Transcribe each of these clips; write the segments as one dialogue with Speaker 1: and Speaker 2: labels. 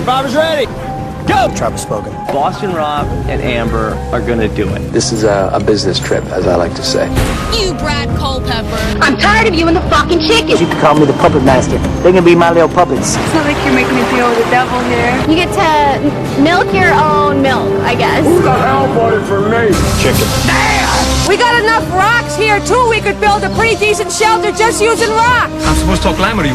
Speaker 1: Survivor's ready. Go!
Speaker 2: Travis spoken.
Speaker 1: Boston Rob and Amber are gonna do it.
Speaker 3: This is a business trip, as I like to say.
Speaker 4: You, Brad Culpepper.
Speaker 5: I'm tired of you and the fucking chicken.
Speaker 2: You can call me the puppet master. They can be my little puppets.
Speaker 6: It's not like you're making me deal with the devil here.
Speaker 5: You get to milk your own milk, I guess.
Speaker 7: Who the hell voted for me?
Speaker 3: Chicken.
Speaker 6: Damn! We got enough rocks here, too. We could build a pretty decent shelter just using rocks.
Speaker 7: I'm supposed to talk lamb to you.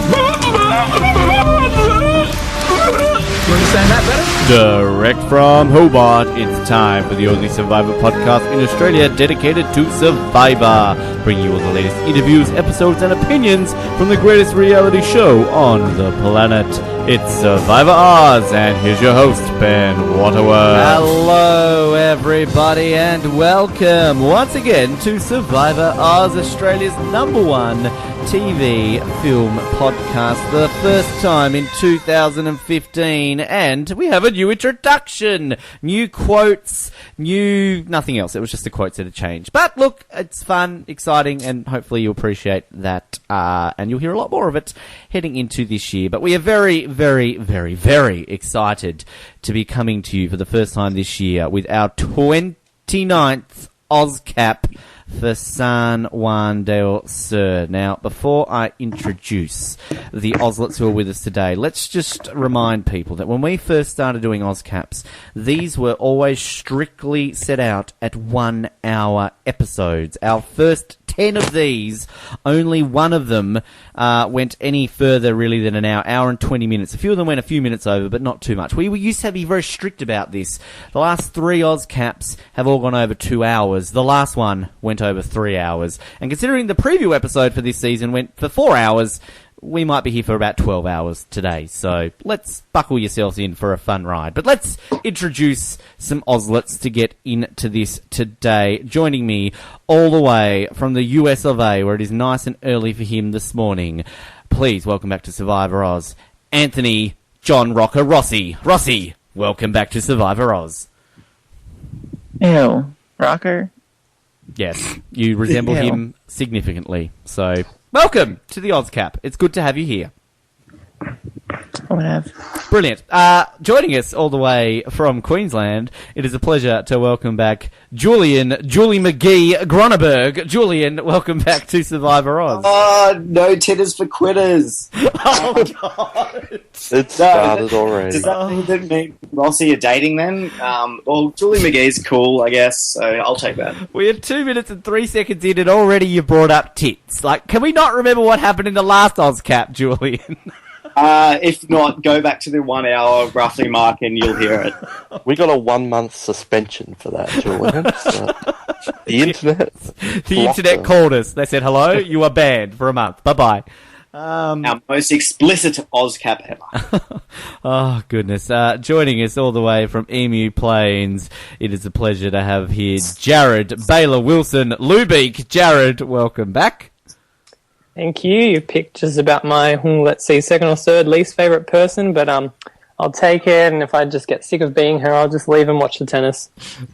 Speaker 7: You understand that better?
Speaker 8: Direct from Hobart, it's time for the only Survivor podcast in Australia dedicated to Survivor, bringing you all the latest interviews, episodes and opinions from the greatest reality show on the planet. It's Survivor Oz, and here's your host, Ben Waterworth.
Speaker 9: Hello everybody and welcome once again to Survivor Oz, Australia's #1 TV film podcast, the first time in 2015, and we have a new introduction, new quotes, nothing else. It was just the quotes that had changed. But look, it's fun, exciting, and hopefully you appreciate that, and you'll hear a lot more of it heading into this year. But we are very, very, very, very excited to be coming to you for the first time this year with our 29th Ozcap for San Juan Del Sur. Now, before I introduce the Ozlets who are with us today, let's just remind people that when we first started doing Ozcaps, these were always strictly set out at 1 hour episodes. Our first 10 of these, only one of them went any further really than an hour and 20 minutes. A few of them went a few minutes over, but not too much. We used to be very strict about this. The last 3 Ozcaps have all gone over 2 hours. The last one went over 3 hours. And considering the preview episode for this season went for 4 hours, we might be here for about 12 hours today. So let's buckle yourselves in for a fun ride. But let's introduce some Ozlets to get into this today. Joining me all the way from the US of A, where it is nice and early for him this morning. Please welcome back to Survivor Oz, Anthony John Rocker Rossi. Rossi, welcome back to Survivor Oz.
Speaker 10: Ew, Rocker?
Speaker 8: Yes, you resemble him significantly. So, welcome to the Ozcap. It's good to have you here.
Speaker 10: I would have.
Speaker 8: Brilliant. Joining us all the way from Queensland, it is a pleasure to welcome back Julian, Julie McGee Groneberg. Julian, welcome back to Survivor Oz.
Speaker 11: Oh, no titters for quitters.
Speaker 8: Oh, God.
Speaker 3: It started already.
Speaker 11: Does that mean that me and Rossi are dating then? Well, Julie McGee's cool, I guess, so I'll take that.
Speaker 8: We are 2 minutes and 3 seconds in, and already you brought up tits. Like, can we not remember what happened in the last Ozcap, Julian?
Speaker 11: If not, go back to the 1 hour roughly mark and you'll hear it.
Speaker 3: We got a 1 month suspension for that, Julian. The internet.
Speaker 8: The internet called us. They said, hello, you are banned for a month. Bye-bye.
Speaker 11: Our most explicit Ozcap ever.
Speaker 8: Oh, goodness. Joining us all the way from Emu Plains, it is a pleasure to have here Jared Baylor Wilson Lubeek. Jared, welcome back.
Speaker 10: Thank you. You picked just about my, let's see, second or third least favourite person, but I'll take it, and if I just get sick of being here, I'll just leave and watch the tennis.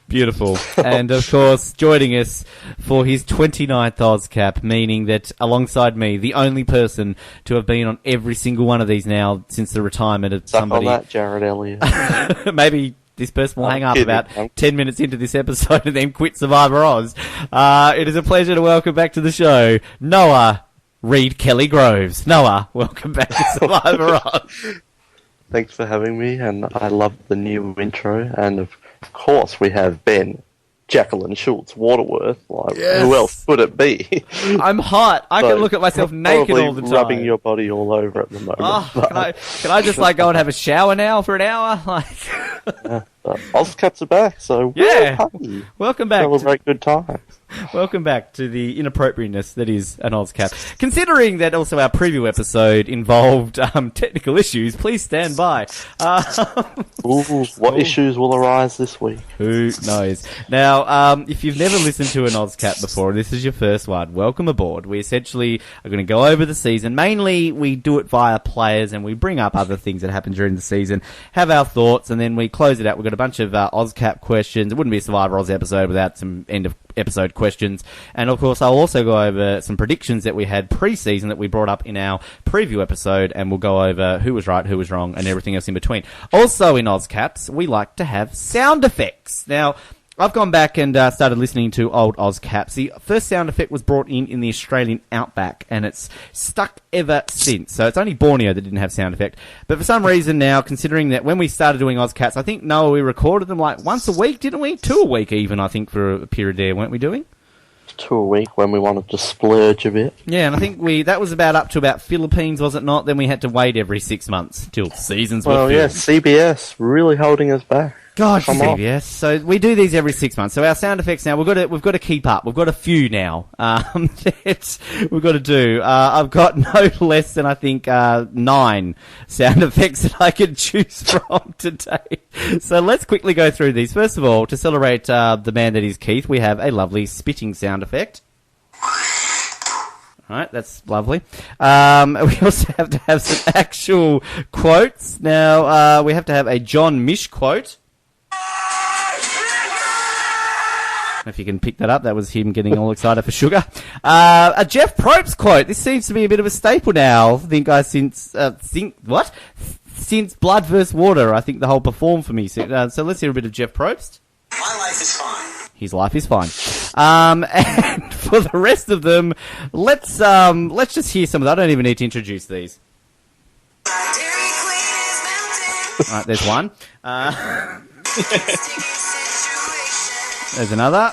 Speaker 8: Beautiful. And, of course, joining us for his 29th Ozcap, meaning that, alongside me, the only person to have been on every single one of these now since the retirement of somebody.
Speaker 3: On that, Jared Elliott.
Speaker 8: Maybe this person will hang up about 10 minutes into this episode and then quit Survivor Oz. It is a pleasure to welcome back to the show, Noah Reed Kelly Groves. Noah, welcome back to Survivor Oz.
Speaker 3: Thanks for having me, and I love the new intro. And of course, we have Ben, Jaclyn, Schultz, Waterworth. Like,
Speaker 8: yes.
Speaker 3: Who else could it be?
Speaker 8: I'm hot. I can look at myself naked all the time.
Speaker 3: Rubbing your body all over at the moment.
Speaker 8: Oh, can I just like go and have a shower now for an hour? Like,
Speaker 3: Ozcaps are back, so
Speaker 8: yeah, welcome back.
Speaker 3: Celebrate good times.
Speaker 8: Welcome back to the inappropriateness that is an Ozcap. Considering that also our preview episode involved technical issues, please stand by.
Speaker 3: What issues will arise this week?
Speaker 8: Who knows? Now, if you've never listened to an Ozcap before, and this is your first one, welcome aboard. We essentially are going to go over the season. Mainly, we do it via players, and we bring up other things that happen during the season, have our thoughts, and then we close it out. We've got
Speaker 9: a bunch of Ozcap questions. It wouldn't be a Survivor Oz episode without some end of episode questions. And of course, I'll also go over some predictions that we had pre-season that we brought up in our preview episode, and we'll go over who was right, who was wrong, and everything else in between. Also in Ozcaps, we like to have sound effects. Now, I've gone back and started listening to old Ozcaps. The first sound effect was brought in the Australian outback, and it's stuck ever since. So it's only Borneo that didn't have sound effect. But for some reason now, considering that when we started doing Ozcaps, I think, Noah, we recorded them like once a week, didn't we? 2 a week even, I think, for a period there, weren't we doing?
Speaker 3: 2 a week when we wanted to splurge a bit.
Speaker 9: Yeah, and I think that was up to Philippines, was it not? Then we had to wait every 6 months till seasons were
Speaker 3: filmed. Yeah, CBS really holding us back.
Speaker 9: God, CBS. So we do these every 6 months. So our sound effects now, we've got to keep up. We've got a few now. We've got to do. I've got no less than, I think, 9 sound effects that I could choose from today. So let's quickly go through these. First of all, to celebrate the man that is Keith, we have a lovely spitting sound effect. All right, that's lovely. We also have to have some actual quotes. Now, we have to have a John Mish quote. If you can pick that up, that was him getting all excited for sugar. A Jeff Probst quote. This seems to be a bit of a staple now. I think since Blood vs. Water, I think the whole perform for me. So let's hear a bit of Jeff Probst.
Speaker 12: My life is fine.
Speaker 9: His life is fine. And for the rest of them, let's just hear some of that. I don't even need to introduce these. All right, there's one. There's another.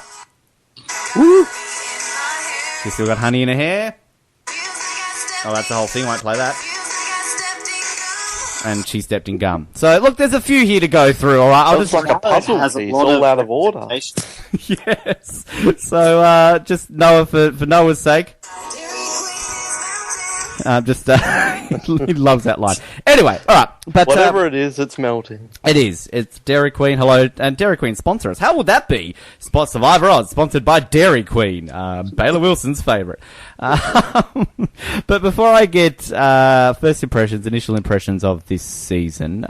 Speaker 9: Woo! She's still got honey in her hair. Oh, that's the whole thing. Won't play that. And she stepped in gum. So, look, there's a few here to go through, alright? I'll just...
Speaker 3: like a puzzle piece, all out of order.
Speaker 9: Yes. So, just Noah, for Noah's sake. He loves that line. Anyway, alright. But
Speaker 3: whatever it is, it's melting.
Speaker 9: It is. It's Dairy Queen. Hello. And Dairy Queen sponsor us. How would that be? Survivor Oz, sponsored by Dairy Queen. Baylor Wilson's favourite. But before I get initial impressions of this season,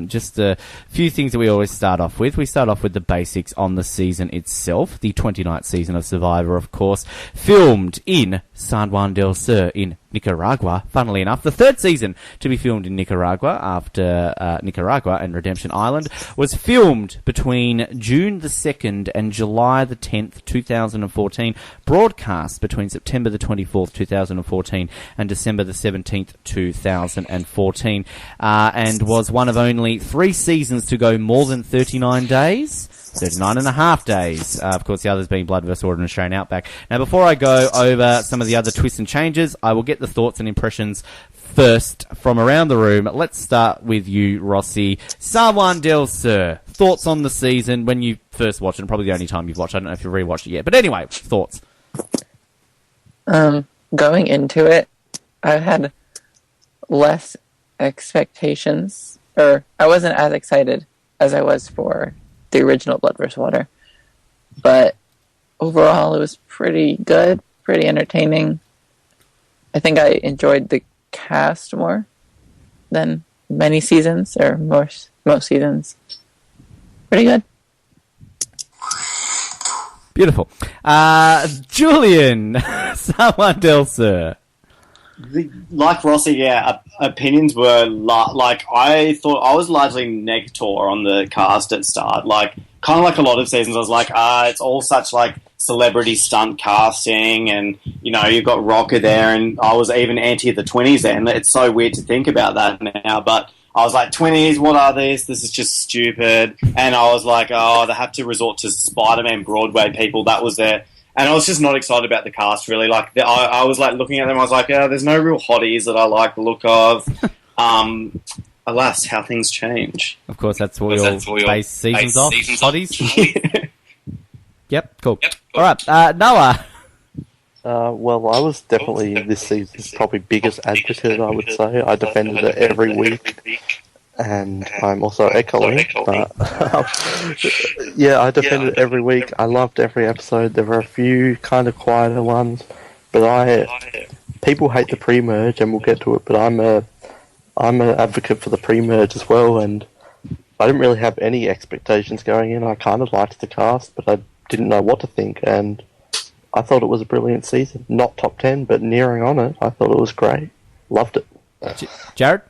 Speaker 9: just a few things that we always start off with. We start off with the basics on the season itself. The 29th season of Survivor, of course, filmed in San Juan del Sur in Nicaragua. Funnily enough, the 3rd season to be filmed in Nicaragua after Nicaragua and Redemption Island was filmed between June the 2nd and July the 10th, 2014, broadcast between September the 24th, 2014 and December the 17th, 2014, and was one of only 3 seasons to go more than 39 days. 39 and a half days. Of course, the others being Blood vs. Water and Australian Outback. Now, before I go over some of the other twists and changes, I will get the thoughts and impressions first from around the room. Let's start with you, Rossi. San Juan del Sur. Thoughts on the season when you first watched it, and probably the only time you've watched it. I don't know if you've rewatched it yet. But anyway, thoughts.
Speaker 13: Going into it, I had less expectations, or I wasn't as excited as I was for the original Blood vs. Water. But overall, it was pretty good, pretty entertaining. I think I enjoyed the cast more than many seasons, or most seasons. Pretty good.
Speaker 9: Beautiful. Julian, San Juan del Sur.
Speaker 11: Like Rossi, yeah, opinions were like I thought I was largely negator on the cast at start. Like, kind of like a lot of seasons, I was like, it's all such like celebrity stunt casting, and you know, you've got Rocker there, and I was even anti the 20s then. It's so weird to think about that now, but I was like, 20s, what are these? This is just stupid. And I was like, they have to resort to Spider-Man Broadway people. That was their... And I was just not excited about the cast, really. Like, I was like looking at them, I was like, there's no real hotties that I like the look of. Alas, how things change.
Speaker 9: Of course, that's what we all base seasons off. Hotties. Yep, cool. All right, Noah.
Speaker 3: Well, I was definitely this season's probably biggest advocate, I would say. I defended it every week. And I'm also echoing, but yeah, I defended it every week. I loved every episode. There were a few kind of quieter ones, but people hate the pre-merge, and we'll get to it. But I'm an advocate for the pre-merge as well, and I didn't really have any expectations going in. I kind of liked the cast, but I didn't know what to think, and I thought it was a brilliant season. Not top 10, but nearing on it. I thought it was great. Loved it.
Speaker 9: Jared?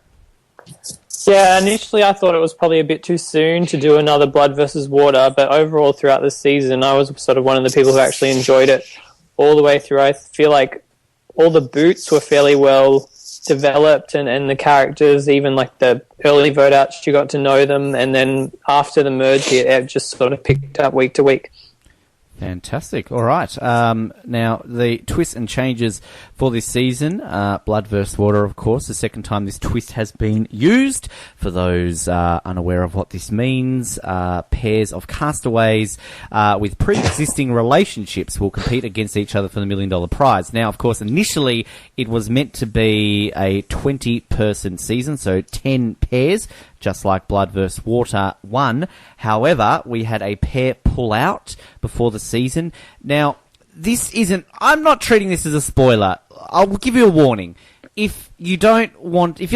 Speaker 10: Yeah, initially I thought it was probably a bit too soon to do another Blood versus Water, but overall throughout the season I was sort of one of the people who actually enjoyed it all the way through. I feel like all the boots were fairly well developed, and the characters, even like the early vote outs, you got to know them, and then after the merge it just sort of picked up week to week.
Speaker 9: Fantastic. All right. Now, the twists and changes for this season, Blood vs. Water, of course, the second time this twist has been used. For those unaware of what this means, pairs of castaways with pre-existing relationships will compete against each other for the $1 million prize. Now, of course, initially it was meant to be a 20-person season, so 10 pairs, just like Blood vs. Water 1. However, we had a pair pull out before the season. Now, this isn't... I'm not treating this as a spoiler. I'll give you a warning. If you're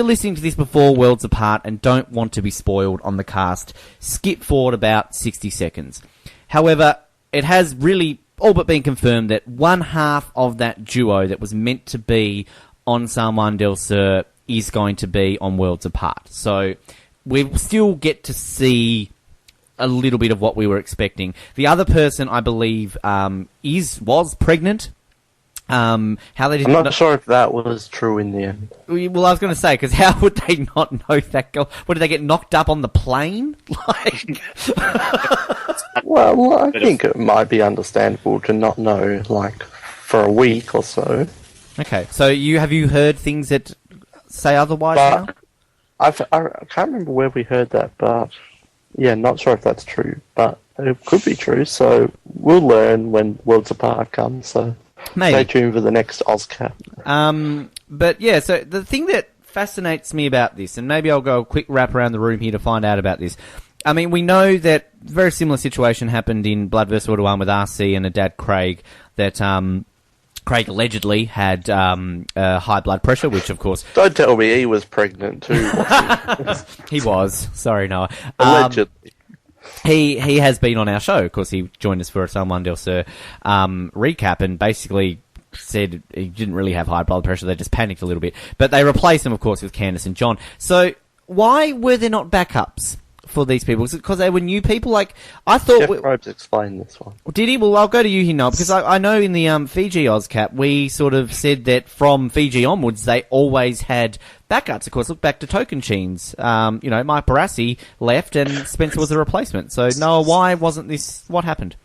Speaker 9: listening to this before Worlds Apart and don't want to be spoiled on the cast, skip forward about 60 seconds. However, it has really all but been confirmed that one half of that duo that was meant to be on Juan Del Sur is going to be on Worlds Apart. So we still get to see a little bit of what we were expecting. The other person, I believe, was pregnant. I'm
Speaker 3: not sure if that was true in the end.
Speaker 9: Well, I was going to say, because how would they not know that girl? What, did they get knocked up on the plane?
Speaker 3: Well, I think it might be understandable to not know, like, for a week or so.
Speaker 9: Okay, so have you heard things that say otherwise now?
Speaker 3: I can't remember where we heard that, but yeah, not sure if that's true, but it could be true, so we'll learn when Worlds Apart comes, so
Speaker 9: maybe.
Speaker 3: Stay tuned for the next Ozcap.
Speaker 9: But yeah, so the thing that fascinates me about this, and maybe I'll go a quick wrap around the room here to find out about this. I mean, we know that a very similar situation happened in Blood vs. Water 1 with RC and a dad, Craig, that Craig allegedly had high blood pressure, which, of course...
Speaker 3: Don't tell me he was pregnant, too.
Speaker 9: He was. Sorry, Noah.
Speaker 3: Allegedly.
Speaker 9: He has been on our show. Of course, he joined us for a Juan Del Sur recap and basically said he didn't really have high blood pressure. They just panicked a little bit. But they replaced him, of course, with Candace and John. So why were there not backups for these people? Was it because they were new people? Like, I thought...
Speaker 3: Jeff Probes explained this one.
Speaker 9: Did he? Well, I'll go to you here now, because I know in the Fiji Ozcap, we sort of said that from Fiji onwards, they always had backups. Of course, look back to Token Cheens. Mike Barassi left and Spencer was a replacement. So, Noah, why wasn't this... What happened?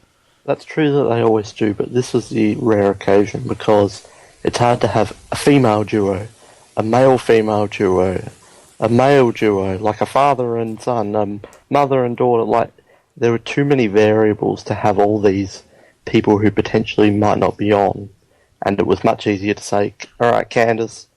Speaker 3: That's true that they always do, but this was the rare occasion because it's hard to have a female duo, a male-female duo, a male duo, like a father and son, mother and daughter. Like, there were too many variables to have all these people who potentially might not be on, and it was much easier to say, all right, Candace,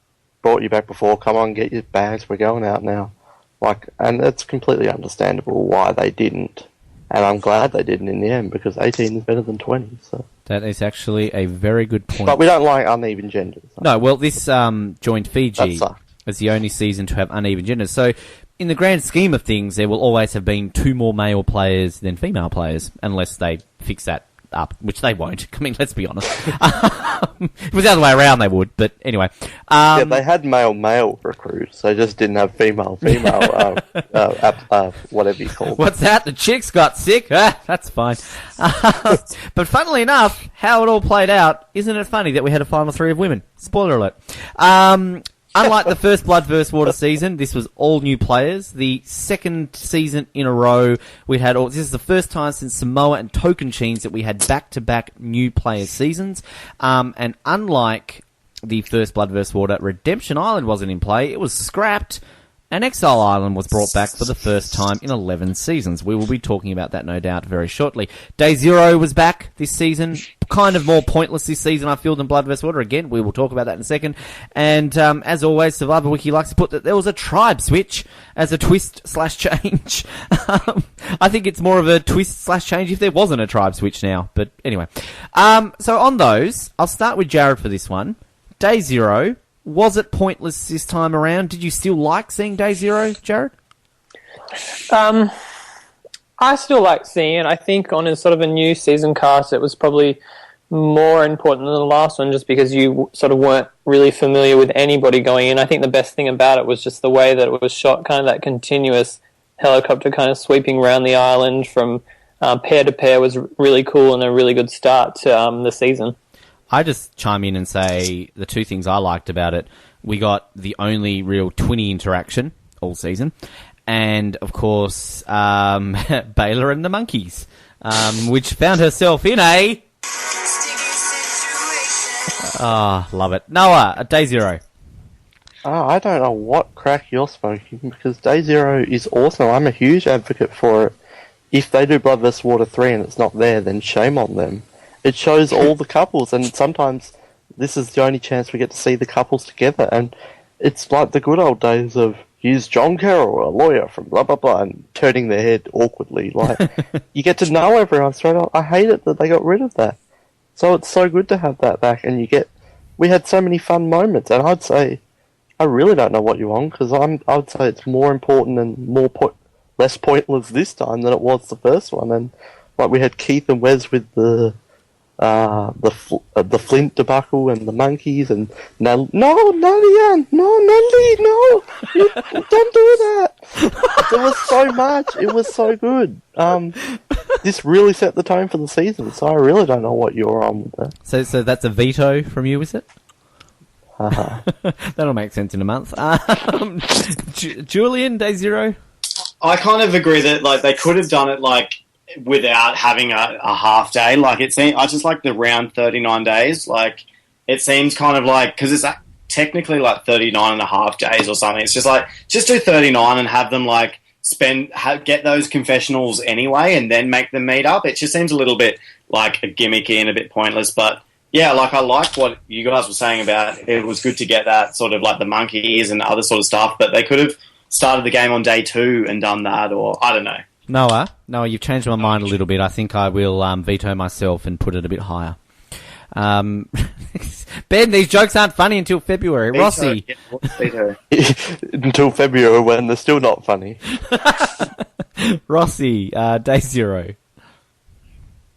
Speaker 3: brought you back before, come on, get your bags, we're going out now. Like, and it's completely understandable why they didn't. And I'm glad they didn't in the end, because 18 is better than 20. So
Speaker 9: that is actually a very good point.
Speaker 3: But we don't like uneven genders.
Speaker 9: No, well, this joined Fiji as the only season to have uneven genders. So in the grand scheme of things, there will always have been 2 more male players than female players, unless they fix that up, which they won't. I mean, let's be honest. If it was the other way around, they would. But anyway.
Speaker 3: Yeah, they had male recruits. They just didn't have female, whatever you call it.
Speaker 9: What's that? The chicks got sick? That's fine. But funnily enough, how it all played out, isn't it funny that we had a final 3 of women? Spoiler alert. Unlike the first Blood vs. Water season, this was all new players. The second season in a row, this is the first time since Samoa and Token Cheens that we had back-to-back new player seasons. And unlike the first Blood vs. Water, Redemption Island wasn't in play. It was scrapped, and Exile Island was brought back for the first time in 11 seasons. We will be talking about that, no doubt, very shortly. Day Zero was back this season. Kind of more pointless this season, I feel, than Blood vs. Water. Again, we will talk about that in a second. And as always, Survivor Wiki likes to put that there was a tribe switch as a twist/change. I think it's more of a twist/change if there wasn't a tribe switch now. But anyway. So on those, I'll start with Jared for this one. Day Zero. Was it pointless this time around? Did you still like seeing Day Zero, Jared?
Speaker 10: I still like seeing it. I think on a sort of a new season cast, it was probably more important than the last one just because you sort of weren't really familiar with anybody going in. I think the best thing about it was just the way that it was shot, kind of that continuous helicopter kind of sweeping around the island from pair to pair was really cool and a really good start to the season.
Speaker 9: I just chime in and say the two things I liked about it. We got the only real twinny interaction all season. And, of course, Baylor and the monkeys, which found herself in a... Oh, love it. Noah, Day Zero.
Speaker 3: I don't know what crack you're smoking, because Day Zero is awesome. I'm a huge advocate for it. If they do Blood vs. Water 3 and it's not there, then shame on them. It shows all the couples, and sometimes this is the only chance we get to see the couples together, and it's like the good old days of here's John Carroll, a lawyer from blah blah blah, and turning their head awkwardly. Like, you get to know everyone straight up. I hate it that they got rid of that. So it's so good to have that back, and we had so many fun moments, and I'd say, I really don't know what you want, because I would say it's more important and less pointless this time than it was the first one, and like we had Keith and Wes with the Flint debacle and the monkeys and Natalie, no, you don't do that. There was so much. It was so good. This really set the tone for the season, so I really don't know what you're on with that.
Speaker 9: So that's a veto from you, is it? That'll make sense in a month. Julian, Day Zero?
Speaker 11: I kind of agree that like they could have done it like without having a half day. Like it seems, I just like the round 39 days. Like it seems kind of like, because it's technically like 39 and a half days or something. It's just like, just do 39 and have them like get those confessionals anyway and then make them meet up. It just seems a little bit like a gimmicky and a bit pointless. But yeah, like I like what you guys were saying about it was good to get that sort of like the monkeys and other sort of stuff, but they could have started the game on day 2 and done that, or I don't know.
Speaker 9: Noah, you've changed my mind a little bit. I think I will veto myself and put it a bit higher. Ben, these jokes aren't funny until February.
Speaker 11: Veto,
Speaker 9: Rossi.
Speaker 11: Veto.
Speaker 3: Until February when they're still not funny.
Speaker 9: Rossi, Day Zero.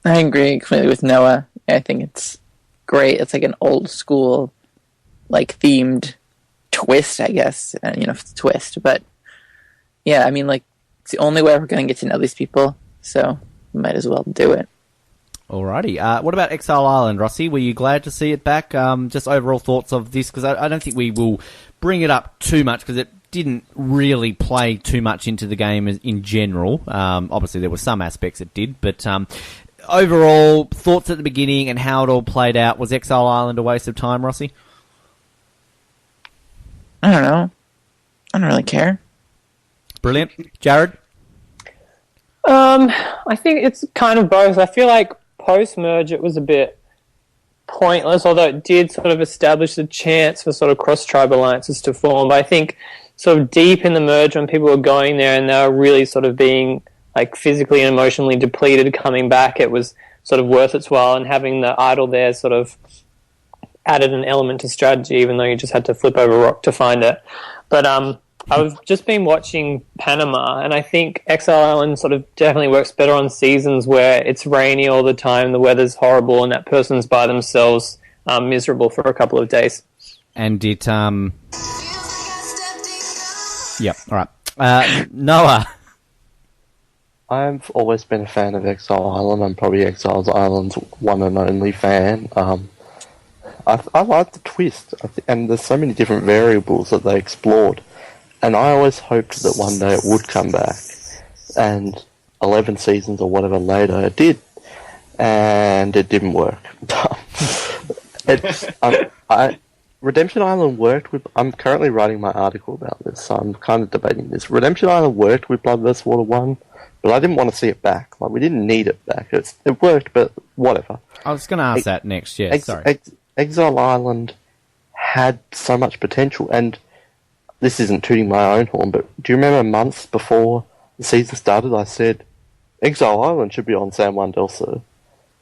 Speaker 13: I agree completely with Noah. I think it's great. It's like an old school, like themed twist, I guess. And if it's a twist, but yeah, I mean, like it's the only way we're going to get to know these people, so we might as well do it.
Speaker 9: Alrighty. What about Exile Island, Rossi? Were you glad to see it back? Just overall thoughts of this, because I don't think we will bring it up too much because it didn't really play too much into the game in general. Obviously, there were some aspects it did, but overall thoughts at the beginning and how it all played out. Was Exile Island a waste of time, Rossi?
Speaker 13: I don't know. I don't really care.
Speaker 9: Brilliant. Jared?
Speaker 10: I think it's kind of both. I feel like post-merge it was a bit pointless, although it did sort of establish the chance for sort of cross-tribe alliances to form. But I think sort of deep in the merge when people were going there and they were really sort of being like physically and emotionally depleted coming back, it was sort of worth its while, and having the idol there sort of added an element to strategy, even though you just had to flip over a rock to find it. But I've just been watching Panama, and I think Exile Island sort of definitely works better on seasons where it's rainy all the time, the weather's horrible, and that person's by themselves miserable for a couple of days.
Speaker 9: And it... Yep, all right. Noah?
Speaker 3: I've always been a fan of Exile Island. I'm probably Exile Island's one and only fan. I like the twist, and there's so many different variables that they explored. And I always hoped that one day it would come back. And 11 seasons or whatever later, it did. And it didn't work. Redemption Island worked with... I'm currently writing my article about this, so I'm kind of debating this. Redemption Island worked with Blood vs. Water 1, but I didn't want to see it back. Like, we didn't need it back. It worked, but whatever.
Speaker 9: I was going to ask that next, yeah, sorry.
Speaker 3: Exile Island had so much potential, and this isn't tooting my own horn, but do you remember months before the season started, I said, Exile Island should be on Juan Del Sur.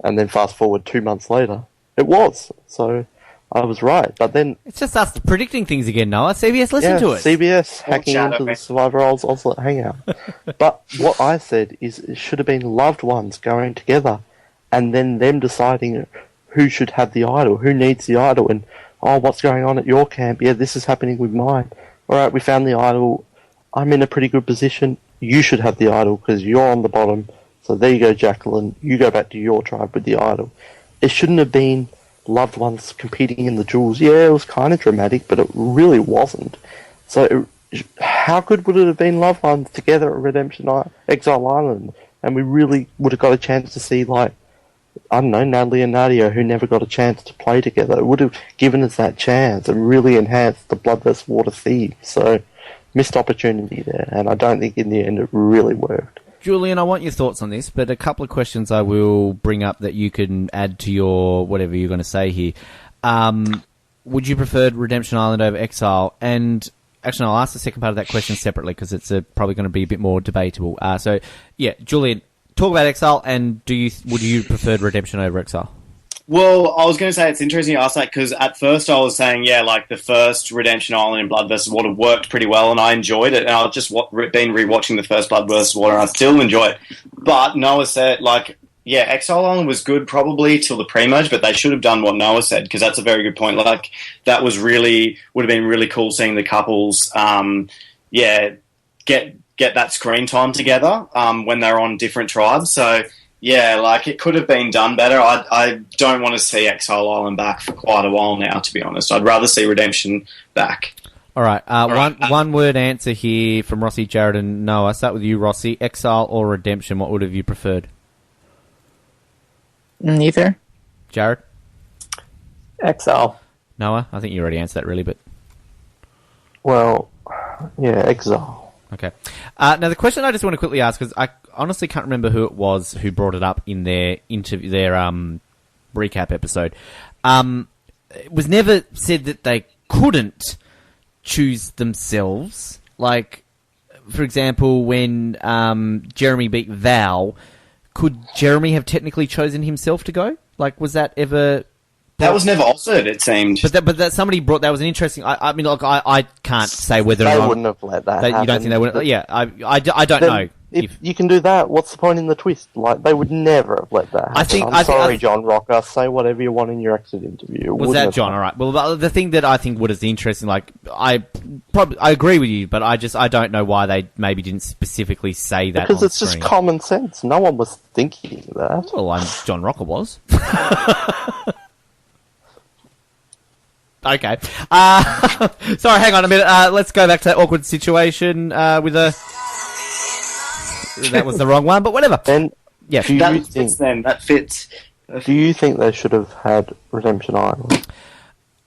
Speaker 3: And then fast forward 2 months later, it was. So I was right. But then...
Speaker 9: It's just us predicting things again, Noah. CBS, listen to us.
Speaker 3: CBS hacking into the Survivor Roles Oslo Hangout. But what I said is it should have been loved ones going together and then them deciding who should have the idol, who needs the idol, and, oh, what's going on at your camp? Yeah, this is happening with mine. All right, we found the idol. I'm in a pretty good position. You should have the idol because you're on the bottom. So there you go, Jaclyn. You go back to your tribe with the idol. It shouldn't have been loved ones competing in the duels. Yeah, it was kind of dramatic, but it really wasn't. So how good would it have been loved ones together at Redemption Exile Island? And we really would have got a chance to see, like, I don't know, Natalie and Nadia, who never got a chance to play together. It would have given us that chance and really enhanced the Blood vs. Water theme. So, missed opportunity there, and I don't think in the end it really worked.
Speaker 9: Julian, I want your thoughts on this, but a couple of questions I will bring up that you can add to your whatever you're going to say here. Would you prefer Redemption Island over Exile? And actually, I'll ask the second part of that question separately because it's probably going to be a bit more debatable. So, yeah, Julian, talk about Exile, and would you prefer Redemption over Exile?
Speaker 11: Well, I was going to say it's interesting you asked that because at first I was saying, yeah, like the first Redemption Island in Blood vs. Water worked pretty well and I enjoyed it. And I've just been rewatching the first Blood vs. Water and I still enjoy it. But Noah said, like, yeah, Exile Island was good probably till the pre-merge, but they should have done what Noah said because that's a very good point. Like, that would have been really cool seeing the couples, get that screen time together when they're on different tribes. So, yeah, like, it could have been done better. I don't want to see Exile Island back for quite a while now, to be honest. I'd rather see Redemption back.
Speaker 9: All right. One-word answer here from Rossi, Jared, and Noah. Start with you, Rossi. Exile or Redemption, what would have you preferred?
Speaker 13: Neither.
Speaker 9: Jared?
Speaker 10: Exile.
Speaker 9: Noah? I think you already answered that, really, but...
Speaker 3: Well, yeah, Exile.
Speaker 9: Okay. Now, the question I just want to quickly ask, because I honestly can't remember who it was who brought it up in their interview, their recap episode. It was never said that they couldn't choose themselves. Like, for example, when Jeremy beat Val, could Jeremy have technically chosen himself to go? Like, was that ever...
Speaker 11: That was never offered, it seemed.
Speaker 9: But that somebody brought... That was an interesting... I mean, look, I can't say whether or not...
Speaker 3: They wouldn't have let that happen.
Speaker 9: You don't think they would... Yeah, I don't know.
Speaker 3: If you can do that, what's the point in the twist? Like, they would never have let that happen. I'm sorry, John Rocker. Say whatever you want in your exit interview.
Speaker 9: Was that John? All right. Well, the thing that I think would is interesting, like, I agree with you, but I don't know why they maybe didn't specifically say that.
Speaker 3: Because it's just common sense. No one was thinking that.
Speaker 9: Well, John Rocker was. Okay. Sorry, hang on a minute. Let's go back to that awkward situation with a... That was the wrong one, but whatever.
Speaker 3: Then,
Speaker 9: yeah,
Speaker 11: that fits.
Speaker 3: Do you think they should have had Redemption Island?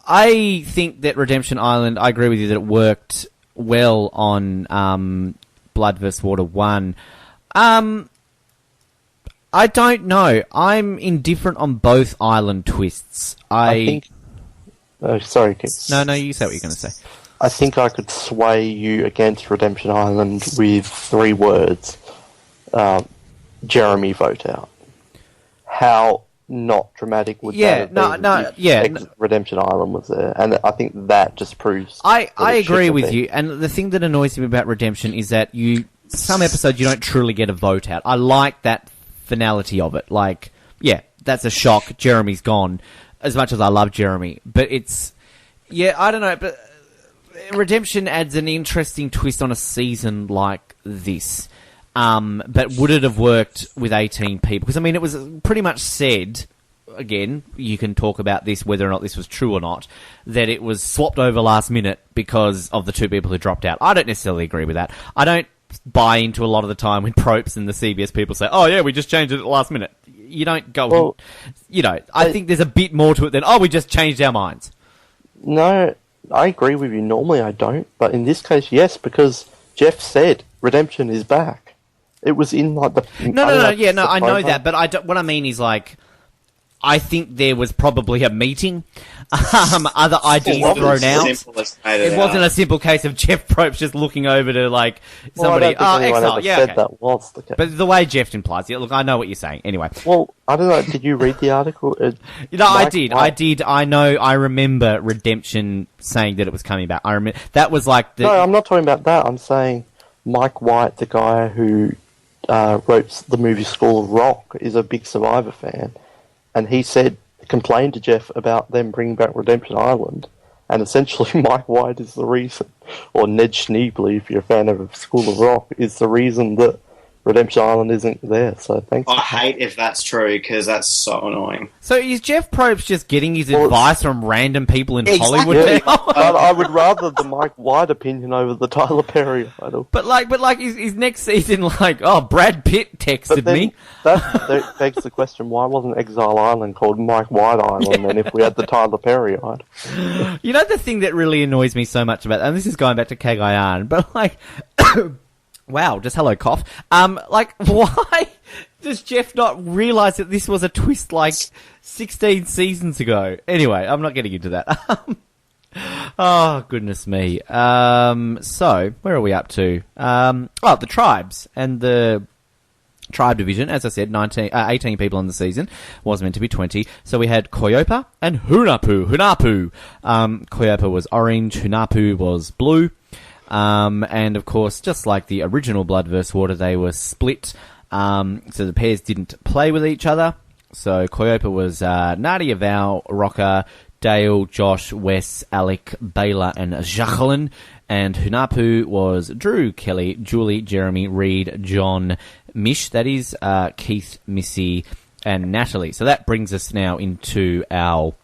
Speaker 9: I think that Redemption Island, I agree with you that it worked well on Blood vs. Water 1. I don't know. I'm indifferent on both island twists. I
Speaker 3: think... Oh, sorry, Kids.
Speaker 9: No, you say what you're going to say.
Speaker 3: I think I could sway you against Redemption Island with 3 words. Jeremy vote out. How not dramatic would that have been if Redemption Island was there? And I think that just proves...
Speaker 9: I agree with you, and the thing that annoys me about Redemption is that some episodes you don't truly get a vote out. I like that finality of it. Like, yeah, that's a shock. Jeremy's gone. As much as I love Jeremy. But it's... Yeah, I don't know, but... Redemption adds an interesting twist on a season like this. But would it have worked with 18 people? Because, I mean, it was pretty much said, again, you can talk about this, whether or not this was true or not, that it was swapped over last minute because of the 2 people who dropped out. I don't necessarily agree with that. I don't buy into a lot of the time when Propes and the CBS people say, oh, yeah, we just changed it at the last minute. You don't go...
Speaker 3: Well,
Speaker 9: I think there's a bit more to it than, oh, we just changed our minds.
Speaker 3: No, I agree with you. Normally I don't, but in this case, yes, because Jeff said Redemption is back. It was in like the...
Speaker 9: I know that, but what I mean is like, I think there was probably a meeting, other ideas thrown out. It wasn't a simple case of Jeff Probst just looking over to like somebody. Exile. Yeah, okay.
Speaker 3: That was the case.
Speaker 9: But the way Jeff implies it, look, I know what you're saying. Anyway,
Speaker 3: well, I don't know. Did you read the article?
Speaker 9: I did. I know. I remember Redemption saying that it was coming back. I remember that was like the.
Speaker 3: No, I'm not talking about that. I'm saying Mike White, the guy who wrote the movie School of Rock, is a big Survivor fan. And he complained to Jeff about them bringing back Redemption Island, and essentially Mike White is the reason, or Ned Schneebly, if you're a fan of School of Rock, is the reason that Redemption Island isn't there. So thanks.
Speaker 11: I hate if that's true, because that's so annoying.
Speaker 9: So is Jeff Probst just getting his advice from random people in Hollywood
Speaker 3: yeah,
Speaker 9: now?
Speaker 3: I would rather the Mike White opinion over the Tyler Perry idol.
Speaker 9: But is next season like, Brad Pitt texted me?
Speaker 3: That begs the question, why wasn't Exile Island called Mike White Island then if we had the Tyler Perry idol?
Speaker 9: You know the thing that really annoys me so much about, and this is going back to Kagayan, but like... Wow, just hello cough. Why does Jeff not realise that this was a twist like 16 seasons ago? Anyway, I'm not getting into that. Oh, goodness me. So, where are we up to? The tribes and the tribe division. As I said, 18 people in the season. Was meant to be 20. So we had Koyopa and Hunapu. Koyopa was orange, Hunapu was blue. And of course, just like the original Blood vs. Water, they were split, so the pairs didn't play with each other. So Koyopa was Nadia, Val, Rocker, Dale, Josh, Wes, Alec, Baylor, and Jaclyn. And Hunapu was Drew, Kelly, Julie, Jeremy, Reed, John, Mish, that is, Keith, Missy, and Natalie. So that brings us now into our...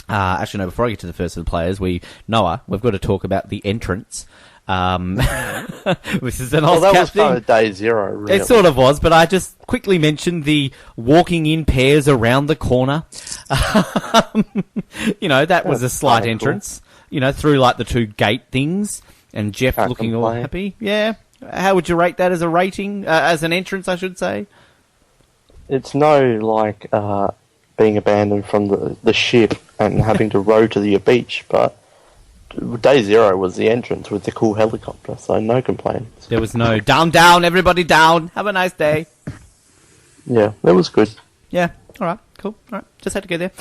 Speaker 9: actually, no, before I get to the first of the players, we've got to talk about the entrance. This is an Ozcap
Speaker 3: that was
Speaker 9: thing.
Speaker 3: kind of day zero, really.
Speaker 9: It sort of was, but I just quickly mentioned the walking in pairs around the corner. That was a slight entrance. Cool. Through like the two gate things, and Jeff looking all happy. Yeah. How would you rate that as a rating? As an entrance, I should say?
Speaker 3: It's being abandoned from the ship and having to row to the beach, but day zero was the entrance with the cool helicopter, so no complaints.
Speaker 9: There was no down, everybody down, have a nice day.
Speaker 3: Yeah, that was good.
Speaker 9: Yeah, alright, cool, alright, just had to go there.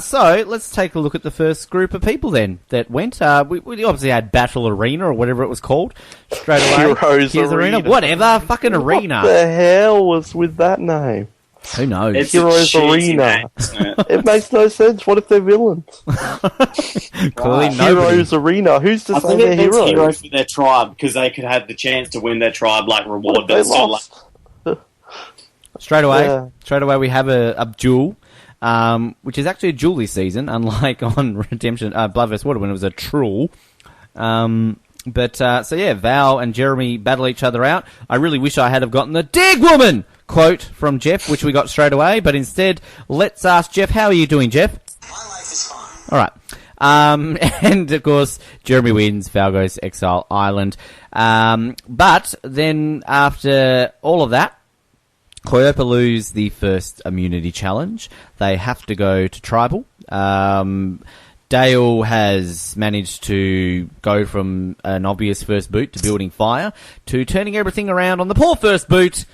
Speaker 9: So, let's take a look at the first group of people then that went. We obviously had Battle Arena, or whatever it was called, straight away.
Speaker 3: Heroes Arena.
Speaker 9: Whatever, fucking Arena.
Speaker 3: What the hell was with that name?
Speaker 9: Who knows?
Speaker 11: It's
Speaker 3: Heroes Arena. It makes no sense. What if they're villains?
Speaker 9: Clearly
Speaker 3: Heroes Arena. Who's to say they're heroes?
Speaker 11: Heroes for their tribe, because they could have the chance to win their tribe, reward.
Speaker 3: They lost.
Speaker 9: Straight away we have a duel, which is actually a duel this season, unlike on Redemption, Blood vs. Water when it was a truel. Val and Jeremy battle each other out. I really wish I had have gotten the "Dig Woman" quote from Jeff, which we got straight away, but instead, let's ask Jeff. How are you doing, Jeff?
Speaker 12: My life is fine.
Speaker 9: All right. And of course, Jeremy wins, Val goes to Exile Island. But then after all of that, Koyopa lose the first immunity challenge. They have to go to Tribal. Dale has managed to go from an obvious first boot to building fire to turning everything around on the poor first boot,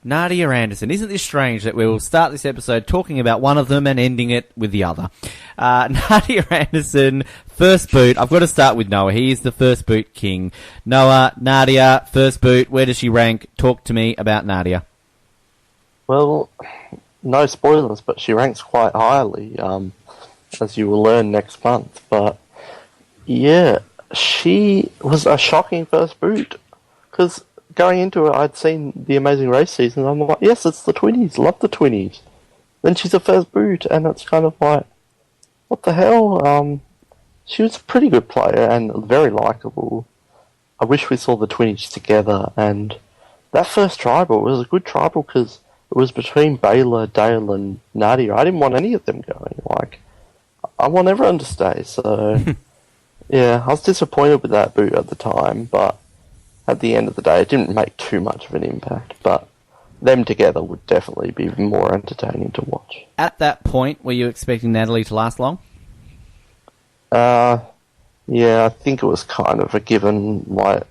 Speaker 9: Nadia Anderson. Isn't this strange that we will start this episode talking about one of them and ending it with the other? Nadia Anderson, first boot. I've got to start with Noah. He is the first boot king. Noah, Nadia, first boot. Where does she rank? Talk to me about Nadia.
Speaker 3: Well, no spoilers, but she ranks quite highly, as you will learn next month. But yeah, she was a shocking first boot, because going into it, I'd seen the Amazing Race season, and I'm like, yes, it's the Twinnies, love the Twinnies. Then she's a first boot, and it's kind of like, what the hell? She was a pretty good player, and very likeable. I wish we saw the Twinnies together, and that first tribal was a good tribal, because it was between Baylor, Dale, and Nadia. I didn't want any of them going. I want everyone to stay, so... yeah, I was disappointed with that boot at the time, but at the end of the day, it didn't make too much of an impact. But them together would definitely be more entertaining to watch.
Speaker 9: At that point, were you expecting Natalie to last long?
Speaker 3: Yeah, I think it was kind of a given. Like,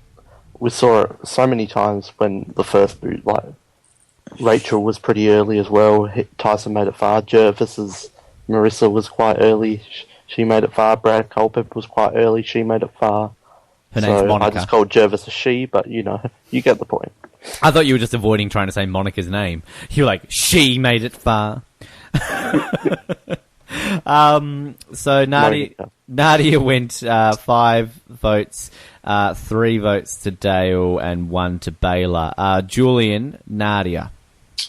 Speaker 3: we saw it so many times when the first boot, like, Rachel was pretty early as well. Tyson made it far. Jervis's Marissa was quite early. She made it far. Brad Culpepper was quite early. She made it far.
Speaker 9: Her name's Monica.
Speaker 3: I just called Jervis a she, but, you get the point.
Speaker 9: I thought you were just avoiding trying to say Monica's name. You were like, she made it far. So Nadia went 5 votes, 3 votes to Dale and 1 to Baylor. Julian, Nadia.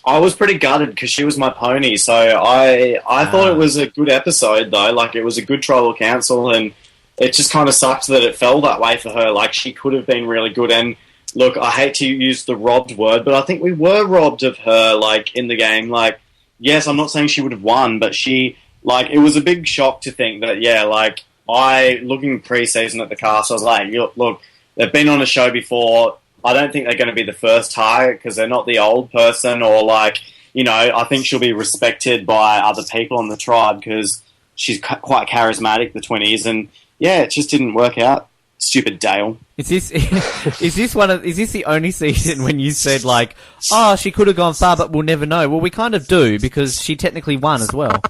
Speaker 11: I was pretty gutted because she was my pony, so I thought it was a good episode, though. Like, it was a good tribal council, and it just kind of sucks that it fell that way for her. Like, she could have been really good, and look, I hate to use the robbed word, but I think we were robbed of her, like, in the game. Like, yes, I'm not saying she would have won, but she, like, it was a big shock to think that, yeah, like, looking pre-season at the cast, I was like, look, they've been on a show before. I don't think they're going to be the first target because they're not the old person, or, like, I think she'll be respected by other people in the tribe because she's quite charismatic, the 20s, and yeah, it just didn't work out. Stupid Dale.
Speaker 9: Is this the only season when you said, like, oh, she could have gone far, but we'll never know? Well, we kind of do, because she technically won as well.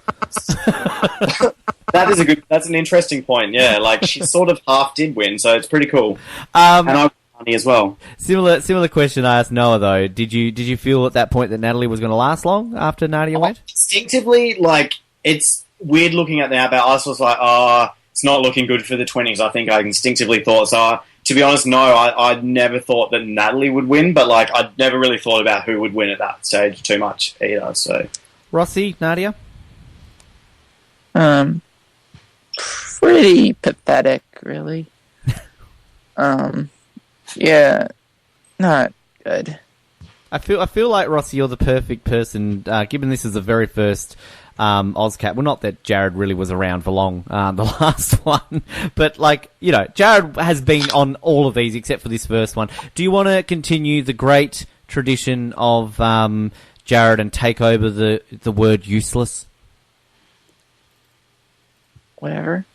Speaker 11: That's an interesting point, yeah. Like, she sort of half did win, so it's pretty cool. And I money as well.
Speaker 9: Similar question I asked Noah, though. Did you feel at that point that Natalie was going to last long after Nadia went?
Speaker 11: Instinctively, like, it's weird looking at now, but I was like, it's not looking good for the 20s. I think I instinctively thought so. To be honest, no, I never thought that Natalie would win, but, like, I'd never really thought about who would win at that stage too much either. So,
Speaker 9: Rossi, Nadia,
Speaker 13: pretty pathetic, really. Yeah, not good.
Speaker 9: I feel like, Rossi, you're the perfect person, given this is the very first Ozcap. Well, not that Jared really was around for long, the last one, but, like, Jared has been on all of these except for this first one. Do you want to continue the great tradition of Jared and take over the word useless?
Speaker 13: Whatever.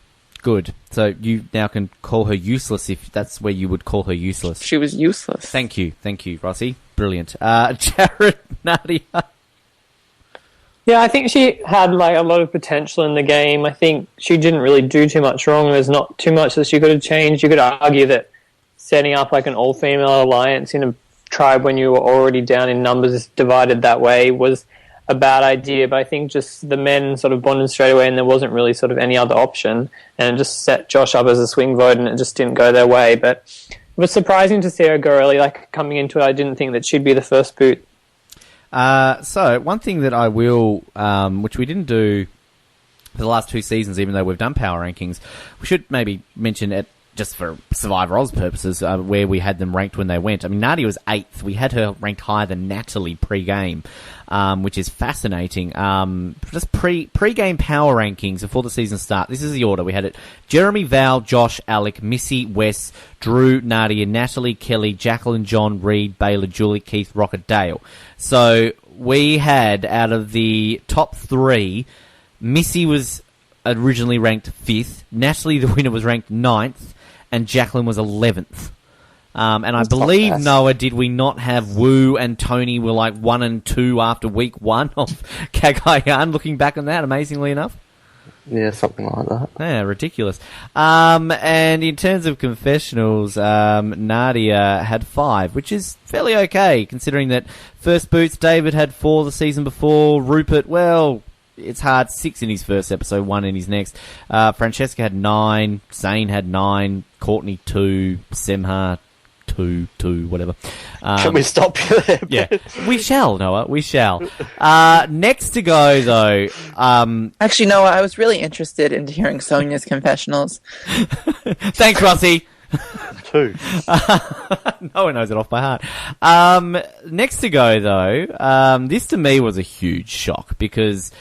Speaker 9: Good. So you now can call her useless if that's where you would call her useless.
Speaker 13: She was useless.
Speaker 9: Thank you, Rossi. Brilliant. Jared, Nadia.
Speaker 10: Yeah, I think she had, like, a lot of potential in the game. I think she didn't really do too much wrong. There's not too much that she could have changed. You could argue that setting up, like, an all-female alliance in a tribe when you were already down in numbers divided that way was a bad idea, but I think just the men sort of bonded straight away and there wasn't really sort of any other option, and it just set Josh up as a swing vote and it just didn't go their way. But it was surprising to see her go early. Like, coming into it, I didn't think that she'd be the first boot.
Speaker 9: So one thing that I will, which we didn't do for the last 2 seasons, even though we've done power rankings, we should maybe mention it just for Survivor Oz purposes, where we had them ranked when they went. I mean, Nadia was 8th. We had her ranked higher than Natalie pre-game, which is fascinating. Just pre-game power rankings before the season start. This is the order. We had it: Jeremy, Val, Josh, Alec, Missy, Wes, Drew, Nadia, Natalie, Kelly, Jaclyn, John, Reed, Baylor, Julie, Keith, Rocket, Dale. So we had, out of the top 3, Missy was originally ranked 5th. Natalie, the winner, was ranked 9th. And Jaclyn was 11th. And I believe, Noah, did we not have Wu and Tony were like 1 and 2 after week 1 of Cagayan, looking back on that, amazingly enough?
Speaker 3: Yeah, something like that.
Speaker 9: Yeah, ridiculous. And in terms of confessionals, Nadia had 5, which is fairly okay, considering that first boots, David had 4 the season before. Rupert, well, it's hard, 6 in his first episode, 1 in his next. Francesca had 9, Zane had 9, Courtney 2, Semha 2, whatever.
Speaker 3: Can we stop you there?
Speaker 9: Yeah, we shall, Noah, we shall. Next to go, though...
Speaker 13: Actually, Noah, I was really interested in hearing Sonia's confessionals.
Speaker 9: Thanks, Rossi.
Speaker 3: 2.
Speaker 9: No one knows it off by heart. Next to go, though, this to me was a huge shock, because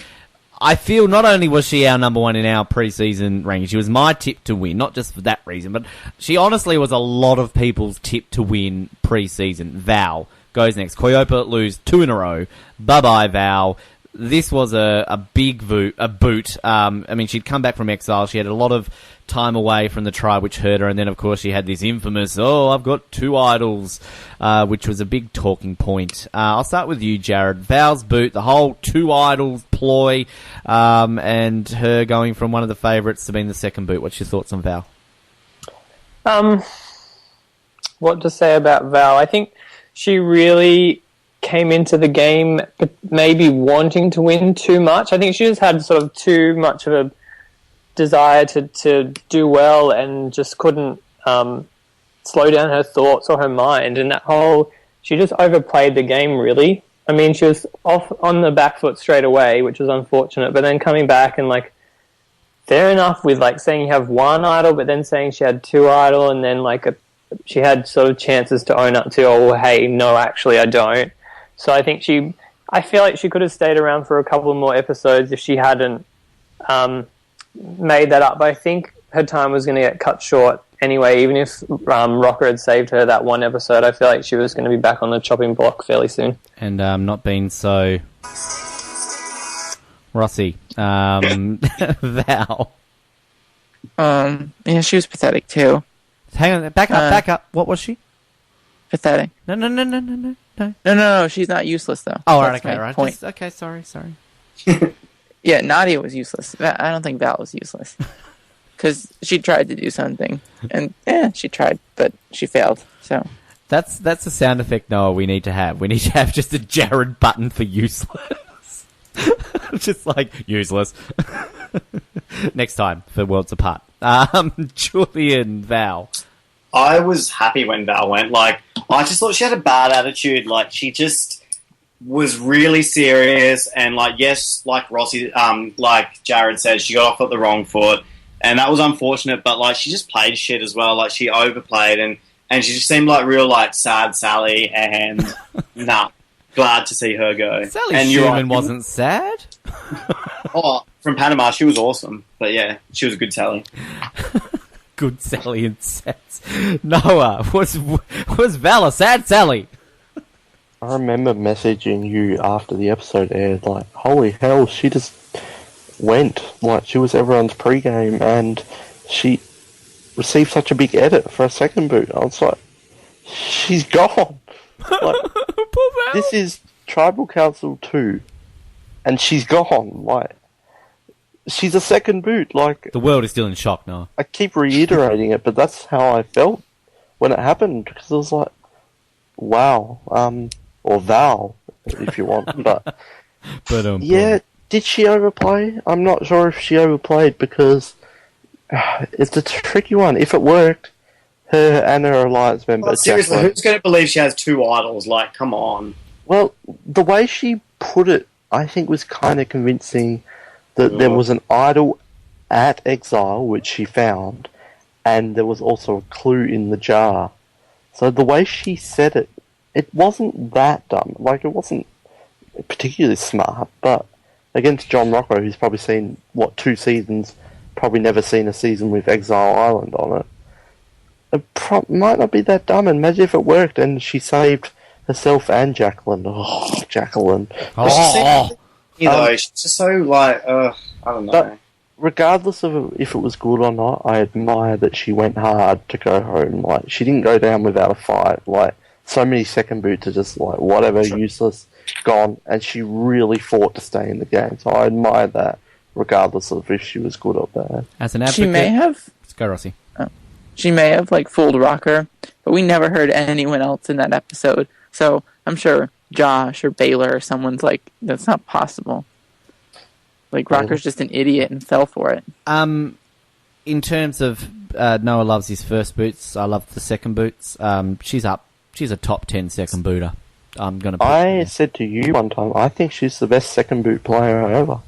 Speaker 9: I feel not only was she our number 1 in our pre-season ranking, she was my tip to win, not just for that reason, but she honestly was a lot of people's tip to win pre-season. Val, goes next. Koyopa lose 2 in a row. Bye-bye, Val. This was a big boot. I mean, she'd come back from exile. She had a lot of time away from the tribe, which hurt her. And then, of course, she had this infamous, I've got 2 idols, which was a big talking point. I'll start with you, Jared. Val's boot, the whole 2 idols ploy, and her going from one of the favourites to being the second boot. What's your thoughts on Val?
Speaker 10: What to say about Val? I think she really came into the game maybe wanting to win too much. I think she just had sort of too much of a desire to do well and just couldn't slow down her thoughts or her mind. And she just overplayed the game, really. I mean, she was off on the back foot straight away, which was unfortunate, but then coming back and, like, fair enough with, like, saying you have 1 idol, but then saying she had 2 idol, and then, like, she had sort of chances to own up to, hey, no, actually, I don't. So I think I feel like she could have stayed around for a couple more episodes if she hadn't made that up. But I think her time was going to get cut short anyway. Even if Rocker had saved her that 1 episode, I feel like she was going to be back on the chopping block fairly soon.
Speaker 9: And not being so... Rossi. Val.
Speaker 13: Yeah, she was pathetic too.
Speaker 9: Hang on, back up. What was she?
Speaker 13: Pathetic. No, she's not useless, though.
Speaker 9: Oh, right, okay,
Speaker 13: right. Point.
Speaker 9: Okay, sorry.
Speaker 13: Yeah, Nadia was useless. I don't think Val was useless. Because she tried to do something. And, she tried, but she failed, so...
Speaker 9: That's a sound effect, Noah, we need to have. We need to have just a Jared button for useless. Just like, useless. Next time, for Worlds Apart. Julian, Val.
Speaker 11: I was happy when Val went. Like, I just thought she had a bad attitude. Like, she just was really serious. And, like, yes, like Rossi, like Jared said, she got off at the wrong foot. And that was unfortunate. But, like, she just played shit as well. Like, she overplayed. And she just seemed like real, like, sad Sally. And, glad to see her go.
Speaker 9: Sally Schumann wasn't sad.
Speaker 11: From Panama, she was awesome. But, yeah, she was a good Sally.
Speaker 9: Good Sally and sad. Noah, was Val a sad Sally?
Speaker 3: I remember messaging you after the episode aired, like, holy hell, she just went. Like, she was everyone's pregame, and she received such a big edit for a second boot. I was like, she's gone. Like, this is Tribal Council 2, and she's gone. Like, she's a second boot. Like,
Speaker 9: the world is still in shock now.
Speaker 3: I keep reiterating it, but that's how I felt when it happened, because it was like, wow, or Val, if you want. But yeah, did she overplay? I'm not sure if she overplayed, because it's a tricky one. If it worked, her and her alliance member...
Speaker 11: seriously, who's going to believe she has 2 idols? Like, come on.
Speaker 3: Well, the way she put it, I think, was kind of convincing. That there was an idol at Exile, which she found, and there was also a clue in the jar. So the way she said it, it wasn't that dumb. Like, it wasn't particularly smart, but against John Rocco, who's probably seen, 2 seasons, probably never seen a season with Exile Island on it, it might not be that dumb. And imagine if it worked and she saved herself and Jaclyn. Oh, Jaclyn.
Speaker 11: She's just so, like, I don't know.
Speaker 3: But regardless of if it was good or not, I admire that she went hard to go home. Like, she didn't go down without a fight. Like, so many second boots are just, like, whatever, useless, gone. And she really fought to stay in the game. So I admire that, regardless of if she was good or bad.
Speaker 9: As an advocate...
Speaker 13: She may have...
Speaker 9: Let's go, Rossi.
Speaker 13: She may have, like, fooled Rocker, but we never heard anyone else in that episode. So I'm sure Josh or Baylor or someone's like, that's not possible. Like, Rocker's just an idiot and fell for it.
Speaker 9: In terms of Noah loves his first boots, I love the second boots. She's up. She's a top 10 second booter. I
Speaker 3: said to you one time, I think she's the best second boot player ever.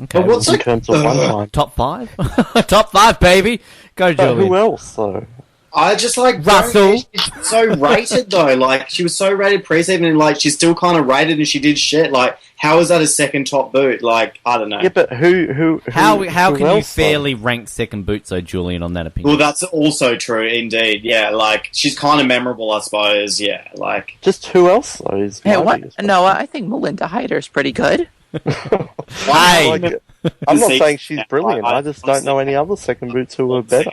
Speaker 9: Okay.
Speaker 3: But in terms of one time.
Speaker 9: Top 5? Top 5, baby! Go, Julian.
Speaker 3: Who else, though?
Speaker 11: I just like
Speaker 9: Russell.
Speaker 11: She's so rated though. Like she was so rated preseason, and like she's still kind of rated, and she did shit. Like how is that a second top boot? Like I don't know.
Speaker 3: Yeah, but
Speaker 9: How
Speaker 3: who
Speaker 9: can you
Speaker 3: else,
Speaker 9: fairly rank second boots, though, Julian, on that opinion?
Speaker 11: Well, that's also true, indeed. Yeah, like she's kind of memorable, I suppose. Yeah, like
Speaker 3: just who else though is?
Speaker 13: Hey, what? No, I think Melinda Hyder's pretty good.
Speaker 3: Hey, I'm not saying she's brilliant. I just don't know any other second boots who are better.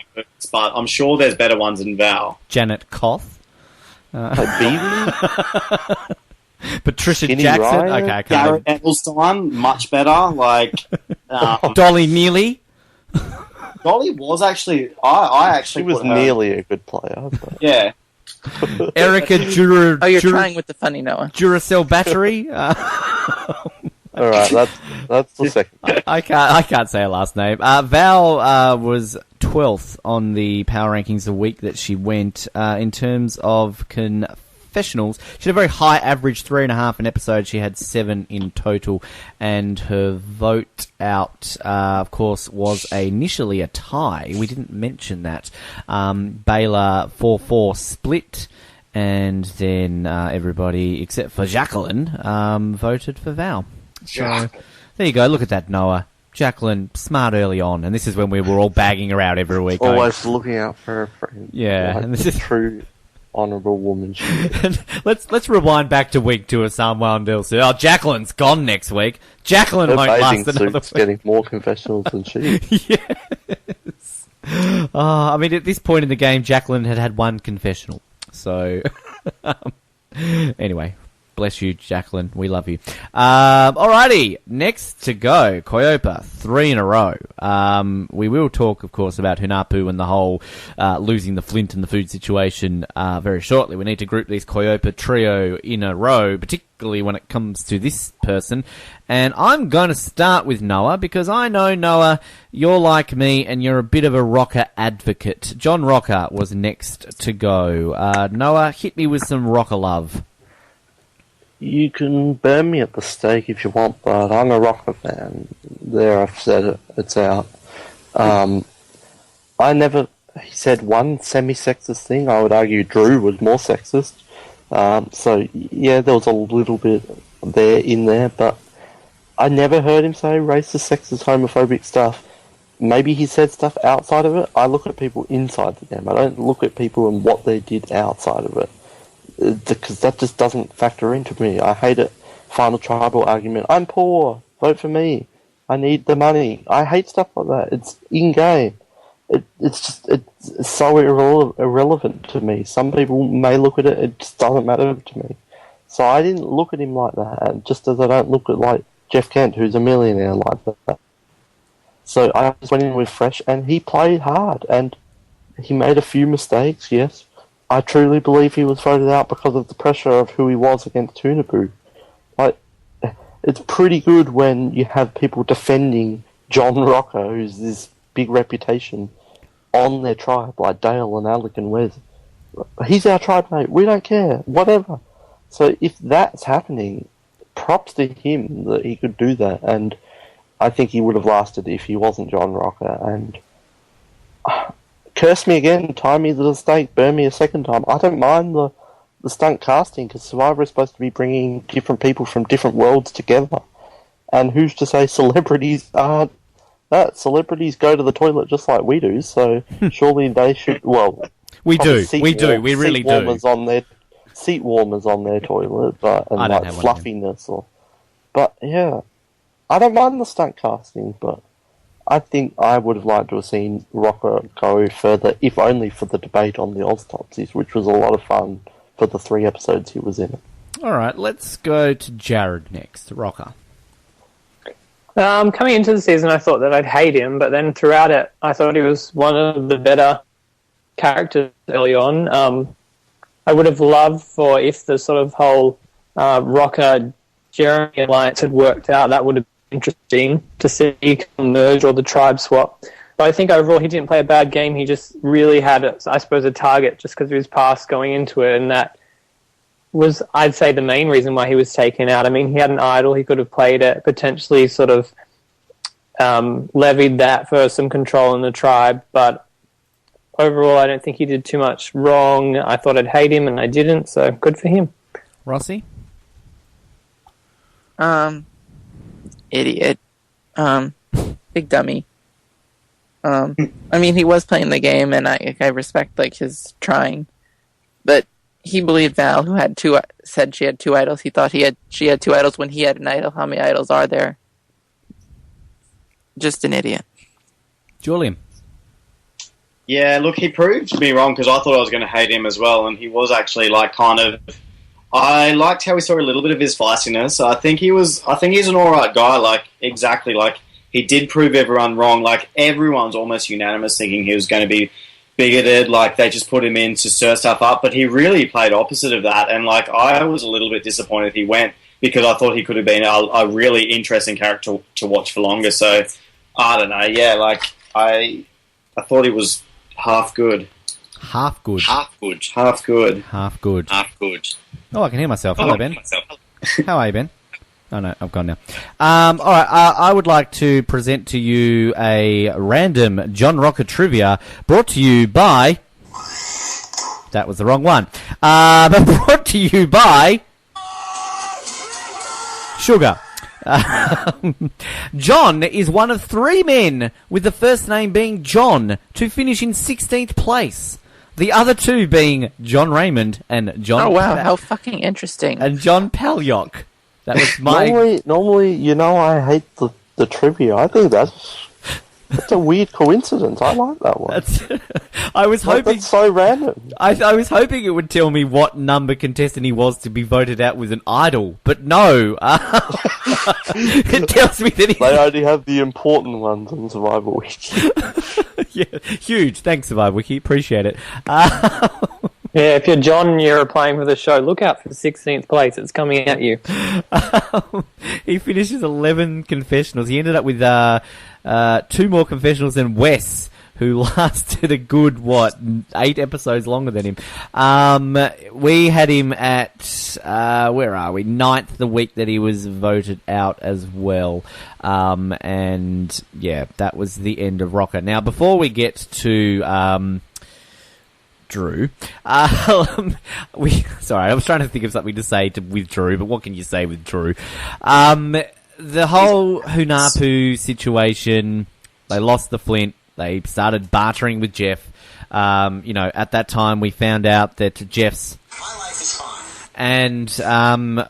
Speaker 11: But I'm sure there's better ones than Val.
Speaker 9: Janet Koth.
Speaker 3: Beavy?
Speaker 9: Patricia
Speaker 3: Skinny
Speaker 9: Jackson.
Speaker 3: Ryan?
Speaker 9: Okay, I
Speaker 11: Garrett
Speaker 9: can't.
Speaker 11: Ecclestone, much better. Like
Speaker 9: Dolly Neely.
Speaker 11: Dolly was actually. I actually
Speaker 3: She was
Speaker 11: put her-
Speaker 3: nearly a good player. But...
Speaker 11: Yeah.
Speaker 9: Erica
Speaker 13: Oh, you're trying with the funny, Noah.
Speaker 9: Duracell battery.
Speaker 3: All right, that's the second.
Speaker 9: I can't say her last name. Val was 12th on the power rankings the week that she went. In terms of confessionals, she had a very high average, 3.5 an episode. She had 7 in total, and her vote out, of course, was initially a tie. We didn't mention that. Baylor 4-4 split. And then everybody, except for Jaclyn, voted for Val. So, there you go. Look at that, Noah. Jaclyn, smart early on. And this is when we were all bagging her out every week.
Speaker 3: Always looking out for her friend.
Speaker 9: Yeah.
Speaker 3: Like
Speaker 9: And this is
Speaker 3: true, honourable woman.
Speaker 9: let's rewind back to week 2 of Juan Del Sur. Oh, Jaclyn's gone next week. Jaclyn
Speaker 3: Her
Speaker 9: won't
Speaker 3: bathing
Speaker 9: last another
Speaker 3: suit's
Speaker 9: week.
Speaker 3: getting more confessionals than she.
Speaker 9: Yes. I mean, at this point in the game, Jaclyn had 1 confessional. So, anyway, bless you, Jaclyn. We love you. Alrighty, next to go, Koyopa, 3 in a row. We will talk, of course, about Hunapu and the whole losing the Flint and the food situation very shortly. We need to group these Koyopa trio in a row, particularly when it comes to this person. And I'm going to start with Noah, because I know, Noah, you're like me and you're a bit of a Rocker advocate. John Rocker was next to go. Noah, hit me with some Rocker love.
Speaker 3: You can burn me at the stake if you want, but I'm a Rocker fan. There, I've said it. It's out. He said one semi-sexist thing. I would argue Drew was more sexist. So, yeah, there was a little bit in there, but I never heard him say racist, sexist, homophobic stuff. Maybe he said stuff outside of it. I look at people inside the game. I don't look at people and what they did outside of it. Because that just doesn't factor into me. I hate it. Final tribal argument. I'm poor. Vote for me. I need the money. I hate stuff like that. It's in-game. It's so irrelevant to me. Some people may look at it. It just doesn't matter to me. So I didn't look at him like that. Just as I don't look at like Jeff Kent, who's a millionaire like that. So I just went in with fresh, and he played hard. And he made a few mistakes, yes. I truly believe he was voted out because of the pressure of who he was against Tunabu. Like, it's pretty good when you have people defending John Rocker, who's this big reputation, on their tribe, like Dale and Alec and Wes. He's our tribe mate, we don't care, whatever. So if that's happening, props to him that he could do that, and I think he would have lasted if he wasn't John Rocker, and... curse me again, tie me to the stake, burn me a second time. I don't mind the stunt casting, because Survivor is supposed to be bringing different people from different worlds together. And who's to say celebrities aren't that? Celebrities go to the toilet just like we do, so surely they should, well...
Speaker 9: We really do.
Speaker 3: Seat warmers on their toilet, and like fluffiness. But yeah, I don't mind the stunt casting, but I think I would have liked to have seen Rocker go further, if only for the debate on the autopsies, which was a lot of fun for the 3 episodes he was in.
Speaker 9: Alright, let's go to Jared next. Rocker.
Speaker 10: Coming into the season, I thought that I'd hate him, but then throughout it, I thought he was one of the better characters early on. I would have loved for if the sort of whole Rocker-Jeremy alliance had worked out. That would have been interesting to see merge or the tribe swap. But I think overall he didn't play a bad game. He just really had, I suppose, a target just because of his past going into it, and that was, I'd say, the main reason why he was taken out. I mean, he had an idol. He could have played it, potentially sort of levied that for some control in the tribe, but overall, I don't think he did too much wrong. I thought I'd hate him, and I didn't, so good for him.
Speaker 9: Rossi?
Speaker 13: Idiot. Big dummy. I mean, he was playing the game, and I respect, like, his trying. But he believed Val, who said she had 2 idols. He thought she had 2 idols when he had an idol. How many idols are there? Just an idiot.
Speaker 9: Julian?
Speaker 11: Yeah, look, he proved me wrong because I thought I was going to hate him as well, and he was actually, like, kind of... I liked how we saw a little bit of his feistiness. I think he's an alright guy, like, exactly, like, he did prove everyone wrong. Like, everyone's almost unanimous thinking he was going to be bigoted, like, they just put him in to stir stuff up, but he really played opposite of that, and, like, I was a little bit disappointed he went because I thought he could have been a really interesting character to watch for longer, so, I don't know, yeah, like, I thought he was half good.
Speaker 9: Half good.
Speaker 11: Half good. Half good.
Speaker 9: Half good.
Speaker 11: Half good.
Speaker 9: Oh, I can hear myself. Hello, Ben. How are you, Ben? Oh, no, I've gone now. All right, I would like to present to you a random John Rocker trivia brought to you by... That was the wrong one. But brought to you by... Sugar. John is one of 3 men with the first name being John to finish in 16th place. The other 2 being John Raymond and John...
Speaker 13: Oh, wow, how fucking interesting.
Speaker 9: And John Palyok. That was my...
Speaker 3: Normally, you know, I hate the trivia. I think that's a weird coincidence. I like that one.
Speaker 9: I was hoping...
Speaker 3: That's so random.
Speaker 9: I was hoping it would tell me what number contestant he was to be voted out with an idol, but no. It tells me that
Speaker 3: They only have the important ones on Survival Wiki.
Speaker 9: Yeah, huge. Thanks, Survival Wiki. Appreciate it.
Speaker 10: Yeah, if you're John and you're applying for the show, look out for the 16th place. It's coming at you.
Speaker 9: He finishes 11 confessionals. He ended up with 2 more confessionals than Wes, who lasted a good, 8 episodes longer than him. We had him at, where are we? 9th the week that he was voted out as well. And yeah, that was the end of Rocker. Now, before we get to, Drew, sorry, I was trying to think of something to say with Drew, but what can you say with Drew? The whole Hunapu situation, they lost the Flint. They started bartering with Jeff. At that time we found out that Jeff's... My life is fine. And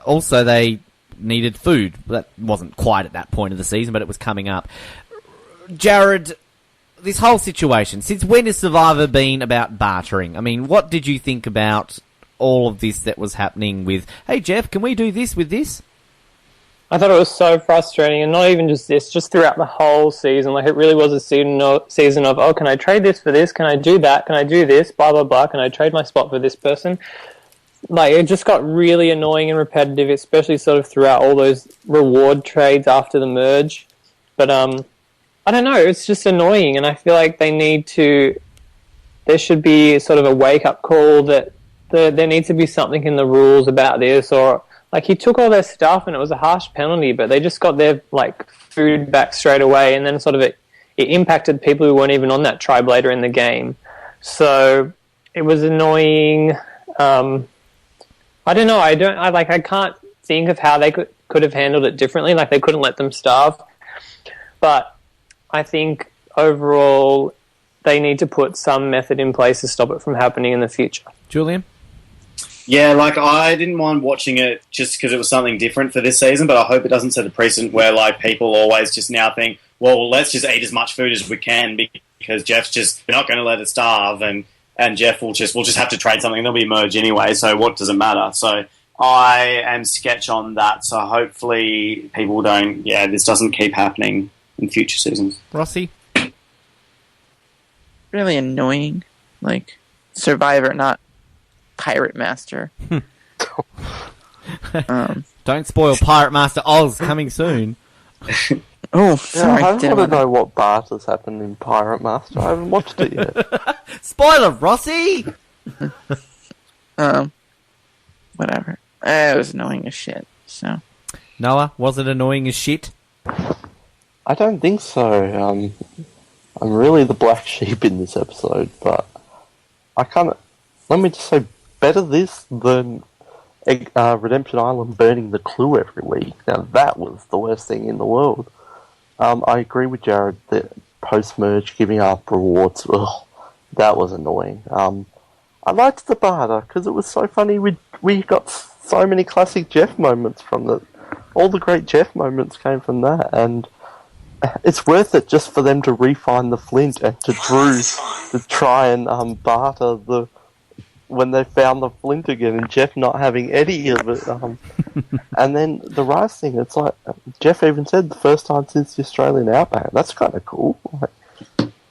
Speaker 9: also they needed food. That wasn't quite at that point of the season, but it was coming up. Jared, this whole situation, since when has Survivor been about bartering? I mean, what did you think about all of this that was happening with, hey Jeff, can we do this with this?
Speaker 10: I thought it was so frustrating, and not even just this, just throughout the whole season. Like, it really was a season of, oh, can I trade this for this? Can I do that? Can I do this? Blah, blah, blah. Can I trade my spot for this person? Like, it just got really annoying and repetitive, especially sort of throughout all those reward trades after the merge. But, I don't know, it's just annoying, and I feel like there should be sort of a wake-up call that there needs to be something in the rules about this, or... Like, he took all their stuff, and it was a harsh penalty, but they just got their, like, food back straight away, and then sort of it impacted people who weren't even on that tribe later in the game. So, it was annoying. I don't know, I can't think of how they could have handled it differently. Like, they couldn't let them starve. But I think, overall, they need to put some method in place to stop it from happening in the future.
Speaker 9: Julian?
Speaker 11: Yeah, like, I didn't mind watching it just because it was something different for this season, but I hope it doesn't set a precedent where, like, people always just now think, well, let's just eat as much food as we can because Jeff's just, we're not going to let it starve, and Jeff we'll just have to trade something, there'll be a merge anyway, so what does it matter? So I am sketch on that, so hopefully people this doesn't keep happening in future seasons.
Speaker 9: Rossi?
Speaker 13: Really annoying. Like, Survivor, not Pirate Master.
Speaker 9: Don't spoil Pirate Master Oz, coming soon.
Speaker 13: Oh, sorry.
Speaker 3: I don't want to know what barters happened in Pirate Master. I haven't watched it yet.
Speaker 9: Spoiler, Rossi!
Speaker 13: Whatever. It was annoying as shit, so...
Speaker 9: Noah, was it annoying as shit?
Speaker 3: I don't think so. I'm really the black sheep in this episode, but let me just say, better this than Redemption Island burning the clue every week. Now, that was the worst thing in the world. I agree with Jared that post-merge giving up rewards, that was annoying. I liked the barter because it was so funny. We got so many classic Jeff moments from that. All the great Jeff moments came from that, and it's worth it just for them to refine the flint and to Drew to try and barter when they found the flint again, and Jeff not having any of it. And then the rice thing, it's like Jeff even said, the first time since the Australian Outback. That's kind of cool.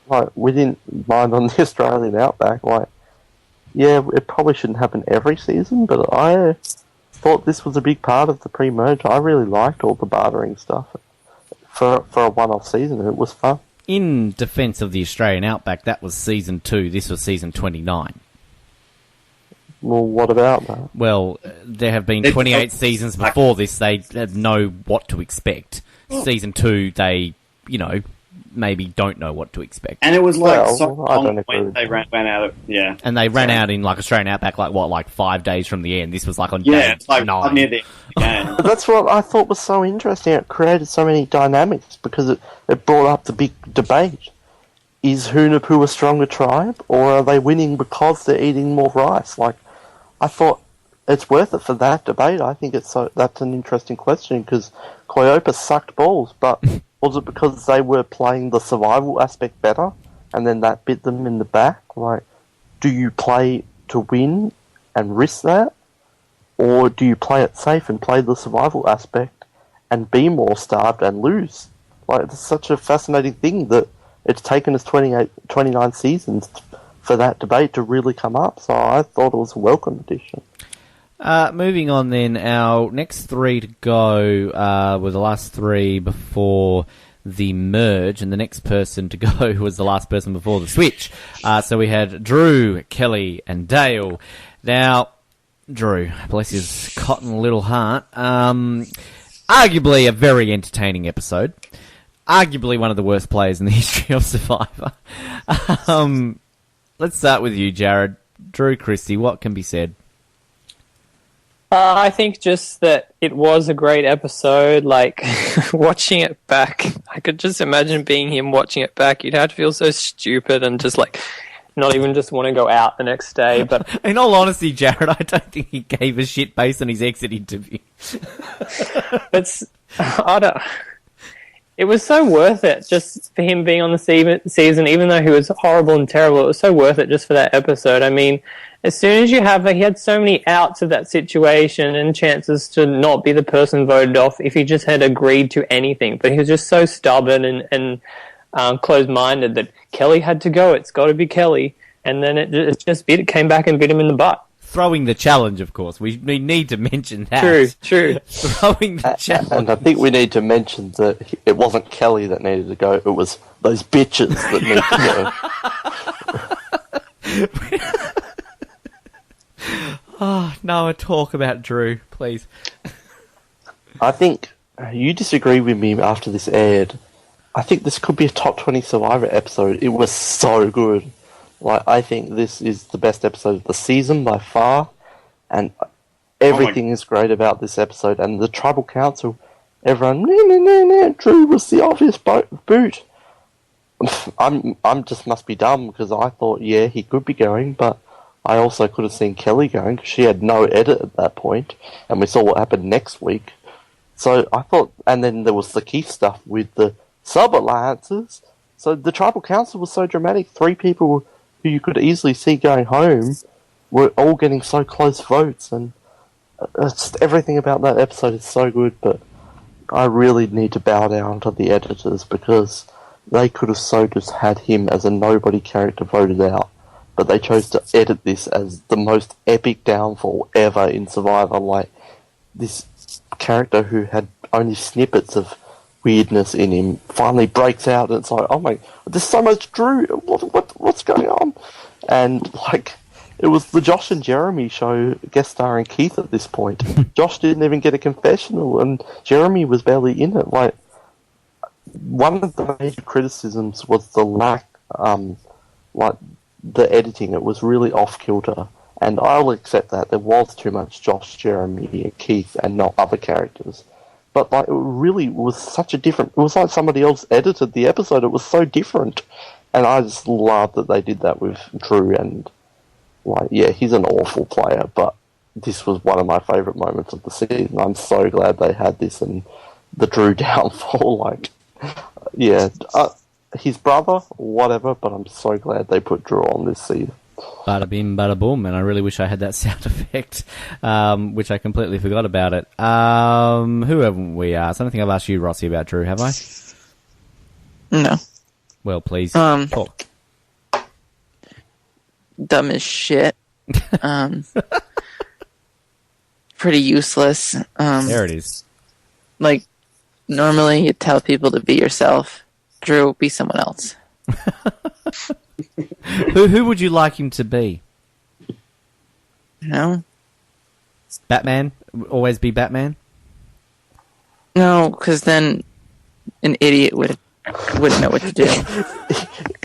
Speaker 3: Like we didn't mind on the Australian Outback. Like, yeah, it probably shouldn't happen every season, but I thought this was a big part of the pre-merge. I really liked all the bartering stuff for a one-off season. It was fun.
Speaker 9: In defence of the Australian Outback, that was season 2. This was season 29.
Speaker 3: Well, what about that?
Speaker 9: Well, there have been 28 seasons before this. They know what to expect. Season 2, they, maybe don't know what to expect.
Speaker 11: And it was like
Speaker 3: I don't agree
Speaker 11: when they ran out of
Speaker 9: and they ran out in Australian Outback like 5 days from the end. This was on day
Speaker 11: it's like
Speaker 9: 9.
Speaker 11: near the end.
Speaker 3: But that's what I thought was so interesting. It created so many dynamics because it brought up the big debate. Is Hoonapoo a stronger tribe, or are they winning because they're eating more rice? Like, I thought it's worth it for that debate. I think that's an interesting question because Cleopa sucked balls, but was it because they were playing the survival aspect better and then that bit them in the back? Like, do you play to win and risk that? Or do you play it safe and play the survival aspect and be more starved and lose? Like, it's such a fascinating thing that it's taken us 29 seasons for that debate to really come up. So I thought it was a welcome addition.
Speaker 9: Moving on then, our next 3 to go were the last 3 before the merge, and the next person to go was the last person before the switch. So we had Drew, Kelly, and Dale. Now, Drew, bless his cotton little heart, arguably a very entertaining episode. Arguably one of the worst players in the history of Survivor. Let's start with you, Jared. Drew Christie, what can be said?
Speaker 10: I think just that it was a great episode. Like, watching it back, I could just imagine being him watching it back. You'd have to feel so stupid and just not even just want to go out the next day. But
Speaker 9: in all honesty, Jared, I don't think he gave a shit based on his exit interview. It was so worth it just for him being on the season, even though he was horrible and terrible. It was so worth it just for that episode. I mean, as soon as he had so many outs of that situation and chances to not be the person voted off if he just had agreed to anything. But he was just so stubborn and closed-minded that Kelly had to go. It's got to be Kelly. And then it came back and bit him in the butt. Throwing the challenge, of course. We need to mention that.
Speaker 10: True.
Speaker 9: Throwing the challenge.
Speaker 3: And I think we need to mention that it wasn't Kelly that needed to go, it was those bitches that need to go.
Speaker 9: Oh, no, talk about Drew, please.
Speaker 3: I think you disagree with me after this aired. I think this could be a top 20 Survivor episode. It was so good. Like, I think this is the best episode of the season by far, and everything is great about this episode. And the Tribal Council, everyone, Drew was the obvious boot. I'm just must be dumb because I thought, yeah, he could be going, but I also could have seen Kelly going because she had no edit at that point, and we saw what happened next week. So I thought, and then there was the Keith stuff with the sub-alliances. So the Tribal Council was so dramatic. 3 people who you could easily see going home were all getting so close votes, and just everything about that episode is so good, but I really need to bow down to the editors because they could have so just had him as a nobody character voted out, but they chose to edit this as the most epic downfall ever in Survivor. Like, this character who had only snippets of weirdness in him finally breaks out, and it's like, oh my, there's so much Drew, what's going on? And like, it was the Josh and Jeremy show guest starring Keith at this point. Josh didn't even get a confessional, and Jeremy was barely in it. Like, one of the major criticisms was the lack, the editing, it was really off-kilter. And I'll accept that. There was too much Josh, Jeremy, and Keith, and not other characters. But like, it really was such a different... It was like somebody else edited the episode. It was so different. And I just love that they did that with Drew. And, like, yeah, he's an awful player, but this was one of my favourite moments of the season. I'm so glad they had this and the Drew downfall. Like, yeah, his brother, whatever, but I'm so glad they put Drew on this season.
Speaker 9: Bada bim, bada boom, and I really wish I had that sound effect, which I completely forgot about it. Who haven't we asked? I don't think I've asked you, Rossi, about Drew, have I?
Speaker 13: No.
Speaker 9: Well, please, talk.
Speaker 13: Dumb as shit. Pretty useless.
Speaker 9: There it is.
Speaker 13: Like, normally you tell people to be yourself. Drew, be someone else.
Speaker 9: Who would you like him to be?
Speaker 13: No.
Speaker 9: Batman? Always be Batman?
Speaker 13: No, because then an idiot wouldn't know what to do.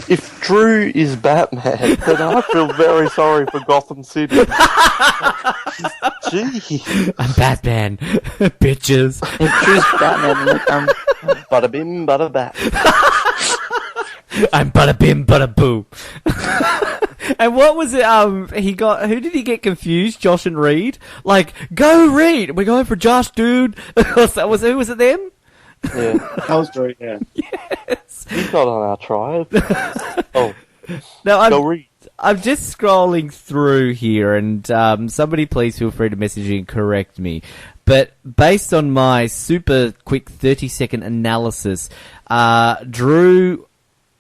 Speaker 3: If Drew is Batman, then I feel very sorry for Gotham City. Gee.
Speaker 9: I'm Batman. Bitches.
Speaker 13: If Drew's Batman, like,
Speaker 3: bada bim, bada bat.
Speaker 9: I'm bada bim, bada boo. And what was it? Who did he get confused? Josh and Reed? Like, go Reed! We're going for Josh, dude! Who was it them?
Speaker 11: Yeah, that was Drew, yeah.
Speaker 9: Yes.
Speaker 3: He's not on our tribe. Oh.
Speaker 9: Now, I'm just scrolling through here, and somebody please feel free to message me and correct me. But based on my super quick 30-second analysis, Drew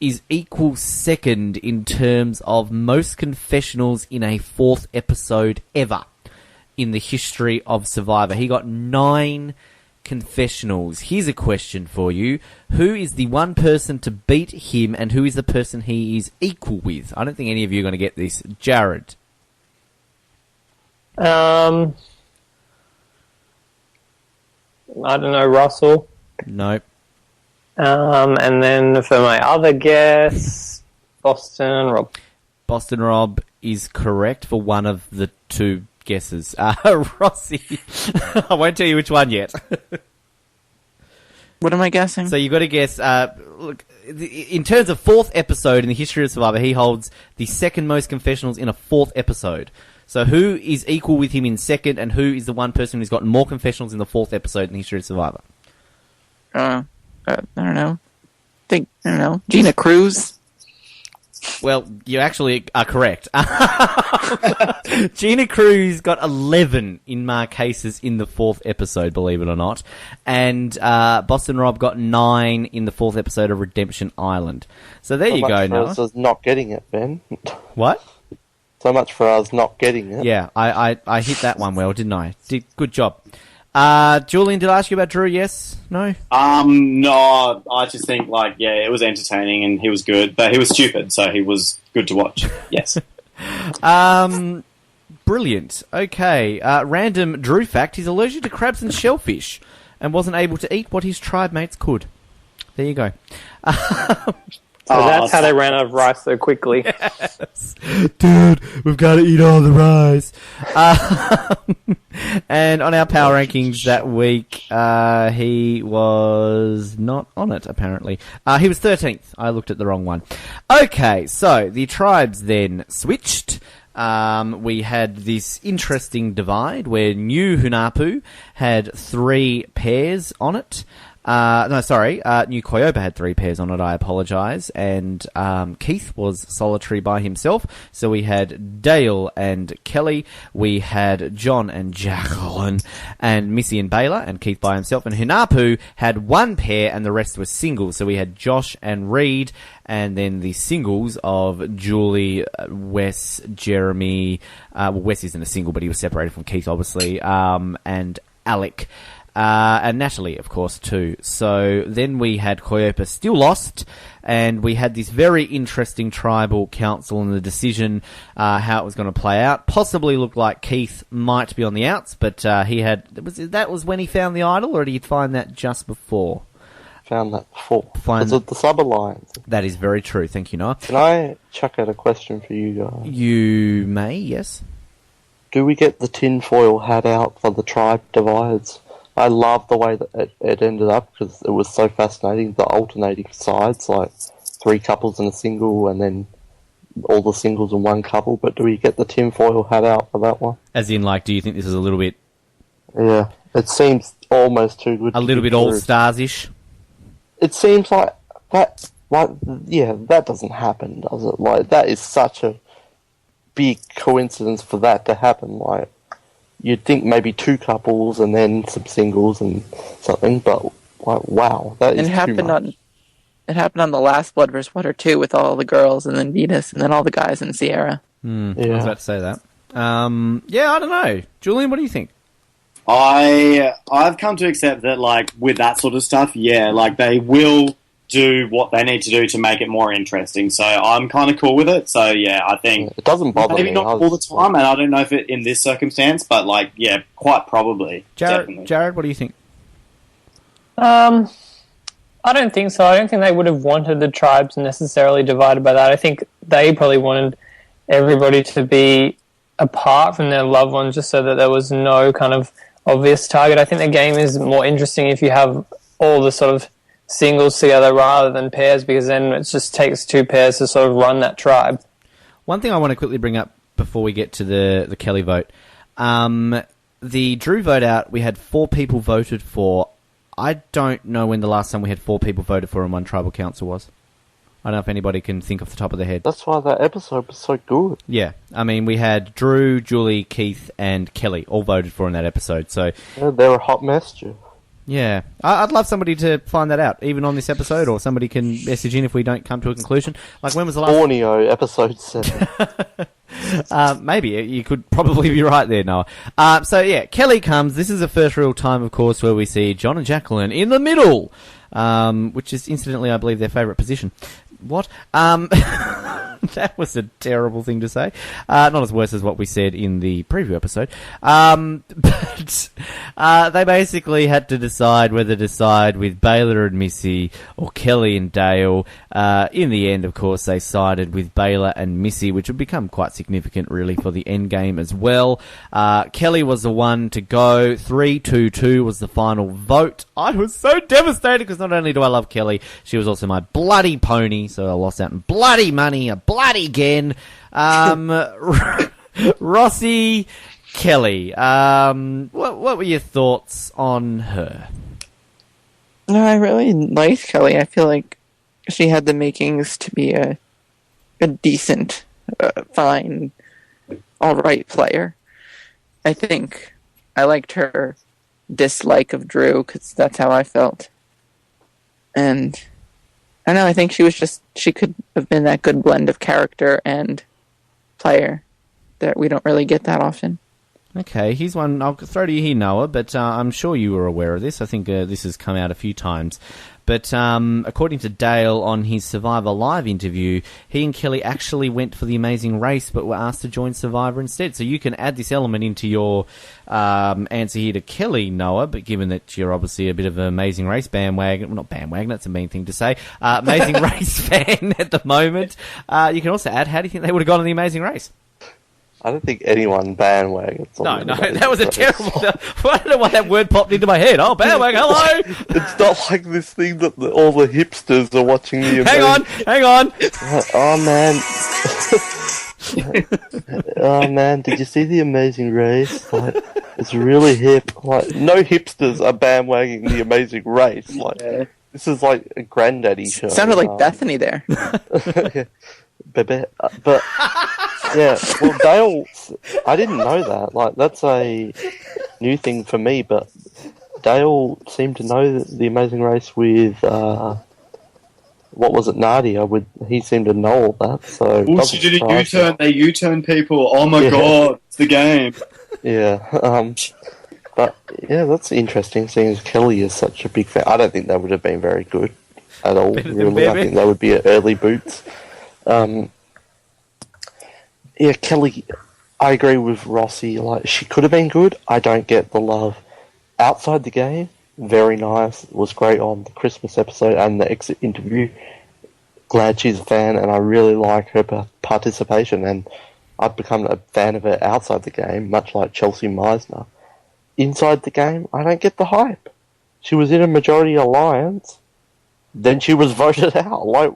Speaker 9: is equal second in terms of most confessionals in a fourth episode ever in the history of Survivor. He got 9 confessionals. Here's a question for you. Who is the one person to beat him, and who is the person he is equal with? I don't think any of you are going to get this. Jared.
Speaker 10: I don't know, Russell.
Speaker 9: Nope.
Speaker 10: And then for my other guess, Boston Rob.
Speaker 9: Boston Rob is correct for one of the two guesses. Rossi, I won't tell you which one yet.
Speaker 13: What am I guessing?
Speaker 9: So you've got to guess, look, in terms of fourth episode in the history of Survivor, he holds the second most confessionals in a fourth episode. So who is equal with him in second, and who is the one person who's gotten more confessionals in the fourth episode in the history of Survivor?
Speaker 13: I don't know. I don't know. Gina Cruz?
Speaker 9: Well, you actually are correct. Gina Cruz got 11 in Marquesas in the fourth episode, believe it or not. And Boston Rob got 9 in the fourth episode of Redemption Island. So there you go, Noah.
Speaker 3: So much for us not getting it, Ben.
Speaker 9: What?
Speaker 3: So much for us not getting it.
Speaker 9: Yeah, I hit that one well, didn't I? Good job. Julian, did I ask you about Drew? Yes? No?
Speaker 11: No, I just think, like, yeah, it was entertaining and he was good, but he was stupid, so he was good to watch. Yes.
Speaker 9: Brilliant. Okay, random Drew fact, he's allergic to crabs and shellfish and wasn't able to eat what his tribe mates could. There you go.
Speaker 10: So that's how they ran out of rice so quickly.
Speaker 9: Yes. Dude, we've got to eat all the rice. And on our power rankings that week, he was not on it, apparently. He was 13th. I looked at the wrong one. Okay, so the tribes then switched. We had this interesting divide where New Hunapu had 3 pairs on it. New Koyopa had 3 pairs on it, I apologise, and Keith was solitary by himself, so we had Dale and Kelly, we had John and Jaclyn, and Missy and Baylor, and Keith by himself, and Hunapu had 1 pair, and the rest were singles, so we had Josh and Reed, and then the singles of Julie, Wes, Jeremy, Wes isn't a single, but he was separated from Keith, obviously, and Alec. And Natalie, of course, too. So then we had Koyopa still lost, and we had this very interesting tribal council and the decision how it was going to play out. Possibly looked like Keith might be on the outs, but that was when he found the idol, or did he find that just before?
Speaker 3: found that before.
Speaker 9: Find
Speaker 3: Because of the sub-alliance.
Speaker 9: That is very true. Thank you, Noah.
Speaker 3: Can I chuck out a question for you guys?
Speaker 9: You may, yes.
Speaker 3: Do we get the tinfoil hat out for the tribe divides? I love the way that it ended up because it was so fascinating. The alternating sides, like 3 couples and a single, and then all the singles in one couple. But do we get the tinfoil hat out for that one?
Speaker 9: As in, like, do you think this is a little bit...
Speaker 3: Yeah, it seems almost too good.
Speaker 9: A little bit all-stars-ish?
Speaker 3: It seems like that. Like, yeah, that doesn't happen, does it? Like, that is such a big coincidence for that to happen. Like, you'd think maybe 2 couples and then some singles and something, but like, wow, that is too much.
Speaker 13: It happened on the last Blood vs. Water too, with all the girls and then Venus and then all the guys in Sierra.
Speaker 9: I was about to say that. Yeah, I don't know. Julian, what do you think?
Speaker 11: I've come to accept that, like, with that sort of stuff, yeah, like, they will do what they need to do to make it more interesting. So I'm kind of cool with it. So, yeah, I think...
Speaker 3: It doesn't bother
Speaker 11: maybe
Speaker 3: me.
Speaker 11: not all the time, and I don't know if it in this circumstance, but, like, yeah, quite probably.
Speaker 9: Jared, what do you think?
Speaker 10: I don't think so. I don't think they would have wanted the tribes necessarily divided by that. I think they probably wanted everybody to be apart from their loved ones just so that there was no kind of obvious target. I think the game is more interesting if you have all the sort of singles together rather than pairs, because then it just takes 2 pairs to sort of run that tribe.
Speaker 9: One thing I want to quickly bring up before we get to the Kelly vote. The Drew vote out, we had 4 people voted for. I don't know when the last time we had 4 people voted for in one tribal council was. I don't know if anybody can think off the top of their head.
Speaker 3: That's why that episode was so good.
Speaker 9: Yeah, I mean, we had Drew, Julie, Keith, and Kelly all voted for in that episode. So
Speaker 3: yeah, they were a hot mess, Jeff.
Speaker 9: Yeah, I'd love somebody to find that out, even on this episode, or somebody can message in if we don't come to a conclusion. Like, when was the last...
Speaker 3: Borneo, episode 7.
Speaker 9: Maybe, you could probably be right there, Noah. So, yeah, Kelly comes. This is the first real time, of course, where we see John and Jaclyn in the middle, which is, incidentally, I believe, their favourite position. What? That was a terrible thing to say. Not as worse as what we said in the preview episode. But they basically had to decide whether to side with Baylor and Missy or Kelly and Dale. In the end, of course, they sided with Baylor and Missy, which would become quite significant, really, for the end game as well. Kelly was the one to go. 3-2-2 was the final vote. I was so devastated because not only do I love Kelly, she was also my bloody pony, so I lost out on bloody money, bloody again. Rossi, Kelly. What were your thoughts on her?
Speaker 13: No, I really liked Kelly. I feel like she had the makings to be a decent, fine, alright player. I think I liked her dislike of Drew, because that's how I felt. And I don't know, I think she could have been that good blend of character and player that we don't really get that often.
Speaker 9: Okay, here's one I'll throw to you here, Noah, but I'm sure you were aware of this. I think this has come out a few times. But according to Dale on his Survivor Live interview, he and Kelly actually went for the Amazing Race but were asked to join Survivor instead. So you can add this element into your answer here to Kelly, Noah, but given that you're obviously a bit of an Amazing Race bandwagon, well, not bandwagon, that's a mean thing to say, Amazing Race fan at the moment, you can also add, how do you think they would have gone on the Amazing Race?
Speaker 3: I don't think anyone bandwagons.
Speaker 9: No, that was a terrible... I don't know why that word popped into my head. Oh, bandwagon, hello!
Speaker 3: It's not like this thing that all the hipsters are watching the
Speaker 9: Hang on!
Speaker 3: Oh man, did you see the Amazing Race? Like, it's really hip. Like, no hipsters are bandwagoning the Amazing Race. Like, this is like a granddaddy show.
Speaker 13: Sounded like Bethany there.
Speaker 3: Yeah. But yeah, well, Dale, I didn't know that. Like, that's a new thing for me. But Dale seemed to know the Amazing Race with what was it, Nadia? He seemed to know all that. So
Speaker 11: she did a U-turn. They U-turn people. Oh my god, it's the game.
Speaker 3: Yeah. But yeah, that's interesting. Seeing as Kelly is such a big fan, I don't think that would have been very good at all. Really, I think that would be early boots. Yeah, Kelly, I agree with Rossi. Like, she could have been good. I don't get the love outside the game. very nice. Was great on the Christmas episode and the exit interview. Glad she's a fan, and I really like her participation, and I've become a fan of her outside the game, much like Chelsea Meisner. Inside the game, I don't get the hype. She was in a majority alliance, then she was voted out. Like,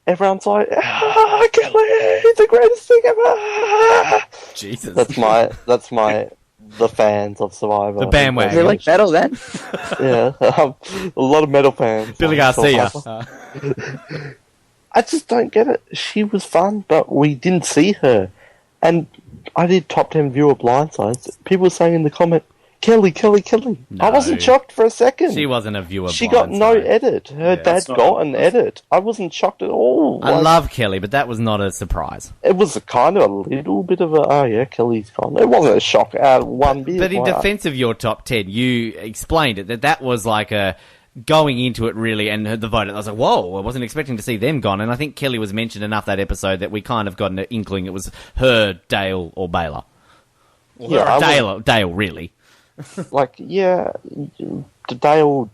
Speaker 3: everyone's like, Kelly, the greatest thing ever.
Speaker 9: Jesus.
Speaker 3: That's my the fans of Survivor.
Speaker 9: The bandwagon.
Speaker 13: They like metal then?
Speaker 3: Yeah, a lot of metal fans.
Speaker 9: Billy Garcia.
Speaker 3: I just don't get it. She was fun, but we didn't see her. And I did top 10 viewer blindsides. People were saying in the comment, Kelly.
Speaker 9: No.
Speaker 3: I wasn't shocked for a second.
Speaker 9: She wasn't a viewer.
Speaker 3: She got no edit. Her dad got an edit. I wasn't shocked at all.
Speaker 9: I love Kelly, but that was not a surprise.
Speaker 3: It was kind of a little bit of a, oh yeah, Kelly's gone. It wasn't a shock one bit.
Speaker 9: But in defense of your top 10, you explained it, that was like a going into it really, and the vote, I was like, whoa, I wasn't expecting to see them gone. And I think Kelly was mentioned enough that episode that we kind of got an inkling it was her, Dale, or Baylor. Dale, really.
Speaker 3: Like, yeah, Dale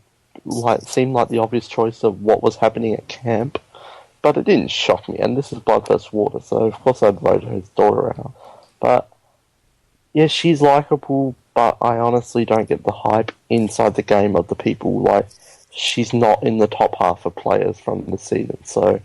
Speaker 3: seemed like the obvious choice of what was happening at camp, but it didn't shock me. And this is Blood vs. Water, so of course I'd vote his daughter out. But yeah, she's likable, but I honestly don't get the hype inside the game of the people. Like, she's not in the top half of players from the season, so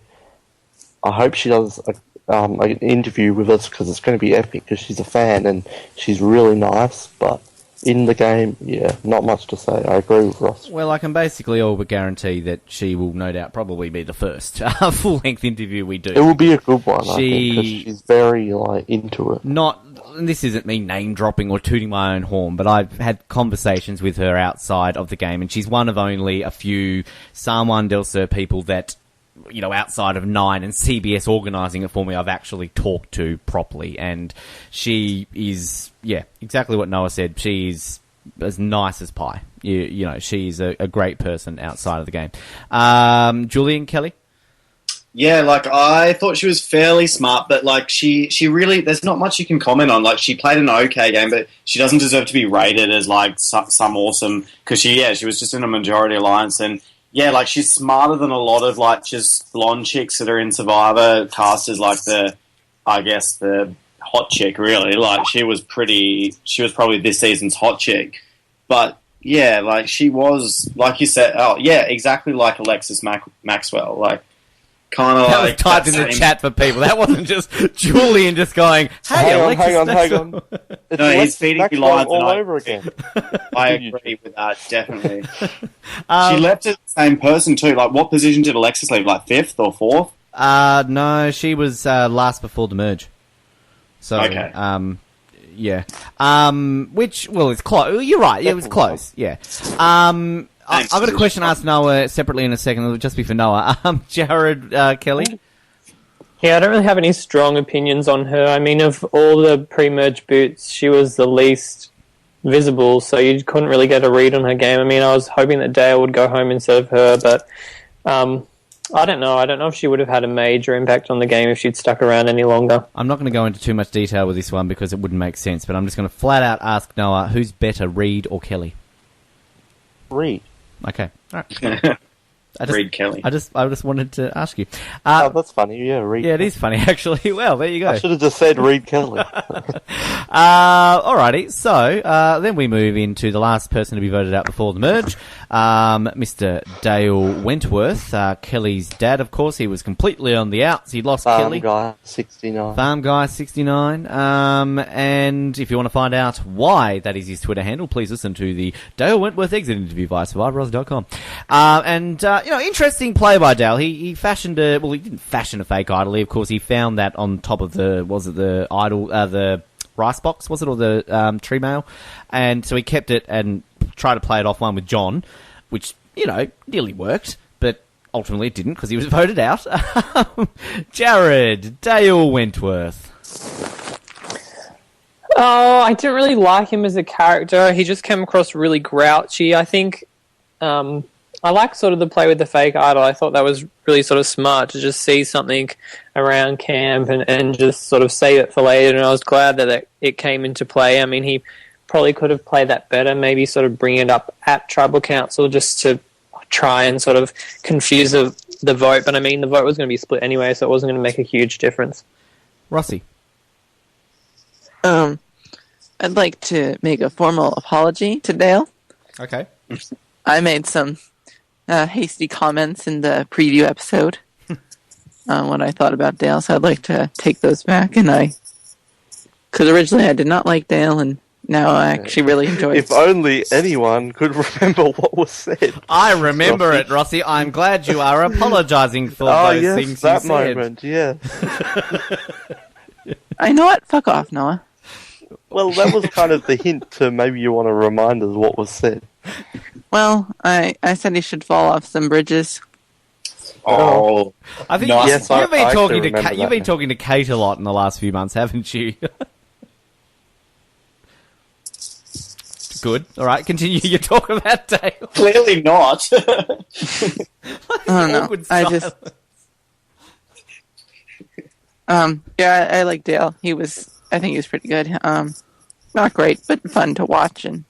Speaker 3: I hope she does an interview with us, because it's going to be epic, because she's a fan and she's really nice, but in the game, yeah, not much to say. I agree with Ross.
Speaker 9: Well, I can basically all but guarantee that she will no doubt probably be the first full-length interview we do.
Speaker 3: It will be a good one, I think, because she's very, into it.
Speaker 9: And this isn't me name-dropping or tooting my own horn, but I've had conversations with her outside of the game, and she's one of only a few Juan Del Sur people that, outside of Nine and CBS organising it for me, I've actually talked to properly. And she is, exactly what Noah said. She's as nice as pie. She's a great person outside of the game. Julian, Kelly?
Speaker 11: Yeah, I thought she was fairly smart, but, she really, there's not much you can comment on. She played an okay game, but she doesn't deserve to be rated as, some awesome, because she was just in a majority alliance, and, yeah, she's smarter than a lot of, just blonde chicks that are in Survivor cast as, the hot chick, really. She was probably this season's hot chick. But, yeah, she was, like you said, exactly like Alexis Maxwell, kind of
Speaker 9: that was typed in the chat for people. That wasn't just Julian just going, hey,
Speaker 3: hang on.
Speaker 11: No, he's feeding you lines
Speaker 3: all over again.
Speaker 11: I agree with that, definitely. She left as the same person too. What position did Alexis leave? 5th or 4th?
Speaker 9: No, she was last before the merge. So,
Speaker 11: okay.
Speaker 9: Yeah. Which, it's close. You're right. It was close. Yeah. I've got a question to ask Noah separately in a second. It'll just be for Noah. Jared, Kelly?
Speaker 10: Yeah, I don't really have any strong opinions on her. I mean, of all the pre-merge boots, she was the least visible, so you couldn't really get a read on her game. I mean, I was hoping that Dale would go home instead of her, but I don't know. I don't know if she would have had a major impact on the game if she'd stuck around any longer.
Speaker 9: I'm not going to go into too much detail with this one because it wouldn't make sense, but I'm just going to flat out ask Noah, who's better, Reed or Kelly?
Speaker 3: Reed.
Speaker 9: Okay. All right.
Speaker 11: Reed Kelly.
Speaker 9: I just wanted to ask you.
Speaker 3: That's funny. Yeah, Reed.
Speaker 9: Yeah, it is funny actually. Well, there you go.
Speaker 3: I should have just said Reed Kelly.
Speaker 9: Alrighty. So then we move into the last person to be voted out before the merge, Mr. Dale Wentworth, Kelly's dad. Of course, he was completely on the outs. He lost Kelly.
Speaker 3: Farm
Speaker 9: Guy 69. And if you want to find out why that is his Twitter handle, please listen to the Dale Wentworth exit interview via SurvivorOz.com. Interesting play by Dale. He fashioned he didn't fashion a fake idol. Of course, he found that on top of the idol, the rice box, was it, or the tree mail? And so he kept it and tried to play it off one with John, which, nearly worked, but ultimately it didn't because he was voted out. Jared, Dale Wentworth.
Speaker 10: Oh, I didn't really like him as a character. He just came across really grouchy. I think I like sort of the play with the fake idol. I thought that was really sort of smart to just see something around camp and just sort of save it for later. And I was glad that it came into play. I mean, he probably could have played that better, maybe sort of bring it up at Tribal Council just to try and sort of confuse the vote. But I mean, the vote was going to be split anyway, so it wasn't going to make a huge difference.
Speaker 9: Rossi.
Speaker 13: I'd like to make a formal apology to Dale.
Speaker 9: Okay.
Speaker 13: I made some hasty comments in the preview episode on what I thought about Dale, so I'd like to take those back. And because originally I did not like Dale, and now I actually really enjoy it.
Speaker 3: If only anyone could remember what was said.
Speaker 9: I remember it, Rossi. I'm glad you are apologising for those things
Speaker 3: that
Speaker 9: you said.
Speaker 3: moment, yeah.
Speaker 13: I know it. Fuck off, Noah.
Speaker 3: Well, that was kind of the hint to maybe you want to remind us what was said.
Speaker 13: Well, I said he should fall off some bridges.
Speaker 11: Oh,
Speaker 9: I think
Speaker 3: Yes,
Speaker 9: you've been
Speaker 3: I
Speaker 9: talking to
Speaker 3: remember
Speaker 9: You've
Speaker 3: that
Speaker 9: been
Speaker 3: now.
Speaker 9: talking to Kate a lot in the last few months, haven't you? Good. All right, continue your talk about Dale.
Speaker 11: clearly not.
Speaker 13: Oh no,
Speaker 9: Awkward
Speaker 13: I
Speaker 9: silence.
Speaker 13: just yeah, I like Dale. I think he was pretty good. Not great, but fun to watch and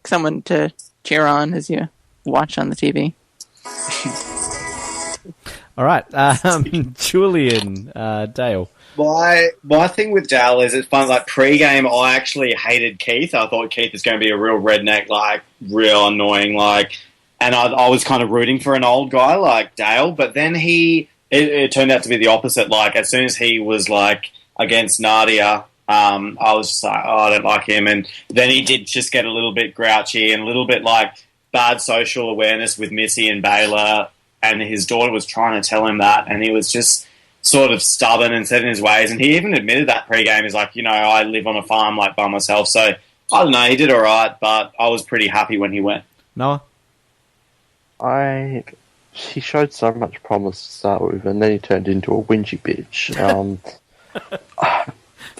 Speaker 13: someone to cheer on as you watch on the TV.
Speaker 9: All right, Julian, Dale.
Speaker 11: My thing with Dale is it's fun. Like pre-game, I actually hated Keith. I thought Keith was going to be a real redneck, like real annoying, like. And I was kind of rooting for an old guy like Dale, but then it turned out to be the opposite. Like as soon as he was like against Nadia, I was just like, oh, I don't like him. And then he did just get a little bit grouchy and a little bit like bad social awareness with Missy and Baylor. And his daughter was trying to tell him that, and he was just sort of stubborn and set in his ways. And he even admitted that pre-game. He's like, I live on a farm like by myself. So I don't know. He did all right, but I was pretty happy when he went.
Speaker 9: Noah?
Speaker 3: He showed so much promise to start with, and then he turned into a whingy bitch.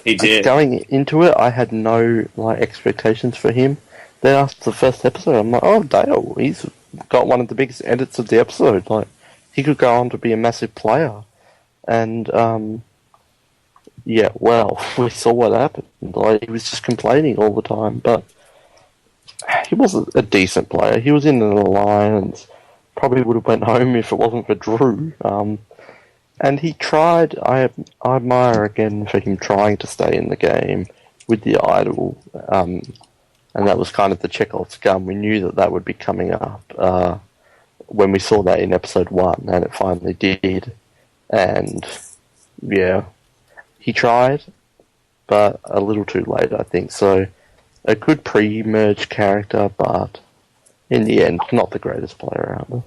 Speaker 11: He did.
Speaker 3: Going into it, I had no expectations for him. Then after the first episode, I'm like, oh, Dale, he's got one of the biggest edits of the episode. Like, he could go on to be a massive player. And, yeah, well, we saw what happened. Like, he was just complaining all the time, but he was a decent player. He was in an alliance. Probably would have went home if it wasn't for Drew. And he tried. I admire again for him trying to stay in the game with the idol. And that was kind of the Chekhov's gun. We knew that would be coming up when we saw that in episode 1, and it finally did. And yeah, he tried, but a little too late, I think. So a good pre-merge character, but in the end, not the greatest player out there.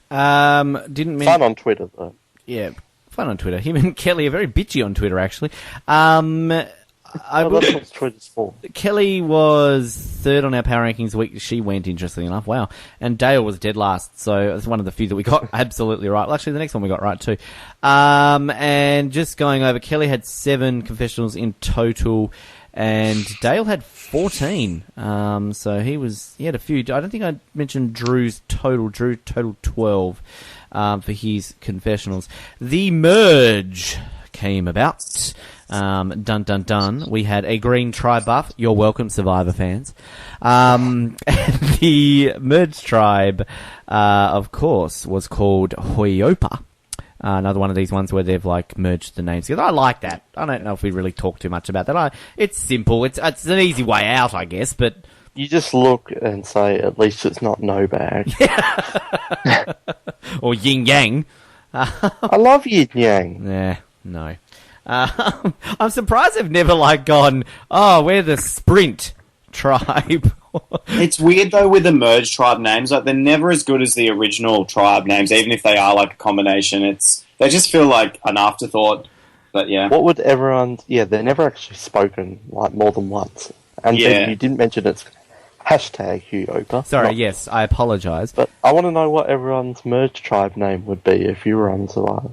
Speaker 3: Fun on Twitter, though.
Speaker 9: Yeah, fun on Twitter. Him and Kelly are very bitchy on Twitter, actually.
Speaker 3: That's what Twitter's for.
Speaker 9: Kelly was third on our power rankings the week she went, interestingly enough. Wow. And Dale was dead last, so it's one of the few that we got absolutely right. Well, actually, the next one we got right, too. And just going over, Kelly had 7 confessionals in total, and Dale had 14. So he had a few. I don't think I mentioned Drew's total. Drew total 12 for his confessionals. The merge came about. Dun dun dun. We had a green tribe buff. You're welcome, Survivor fans. And the merged tribe, of course, was called Hoyopa. Another one of these ones where they've merged the names together. I like that. I don't know if we really talk too much about that. It's simple. It's an easy way out, I guess. But
Speaker 3: you just look and say, at least it's not no bag.
Speaker 9: Or yin yang.
Speaker 3: I love yin yang.
Speaker 9: Yeah, no. I'm surprised they've never gone, we're the Sprint tribe.
Speaker 11: It's weird though with the merged tribe names, they're never as good as the original tribe names, even if they are a combination. They just feel like an afterthought. But yeah.
Speaker 3: What would everyone's... Yeah, they're never actually spoken more than once. And then you didn't mention it's hashtag Huopa.
Speaker 9: Sorry, yes, I apologise.
Speaker 3: But I want to know what everyone's merged tribe name would be if you were on Survivor.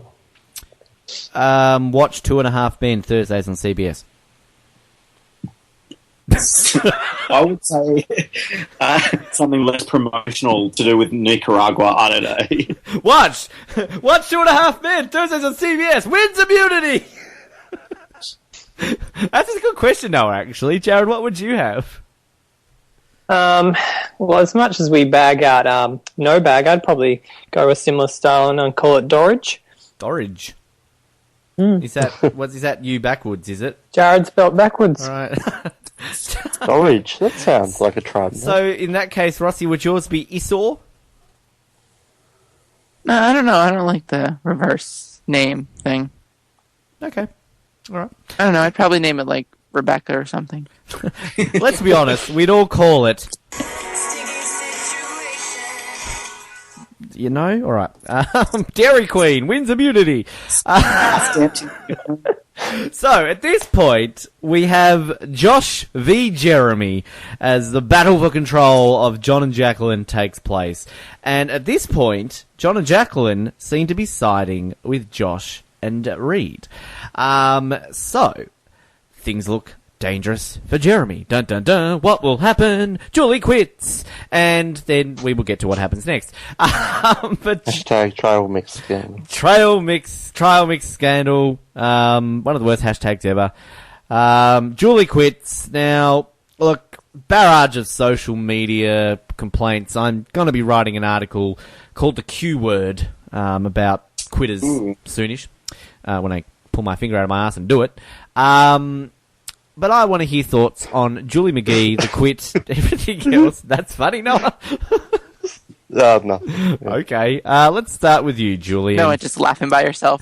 Speaker 9: Watch 2.5 Men Thursdays on CBS.
Speaker 11: I would say something less promotional to do with Nicaragua. I don't know.
Speaker 9: Watch 2.5 Men Thursdays on CBS. Wins immunity.
Speaker 8: That's a good question, Noah, actually. Jared, what would you have?
Speaker 10: Well, as much as we bag out no bag, I'd probably go a similar style and call it Dorridge.
Speaker 8: Dorridge?
Speaker 10: Mm.
Speaker 8: Is that you backwards, is it?
Speaker 10: Jared spelt backwards.
Speaker 8: All right.
Speaker 3: Dorridge, that sounds like a tribe.
Speaker 8: So, in that case, Rossi, would yours be Isor?
Speaker 13: No, I don't know. I don't like the reverse name thing.
Speaker 8: Okay. All right.
Speaker 13: I don't know. I'd probably name it like Rebecca or something.
Speaker 8: Let's be honest. We'd all call it. You know? All right. Dairy Queen wins immunity. So, at this point, we have Josh v. Jeremy as the battle for control of John and Jaclyn takes place. And at this point, John and Jaclyn seem to be siding with Josh and Reed. So, things look dangerous for Jeremy. Dun dun dun. What will happen? Julie quits. And then we will get to what happens next. But
Speaker 3: Hashtag trail mix scandal.
Speaker 8: Trail mix scandal. One of the worst hashtags ever. Julie quits. Now, look, barrage of social media complaints. I'm going to be writing an article called The Q Word about quitters soonish. When I pull my finger out of my ass and do it. But I want to hear thoughts on Julie McGee, the quit, everything else. That's funny, Noah.
Speaker 3: No.
Speaker 8: Okay, let's start with you, Julian.
Speaker 13: Noah, just laughing by yourself.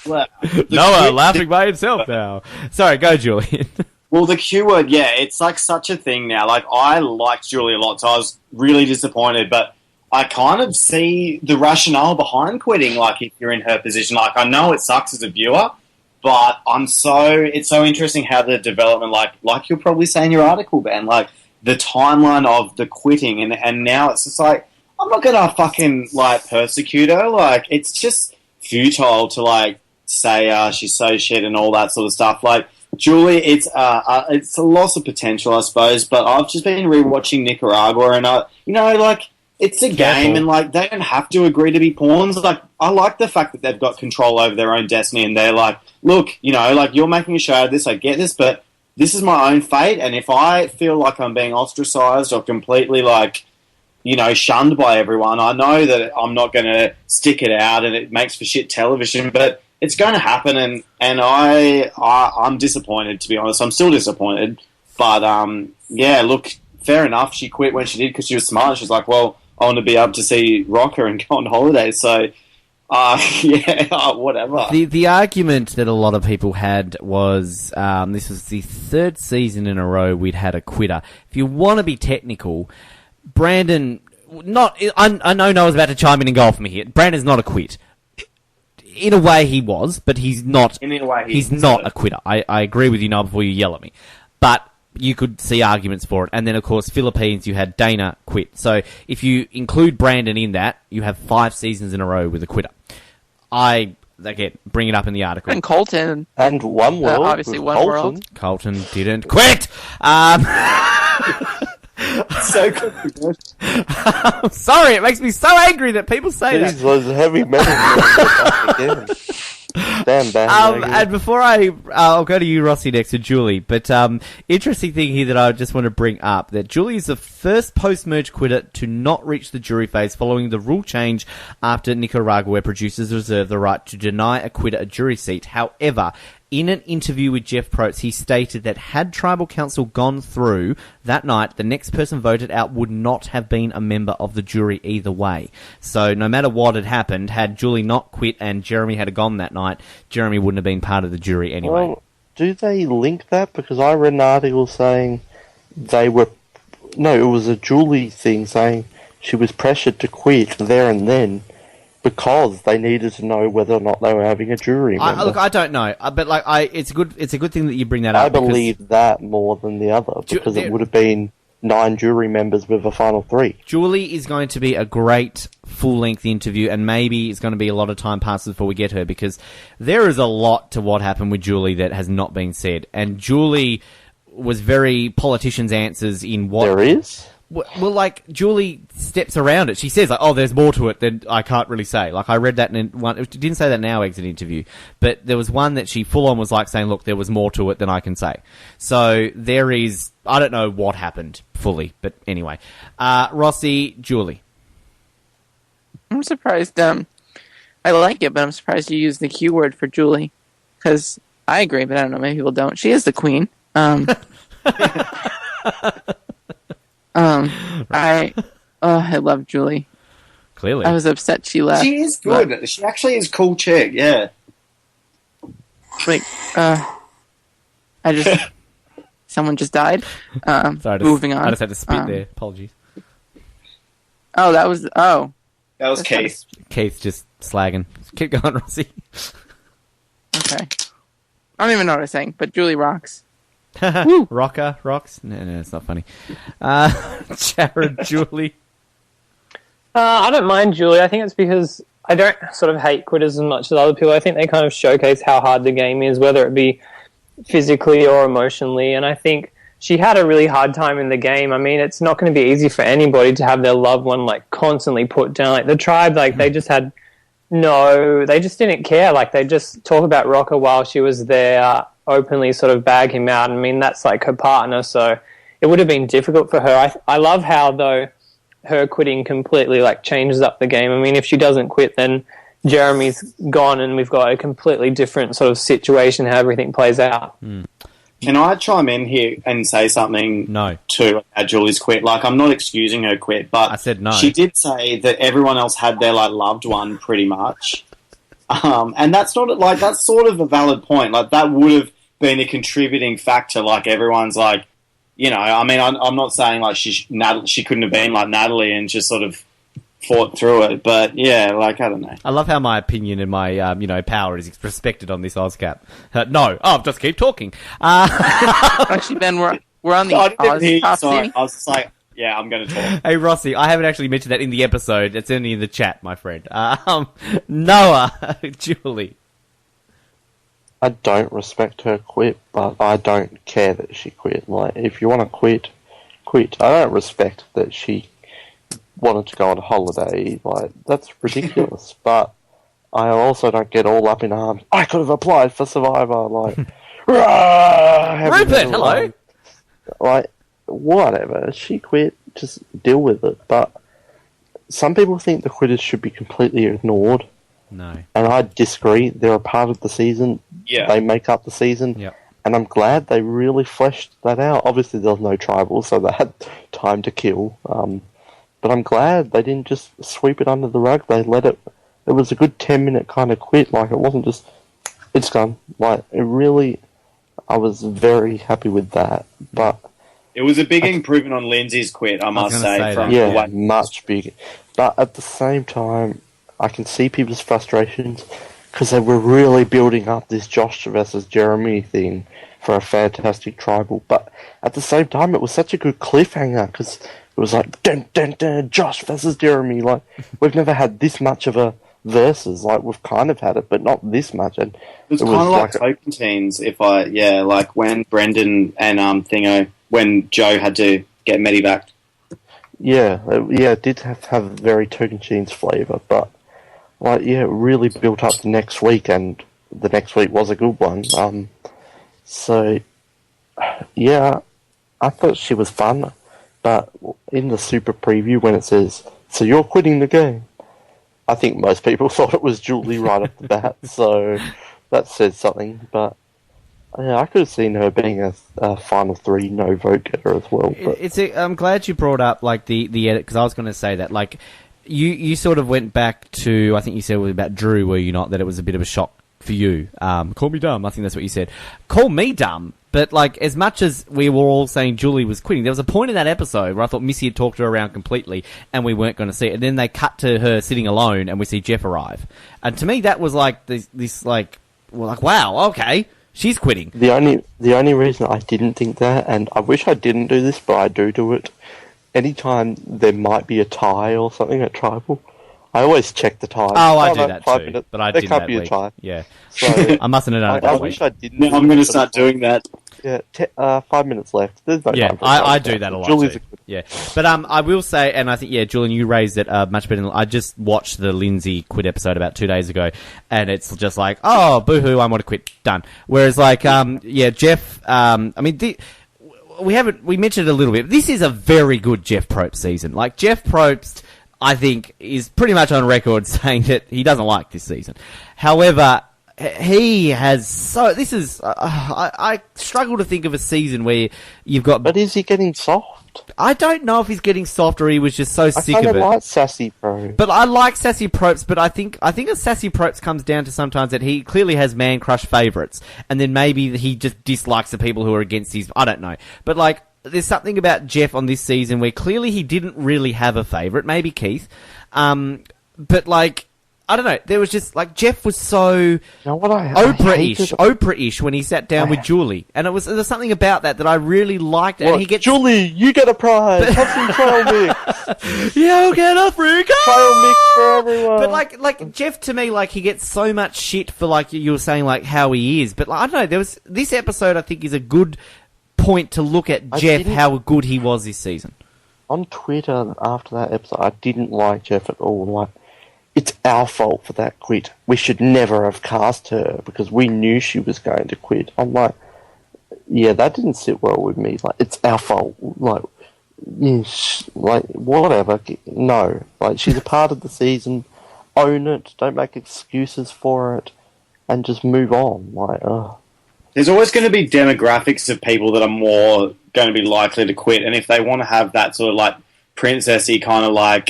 Speaker 8: Noah laughing by himself now. Sorry, go, Julian.
Speaker 11: Well, the Q word, yeah, it's like such a thing now. Like, I liked Julie a lot, so I was really disappointed, but I kind of see the rationale behind quitting, like, if you're in her position. Like, I know it sucks as a viewer, but it's so interesting how the development, like you'll probably say in your article, Ben, like, the timeline of the quitting, and now it's just like, I'm not gonna fucking, like, persecute her. Like, it's just futile to, like, say she's so shit and all that sort of stuff. Like, Julie, it's a loss of potential, I suppose, but I've just been rewatching Nicaragua, and like, it's a game, and, like, they don't have to agree to be pawns. Like, I like the fact that they've got control over their own destiny, and they're like, look, like, you're making a show out of this, I get this, but this is my own fate, and if I feel like I'm being ostracized or completely, like, shunned by everyone, I know that I'm not going to stick it out, and it makes for shit television, but it's going to happen, and I'm disappointed, to be honest. I'm still disappointed, but, yeah, look, fair enough. She quit when she did because she was smart. She's like, well, I want to be able to see Rocker and go on holiday, so, yeah, whatever.
Speaker 8: The argument that a lot of people had was, this was the third season in a row we'd had a quitter. If you want to be technical, Brandon, I know Noah's about to chime in and go off me here. Brandon's not a quit. In a way he was, but he's not. In a way he's not a quitter. I agree with you, Noah, before you yell at me. But you could see arguments for it. And then, of course, Philippines, you had Dana quit. So if you include Brandon in that, you have 5 seasons in a row with a quitter. Again, bring it up in the article.
Speaker 13: And Colton.
Speaker 3: And One World.
Speaker 13: Obviously, One World.
Speaker 8: Colton didn't quit!
Speaker 11: So good.
Speaker 8: I'm sorry, it makes me so angry that people say that.
Speaker 3: These was heavy metal. Damn bad.
Speaker 8: And before I'll go to you, Rossi, next to Julie. But interesting thing here that I just want to bring up, that Julie is the first post-merge quitter to not reach the jury phase following the rule change after Nicaragua, where producers reserve the right to deny a quitter a jury seat. However, in an interview with Jeff Probst, he stated that had Tribal Council gone through that night, the next person voted out would not have been a member of the jury either way. So no matter what had happened, had Julie not quit and Jeremy had gone that night, Jeremy wouldn't have been part of the jury anyway.
Speaker 3: Well, do they link that? Because I read an article saying it was a Julie thing saying she was pressured to quit there and then, because they needed to know whether or not they were having a jury member.
Speaker 8: Look, I don't know, but it's a good thing that you bring that up.
Speaker 3: I believe that more than the other, because it would have been 9 jury members with a final 3.
Speaker 8: Julie is going to be a great full-length interview, and maybe it's going to be a lot of time passes before we get her, because there is a lot to what happened with Julie that has not been said, and Julie was very politicians' answers in what...
Speaker 3: There is?
Speaker 9: Well, like, Julie steps around it. She says, like, oh, there's more to it than I can't really say. Like, I read that in one... It didn't say that in our exit interview, but there was one that she full-on was, like, saying, look, there was more to it than I can say. So, there is... I don't know what happened fully, but anyway. Rossi, Julie.
Speaker 13: I'm surprised, I like it, but I'm surprised you used the Q word for Julie. Because I agree, but I don't know, maybe people don't. She is the queen. I love Julie.
Speaker 9: Clearly.
Speaker 13: I was upset she left.
Speaker 11: She is good. But she actually is a cool chick, yeah.
Speaker 13: Like, someone just died.
Speaker 9: Sorry,
Speaker 13: moving on.
Speaker 9: I just had to spit there. Apologies.
Speaker 13: That was
Speaker 11: Keith.
Speaker 9: Keith just slagging. Keep going, Rossi.
Speaker 13: Okay. I don't even know what I'm saying, but Julie rocks.
Speaker 9: Rocker, rocks? No, it's not funny. Jared, Julie.
Speaker 10: I don't mind Julie. I think it's because I don't sort of hate quit as much as other people. I think they kind of showcase how hard the game is, whether it be physically or emotionally. And I think she had a really hard time in the game. I mean, it's not going to be easy for anybody to have their loved one, like, constantly put down. Like, the tribe, like, they just had they just didn't care. Like, they just talk about Rocker while she was there, openly sort of bag him out. I mean, that's like her partner, so it would have been difficult for her. I love how, though, her quitting completely, like, changes up the game. I mean, if she doesn't quit, then Jeremy's gone and we've got a completely different sort of situation how everything plays out.
Speaker 11: Can I chime in here and say something to Julie's quit? Like, I'm not excusing her quit, but
Speaker 9: I said no.
Speaker 11: She did say that everyone else had their, like, loved one pretty much. And that's not, like, that's sort of a valid point. Like, that would have been a contributing factor. Like, everyone's like, you know, I mean, I'm not saying, like, she couldn't have been like Natalie and just sort of fought through it, but yeah, like, I don't know.
Speaker 9: I love how my opinion and my power is respected on this Ozcap. No, just keep talking.
Speaker 13: Actually, Ben, we're on the Ozcap.
Speaker 11: Sorry, I was just like, yeah, I'm going to talk.
Speaker 9: Hey, Rossi, I haven't actually mentioned that in the episode. It's only in the chat, my friend. Noah, Julie.
Speaker 3: I don't respect her quit, but I don't care that she quit. Like, if you want to quit, quit. I don't respect that she wanted to go on a holiday. Like, that's ridiculous. But I also don't get all up in arms. I could have applied for Survivor. Like,
Speaker 9: Rupert, hello.
Speaker 3: Like, whatever. She quit. Just deal with it. But some people think the quitters should be completely ignored.
Speaker 9: No.
Speaker 3: And I disagree. They're a part of the season.
Speaker 11: Yeah.
Speaker 3: They make up the season.
Speaker 9: Yep.
Speaker 3: And I'm glad they really fleshed that out. Obviously, there was no tribal, so they had time to kill. But I'm glad they didn't just sweep it under the rug. They let it... It was a good 10-minute kind of quit. Like, it wasn't just... It's gone. Like, it really... I was very happy with that. But...
Speaker 11: It was a big improvement on Lindsay's quit, I must say.
Speaker 3: Yeah, much bigger. But at the same time, I can see people's frustrations because they were really building up this Josh versus Jeremy thing for a fantastic tribal. But at the same time, it was such a good cliffhanger because it was like, dun, dun, dun, Josh versus Jeremy. Like, we've never had this much of a versus. Like, we've kind of had it, but not this much. And
Speaker 11: it was kind of like Token Teens, like when Brendan and Thingo, when Joe had to get Medi back.
Speaker 3: Yeah, it did have very Token Teens flavour, but like, yeah, it really built up the next week, and the next week was a good one. So, yeah, I thought she was fun, but in the super preview when it says, so you're quitting the game, I think most people thought it was Julie right off the bat, so that says something, but yeah, I could have seen her being a final three no vote getter as well. But
Speaker 9: I'm glad you brought up like the edit, because I was going to say that like you sort of went back to, I think you said it was about Drew, were you not? That it was a bit of a shock for you. Call me dumb. I think that's what you said. Call me dumb. But like, as much as we were all saying Julie was quitting, there was a point in that episode where I thought Missy had talked her around completely, and we weren't going to see it. And then they cut to her sitting alone, and we see Jeff arrive. And to me, that was like this like, well, like, wow, okay. She's quitting.
Speaker 3: The only reason I didn't think that, and I wish I didn't do this, but I do it, anytime there might be a tie or something at Tribal, I always check the time.
Speaker 9: Oh, I do that
Speaker 3: 5
Speaker 9: too,
Speaker 3: minutes.
Speaker 9: but I
Speaker 3: There
Speaker 9: didn't
Speaker 3: can't
Speaker 9: that
Speaker 3: be a
Speaker 9: week.
Speaker 3: time.
Speaker 9: Yeah,
Speaker 3: So,
Speaker 9: I mustn't have done it
Speaker 3: I
Speaker 9: that
Speaker 3: wish
Speaker 9: week.
Speaker 3: I didn't.
Speaker 11: No, I'm going to start doing that.
Speaker 3: Yeah, 5 minutes left. There's no
Speaker 9: Yeah,
Speaker 3: time for
Speaker 9: I do that a lot
Speaker 3: Julie's
Speaker 9: too. Yeah, but I will say, and I think Julian, you raised it much better. I just watched the Lindsay quit episode about 2 days ago, and it's just like, oh, boo-hoo, I want to quit, done. Whereas Jeff, we mentioned it a little bit. This is a very good Jeff Probst season. Like Jeff Probst, I think, is pretty much on record saying that he doesn't like this season. However, he has I struggle to think of a season where you've got.
Speaker 3: But is he getting soft?
Speaker 9: I don't know if he's getting soft or he was just so sick of it.
Speaker 3: I like Sassy Probst.
Speaker 9: But I like Sassy Probst, but I think a Sassy Probst comes down to sometimes that he clearly has man crush favourites, and then maybe he just dislikes the people who are against his. I don't know, but there's something about Jeff on this season where clearly he didn't really have a favourite, maybe Keith, but I don't know. There was just Jeff was so Oprah-ish when he sat down with Julie, and there was something about that I really liked.
Speaker 3: What?
Speaker 9: And he gets
Speaker 3: Julie, you get a prize. Have some trail mix.
Speaker 9: You get a free
Speaker 3: trail mix for everyone.
Speaker 9: But Jeff, to me, he gets so much shit for you were saying how he is. But I don't know. There was this episode. I think is a good point to look at Jeff, how good he was this season.
Speaker 3: On Twitter after that episode, I didn't like Jeff at all. It's our fault for that quit. We should never have cast her because we knew she was going to quit. I'm yeah, that didn't sit well with me. It's our fault. Whatever. No. She's a part of the season. Own it. Don't make excuses for it. And just move on.
Speaker 11: There's always going to be demographics of people that are more going to be likely to quit. And if they want to have that sort of princessy kind of I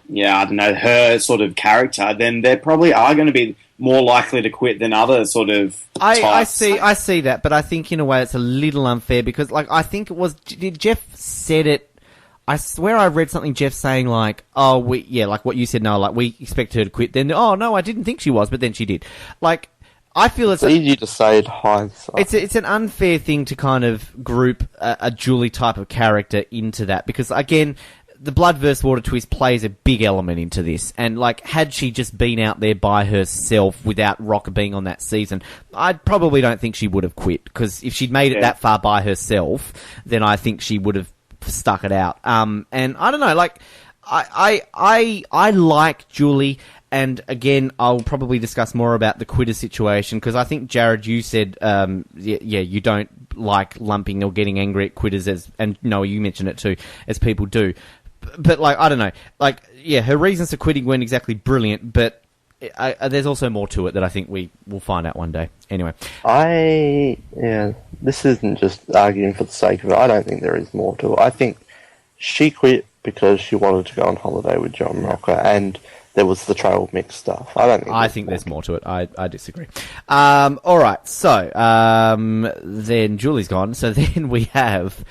Speaker 11: don't know, her sort of character, then they probably are going to be more likely to quit than other sort of types.
Speaker 9: I see that, but I think in a way it's a little unfair because, I think it was Jeff said it. I swear I read something Jeff saying what you said, no, we expect her to quit. Then, oh no, I didn't think she was, but then she did. I feel it's
Speaker 3: easy to say in hindsight.
Speaker 9: It's an unfair thing to kind of group a Julie type of character into that because again. The blood versus water twist plays a big element into this. And, had she just been out there by herself without Rock being on that season, I probably don't think she would have quit. Because if she'd made it that far by herself, then I think she would have stuck it out. And I don't know, I like Julie. And and I'll probably discuss more about the quitter situation because I think, Jared, you said, you don't like lumping or getting angry at quitters and Noah, you mentioned it too, as people do. But, I don't know. Her reasons for quitting weren't exactly brilliant, but there's also more to it that I think we will find out one day. Anyway.
Speaker 3: This isn't just arguing for the sake of it. I don't think there is more to it. I think she quit because she wanted to go on holiday with John Rocker, and there was the trail mix stuff. I think
Speaker 9: there's more to it. I disagree. All right. So, then Julie's gone. So then we have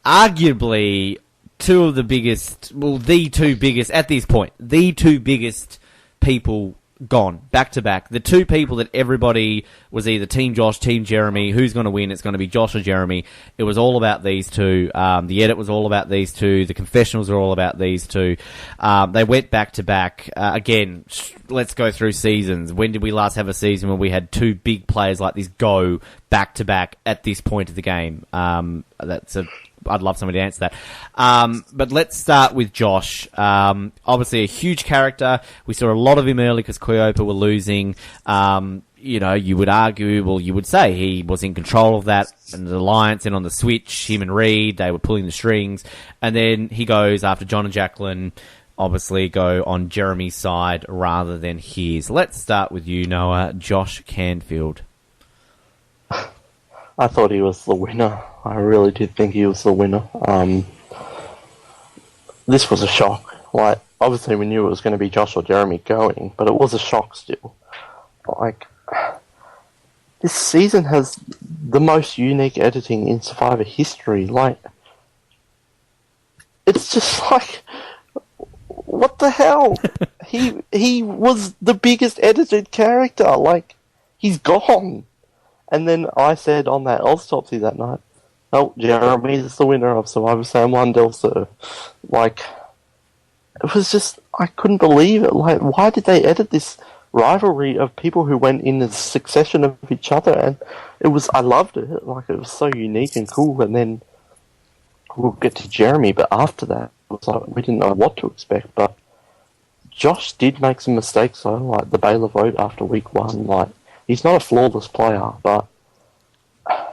Speaker 9: arguably two of the biggest, the two biggest, at this point, the two biggest people gone, back to back. The two people that everybody was either Team Josh, Team Jeremy, who's going to win? It's going to be Josh or Jeremy. It was all about these two. The edit was all about these two. The confessionals are all about these two. They went back to back. Again, let's go through seasons. When did we last have a season where we had two big players like this go back to back at this point of the game? I'd love somebody to answer that. But let's start with Josh. Obviously a huge character. We saw a lot of him early because Cleopa were losing. You would argue, you would say he was in control of that and the alliance and on the switch, him and Reed, they were pulling the strings. And then he goes after John and Jaclyn, obviously go on Jeremy's side rather than his. Let's start with you, Noah. Josh Canfield.
Speaker 3: I thought he was the winner. I really did think he was the winner. This was a shock. Obviously we knew it was going to be Josh or Jeremy going, but it was a shock still. This season has the most unique editing in Survivor history. It's just what the hell? He was the biggest edited character. He's gone. And then I said on that autopsy that night, oh, Jeremy is the winner of Survivor San Juan Del Sur. it was just, I couldn't believe it. Like, why did they edit this rivalry of people who went in a succession of each other? And I loved it. Like, it was so unique and cool. And then we'll get to Jeremy, but after that, it was like, we didn't know what to expect. But Josh did make some mistakes, though, like the Baylor vote after week 1. Like, he's not a flawless player, but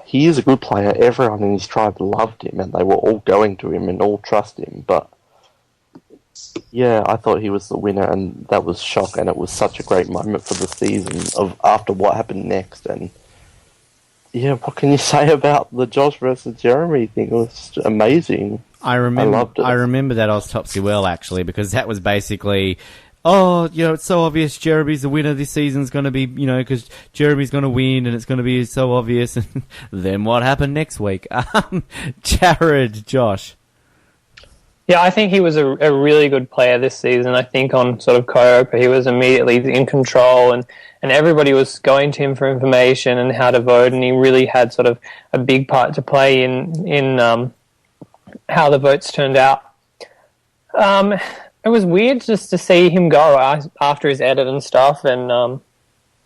Speaker 3: he is a good player. Everyone in his tribe loved him, and they were all going to him and all trust him. But yeah, I thought he was the winner, and that was shock, and it was such a great moment for the season of after what happened next. And yeah, what can you say about the Josh versus Jeremy thing? It was amazing.
Speaker 9: I loved it. I remember that Oztopsy well, actually, because that was basically, it's so obvious Jeremy's the winner this season's going to be, because Jeremy's going to win and it's going to be so obvious. And then what happened next week? Jared, Josh.
Speaker 10: Yeah, I think he was a really good player this season. I think on sort of co-op, he was immediately in control, and everybody was going to him for information and how to vote, and he really had sort of a big part to play in how the votes turned out. It was weird just to see him go after his edit and stuff, and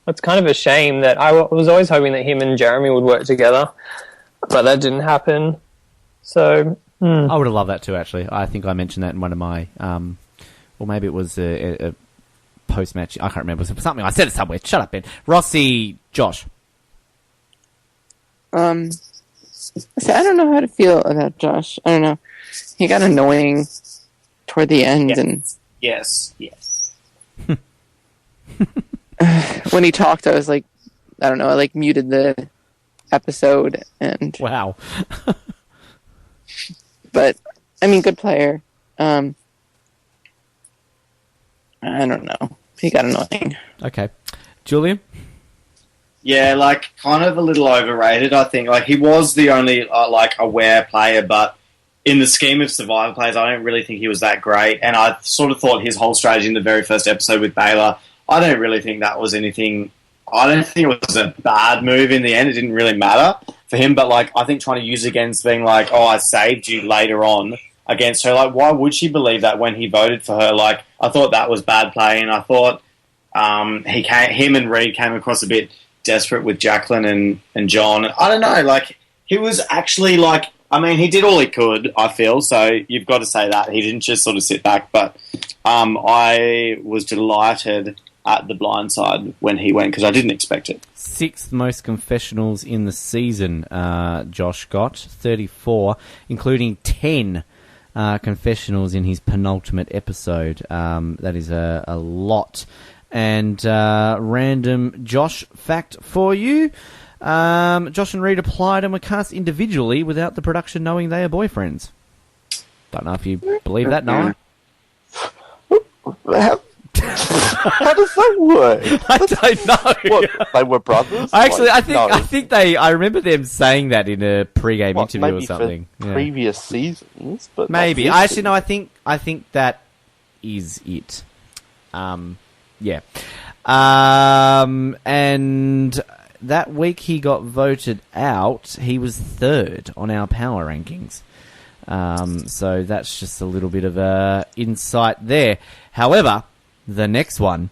Speaker 10: it's kind of a shame that I was always hoping that him and Jeremy would work together, but that didn't happen. So
Speaker 9: I would have loved that too, actually. I think I mentioned that in one of my, or maybe it was a post-match. I can't remember. It was something. I said it somewhere. Shut up, Ben. Rossi, Josh.
Speaker 13: I don't know how to feel about Josh. I don't know. He got annoying toward the end, and
Speaker 11: yes.
Speaker 13: when he talked, I was like, I don't know. I muted the episode, and
Speaker 9: wow.
Speaker 13: But I mean, good player. I don't know. He got annoying.
Speaker 9: Okay, Julian.
Speaker 11: Yeah, kind of a little overrated, I think. He was the only, aware player, but in the scheme of Survivor players, I don't really think he was that great. And I sort of thought his whole strategy in the very first episode with Baylor, I don't really think that was anything... I don't think it was a bad move in the end. It didn't really matter for him, but, I think trying to use against being I saved you later on against her, why would she believe that when he voted for her? I thought that was bad play, and I thought him and Reed came across a bit desperate with Jaclyn and John. I don't know, he was actually, he did all he could, I feel, so you've got to say that. He didn't just sort of sit back, but I was delighted at the blind side when he went, because I didn't expect it.
Speaker 9: 6th most confessionals in the season, Josh got, 34, including 10 confessionals in his penultimate episode. That is a lot. And random Josh fact for you. Josh and Reed applied and were cast individually without the production knowing they are boyfriends. Don't know if you believe that, Noah.
Speaker 3: How does that work?
Speaker 9: I don't know.
Speaker 3: What, they were brothers?
Speaker 9: Actually, I think I remember them saying that in a pre-game interview or something.
Speaker 3: For previous seasons, but
Speaker 9: maybe. Actually, no. I think that is it. Yeah. And that week he got voted out. He was 3rd on our power rankings. So that's just a little bit of insight there. However, the next one,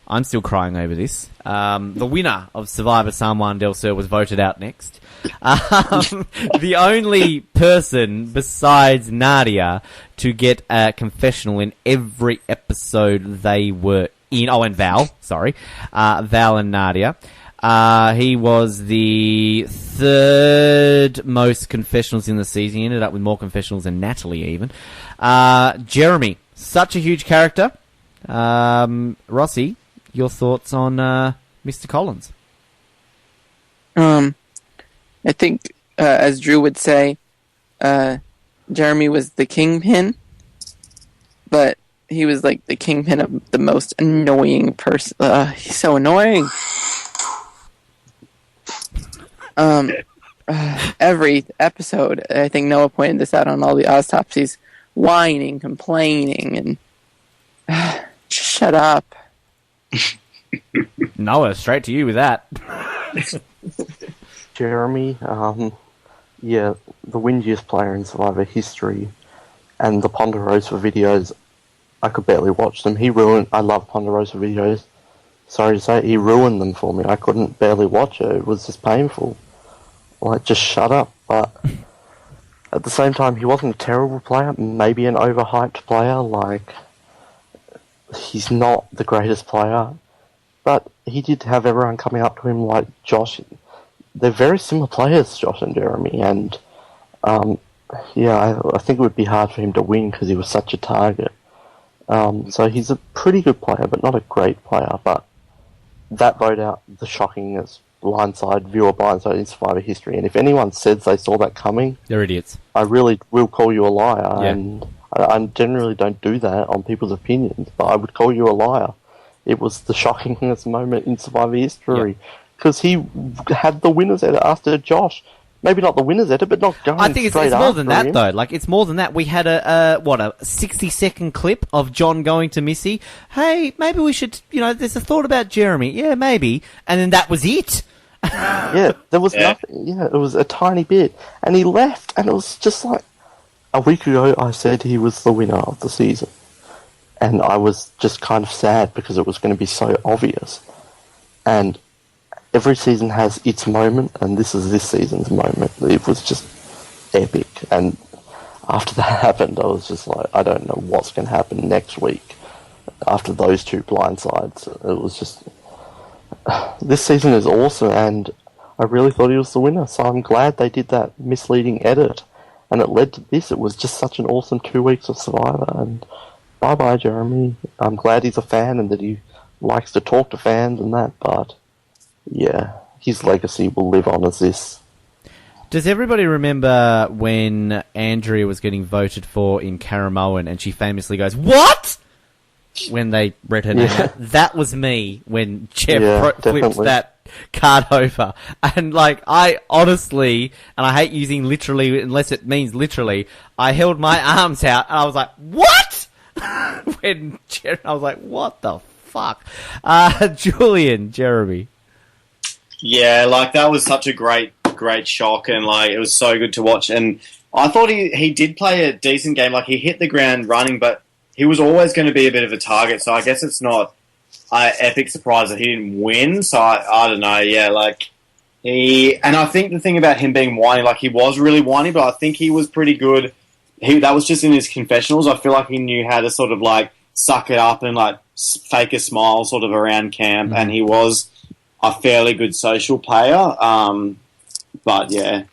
Speaker 9: I'm still crying over this. The winner of Survivor, Juan Del Sur, was voted out next. The only person besides Nadia to get a confessional in every episode they were in. Oh, and Val. Sorry. Val and Nadia. He was the 3rd most confessionals in the season. He ended up with more confessionals than Natalie even. Jeremy, such a huge character. Rossi, your thoughts on Mr. Collins?
Speaker 13: I think, as Drew would say, Jeremy was the kingpin, but he was the kingpin of the most annoying person. He's so annoying. Every episode, I think Noah pointed this out on all the Oztopsies, whining, complaining, and shut up.
Speaker 9: Noah, straight to you with that.
Speaker 3: Jeremy, the windiest player in Survivor history, and the Ponderosa videos I could barely watch them. I love Ponderosa videos. Sorry to say, he ruined them for me. I couldn't barely watch it. It was just painful. Like, just shut up. But at the same time, he wasn't a terrible player. Maybe an overhyped player. Like, he's not the greatest player. But he did have everyone coming up to him like Josh. They're very similar players, Josh and Jeremy. And, I think it would be hard for him to win because he was such a target. So he's a pretty good player, but not a great player. But that vote out the shockingest viewer blindside in Survivor history. And if anyone says they saw that coming,
Speaker 9: they're idiots.
Speaker 3: I really will call you a liar.
Speaker 9: Yeah.
Speaker 3: And I generally don't do that on people's opinions, but I would call you a liar. It was the shockingest moment in Survivor history because he had the winner's edit after Josh. Maybe not the winner's edit, but not going
Speaker 9: I think it's
Speaker 3: straight
Speaker 9: more than that,
Speaker 3: him.
Speaker 9: though. Like, it's more than that. We had a 60-second clip of John going to Missy. Hey, maybe we should, there's a thought about Jeremy. Yeah, maybe. And then that was it.
Speaker 3: Yeah, there was nothing. Yeah, it was a tiny bit. And he left, and it was just like, a week ago I said he was the winner of the season. And I was just kind of sad because it was going to be so obvious. And every season has its moment, and this is this season's moment. It was just epic. And after that happened, I was just like, I don't know what's going to happen next week. After those two blindsides, it was just... This season is awesome, and I really thought he was the winner, so I'm glad they did that misleading edit. And it led to this. It was just such an awesome 2 weeks of Survivor, and bye-bye, Jeremy. I'm glad he's a fan and that he likes to talk to fans and that, but... yeah, his legacy will live on as this.
Speaker 9: Does everybody remember when Andrea was getting voted for in Caramoan and she famously goes, "What?" when they read her name out? That was me when Jeff flipped that card over. And, like, I honestly, and I hate using literally unless it means literally, I held my arms out and I was like, "What?" when I was like, "What the fuck?" Julian, Jeremy.
Speaker 11: Yeah, like, that was such a great shock, and, like, it was so good to watch. And I thought he did play a decent game. Like, he hit the ground running, but he was always going to be a bit of a target, so I guess it's not an epic surprise that he didn't win. So I don't know, yeah, like, and I think the thing about him being whiny, like, he was really whiny, but I think he was pretty good. That was just in his confessionals. I feel like he knew how to sort of, like, suck it up and, like, fake a smile sort of around camp, and he was a fairly good social player, but yeah.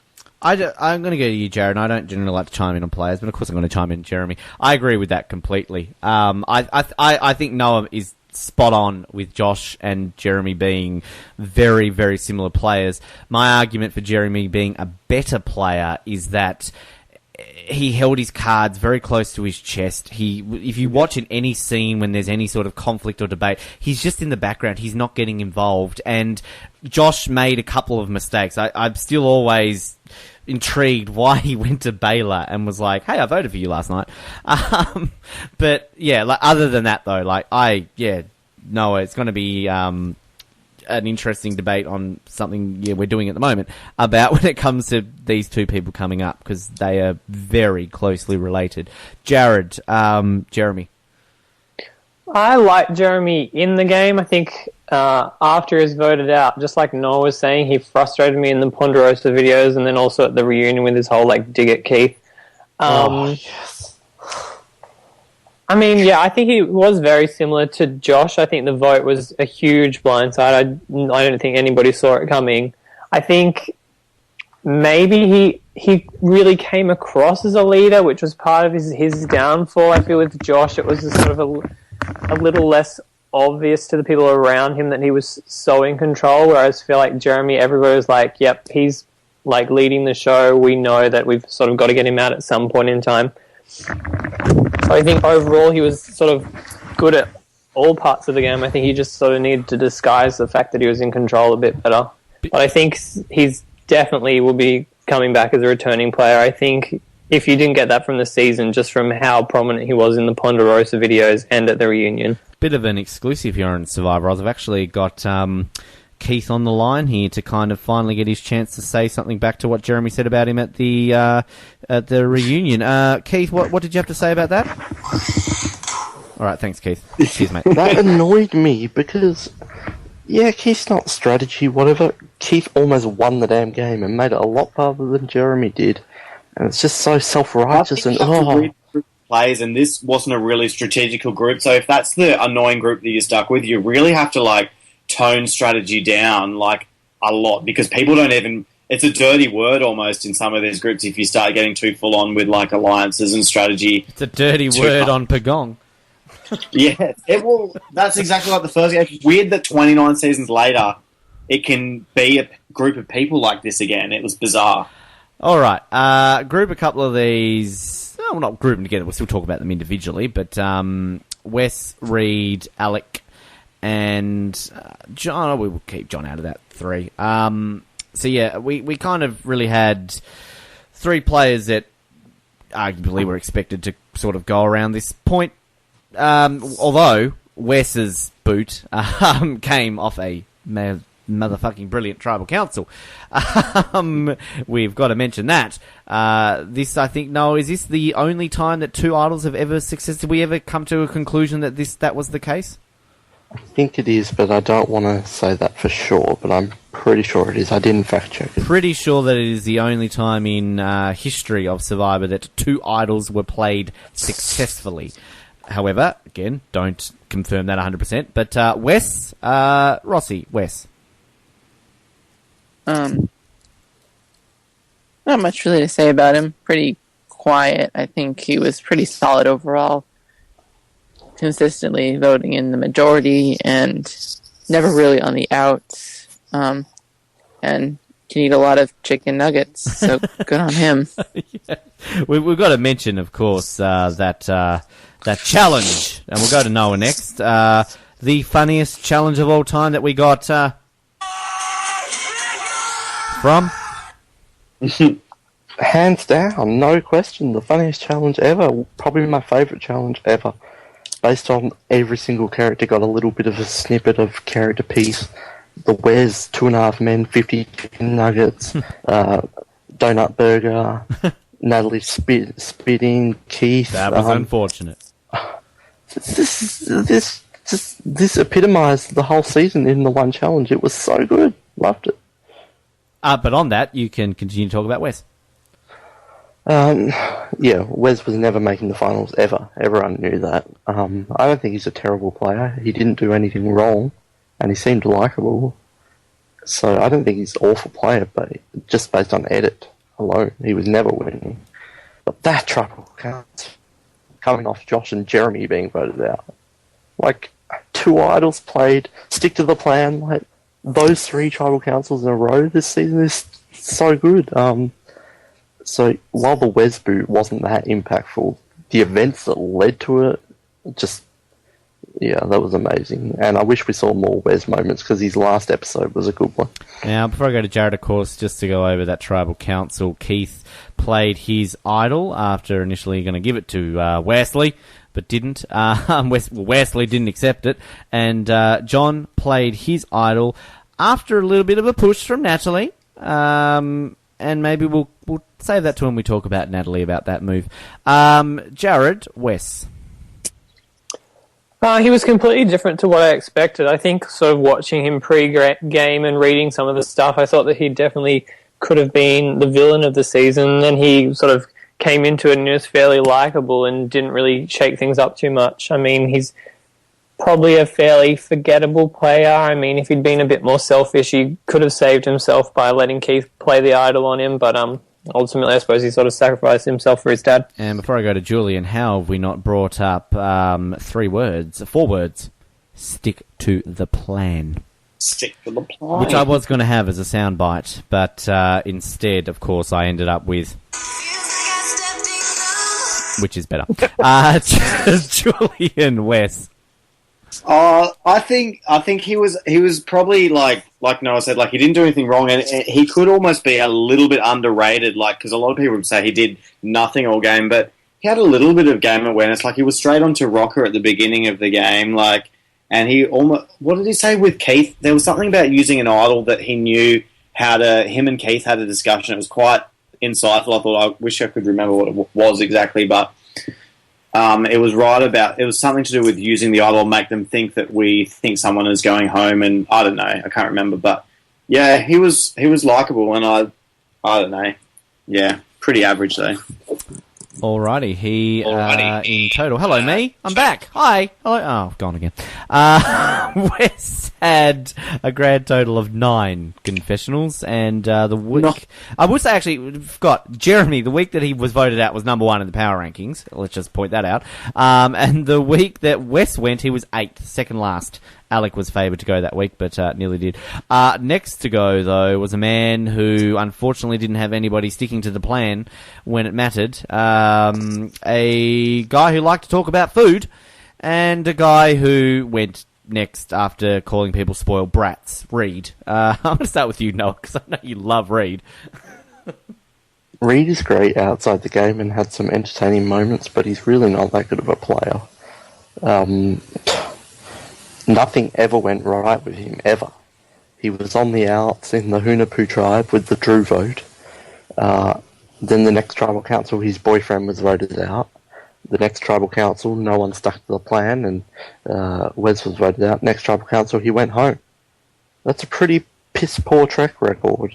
Speaker 9: I'm going to go to you, Jared, and I don't generally like to chime in on players, but of course I'm going to chime in, Jeremy. I agree with that completely. I think Noah is spot on with Josh and Jeremy being very, very similar players. My argument for Jeremy being a better player is that he held his cards very close to his chest. If you watch in any scene when there's any sort of conflict or debate, he's just in the background. He's not getting involved. And Josh made a couple of mistakes. I'm still always intrigued why he went to Baylor and was like, "Hey, I voted for you last night." But yeah, like, other than that though, like, Noah, it's going to be an interesting debate on something we're doing at the moment about when it comes to these two people coming up, because they are very closely related. Jared, Jeremy.
Speaker 10: I like Jeremy in the game. I think after he was voted out, just like Noah was saying, he frustrated me in the Ponderosa videos and then also at the reunion with his whole, like, dig at Keith.
Speaker 3: Yes.
Speaker 10: I mean, yeah, I think he was very similar to Josh. I think the vote was a huge blindside. I don't think anybody saw it coming. I think maybe he really came across as a leader, which was part of his downfall. I feel with Josh it was sort of a little less obvious to the people around him that he was so in control, whereas I feel like Jeremy, everybody was like, yep, he's, like, leading the show. We know that we've sort of got to get him out at some point in time. So I think overall he was sort of good at all parts of the game. I think he just sort of needed to disguise the fact that he was in control a bit better. But I think he's definitely will be coming back as a returning player. I think if you didn't get that from the season, just from how prominent he was in the Ponderosa videos and at the reunion.
Speaker 9: Bit of an exclusive here on Survivor Oz. I've actually got Keith on the line here to kind of finally get his chance to say something back to what Jeremy said about him at the reunion. Keith, what did you have to say about that? All right, thanks, Keith. Cheers, mate.
Speaker 3: That annoyed me because, yeah, Keith's not strategy, whatever. Keith almost won the damn game and made it a lot farther than Jeremy did. And it's just so self-righteous and,
Speaker 11: plays, and this wasn't a really strategical group. So if that's the annoying group that you're stuck with, you really have to, like, tone strategy down, like, a lot, because people don't even... It's a dirty word almost in some of these groups if you start getting too full on with like alliances and strategy.
Speaker 9: It's a dirty word on Pagong.
Speaker 11: Yeah, it will. That's exactly like the first game. It's weird that 29 seasons later, it can be a group of people like this again. It was bizarre.
Speaker 9: All right, group a couple of these. We'll not group them together. We'll still talk about them individually. But Wes, Reed, Alec, and John. We will keep John out of that three. So yeah, we kind of really had three players that arguably were expected to sort of go around this point. Although Wes's boot came off a motherfucking brilliant tribal council. We've got to mention that. This, I think, is this the only time that two idols have ever successfully ever come to a conclusion that that was the case?
Speaker 3: I think it is, but I don't want to say that for sure, but I'm pretty sure it is. I didn't fact check it.
Speaker 9: Pretty sure that it is the only time in history of Survivor that two idols were played successfully. However, again, don't confirm that 100%. But Wes, Rossi, Wes.
Speaker 13: Not much really to say about him. Pretty quiet. I think he was pretty solid overall. Consistently voting in the majority and never really on the outs. And can eat a lot of chicken nuggets, so good on him.
Speaker 9: Yeah. We've got to mention, of course, that challenge, and we'll go to Noah next. The funniest challenge of all time that we got from?
Speaker 3: Hands down, no question, the funniest challenge ever. Probably my favourite challenge ever. Based on every single character got a little bit of a snippet of character piece. The Wes, 2.5 Men, 50 chicken nuggets, donut burger, Natalie spitting, Keith.
Speaker 9: That was unfortunate.
Speaker 3: This epitomised the whole season in the one challenge. It was so good. Loved it.
Speaker 9: But on that, you can continue to talk about Wes.
Speaker 3: Yeah, Wes was never making the finals ever. Everyone knew that. I don't think he's a terrible player. He didn't do anything wrong, and he seemed likeable. So I don't think he's an awful player, but just based on edit alone, he was never winning. But that trouble counts. Coming off Josh and Jeremy being voted out. Like, two idols played, stick to the plan, like, those three tribal councils in a row this season is so good. So while the Wes boot wasn't that impactful, the events that led to it, that was amazing. And I wish we saw more Wes moments because his last episode was a good one.
Speaker 9: Now, before I go to Jared, of course, just to go over that tribal council, Keith played his idol after initially going to give it to Wesley, but didn't. Wesley didn't accept it. And John played his idol after a little bit of a push from Natalie. And maybe we'll save that to when we talk about Natalie, about that move. Jared, Wes.
Speaker 10: He was completely different to what I expected. I think sort of watching him pre-game and reading some of the stuff, I thought that he definitely could have been the villain of the season. Then he sort of came into it and was fairly likeable and didn't really shake things up too much. I mean, he's probably a fairly forgettable player. I mean, if he'd been a bit more selfish, he could have saved himself by letting Keith play the idol on him, but ultimately I suppose he sort of sacrificed himself for his dad.
Speaker 9: And before I go to Julian, how have we not brought up 4 words? Stick to the plan.
Speaker 11: Stick to the plan.
Speaker 9: Which I was going to have as a soundbite, but instead, of course, I ended up with... which is better. Julian, Wes.
Speaker 11: I think he was probably like Noah said, like he didn't do anything wrong, and he could almost be a little bit underrated, like because a lot of people would say he did nothing all game, but he had a little bit of game awareness. Like he was straight onto Rocker at the beginning of the game, like, and he almost, what did he say with Keith? There was something about using an idol that he knew how to. Him and Keith had a discussion. It was quite insightful. I thought, I wish I could remember what it was exactly, but. it was something to do with using the idol, make them think that we think someone is going home, and I don't know, I can't remember, but yeah, he was likable, and I don't know, yeah, pretty average though.
Speaker 9: Alrighty, in total. Hello, me. I'm back. Hi. Hello. Oh, gone again. Wes had a grand total of 9 confessionals, and the week... I would say, actually, forgot, Jeremy, the week that he was voted out was number 1 in the power rankings. Let's just point that out. And the week that Wes went, he was 8th, second last. Alec was favoured to go that week, but nearly did. Next to go, though, was a man who unfortunately didn't have anybody sticking to the plan when it mattered. A guy who liked to talk about food, and a guy who went next after calling people spoiled brats. Reed. I'm going to start with you, Noah, because I know you love Reed.
Speaker 3: Reed is great outside the game and had some entertaining moments, but he's really not that good of a player. Nothing ever went right with him, ever. He was on the outs in the Hunapoo tribe with the Drew vote. Then the next tribal council, his boyfriend was voted out. The next tribal council, no one stuck to the plan, and Wes was voted out. Next tribal council, he went home. That's a pretty piss-poor track record.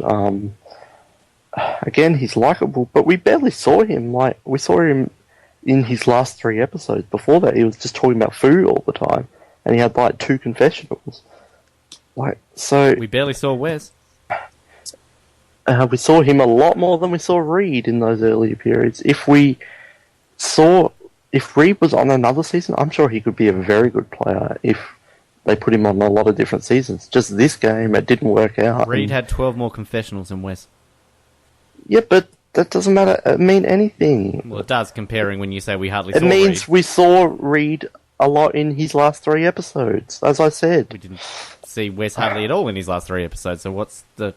Speaker 3: Again, he's likable, but we barely saw him. We saw him in his last 3 episodes. Before that, he was just talking about food all the time. And he had 2 confessionals. We
Speaker 9: barely saw Wes.
Speaker 3: We saw him a lot more than we saw Reed in those earlier periods. If Reed was on another season, I'm sure he could be a very good player if they put him on a lot of different seasons. Just this game, it didn't work out.
Speaker 9: Reed had 12 more confessionals than Wes.
Speaker 3: Yeah, but that doesn't mean anything.
Speaker 9: Well, it does, comparing when you say we hardly saw
Speaker 3: Reed. It means
Speaker 9: Reed.
Speaker 3: we saw Reed a lot in his last 3 episodes, as I said.
Speaker 9: We didn't see Wes hardly at all in his last 3 episodes, so what's the...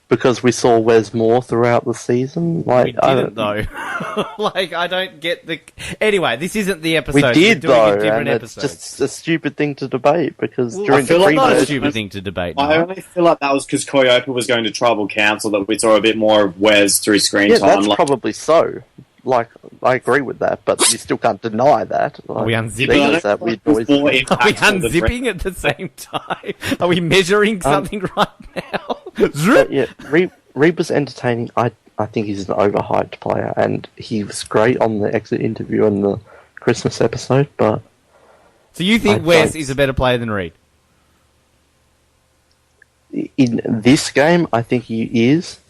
Speaker 3: Because we saw Wes more throughout the season?
Speaker 9: We didn't, though. I don't get the... Anyway, this isn't the episode.
Speaker 3: We did, though,
Speaker 9: and
Speaker 3: it's just a stupid thing to debate, because during
Speaker 9: I feel
Speaker 3: the
Speaker 9: like not a
Speaker 3: pre-merge...
Speaker 9: stupid thing to debate.
Speaker 11: I only feel like that was because Koyopa was going to tribal council that we saw a bit more of Wes through screen time.
Speaker 3: That's probably so. I agree with that, but you still can't deny that.
Speaker 9: Are we unzipping?
Speaker 3: Are we
Speaker 9: unzipping at the same time? Are we measuring something right now?
Speaker 3: Yeah, Reed was entertaining. I think he's an overhyped player, and he was great on the exit interview and the Christmas episode, but...
Speaker 9: So you think Wes is a better player than Reed?
Speaker 3: In this game, I think he is.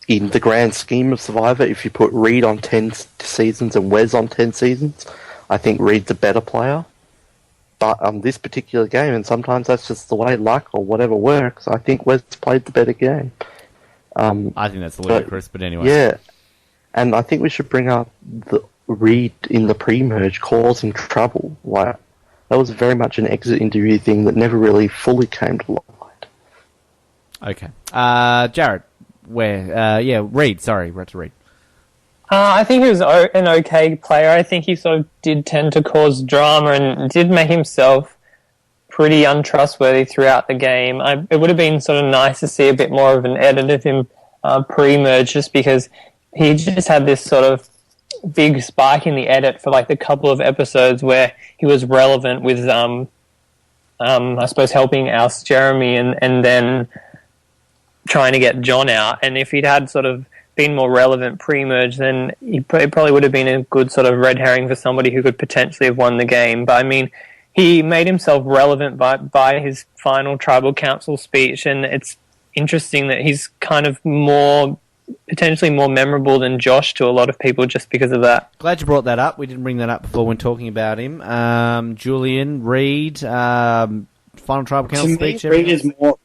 Speaker 3: In the grand scheme of Survivor, if you put Reed on 10 seasons and Wes on 10 seasons, I think Reed's a better player. But on this particular game, and sometimes that's just the way luck or whatever works, I think Wes played the better game.
Speaker 9: I think that's ludicrous, but anyway.
Speaker 3: Yeah, and I think we should bring up the Reed in the pre-merge causing trouble. That was very much an exit interview thing that never really fully came to light.
Speaker 9: Okay. Jared. Reed. Sorry, we're to Reed.
Speaker 10: I think he was an okay player. I think he sort of did tend to cause drama and did make himself pretty untrustworthy throughout the game. It would have been sort of nice to see a bit more of an edit of him pre-merge, just because he just had this sort of big spike in the edit for the couple of episodes where he was relevant with, I suppose, helping oust Jeremy and then trying to get John out. And if he'd had sort of been more relevant pre-merge, then it probably would have been a good sort of red herring for somebody who could potentially have won the game. But I mean, he made himself relevant by his final tribal council speech, and it's interesting that he's kind of potentially more memorable than Josh to a lot of people just because of that.
Speaker 9: Glad you brought that up. We didn't bring that up before when talking about him. Julian, Reed, final tribal council speech.
Speaker 11: Reed is more...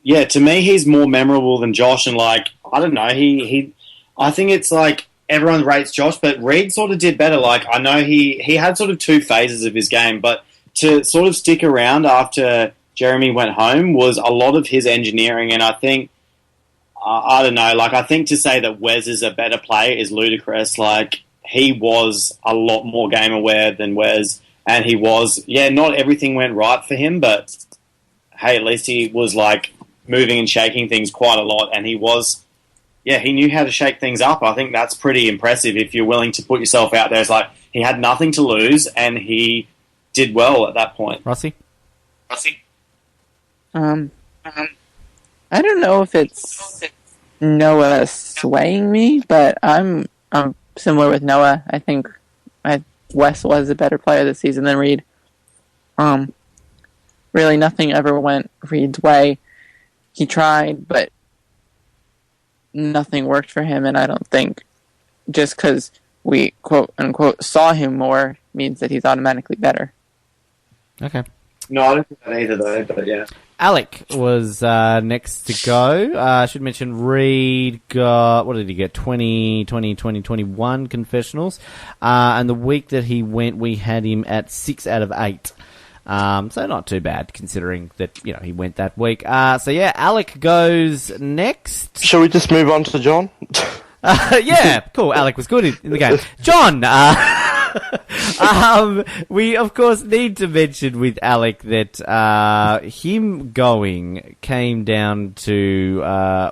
Speaker 11: Yeah, to me, he's more memorable than Josh, and I don't know, I think it's everyone rates Josh, but Reed sort of did better. I know he had sort of 2 phases of his game, but to sort of stick around after Jeremy went home was a lot of his engineering, and I think, I don't know, I think to say that Wes is a better player is ludicrous. He was a lot more game aware than Wes, and he was, not everything went right for him, but hey, at least he was moving and shaking things quite a lot, and he knew how to shake things up. I think that's pretty impressive if you're willing to put yourself out there. It's he had nothing to lose, and he did well at that point.
Speaker 8: Rossi?
Speaker 13: I don't know if it's Noah swaying me, but I'm similar with Noah. I think Wes was a better player this season than Reed. Really, nothing ever went Reed's way. He tried, but nothing worked for him, and I don't think just because we, quote unquote, saw him more means that he's automatically better.
Speaker 8: Okay.
Speaker 11: No, I don't think that either, though, but yeah.
Speaker 8: Alec was next to go. I should mention Reed got, what did he get, 21 confessionals. And the week that he went, we had him at 6 out of 8. So not too bad, considering that, he went that week. So yeah, Alec goes next.
Speaker 3: Shall we just move on to John?
Speaker 8: Yeah, cool. Alec was good in the game. John, we of course need to mention with Alec that him going came down to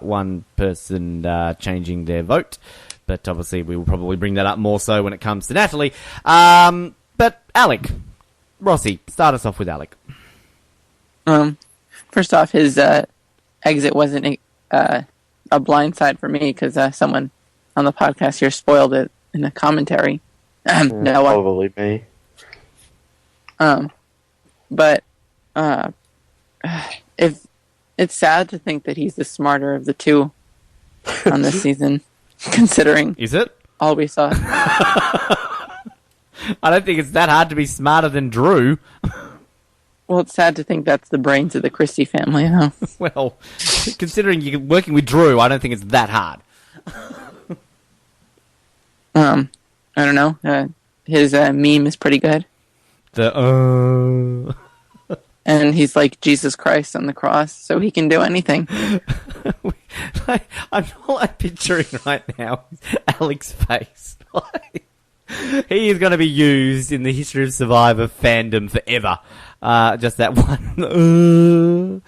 Speaker 8: one person changing their vote, but obviously we will probably bring that up more so when it comes to Natalie. But Alec, Rossi, start us off with Alec.
Speaker 13: First off, his exit wasn't a blindside for me because someone on the podcast here spoiled it in the commentary. No,
Speaker 3: probably me.
Speaker 13: But if it's sad to think that he's the smarter of the two on this season, considering
Speaker 8: is it
Speaker 13: all we saw.
Speaker 8: I don't think it's that hard to be smarter than Drew.
Speaker 13: Well, it's sad to think that's the brains of the Christie family, huh?
Speaker 8: Well, considering you're working with Drew, I don't think it's that hard.
Speaker 13: I don't know. His meme is pretty good.
Speaker 8: And
Speaker 13: he's like Jesus Christ on the cross, so he can do anything.
Speaker 8: All I'm picturing right now is Alec's face. He is going to be used in the history of Survivor fandom forever. Just that one.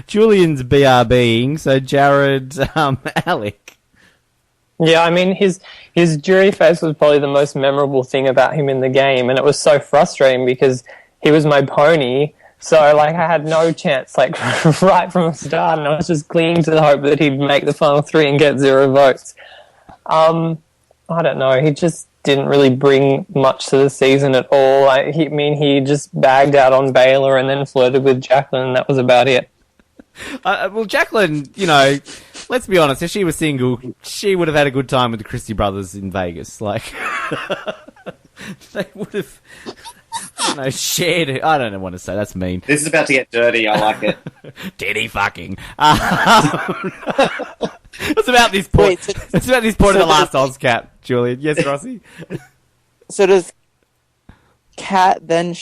Speaker 8: Julian's BRBing, so Jared, Alec.
Speaker 10: Yeah, I mean, his jury face was probably the most memorable thing about him in the game, and it was so frustrating because he was my pony, so, I had no chance, right from the start, and I was just clinging to the hope that he'd make the final 3 and get 0 votes. I don't know, he just didn't really bring much to the season at all. He just bagged out on Baylor and then flirted with Jaclyn, and that was about it.
Speaker 8: Well, Jaclyn, let's be honest, if she was single, she would have had a good time with the Christie brothers in Vegas. They would have, shared it. I don't want to say, that's mean.
Speaker 11: This is about to get dirty, I like it.
Speaker 8: Dirty fucking. It's about this point. It's about this point of the last Ozcap, Julian. Yes, Rossi?
Speaker 13: So does Kat then...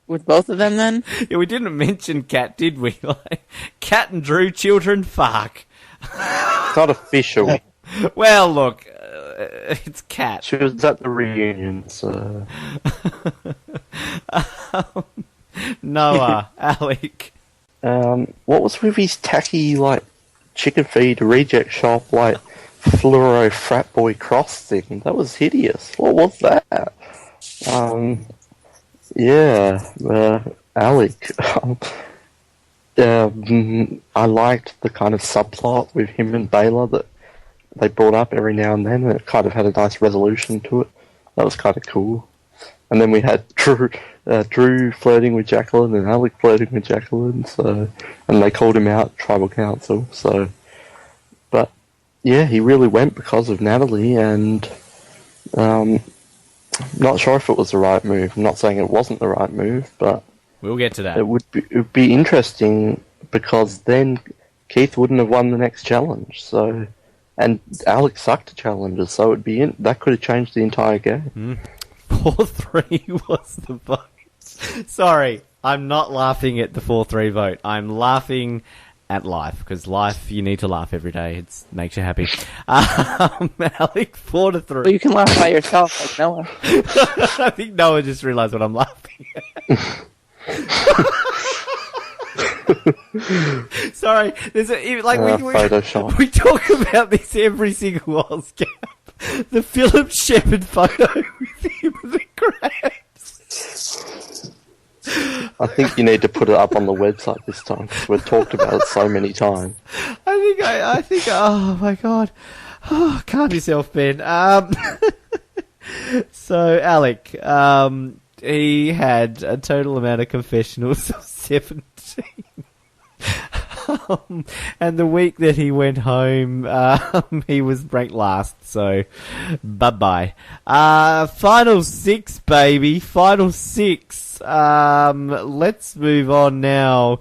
Speaker 13: with both of them, then?
Speaker 8: Yeah, we didn't mention Kat, did we? Kat and Drew, children, fuck.
Speaker 3: It's not official.
Speaker 8: Well, look, it's Kat.
Speaker 3: She was at the reunion, so...
Speaker 8: Noah, Alec.
Speaker 3: What was with his tacky, chicken feed reject shop, fluoro frat boy cross thing? That was hideous. What was that? Alec. I liked the kind of subplot with him and Baylor that they brought up every now and then, and it kind of had a nice resolution to it. That was kind of cool. And then we had Drew flirting with Jaclyn and Alec flirting with Jaclyn, and they called him out, tribal council, but yeah, he really went because of Natalie, and not sure if it was the right move. I'm not saying it wasn't the right move, but
Speaker 8: we'll get to that.
Speaker 3: It would be interesting because then Keith wouldn't have won the next challenge. So, and Alex sucked at challenges, so that could have changed the entire game.
Speaker 8: 4-3 was the vote. Sorry, I'm not laughing at the 4-3 vote. I'm laughing at life, because life, you need to laugh every day. It makes you happy. Alec, 4-3.
Speaker 13: Well, you can laugh by yourself, like Noah.
Speaker 8: I think Noah just realised what I'm laughing at. Sorry, there's we talk about this every single Ozcap.
Speaker 9: The Philip Shepherd photo with him and the crabs.
Speaker 3: I think you need to put it up on the website this time because we've talked about it so many times.
Speaker 9: I think. Oh my god. Oh, calm yourself, Ben. So Alec, he had a total amount of confessionals of 17. And the week that he went home, he was ranked last, so bye-bye. Final 6, baby. Final 6. Let's move on now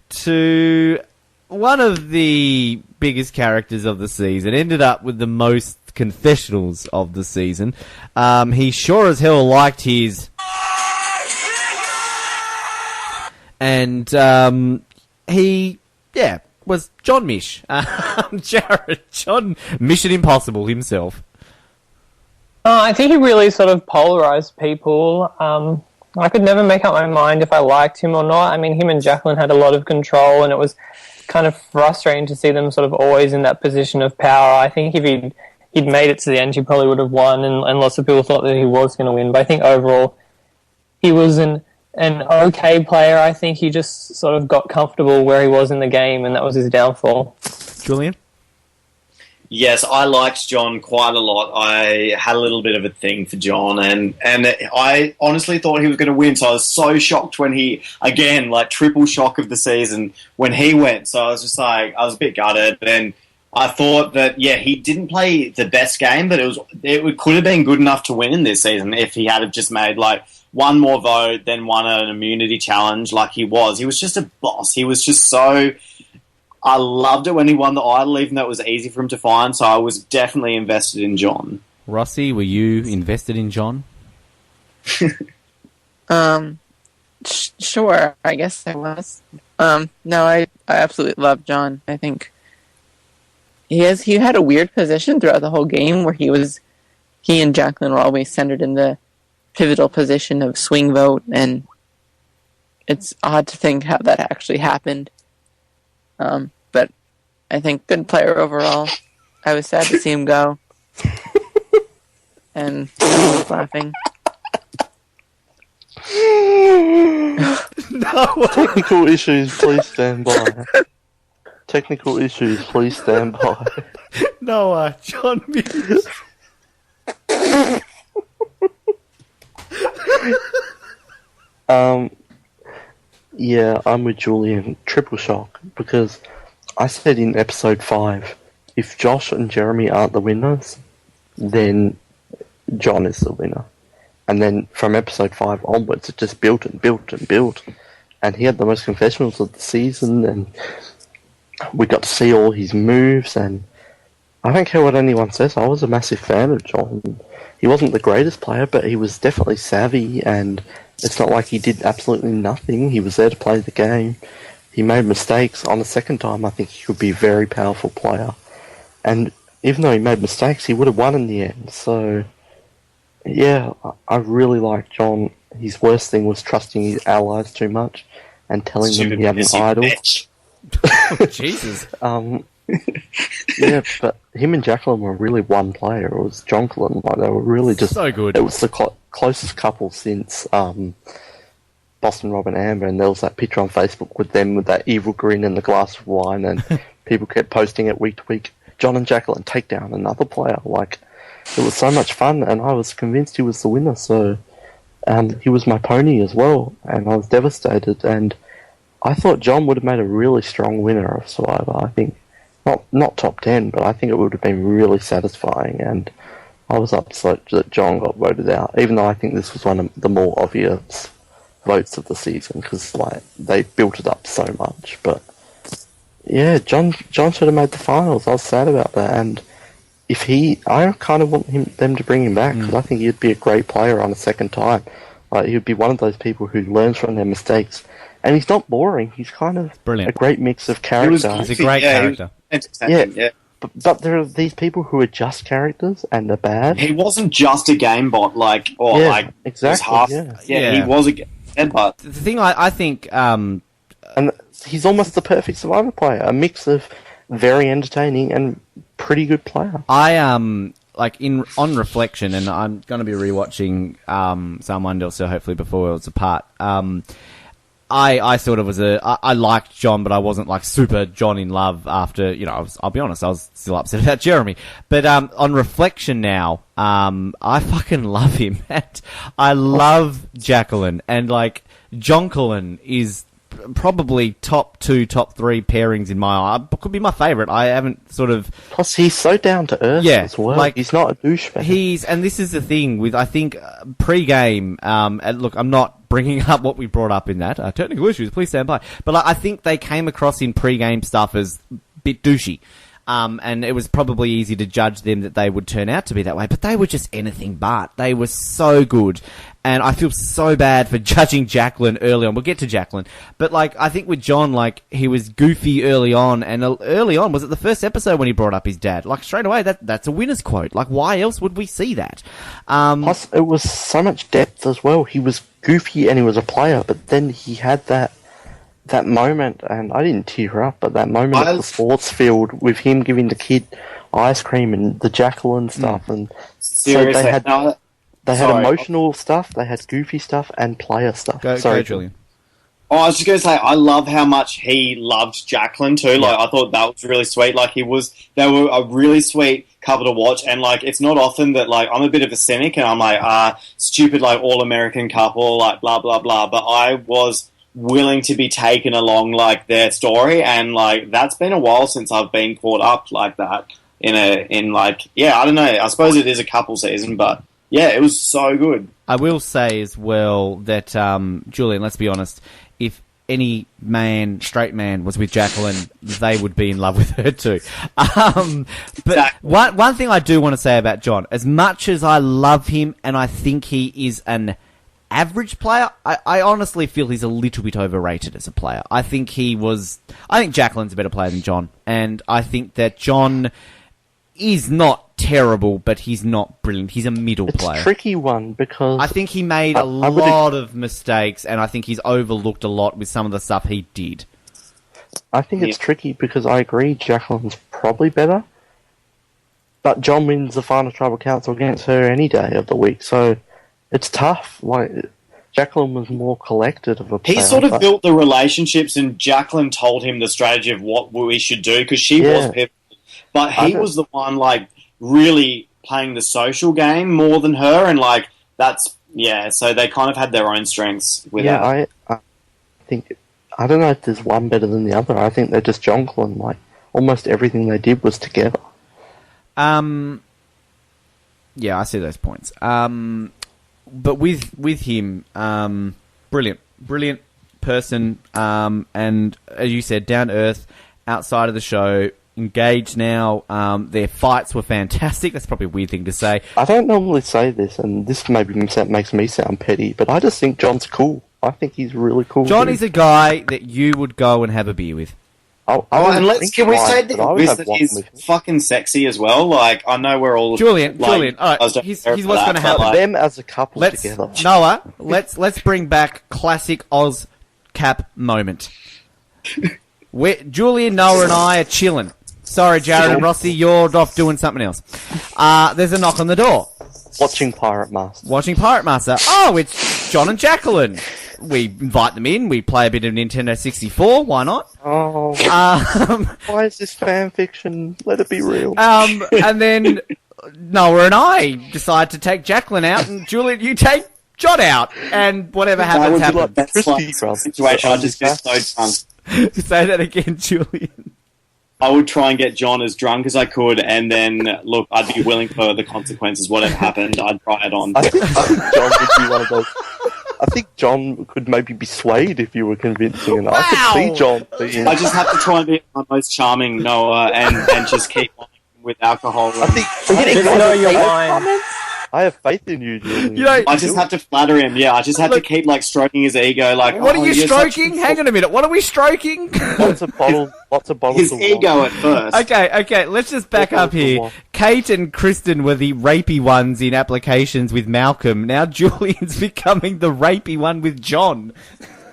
Speaker 9: to one of the biggest characters of the season. Ended up with the most confessionals of the season. He sure as hell liked his... And he... Yeah, was John Mish. Jared, John Mission Impossible himself.
Speaker 10: I think he really sort of polarised people. I could never make up my mind if I liked him or not. I mean, him and Jaclyn had a lot of control, and it was kind of frustrating to see them sort of always in that position of power. I think if he'd made it to the end, he probably would have won, and lots of people thought that he was going to win. But I think overall, he was an okay player. I think he just sort of got comfortable where he was in the game, and that was his downfall.
Speaker 9: Julian?
Speaker 11: Yes, I liked John quite a lot. I had a little bit of a thing for John, and I honestly thought he was going to win, so I was so shocked when he, again, like triple shock of the season, when he went. So I was just like, I was a bit gutted, and I thought that, yeah, he didn't play the best game, but it could have been good enough to win in this season if he had just made, like, one more vote, then won an immunity challenge like he was. He was just a boss. He was just so... I loved it when he won the Idol, even though it was easy for him to find, so I was definitely invested in John.
Speaker 9: Rossi, were you invested in John?
Speaker 13: Sure, I guess I was. No, I absolutely love John. I think he had a weird position throughout the whole game where he and Jaclyn were always centered in the pivotal position of swing vote, and it's odd to think how that actually happened. But I think good player overall. I was sad to see him go. And I was laughing.
Speaker 3: No. Technical issues, please stand by. Technical issues, please stand by.
Speaker 9: No, John Mills.
Speaker 3: Yeah, I'm with Julian. Triple shock, because I said in episode 5, if Josh and Jeremy aren't the winners, then John is the winner. And then from episode 5 onwards, it just built and built and built. And he had the most confessionals of the season, and we got to see all his moves, and I don't care what anyone says, I was a massive fan of John. He wasn't the greatest player, but he was definitely savvy, and it's not like he did absolutely nothing. He was there to play the game. He made mistakes. On the second time, I think he could be a very powerful player. And even though he made mistakes, he would have won in the end. So, yeah, I really like John. His worst thing was trusting his allies too much and telling them he had an idol.
Speaker 9: Oh, Jesus.
Speaker 3: Yeah, but him and Jaclyn were really one player. It was Jaclyn. Like, they were really just
Speaker 9: so good.
Speaker 3: It was the closest couple since Boston Rob and Amber, and there was that picture on Facebook with them with that evil grin and the glass of wine, and people kept posting it week to week. John and Jaclyn take down another player. Like, it was so much fun, and I was convinced he was the winner. So, he was my pony as well, and I was devastated. And I thought John would have made a really strong winner of Survivor. I think. Not top 10, but I think it would have been really satisfying, and I was upset that John got voted out, even though I think this was one of the more obvious votes of the season, because like they built it up so much. But yeah, John should have made the finals. I was sad about that, and I kind of want them to bring him back, because I think he'd be a great player on a second time. Like, he'd be one of those people who learns from their mistakes. And he's not boring. He's kind of
Speaker 9: brilliant.
Speaker 3: A great mix of character.
Speaker 9: He's a great character.
Speaker 3: Yeah. But there are these people who are just characters and are bad.
Speaker 11: He wasn't just a game bot,
Speaker 3: exactly.
Speaker 11: He was a game bot.
Speaker 9: The thing I think,
Speaker 3: and he's almost the perfect Survivor player, a mix of very entertaining and pretty good player.
Speaker 9: I like on reflection, and I'm going to be rewatching Juan Del Sur hopefully before it was apart. I sort of was I liked John, but I wasn't like super John in love after, I'll be honest, I was still upset about Jeremy. But on reflection now, I fucking love him. I love Jaclyn, and like Jaclyn is probably top 2, top 3 pairings in my eye. Could be my favourite. I haven't sort of...
Speaker 3: Plus, he's so down to earth as well. Like, he's not a douchebag. And this is the thing with, I think, pre-game, and look, I'm not bringing up what we brought up in that. Technical issues, please stand by. But like, I think they came across in pre-game stuff as a bit douchey. And it was probably easy to judge them that they would turn out to be that way, but they were just anything but. They were so good. And I feel so bad for judging Jaclyn early on. We'll get to Jaclyn. But, like, I think with John, like, he was goofy early on. And early on, was it the first episode when he brought up his dad? Like, straight away, that's a winner's quote. Like, why else would we see that? Plus, it was so much depth as well. He was goofy and he was a player, but then he had that moment, and I didn't tear up, but that moment at the sports field with him giving the kid ice cream and the Jaclyn stuff. And
Speaker 11: seriously,
Speaker 3: so they had emotional stuff, they had goofy stuff, and player stuff.
Speaker 9: Sorry, Julian.
Speaker 11: Oh, I was just going to say, I love how much he loved Jaclyn too. Like, I thought that was really sweet. Like, they were a really sweet couple to watch. And like, it's not often that, like, I'm a bit of a cynic and I'm like, stupid, like, all-American couple, like, blah, blah, blah. But I was willing to be taken along, like, their story. And like, that's been a while since I've been caught up like that I don't know. I suppose it is a couple season, but yeah, it was so good.
Speaker 9: I will say as well that, Julian, let's be honest, if any straight man was with Jaclyn, they would be in love with her too. But one thing I do want to say about John, as much as I love him and I think he is an average player, I honestly feel he's a little bit overrated as a player. I think Jaclyn's a better player than John, and I think that John is not terrible, but he's not brilliant. He's a middle player.
Speaker 3: It's a tricky one because
Speaker 9: I think he made a lot of mistakes, and I think he's overlooked a lot with some of the stuff he did.
Speaker 3: I think it's tricky because I agree Jaclyn's probably better, but John wins the final tribal council against her any day of the week, so it's tough. Like, Jaclyn was more collected of a player.
Speaker 11: He sort of built the relationships, and Jaclyn told him the strategy of what we should do, because she was pivotal. But he was the one, like, really playing the social game more than her, and like, so they kind of had their own strengths with that.
Speaker 3: I think, I don't know if there's one better than the other. I think they're just Jaclyn. Like, almost everything they did was together.
Speaker 9: Yeah, I see those points. But with him, brilliant person, and as you said, down to earth, outside of the show, engaged now. Their fights were fantastic. That's probably a weird thing to say.
Speaker 3: I don't normally say this, and this maybe makes me sound petty, but I just think John's cool. I think he's really cool.
Speaker 9: John is a guy that you would go and have a beer with.
Speaker 11: And can we say that he's fucking sexy as well? Like, I know we're all
Speaker 9: Julian. All right, he's what's going to happen.
Speaker 3: Them as a couple together.
Speaker 9: Noah, let's bring back classic Ozcap moment. Julian, Noah, and I are chilling. Sorry, Jared and Rossi, you're off doing something else. There's a knock on the door.
Speaker 3: Watching Pirate Master.
Speaker 9: Oh, it's John and Jaclyn. We invite them in. We play a bit of Nintendo 64. Why not?
Speaker 3: Oh. Why is this fan fiction? Let it be real.
Speaker 9: And then Noah and I decide to take Jaclyn out, and Julian, you take John out, and whatever happens.
Speaker 11: Like situation. I just get so drunk.
Speaker 9: Say that again, Julian.
Speaker 11: I would try and get John as drunk as I could, and then, look, I'd be willing for the consequences. Whatever happened, I'd try it on.
Speaker 3: I think John would be one of those. I think John could maybe be swayed if you were convincing, and I could see John being...
Speaker 11: I just have to try and be my most charming Noah, and just keep on with alcohol.
Speaker 3: I think
Speaker 10: know your mind.
Speaker 3: I have faith in you, Julian.
Speaker 11: I just have to flatter him. Yeah, I just have to keep like stroking his ego. Like,
Speaker 9: what are you stroking? Hang on a minute. What are we stroking?
Speaker 3: Lots of bottles.
Speaker 11: His ego at first.
Speaker 9: Okay. Let's just back up here. Kate and Kristen were the rapey ones in applications with Malcolm. Now Julian's becoming the rapey one with John.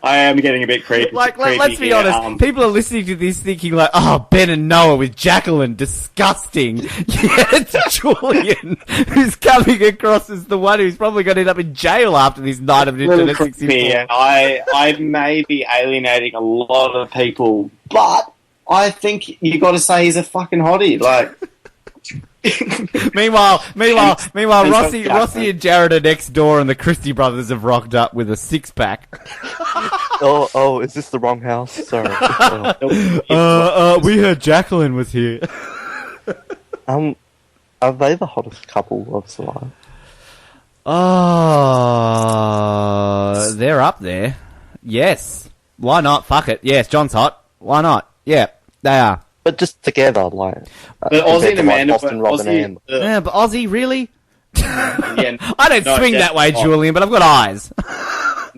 Speaker 11: I am getting a bit creepy.
Speaker 9: Let's be honest. People are listening to this thinking like, oh, Ben and Noah with Jaclyn, disgusting. Yeah, it's Julian who's coming across as the one who's probably going to end up in jail after this night of Nintendo 64.
Speaker 11: Yeah, I may be alienating a lot of people, but I think you got to say he's a fucking hottie. Like.
Speaker 9: Meanwhile, Rossi and Jared are next door, and the Christie brothers have rocked up with a 6-pack.
Speaker 3: Oh, is this the wrong house? Sorry.
Speaker 9: We heard Jaclyn was here.
Speaker 3: Are they the hottest couple of Survivor?
Speaker 9: Oh, they're up there. Yes. Why not? Fuck it. Yes, John's hot. Why not? Yeah, they are.
Speaker 3: But just together, like...
Speaker 11: But Ozzy and Amanda...
Speaker 3: Boston, Robin, and
Speaker 9: yeah, but Ozzy, really?
Speaker 11: Yeah,
Speaker 9: I don't swing that way, Julian, but I've got eyes.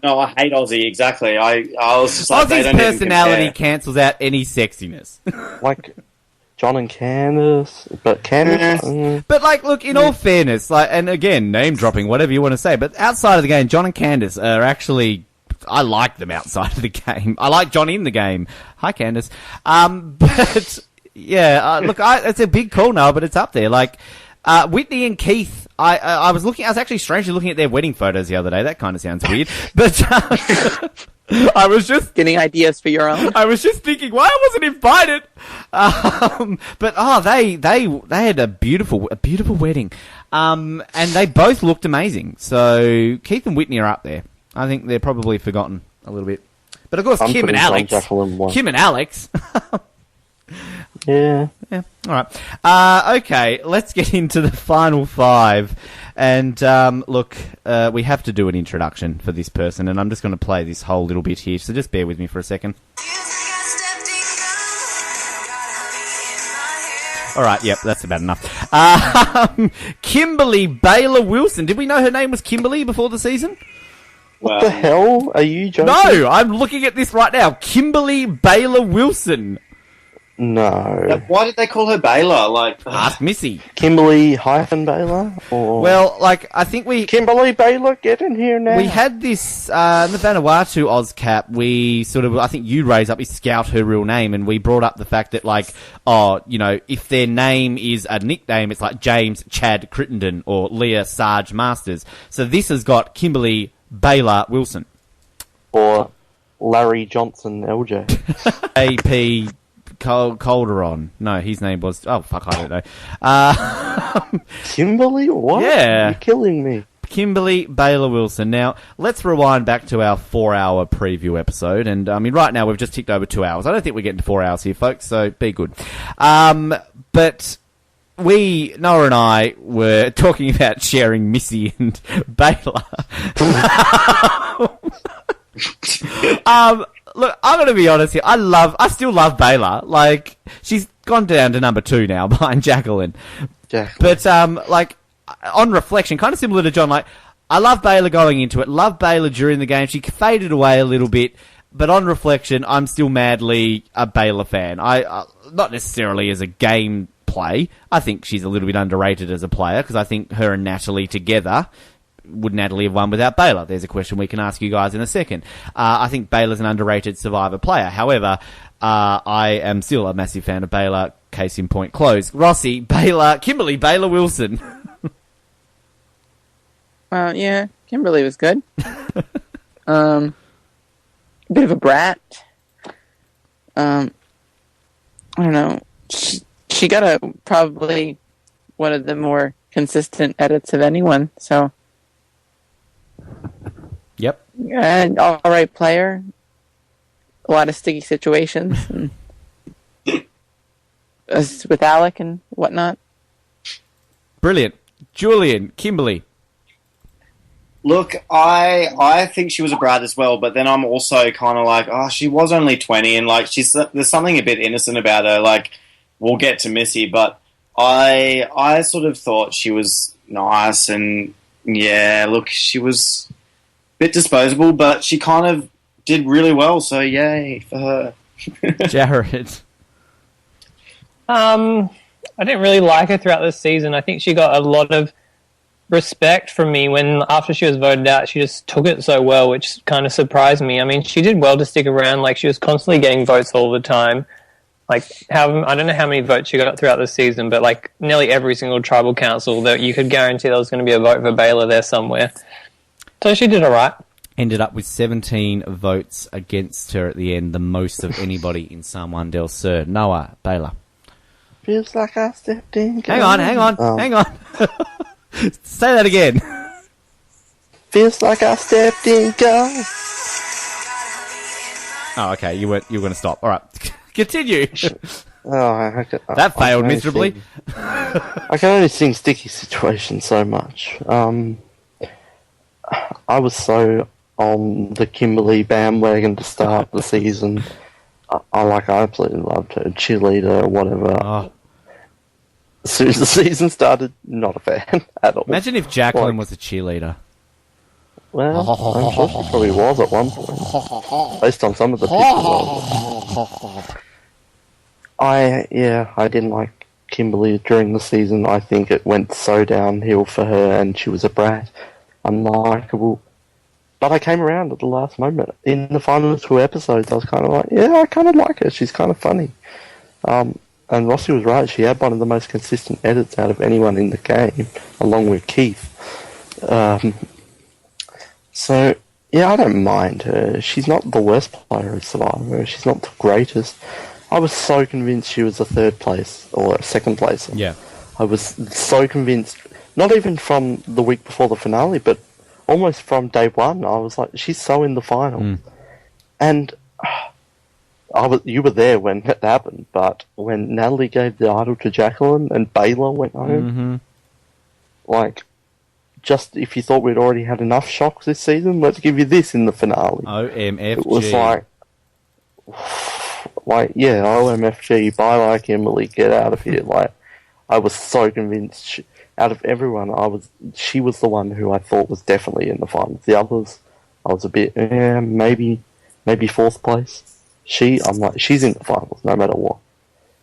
Speaker 11: No, I hate Ozzy, exactly. I was just like...
Speaker 9: Ozzy's personality cancels out any sexiness.
Speaker 3: Like... John and Candace, but Candace...
Speaker 9: But, like, look, in all fairness, like, and again, name-dropping, whatever you want to say, but outside of the game, John and Candace are actually... I like them outside of the game. I like John in the game. Hi, Candace. But, yeah, look, it's a big call now, but it's up there. Like, Whitney and Keith, I was actually strangely looking at their wedding photos the other day. That kind of sounds weird. But, I was just...
Speaker 13: Getting ideas for your own?
Speaker 9: I was just thinking, why I wasn't invited? But, they had a beautiful wedding. And they both looked amazing. So, Keith and Whitney are up there. I think they're probably forgotten a little bit. But, of course, Kim and Alex.
Speaker 3: Yeah.
Speaker 9: All right. Okay, let's get into the final 5. And, look, we have to do an introduction for this person, and I'm just going to play this whole little bit here, so just bear with me for a second. All right, yep, that's about enough. Kimberly Baylor Wilson. Did we know her name was Kimberly before the season?
Speaker 3: What the hell? Are you joking?
Speaker 9: No, I'm looking at this right now. Kimberly Baylor Wilson.
Speaker 3: No.
Speaker 11: Why did they call her Baylor? Like,
Speaker 9: ask Missy.
Speaker 3: Kimberly Baylor? Or...
Speaker 9: Well, like, I think
Speaker 3: Kimberly Baylor, get in here now.
Speaker 9: We had this, in the Vanuatu Ozcap, we sort of, I think you raised up, we scout her real name, and we brought up the fact that, like, if their name is a nickname, it's like James Chad Crittenden or Leah Sarge Masters. So this has got Kimberly Baylor Wilson.
Speaker 3: Or Larry Johnson LJ.
Speaker 9: AP Calderon. No, his name was... Oh, fuck, I don't know.
Speaker 3: Kimberly? What?
Speaker 9: Yeah.
Speaker 3: You're killing me.
Speaker 9: Kimberly Baylor Wilson. Now, let's rewind back to our 4-hour preview episode. And, I mean, right now we've just ticked over 2 hours. I don't think we're getting to 4 hours here, folks, so be good. But... Noah and I were talking about sharing Missy and Baylor. Look, I'm going to be honest here. I still love Baylor. Like, she's gone down to number 2 now behind Jaclyn. But, like, on reflection, kind of similar to John, like, I love Baylor going into it. Love Baylor during the game. She faded away a little bit. But on reflection, I'm still madly a Baylor fan. Not necessarily as a game play. I think she's a little bit underrated as a player because I think her and Natalie together, would Natalie have won without Baylor? There's a question we can ask you guys in a second. I think Baylor's an underrated Survivor player. However, I am still a massive fan of Baylor. Case in point closed. Rossi, Baylor, Kimberly Baylor Wilson.
Speaker 13: Yeah, Kimberly was good. A bit of a brat. I don't know. She got probably one of the more consistent edits of anyone, so.
Speaker 9: Yep.
Speaker 13: And all right player. A lot of sticky situations. And with Alec and whatnot.
Speaker 9: Brilliant. Julian, Kimberly.
Speaker 11: Look, I think she was a brat as well, but then I'm also kind of like, she was only 20, and like there's something a bit innocent about her. Like, we'll get to Missy, but I sort of thought she was nice, and yeah, look, she was a bit disposable, but she kind of did really well, so yay for her.
Speaker 9: Jared.
Speaker 10: I didn't really like her throughout this season. I think she got a lot of respect from me when after she was voted out, she just took it so well, which kind of surprised me. I mean, she did well to stick around. Like, she was constantly getting votes all the time. Like, I don't know how many votes she got throughout the season, but like nearly every single tribal council that you could guarantee there was going to be a vote for Baylor there somewhere. So she did all right.
Speaker 9: Ended up with 17 votes against her at the end, the most of anybody in San Juan del Sur. Noah, Baylor.
Speaker 3: Feels like I stepped in.
Speaker 9: Hang on. Say that again.
Speaker 3: Feels like I stepped in. Go.
Speaker 9: Oh, okay. You were going to stop. All right. Continue.
Speaker 3: That
Speaker 9: failed miserably.
Speaker 3: I can only sing Sticky Situation so much. I was so on the Kimberly bandwagon to start the season. I absolutely loved her. Cheerleader or whatever.
Speaker 9: Oh.
Speaker 3: As soon as the season started, not a fan at all.
Speaker 9: Imagine if Jaclyn was a cheerleader.
Speaker 3: Well, I'm sure she probably was at one point, based on some of the pictures. I didn't like Kimberly during the season. I think it went so downhill for her, and she was a brat, unlikable. But I came around at the last moment. In the final 2 episodes, I was kind of like, yeah, I kind of like her. She's kind of funny. And Rossi was right. She had one of the most consistent edits out of anyone in the game, along with Keith. So, yeah, I don't mind her. She's not the worst player of Survivor. She's not the greatest. I was so convinced she was a 3rd place or a 2nd placer.
Speaker 9: Yeah.
Speaker 3: I was so convinced, not even from the week before the finale, but almost from day one. I was like, she's so in the final. And you were there when it happened, but when Natalie gave the idol to Jaclyn and Baylor went home, like, just if you thought we'd already had enough shocks this season, let's give you this in the finale.
Speaker 9: OMFG.
Speaker 3: It was like, yeah, OMFG, bye like Emily, get out of here. Like, I was so convinced, out of everyone, she was the one who I thought was definitely in the finals. The others, I was a bit, maybe 4th place. I'm like, she's in the finals, no matter what.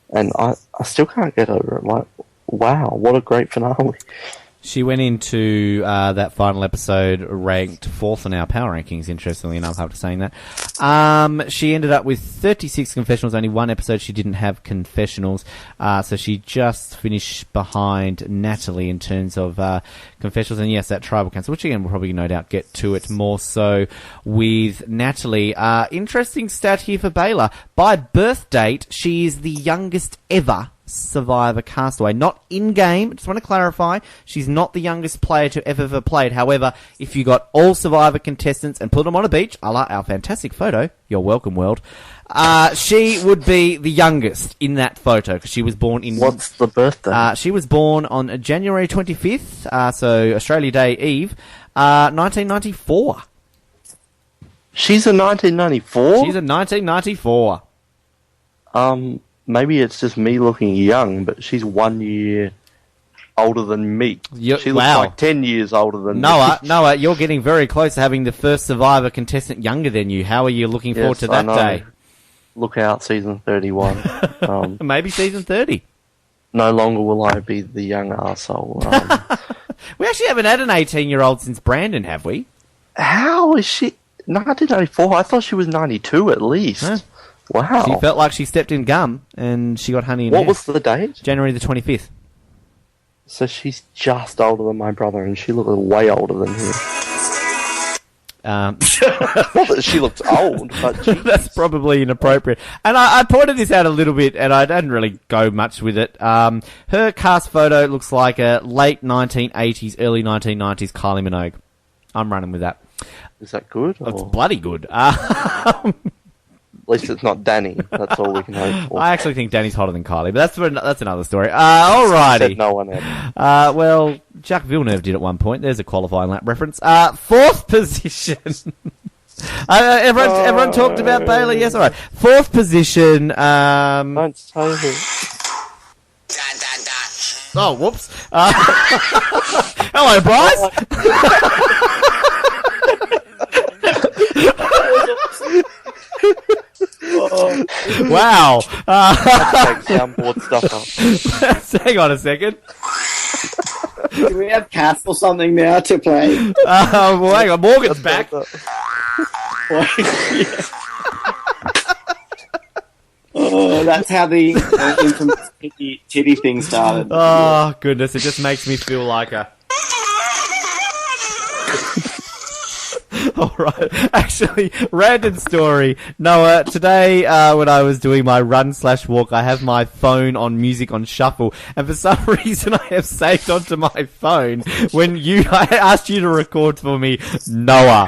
Speaker 3: And I still can't get over it. Like, wow, what a great finale.
Speaker 9: She went into that final episode ranked 4th in our power rankings, interestingly enough, after saying that. She ended up with 36 confessionals, only 1 episode she didn't have confessionals, so she just finished behind Natalie in terms of confessionals, and yes, that tribal council, which again we'll probably no doubt get to it more so with Natalie. Interesting stat here for Baylor. By birth date, she is the youngest ever Survivor castaway. Not in-game, just want to clarify, she's not the youngest player to ever played. However, if you got all Survivor contestants and put them on a beach, a la our fantastic photo, you're welcome, world, she would be the youngest in that photo, because she was born in...
Speaker 3: What's the birthday?
Speaker 9: She was born on January 25th, so Australia Day Eve, 1994.
Speaker 3: She's a 1994?
Speaker 9: She's a 1994.
Speaker 3: Maybe it's just me looking young, but she's 1 year older than me. She looks like 10 years older than me.
Speaker 9: Noah, you're getting very close to having the first Survivor contestant younger than you. How are you looking forward to that day?
Speaker 3: Look out, season 31.
Speaker 9: Maybe season 30.
Speaker 3: No longer will I be the young arsehole.
Speaker 9: We actually haven't had an 18-year-old since Brandon, have we?
Speaker 3: How is she... 1994? I thought she was 92 at least. Huh? Wow.
Speaker 9: She felt like she stepped in gum and she got honey in her.
Speaker 3: What was the date?
Speaker 9: January the 25th.
Speaker 3: So she's just older than my brother and she looked way older than him. Not that she looks old, but
Speaker 9: that's probably inappropriate. And I pointed this out a little bit and I didn't really go much with it. Her cast photo looks like a late 1980s, early 1990s Kylie Minogue. I'm running with that.
Speaker 3: Is that good?
Speaker 9: It's bloody good.
Speaker 3: At least it's not Danny. That's all we can hope for.
Speaker 9: I actually think Danny's hotter than Kylie, but that's another story. Alrighty.
Speaker 3: Said no one ever.
Speaker 9: Well, Jacques Villeneuve did at one point. There's a qualifying lap reference. 4th position. Everyone talked about Baylor. Yes, all right. 4th position.
Speaker 3: Don't say who.
Speaker 9: Oh, whoops. Hello, Bryce. Wow.
Speaker 3: Soundboard stuff up.
Speaker 9: Hang on a second.
Speaker 11: Do we have Cass or something now to play?
Speaker 9: Well, hang on, Morgan's back.
Speaker 11: Oh, that's how the infamous titty thing started.
Speaker 9: Oh, goodness, it just makes me feel like a... Alright, actually, random story. Noah, today when I was doing my run/walk, I have my phone on music on shuffle, and for some reason I have saved onto my phone when I asked you to record for me, Noah.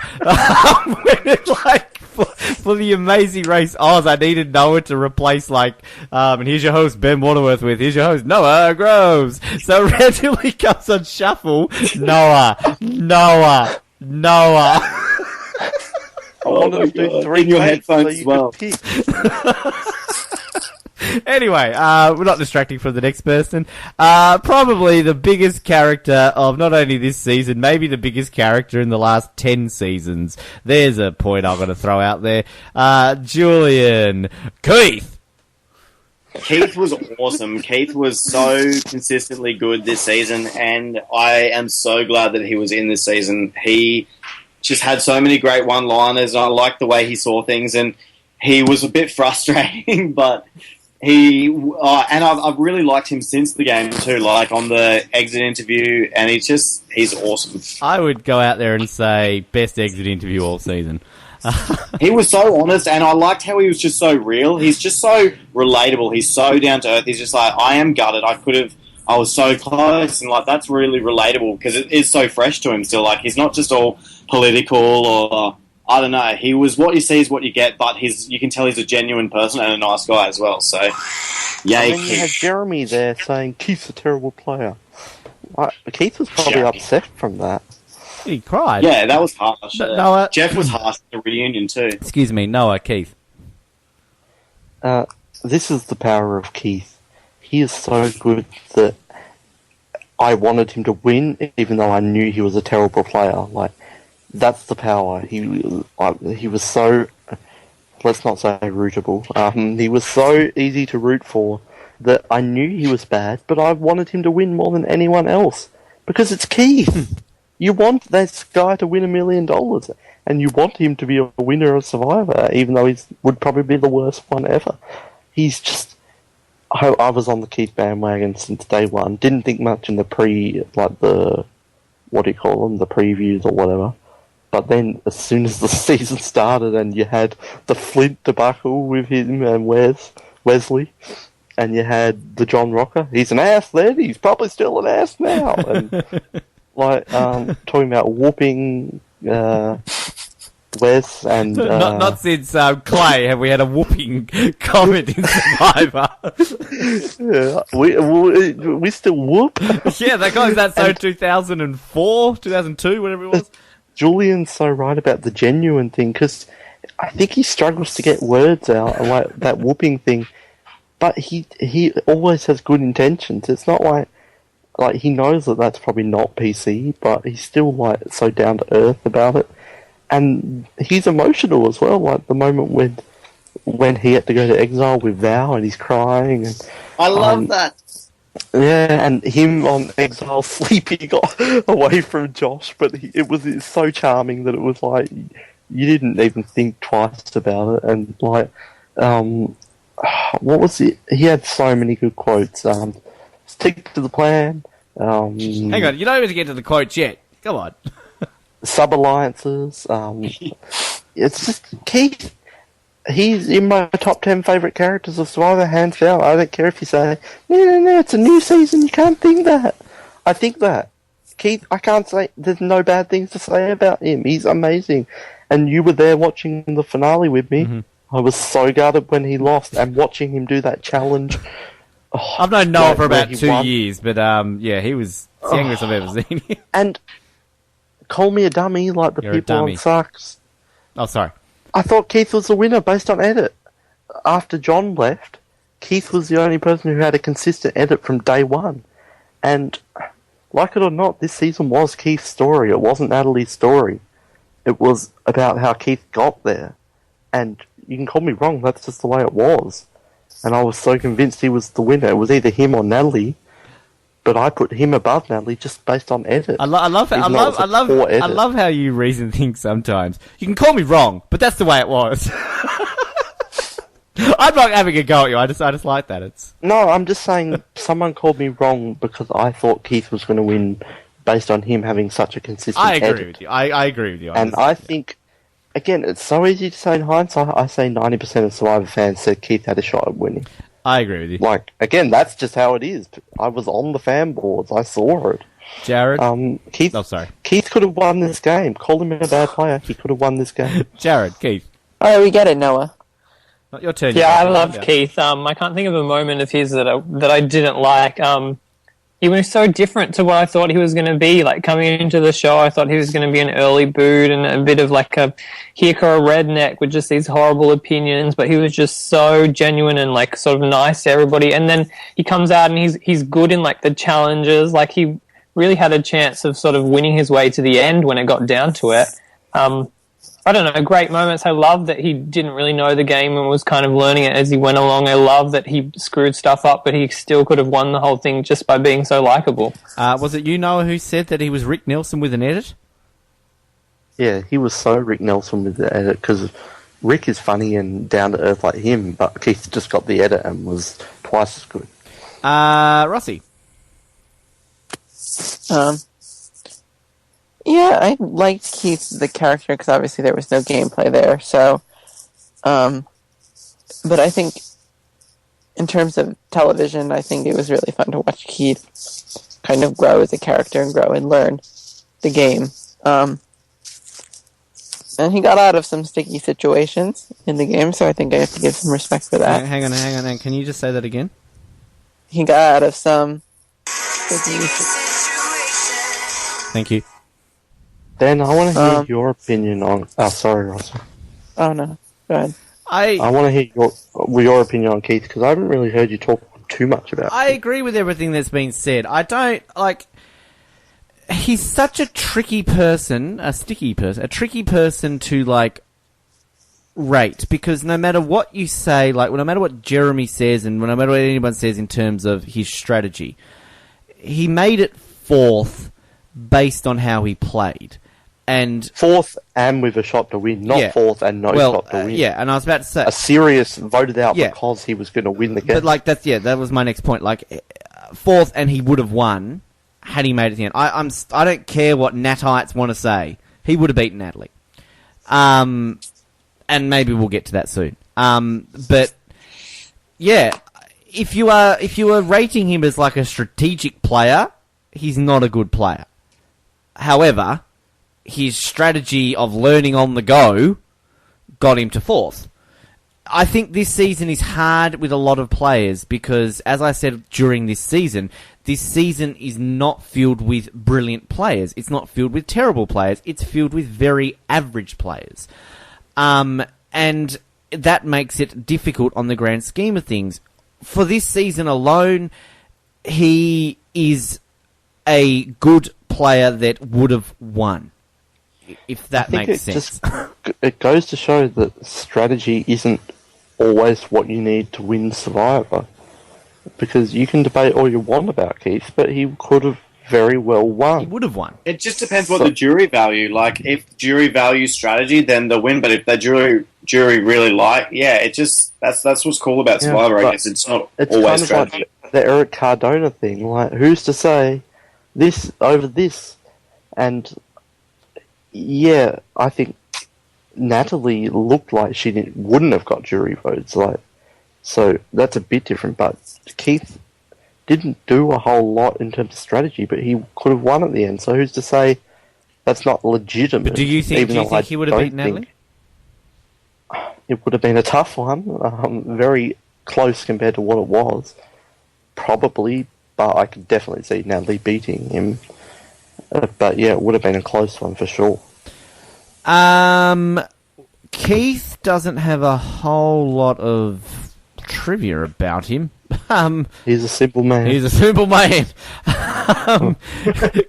Speaker 9: When it, like, for the Amazing Race Oz, I needed Noah to replace, like, and here's your host, Ben Waterworth, with here's your host, Noah Groves. So randomly comes on shuffle, Noah.
Speaker 11: I wanted to do 3 in your headphones as well.
Speaker 9: Anyway, we're not distracting from the next person. Probably the biggest character of not only this season, maybe the biggest character in the last 10 seasons. There's a point I'm going to throw out there. Julian. Keith.
Speaker 11: Keith was awesome. Keith was so consistently good this season, and I am so glad that he was in this season. He just had so many great one-liners. I liked the way he saw things, and he was a bit frustrating, but and I've really liked him since the game too, like on the exit interview, and he's awesome.
Speaker 9: I would go out there and say best exit interview all season.
Speaker 11: He was so honest, and I liked how he was just so real. He's just so relatable. He's so down to earth. He's just like, I am gutted. I was so close, and like that's really relatable because it is so fresh to him still. Like he's not just all political or I don't know. He was what you see is what you get, but you can tell he's a genuine person and a nice guy as well. So, yay,
Speaker 3: and then you had Jeremy there saying Keith's a terrible player. Keith was probably upset from that.
Speaker 9: He cried.
Speaker 11: Yeah, that was harsh.
Speaker 9: Noah,
Speaker 11: Jeff was harsh at the reunion too.
Speaker 9: Excuse me, Noah, Keith.
Speaker 3: This is the power of Keith. He is so good that I wanted him to win, even though I knew he was a terrible player. Like, that's the power. He was so, let's not say rootable. He was so easy to root for that I knew he was bad, but I wanted him to win more than anyone else because it's Keith. You want this guy to win $1 million, and you want him to be a winner of Survivor, even though he would probably be the worst one ever. He's just... I was on the Keith bandwagon since day one. Didn't think much in the the previews or whatever. But then, as soon as the season started and you had the Flint debacle with him and Wesley, and you had the John Rocker, he's an ass then, he's probably still an ass now. And talking about whooping Wes and...
Speaker 9: Not since Clay have we had a whooping comment in Survivor.
Speaker 3: Yeah, we still whoop.
Speaker 9: Yeah, that guy's that so 2004, 2002, whatever it was.
Speaker 3: Julian's so right about the genuine thing, because I think he struggles to get words out, and like that whooping thing, but he always has good intentions. It's not like he knows that that's probably not PC, but he's still like so down to earth about it. And he's emotional as well, like the moment when he had to go to exile with Val and he's crying. And
Speaker 11: I love that.
Speaker 3: Yeah, and him on exile sleeping away from Josh, but it's so charming that it was like you didn't even think twice about it. And like, what was it? He had so many good quotes. Stick to the plan.
Speaker 9: Hang on, you don't even get to the quotes yet. Come on.
Speaker 3: Sub-alliances. It's just Keith. He's in my top 10 favourite characters of Survivor, hands down. I don't care if you say, no, it's a new season, you can't think that. I think that. Keith, I can't say, there's no bad things to say about him. He's amazing. And you were there watching the finale with me. Mm-hmm. I was so gutted when he lost, and watching him do that challenge. Oh,
Speaker 9: I've known Noah for about 2 years, but yeah, he was the youngest I've ever seen him.
Speaker 3: And call me a dummy like the people on Sucks.
Speaker 9: Oh, sorry.
Speaker 3: I thought Keith was the winner based on edit. After John left, Keith was the only person who had a consistent edit from day one. And, like it or not, this season was Keith's story. It wasn't Natalie's story. It was about how Keith got there. And you can call me wrong, that's just the way it was. And I was so convinced he was the winner. It was either him or Natalie. but I put him above Natalie just based on edit.
Speaker 9: I love how you reason things sometimes. You can call me wrong, but that's the way it was. I'm not having a go at you. I just like that.
Speaker 3: No, I'm just saying someone called me wrong because I thought Keith was going to win based on him having such a consistent
Speaker 9: I agree
Speaker 3: edit.
Speaker 9: with you. I agree with you.
Speaker 3: And I think, again, it's so easy to say in hindsight. I say 90% of Survivor fans said Keith had a shot at winning.
Speaker 9: I agree with you.
Speaker 3: Like, again, that's just how it is. I was on the fan boards. I saw it.
Speaker 9: Jared?
Speaker 3: Keith,
Speaker 9: sorry.
Speaker 3: Keith could have won this game. Call him a bad player. He could have won this game.
Speaker 9: Jared, Keith.
Speaker 13: All right, we get it, Noah.
Speaker 9: Not your turn.
Speaker 10: Yeah, I love Keith. I can't think of a moment of his that I didn't like. He was so different to what I thought he was going to be. Like, coming into the show, I thought he was going to be an early boot and a bit of like a hicker, a redneck with just these horrible opinions, but he was just so genuine and like sort of nice to everybody. And then he comes out and he's good in like the challenges. Like, he really had a chance of sort of winning his way to the end when it got down to it. I don't know, great moments. I love that he didn't really know the game and was kind of learning it as he went along. I love that he screwed stuff up, but he still could have won the whole thing just by being so likable.
Speaker 9: Was it you, Noah, who said that he was Rick Nelson with an edit?
Speaker 3: Yeah, he was so Rick Nelson with the edit, because Rick is funny and down-to-earth like him, but Keith just got the edit and was twice as good.
Speaker 9: Rossi?
Speaker 13: Yeah, I liked Keith, the character, because obviously there was no gameplay there, so... but I think, in terms of television, I think it was really fun to watch Keith kind of grow as a character and grow and learn the game. And he got out of some sticky situations in the game, so I think I have to give some respect for that.
Speaker 9: Hang on. Can you just say that again?
Speaker 13: He got out of some...
Speaker 9: Thank you.
Speaker 3: Ben, I want to hear your opinion on... Oh, sorry, Ross.
Speaker 13: Oh, no. Go ahead.
Speaker 3: I want to hear your opinion on Keith, because I haven't really heard you talk too much about
Speaker 9: I agree with everything that's been said. I don't, like... He's such a tricky person, a tricky person to, like, rate, because no matter what you say, like, no matter what Jeremy says, and no matter what anyone says in terms of his strategy, he made it fourth based on how he played. And
Speaker 3: fourth and with a shot to win, not fourth and no shot to win.
Speaker 9: Yeah, and I was about to say...
Speaker 3: A serious voted out because he was going to win the game.
Speaker 9: But, like, that was my next point. Like, fourth and he would have won had he made it to the end. I don't care what Natites want to say. He would have beaten Natalie. And maybe we'll get to that soon. But, yeah, if you are rating him as, like, a strategic player, he's not a good player. However, his strategy of learning on the go got him to fourth. I think this season is hard with a lot of players because, as I said during this season is not filled with brilliant players. It's not filled with terrible players. It's filled with very average players. And that makes it difficult on the grand scheme of things. For this season alone, he is a good player that would have won. If that makes sense.
Speaker 3: It goes to show that strategy isn't always what you need to win Survivor. Because you can debate all you want about Keith, but he could have very well won.
Speaker 9: He would have won.
Speaker 11: It just depends what the jury value. Like, if jury values strategy, then they'll win. But if the jury really like, that's what's cool about Survivor. I guess it's not always
Speaker 3: kind of
Speaker 11: strategy.
Speaker 3: Like the Eric Cardona thing. Like, who's to say this over this? And yeah, I think Natalie looked like she wouldn't have got jury votes. Like, so that's a bit different. But Keith didn't do a whole lot in terms of strategy, but he could have won at the end. So who's to say that's not legitimate?
Speaker 9: But do you think he would have beaten Natalie?
Speaker 3: It would have been a tough one. Very close compared to what it was. Probably, but I could definitely see Natalie beating him. But yeah, it would have been a close one for sure.
Speaker 9: Keith doesn't have a whole lot of trivia about him.
Speaker 3: He's a simple man.
Speaker 9: He's a simple man.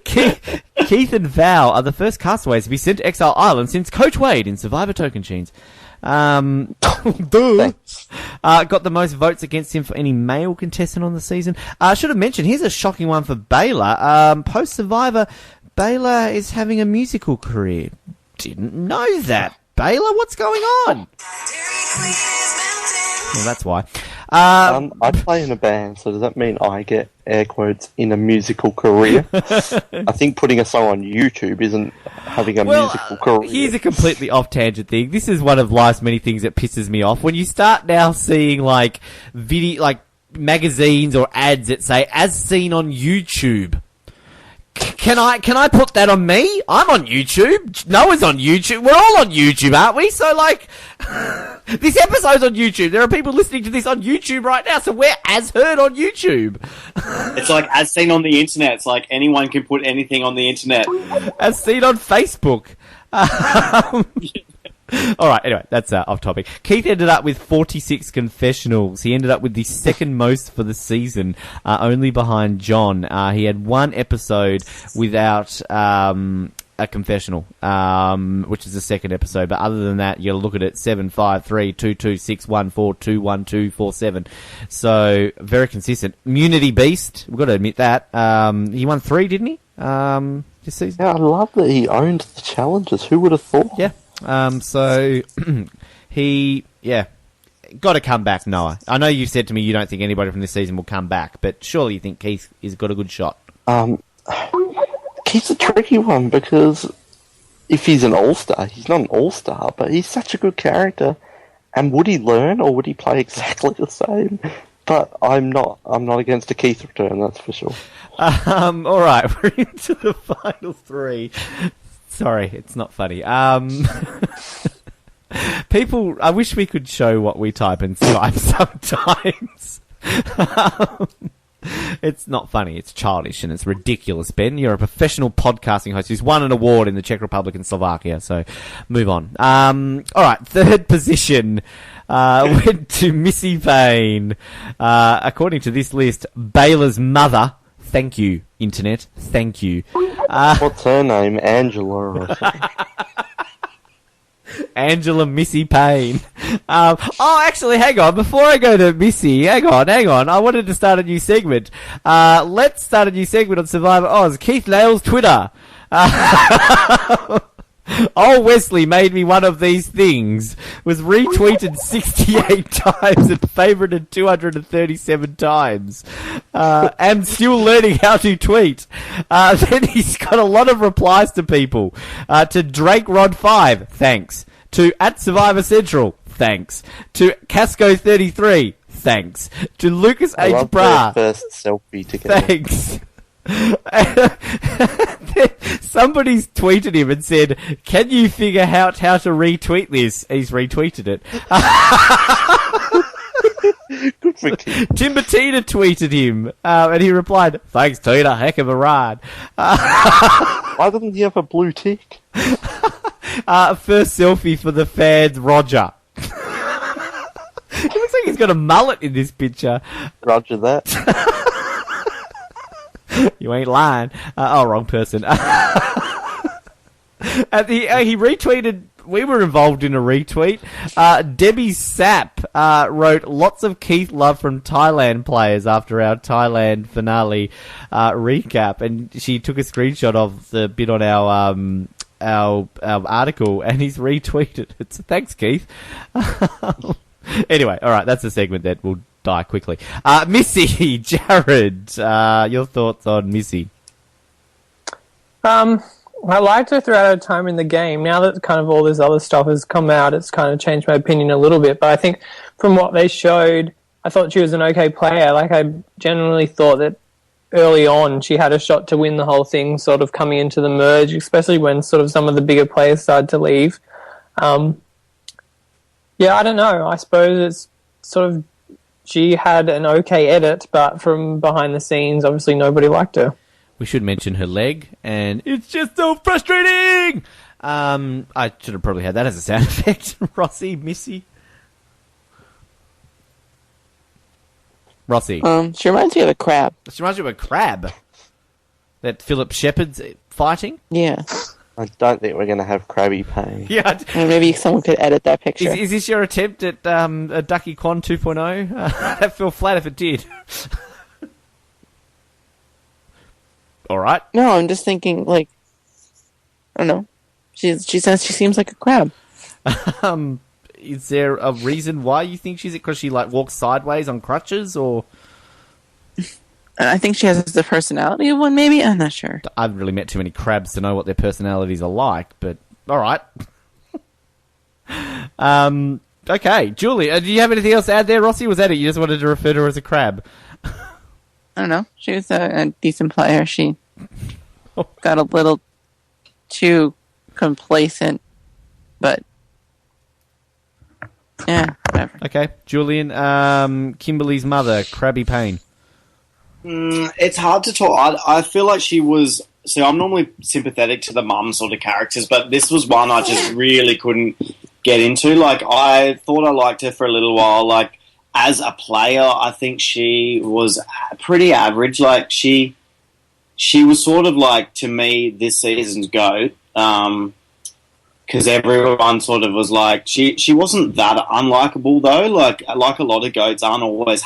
Speaker 9: Keith and Val are the first castaways to be sent to Exile Island since Coach Wade in Survivor Token Sheens. Got the most votes against him for any male contestant on the season. I should have mentioned, here's a shocking one for Baylor. Post-Survivor, Baylor is having a musical career. Didn't know that. Baylor, what's going on? Well, that's why.
Speaker 3: I play in a band, so does that mean I get air quotes in a musical career? I think putting a song on YouTube isn't having a musical career.
Speaker 9: Here's a completely off-tangent thing. This is one of life's many things that pisses me off. When you start now seeing magazines or ads that say, as seen on YouTube. Can I put that on me? I'm on YouTube. Noah's on YouTube. We're all on YouTube, aren't we? So, this episode's on YouTube. There are people listening to this on YouTube right now, so we're as heard on YouTube.
Speaker 11: It's like as seen on the internet. It's like anyone can put anything on the internet.
Speaker 9: As seen on Facebook. All right, anyway, that's off topic. Keith ended up with 46 confessionals. He ended up with the second most for the season, only behind John. He had one episode without a confessional, which is the second episode. But other than that, you got to look at it: 7, 5, 3, 2, 2, 6, 1, 4, 2, 1, 2, 4, 7. So very consistent. Immunity beast. We've got to admit that. He won 3, didn't he? This season.
Speaker 3: Yeah, I love that he owned the challenges. Who would have thought?
Speaker 9: Yeah. So he, got to come back, Noah. I know you said to me you don't think anybody from this season will come back, but surely you think Keith has got a good shot.
Speaker 3: Keith's a tricky one because if he's an all-star, he's not an all-star, but he's such a good character. And would he learn or would he play exactly the same? But I'm not against a Keith return, that's for sure.
Speaker 9: All right, we're into the final 3. Sorry, it's not funny. People, I wish we could show what we type in Skype sometimes. It's not funny, it's childish, and it's ridiculous, Ben. You're a professional podcasting host who's won an award in the Czech Republic and Slovakia, so move on. All right, third position went to Missy Payne. According to this list, Baylor's mother. Thank you, Internet. Thank you.
Speaker 3: What's her name? Angela or something?
Speaker 9: Angela Missy Payne. Actually, hang on. Before I go to Missy, hang on. I wanted to start a new segment. Let's start a new segment on Survivor Oz. Keith Nail's Twitter. Oh, Wesley made me one of these things. Was retweeted 68 times and favorited 237 times. Am still learning how to tweet. Then he's got a lot of replies to people. To Drake Rod 5, thanks. To @Survivor Central, thanks. To Casco33, thanks. To Lucas H. Bra,
Speaker 3: first selfie together.
Speaker 9: Thanks. Somebody's tweeted him and said, "Can you figure out how to retweet this?" He's retweeted it.
Speaker 3: Good for Keith.
Speaker 9: Timbertina tweeted him, and he replied, "Thanks, Tina, heck of a ride."
Speaker 3: Why doesn't he have a blue tick?
Speaker 9: First selfie for the fans, Roger. It looks like he's got a mullet in this picture.
Speaker 3: Roger that.
Speaker 9: You ain't lying. Wrong person. He retweeted. We were involved in a retweet. Debbie Sapp wrote lots of Keith love from Thailand players after our Thailand finale recap, and she took a screenshot of the bit on our article, and he's retweeted it. So thanks, Keith. Anyway, all right, that's a segment that will die quickly. Missy, Jared, your thoughts on Missy?
Speaker 10: I liked her throughout her time in the game. Now that kind of all this other stuff has come out, it's kind of changed my opinion a little bit. But I think from what they showed, I thought she was an okay player. Like, I generally thought that early on she had a shot to win the whole thing, sort of coming into the merge, especially when sort of some of the bigger players started to leave. Yeah, I don't know. I suppose it's sort of, she had an okay edit, but from behind the scenes, obviously nobody liked her.
Speaker 9: We should mention her leg, and it's just so frustrating! I should have probably had that as a sound effect. Rossi, Missy. Rossi.
Speaker 13: She reminds me of a crab.
Speaker 9: She reminds you of a crab? that Philip Shepherd's fighting.
Speaker 13: Yeah.
Speaker 3: I don't think we're going to have Krabby Payne.
Speaker 9: Yeah.
Speaker 13: Or maybe someone could edit that picture.
Speaker 9: Is this your attempt at a Ducky Quan 2.0? That fell flat if it did. All right.
Speaker 13: No, I'm just thinking, like, I don't know. She says she seems like a crab.
Speaker 9: Is there a reason why you think she's... Because she, like, walks sideways on crutches, or...
Speaker 13: I think she has the personality of one, maybe? I'm not sure.
Speaker 9: I haven't really met too many crabs to know what their personalities are like, but... All right. Okay, Julie, do you have anything else to add there, Rossi? Was that it? You just wanted to refer to her as a crab?
Speaker 13: I don't know. She was a decent player. She got a little too complacent, but yeah, whatever.
Speaker 9: Okay, Julian, Kimberly's mother, Krabby Payne.
Speaker 11: It's hard to talk. I feel like she was... So I'm normally sympathetic to the mum sort of characters, but this was one I just really couldn't get into. Like, I thought I liked her for a little while. Like, as a player, I think she was pretty average. Like, she was sort of like, to me, this season's GOAT. Because everyone sort of was like, she wasn't that unlikable though. Like a lot of goats aren't always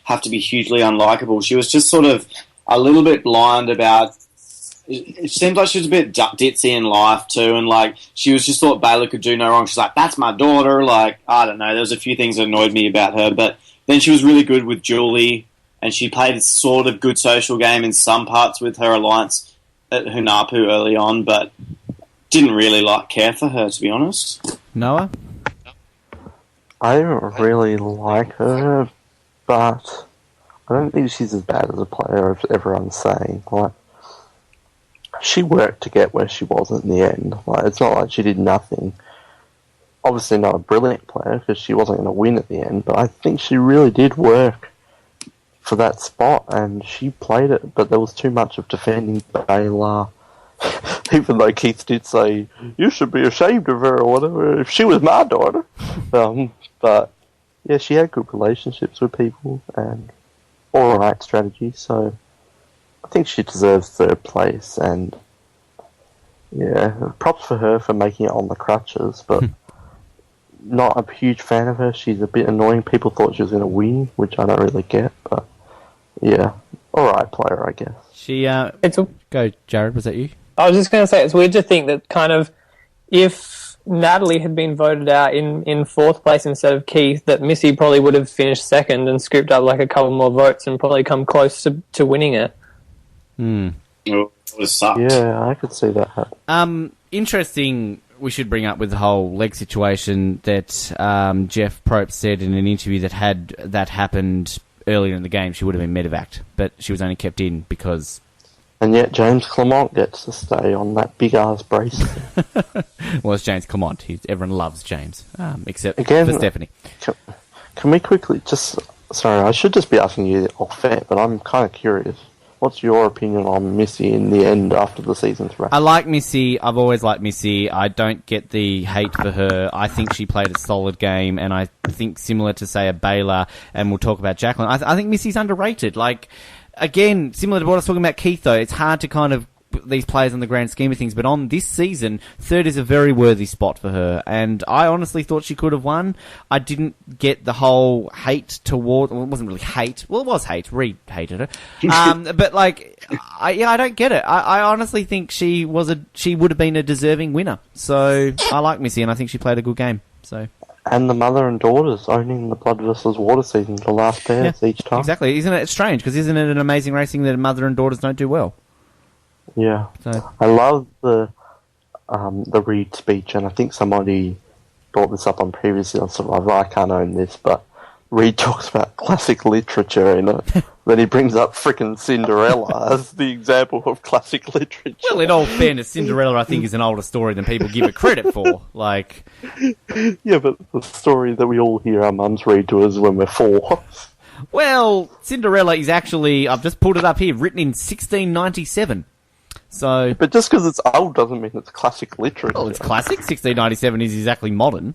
Speaker 11: have to be hugely unlikable. She was just sort of a little bit blind about. It seems like she was a bit ditzy in life too, and like she was just thought Baylor could do no wrong. She's like, that's my daughter. Like, I don't know. There was a few things that annoyed me about her, but then she was really good with Julie, and she played a sort of good social game in some parts with her alliance at Hunapu early on, but didn't really care for her, to be honest.
Speaker 9: Noah?
Speaker 3: I don't really like her, but I don't think she's as bad as a player as everyone's saying. Like, she worked to get where she was in the end. Like, it's not like she did nothing. Obviously not a brilliant player, because she wasn't going to win at the end, but I think she really did work for that spot, and she played it, but there was too much of defending Baylor. Even though Keith did say, you should be ashamed of her or whatever, if she was my daughter. But, yeah, she had good relationships with people and alright strategy, so I think she deserves third place, and yeah, props for her for making it on the crutches, but not a huge fan of her. She's a bit annoying. People thought she was going to win, which I don't really get, but yeah, alright player, I guess.
Speaker 9: Go, Jared, was that you?
Speaker 10: I was just going to say, it's weird to think that kind of if Natalie had been voted out in fourth place instead of Keith, that Missy probably would have finished second and scooped up like a couple more votes and probably come close to winning it.
Speaker 11: It was sucked.
Speaker 3: Yeah, I could see that happen.
Speaker 9: Interesting, we should bring up with the whole leg situation that Jeff Probst said in an interview that had that happened earlier in the game, she would have been medevaced, but she was only kept in because...
Speaker 3: And yet James Clement gets to stay on that big-ass brace.
Speaker 9: Well, it's James Clement. Everyone loves James, except
Speaker 3: Again,
Speaker 9: for Stephanie.
Speaker 3: Can we quickly just... Sorry, I should just be asking you off air, but I'm kind of curious. What's your opinion on Missy in the end after the season's wrap?
Speaker 9: I like Missy. I've always liked Missy. I don't get the hate for her. I think she played a solid game, and I think similar to, say, a Baylor, and we'll talk about Jaclyn, I think Missy's underrated. Like, again, similar to what I was talking about Keith, though, it's hard to kind of these players in the grand scheme of things, but on this season, third is a very worthy spot for her, and I honestly thought she could have won. I didn't get the whole hate toward... Well, it wasn't really hate. Well, it was hate. Reed hated her. But, like, I don't get it. I honestly think she would have been a deserving winner. So, I like Missy, and I think she played a good game. So...
Speaker 3: And the mother and daughters owning the blood versus water season, the last pairs each time.
Speaker 9: Exactly. Isn't it strange? Because isn't it an amazing racing that mother and daughters don't do well?
Speaker 3: Yeah.
Speaker 9: So.
Speaker 3: I love the Reed speech, and I think somebody brought this up on previously on Survivor. I can't own this, but Reed talks about classic literature in it. Then he brings up frickin' Cinderella as the example of classic literature.
Speaker 9: Well, in all fairness, Cinderella, I think, is an older story than people give it credit for. Like,
Speaker 3: yeah, but the story that we all hear our mums read to us when we're 4.
Speaker 9: Well, Cinderella is actually, I've just pulled it up here, written in 1697. So,
Speaker 3: but just because it's old doesn't mean it's classic literature.
Speaker 9: Well, it's classic. 1697 is exactly modern.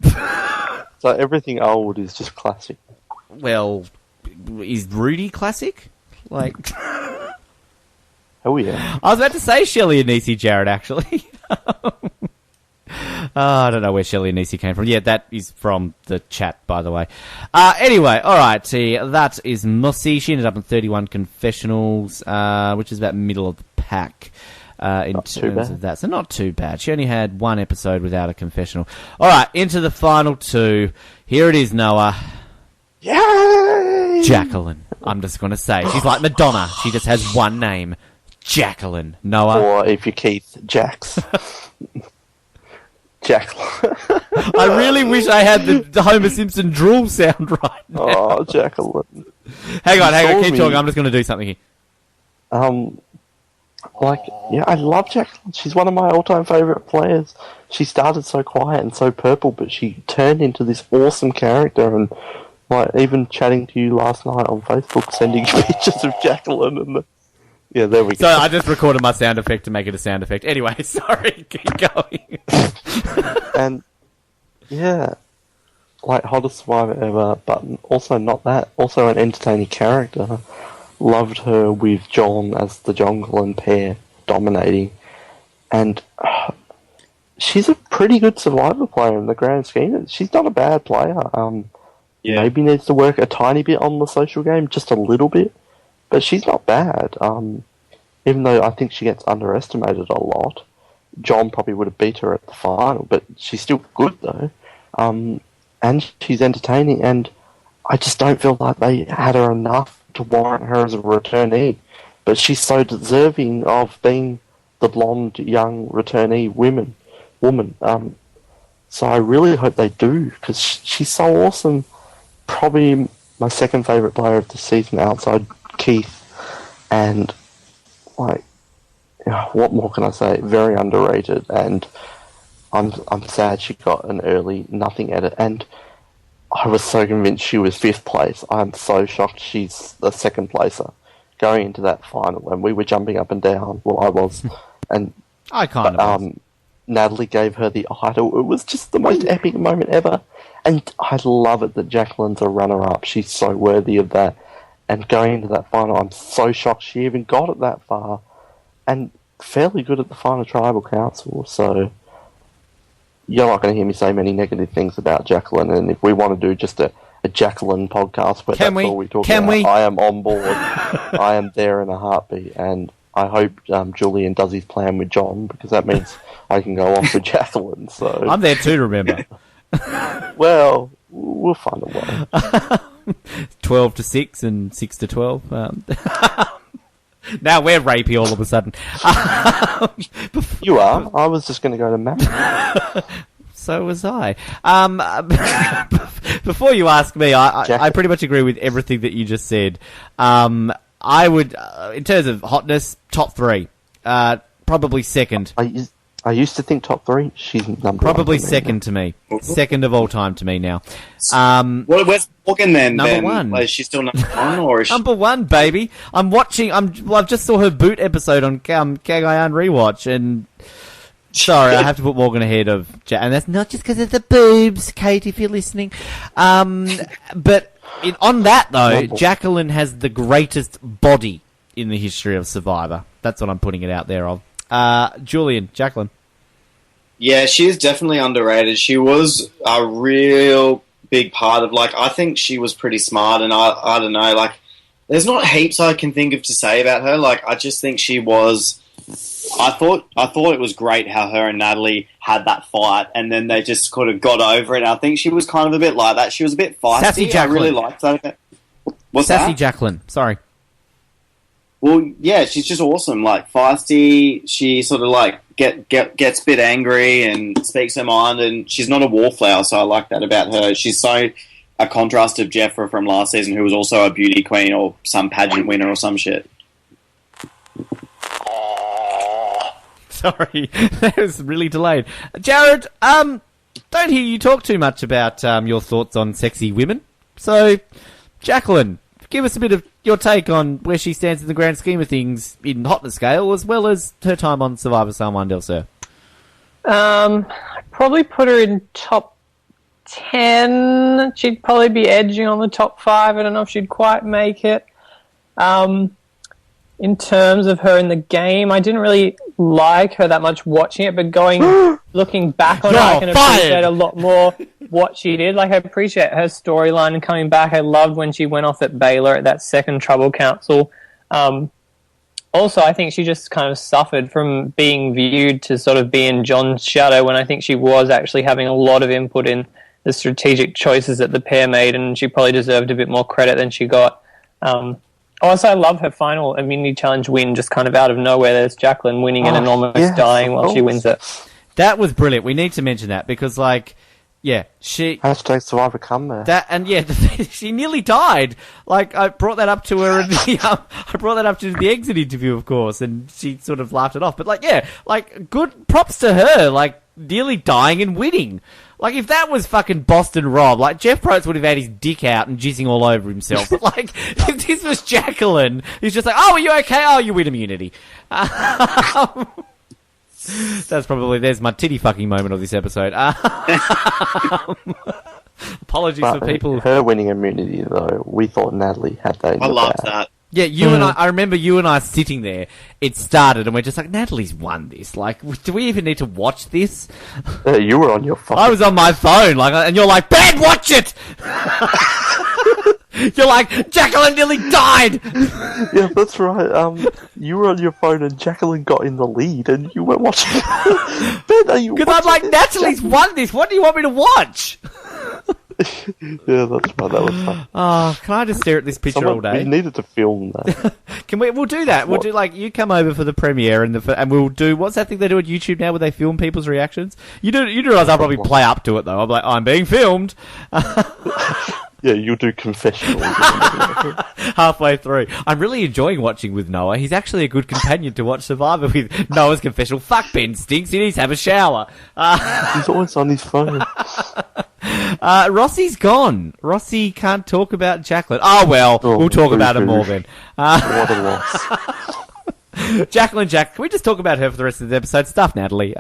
Speaker 3: So everything old is just classic.
Speaker 9: Well, is Rudy classic? Like,
Speaker 3: Oh, yeah.
Speaker 9: I was about to say Shelley and Nisi, Jared, actually. I don't know where Shelley and Nisi came from. Yeah, that is from the chat, by the way. Anyway, all right. See, that is Missy. She ended up in 31 confessionals, which is about middle of the pack in terms of that. So not too bad. She only had one episode without a confessional. All right, into the final two. Here it is, Noah.
Speaker 3: Yay!
Speaker 9: Jaclyn. I'm just going to say. She's like Madonna. She just has one name. Jaclyn. Noah.
Speaker 3: Or if you're Keith, Jax. Jaclyn.
Speaker 9: I really wish I had the Homer Simpson drool sound right now.
Speaker 3: Oh, Jaclyn.
Speaker 9: Hang on, keep talking. I'm just going to do something here.
Speaker 3: I love Jaclyn. She's one of my all-time favourite players. She started so quiet and so purple, but she turned into this awesome character, and even chatting to you last night on Facebook, sending pictures of Jaclyn and yeah, there we go.
Speaker 9: So I just recorded my sound effect to make it a sound effect. Anyway, sorry, keep going.
Speaker 3: And yeah, hottest survivor ever, but also not that. Also an entertaining character. Loved her with John as the Jaclyn pair dominating, and she's a pretty good survivor player in the grand scheme. She's not a bad player. Maybe needs to work a tiny bit on the social game, just a little bit, but she's not bad. Even though I think she gets underestimated a lot. John probably would have beat her at the final, but she's still good though. And she's entertaining, and I just don't feel like they had her enough to warrant her as a returnee. But she's so deserving of being the blonde young returnee woman. So I really hope they do, because she's so awesome. Probably my second favourite player of the season outside Keith, and what more can I say? Very underrated, and I'm sad she got an early nothing edit, and I was so convinced she was 5th place. I'm so shocked she's the 2nd placer going into that final, and we were jumping up and down. Well, I was, and
Speaker 9: I kind of.
Speaker 3: Natalie gave her the idol. It was just the most epic moment ever. And I love it that Jaclyn's a runner-up. She's so worthy of that. And going into that final, I'm so shocked she even got it that far. And fairly good at the final tribal council. So you're not going to hear me say many negative things about Jaclyn. And if we want to do just a Jaclyn podcast where all we talk about, I am on board. I am there in a heartbeat. And I hope Julian does his plan with John, because that means I can go off with Jaclyn. So
Speaker 9: I'm there too, remember.
Speaker 3: Well, we'll find a way.
Speaker 9: 12 to 6 and 6 to 12. Now we're rapey all of a sudden.
Speaker 3: You are. I was just going to go to math.
Speaker 9: So was I. Before you ask me, I pretty much agree with everything that you just said. I would, in terms of hotness, top 3. Probably second.
Speaker 3: I used to think top 3. She's number
Speaker 9: probably
Speaker 3: 1
Speaker 9: second to me. Second of all time to me now.
Speaker 11: Where's Morgan then?
Speaker 9: Number 1.
Speaker 11: Is she still number 1, or is she...
Speaker 9: Number 1, baby. I'm watching. I've just saw her boot episode on Cagayan Rewatch, and sorry, I have to put Morgan ahead of and that's not just because of the boobs, Kate, if you're listening. But on that though, Jaclyn has the greatest body in the history of Survivor. That's what I'm putting it out there of. Julian, Jaclyn.
Speaker 11: Yeah, she is definitely underrated. She was a real big part of, I think she was pretty smart, and I don't know, there's not heaps I can think of to say about her. I just think she was... I thought it was great how her and Natalie had that fight, and then they just kind of got over it. And I think she was kind of a bit like that. She was a bit feisty.
Speaker 9: Sassy Jaclyn.
Speaker 11: I really liked that. What's
Speaker 9: Sassy
Speaker 11: that?
Speaker 9: Jaclyn. Sorry.
Speaker 11: Well, yeah, she's just awesome. Feisty. She sort of gets a bit angry and speaks her mind, and she's not a wallflower, so I like that about her. She's so a contrast of Jeffra from last season, who was also a beauty queen or some pageant winner or some shit.
Speaker 9: Sorry, that was really delayed. Jared, don't hear you talk too much about your thoughts on sexy women. So, Jaclyn, give us a bit of your take on where she stands in the grand scheme of things in hotness scale, as well as her time on Survivor Juan Del Sur.
Speaker 10: I'd probably put her in top 10. She'd probably be edging on the top 5. I don't know if she'd quite make it. in terms of her in the game, I didn't really like her that much watching it, but looking back on it, I can appreciate a lot more what she did. Like, I appreciate her storyline and coming back. I loved when she went off at Baylor at that second Trouble Council. Also, I think she just kind of suffered from being viewed to sort of be in John's shadow when I think she was actually having a lot of input in the strategic choices that the pair made, and she probably deserved a bit more credit than she got. Also, I love her final immunity challenge win, just kind of out of nowhere. There's Jaclyn winning and almost dying while she wins it.
Speaker 9: That was brilliant. We need to mention that because, like, yeah, she...
Speaker 3: Hashtag Survivor comeback.
Speaker 9: That, and yeah, she nearly died. Like, I brought that up to her in the, I brought that up to the exit interview, of course, and she sort of laughed it off. But, like, yeah, like, good props to her, like, nearly dying and winning. Like, if that was fucking Boston Rob, like, Jeff Probst would have had his dick out and jizzing all over himself. But, like, if this was Jaclyn, he's just like, oh, are you okay? Oh, you win immunity. That's probably, there's my titty fucking moment of this episode. Apologies for people.
Speaker 3: Her winning immunity, though, we thought Natalie had that in
Speaker 11: I
Speaker 3: the
Speaker 11: love
Speaker 3: bag.
Speaker 11: that.
Speaker 9: Yeah, you and I remember you and I sitting there. It started, and we're just like, Natalie's won this. Like, do we even need to watch this?
Speaker 3: You were on your phone.
Speaker 9: I was on my phone, like, and you're like, Ben, watch it! You're like, Jaclyn nearly died!
Speaker 3: Yeah, that's right. You were on your phone, and Jaclyn got in the lead, and you weren't watching. Ben, are you?
Speaker 9: Because I'm like, Natalie's won this. What do you want me to watch?
Speaker 3: Yeah, that's right. That was fun.
Speaker 9: Oh, can I just stare at this picture all day?
Speaker 3: We needed to film that.
Speaker 9: We'll do that. We'll do, like, you come over for the premiere and we'll do, what's that thing they do at YouTube now where they film people's reactions? You do realise I'll probably play up to it though. I'm like, I'm being filmed.
Speaker 3: Yeah, you'll do confessionals.
Speaker 9: Halfway through. I'm really enjoying watching with Noah. He's actually a good companion to watch Survivor with. Noah's confessional. Fuck, Ben stinks. He needs to have a shower.
Speaker 3: He's always on his phone.
Speaker 9: Rossi's gone. Rossi can't talk about Jaclyn. Oh, well, we'll talk about it more then.
Speaker 3: What a loss.
Speaker 9: Jaclyn, can we just talk about her for the rest of the episode? Stuff, Natalie.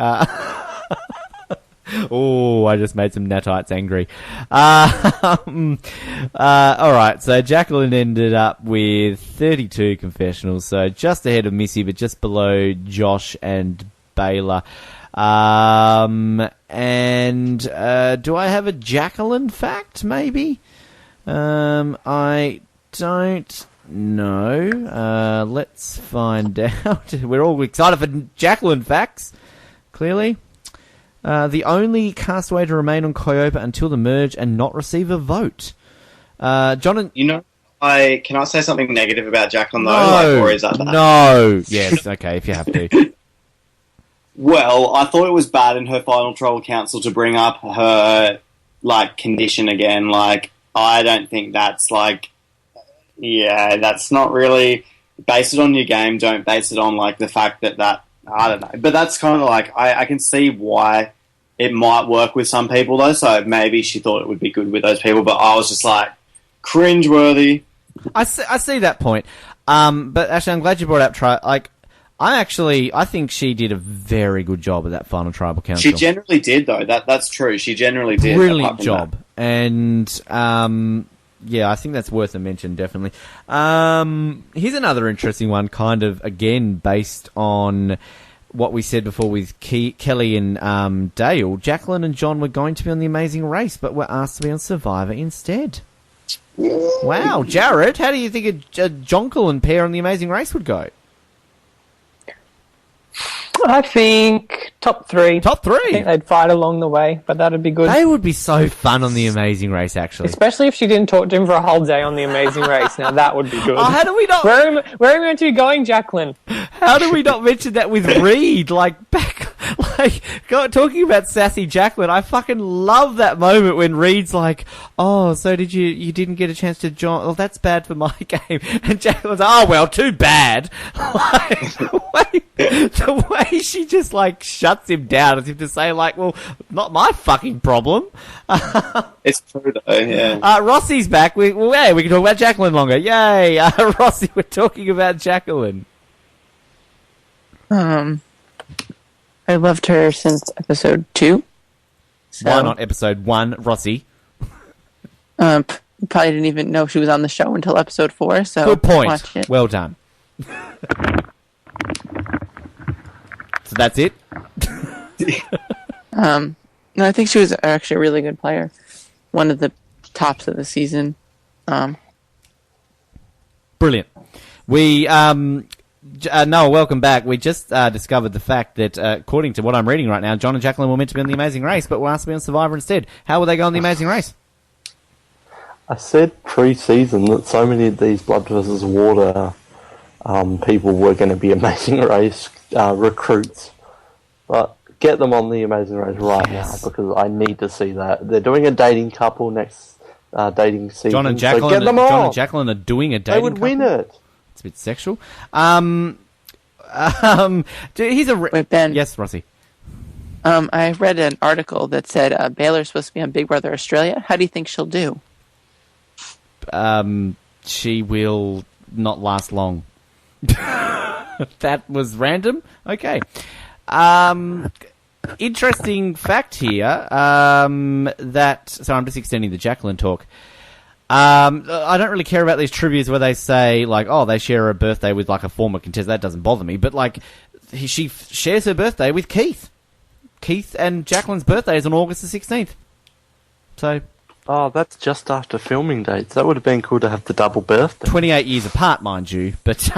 Speaker 9: Oh, I just made some Natites angry. Alright, so Jaclyn ended up with 32 confessionals, so just ahead of Missy, but just below Josh and Baylor. And do I have a Jaclyn fact, maybe? I don't know. Let's find out. We're all excited for Jaclyn facts, clearly. The only castaway to remain on Coyopa until the merge and not receive a vote. John and...
Speaker 11: You know, can I say something negative about Jaclyn, though?
Speaker 9: No,
Speaker 11: or is that bad?
Speaker 9: No. Yes, okay, if you have to.
Speaker 11: Well, I thought it was bad in her final Trouble Council to bring up her, like, condition again. Like, I don't think that's, like... Yeah, that's not really... Base it on your game, don't base it on, like, the fact that I don't know. But that's kind of like... I can see why it might work with some people, though, so maybe she thought it would be good with those people, but I was just like, cringeworthy.
Speaker 9: I see that point. But actually, I'm glad you brought up... I think she did a very good job at that final tribal council.
Speaker 11: She generally did, though. That's true. She generally did.
Speaker 9: Brilliant job. And, yeah, I think that's worth a mention, definitely. Here's another interesting one, kind of, again, based on what we said before with Kelly and Dale. Jaclyn and John were going to be on The Amazing Race, but were asked to be on Survivor instead. Wow, Jared, how do you think a Jonkel and pair on The Amazing Race would go?
Speaker 10: I think top three.
Speaker 9: Top three?
Speaker 10: I think they'd fight along the way, but that'd be good.
Speaker 9: They would be so fun on The Amazing Race, actually.
Speaker 10: Especially if she didn't talk to him for a whole day on The Amazing Race. Now, that would be good.
Speaker 9: Oh, how do we not...
Speaker 10: Where are we meant to be going, Jaclyn?
Speaker 9: How do we not mention that with Reed? Talking about sassy Jaclyn, I fucking love that moment when Reed's like, oh, so you didn't get a chance to join? Well, that's bad for my game. And Jaclyn's, oh, well, too bad. The way she just, like, shuts him down as if to say, like, well, not my fucking problem.
Speaker 11: It's true, though, yeah.
Speaker 9: Rossi's back. We can talk about Jaclyn longer. Yay! Rossi, we're talking about Jaclyn.
Speaker 13: I loved her since episode 2. So,
Speaker 9: why not episode 1, Rossi?
Speaker 13: Probably didn't even know she was on the show until episode 4, so
Speaker 9: good point.
Speaker 13: watch it.
Speaker 9: Well done. So that's it?
Speaker 13: No, I think she was actually a really good player. One of the tops of the season.
Speaker 9: Brilliant. We, Noah, welcome back. We just discovered the fact that, according to what I'm reading right now, John and Jaclyn were meant to be on The Amazing Race, but were asked to be on Survivor instead. How will they go on The Amazing Race?
Speaker 3: I said pre-season that so many of these Blood versus Water people were going to be Amazing Race recruits. But get them on The Amazing Race right now, because I need to see that. They're doing a dating couple next dating season.
Speaker 9: John and
Speaker 3: so
Speaker 9: Jaclyn,
Speaker 3: get them on.
Speaker 9: John and Jaclyn are doing a dating
Speaker 3: They would
Speaker 9: couple?
Speaker 3: win it.
Speaker 9: It's a bit sexual. Here's a...
Speaker 13: Wait, Ben.
Speaker 9: Yes, Rossi.
Speaker 13: I read an article that said Baylor's supposed to be on Big Brother Australia. How do you think she'll do?
Speaker 9: She will not last long. That was random? Okay. Interesting fact here, that... So I'm just extending the Jaclyn talk. I don't really care about these trivias where they say, like, oh, they share a birthday with, like, a former contestant. That doesn't bother me. But, like, she shares her birthday with Keith. Keith and Jaclyn's birthday is on August the 16th. So...
Speaker 3: Oh, that's just after filming dates. That would have been cool to have the double birthday.
Speaker 9: 28 years apart, mind you. But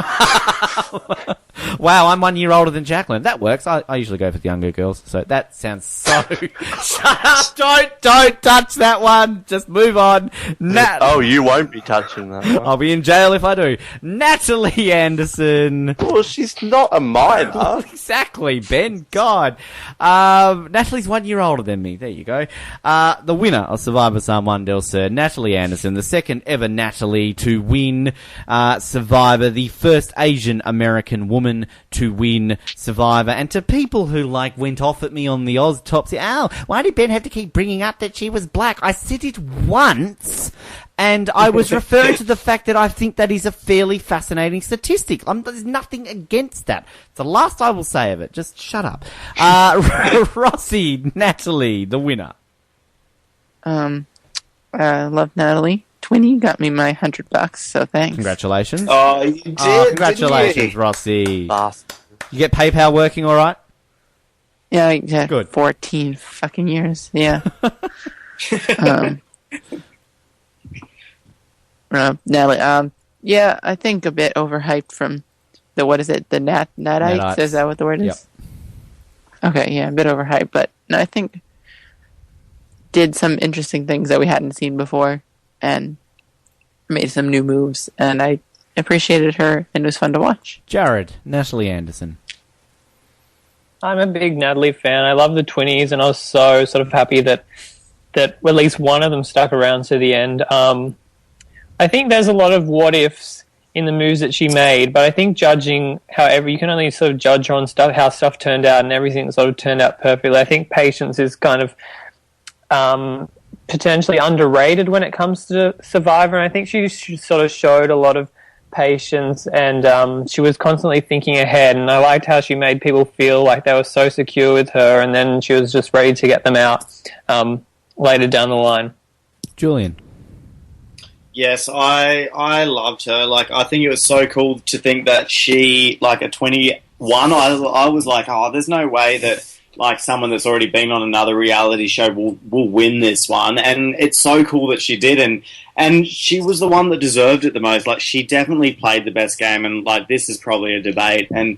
Speaker 9: wow, I'm 1 year older than Jaclyn. That works. I usually go for the younger girls. So that sounds so... Shut up! Don't touch that one! Just move on.
Speaker 3: Oh, you won't be touching that one.
Speaker 9: I'll be in jail if I do. Natalie Anderson.
Speaker 3: Well, she's not a minor.
Speaker 9: Exactly, Ben. God. Natalie's 1 year older than me. There you go. The winner of Survivor Juan Del Sur, Natalie Anderson, the second ever Natalie to win Survivor, the first Asian American woman to win Survivor. And to people who went off at me on the Ozcap, why did Ben have to keep bringing up that she was black? I said it once, and I was referring to the fact that I think that is a fairly fascinating statistic. There's nothing against that. It's the last I will say of it. Just shut up. Rossi, Natalie, the winner.
Speaker 13: I love Natalie. Twinny got me my $100, so thanks.
Speaker 9: Congratulations.
Speaker 11: Oh, you did.
Speaker 9: Congratulations, Rossi. You get PayPal working all right?
Speaker 13: Yeah,
Speaker 9: Good.
Speaker 13: 14 fucking years. Yeah. Natalie, yeah, I think a bit overhyped from the, what is it, the Natites? Is that what the word is?
Speaker 9: Yep.
Speaker 13: Okay, yeah, a bit overhyped, but no, I think did some interesting things that we hadn't seen before and made some new moves, and I appreciated her, and it was fun to watch.
Speaker 9: Jared, Natalie Anderson.
Speaker 10: I'm a big Natalie fan. I love the Twinnies, and I was so sort of happy that at least one of them stuck around to the end. I think there's a lot of what ifs in the moves that she made, but I think judging, however, you can only sort of judge her on stuff, how stuff turned out, and everything sort of turned out perfectly. I think patience is kind of potentially underrated when it comes to Survivor, and I think she sort of showed a lot of patience, and she was constantly thinking ahead, and I liked how she made people feel like they were so secure with her, and then she was just ready to get them out later down the line.
Speaker 9: Julian.
Speaker 11: Yes, I loved her. I think it was so cool to think that she, at 21, I was like, oh, there's no way that someone that's already been on another reality show will win this one. And it's so cool that she did. And she was the one that deserved it the most. She definitely played the best game. And, this is probably a debate. And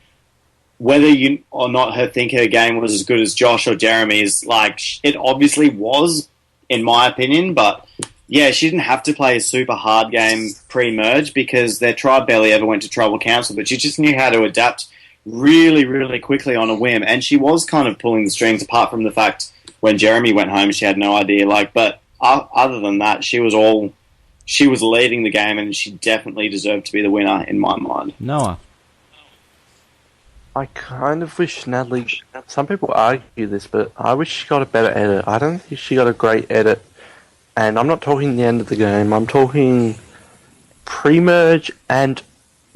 Speaker 11: whether you or not her think her game was as good as Josh or Jeremy's, it obviously was, in my opinion. But, yeah, she didn't have to play a super hard game pre-merge because their tribe barely ever went to tribal council. But she just knew how to adapt really, really quickly on a whim, and she was kind of pulling the strings, apart from the fact when Jeremy went home, she had no idea. But other than that, she was leading the game, and she definitely deserved to be the winner in my mind.
Speaker 9: Noah.
Speaker 3: I kind of wish Natalie... Some people argue this, but I wish she got a better edit. I don't think she got a great edit, and I'm not talking the end of the game. I'm talking pre-merge and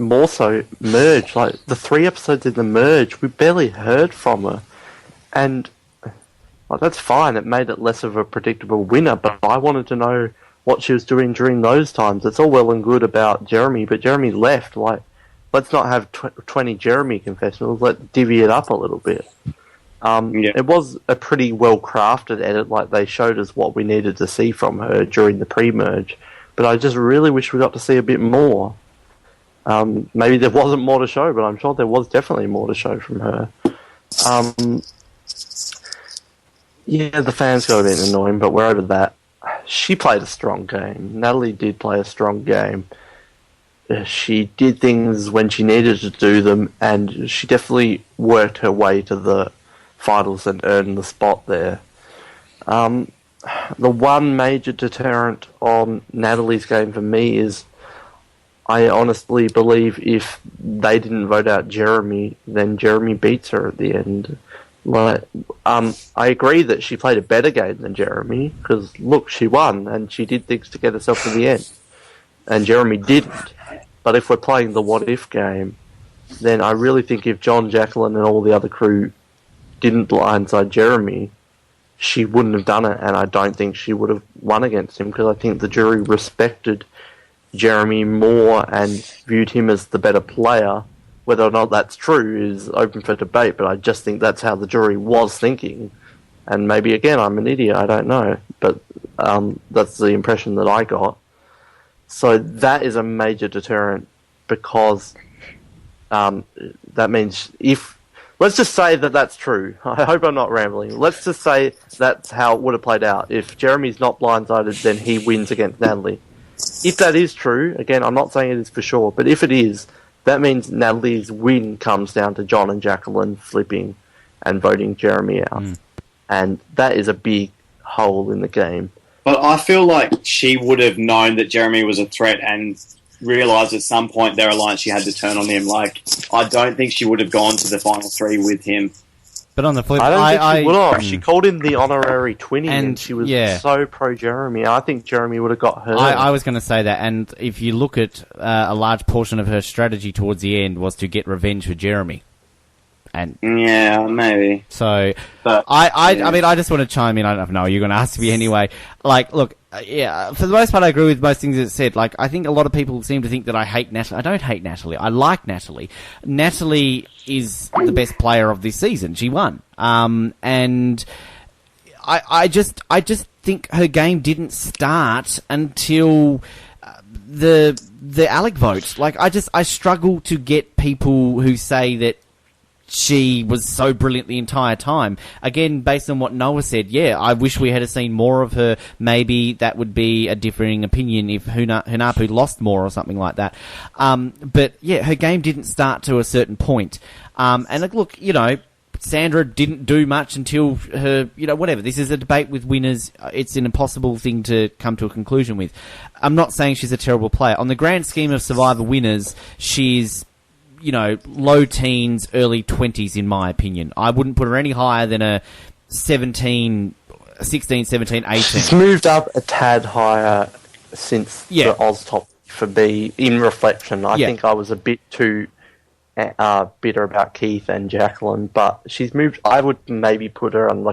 Speaker 3: more so merge. The 3 episodes in the merge, we barely heard from her, and that's fine. It made it less of a predictable winner, but I wanted to know what she was doing during those times. It's all well and good about Jeremy, but Jeremy left. let's not have 20 Jeremy confessionals. Let's divvy it up a little bit. It was a pretty well-crafted edit. Like, they showed us what we needed to see from her during the pre-merge. But I just really wish we got to see a bit more. Maybe there wasn't more to show, but I'm sure there was definitely more to show from her. Yeah, the fans got a bit annoying, but we're over that. She played a strong game. Natalie did play a strong game. She did things when she needed to do them, and she definitely worked her way to the finals and earned the spot there. The one major deterrent on Natalie's game for me is I honestly believe if they didn't vote out Jeremy, then Jeremy beats her at the end. Like, I agree that she played a better game than Jeremy, because, look, she won, and she did things to get herself to the end. And Jeremy didn't. But if we're playing the what-if game, then I really think if John, Jaclyn, and all the other crew didn't blindside Jeremy, she wouldn't have done it, and I don't think she would have won against him, because I think the jury respected Jeremy more and viewed him as the better player. Whether or not that's true is open for debate, but I just think that's how the jury was thinking. And maybe, again, I'm an idiot, I don't know. But that's the impression that I got. So that is a major deterrent, because that means if... Let's just say that that's true. I hope I'm not rambling. Let's just say that's how it would have played out. If Jeremy's not blindsided, then he wins against Natalie. If that is true, again, I'm not saying it is for sure, but if it is, that means Natalie's win comes down to John and Jaclyn flipping and voting Jeremy out. And that is a big hole in the game.
Speaker 11: But I feel like she would have known that Jeremy was a threat and realised at some point their alliance she had to turn on him. Like, I don't think she would have gone to the final three with him.
Speaker 9: But on the flip,
Speaker 3: I don't think she would have. She called him the honorary twinny, and she was so pro-Jeremy. I think Jeremy would have got her.
Speaker 9: I was going to say that, and if you look at a large portion of her strategy towards the end was to get revenge for Jeremy. And
Speaker 11: yeah, maybe.
Speaker 9: So, but, I mean, I just want to chime in. I don't know. You're going to ask me anyway. Like, look, yeah, for the most part, I agree with most things that it said. Like, I think a lot of people seem to think that I hate Natalie. I don't hate Natalie. I like Natalie. Natalie is the best player of this season. She won. And I just think her game didn't start until the Alec vote. Like, I struggle to get people who say that she was so brilliant the entire time. Again, based on what Noah said, yeah, I wish we had seen more of her. Maybe that would be a differing opinion if Hunapu lost more or something like that. But yeah, her game didn't start to a certain point. And look, you know, Sandra didn't do much until her, you know, whatever. This is a debate with winners. It's an impossible thing to come to a conclusion with. I'm not saying she's a terrible player. On the grand scheme of Survivor winners, she's, you know, low teens, early 20s in my opinion. I wouldn't put her any higher than a 16, 17, 18.
Speaker 3: She's moved up a tad higher since the Oztop for me, in reflection. I think I was a bit too bitter about Keith and Jaclyn, but she's moved. I would maybe put her on the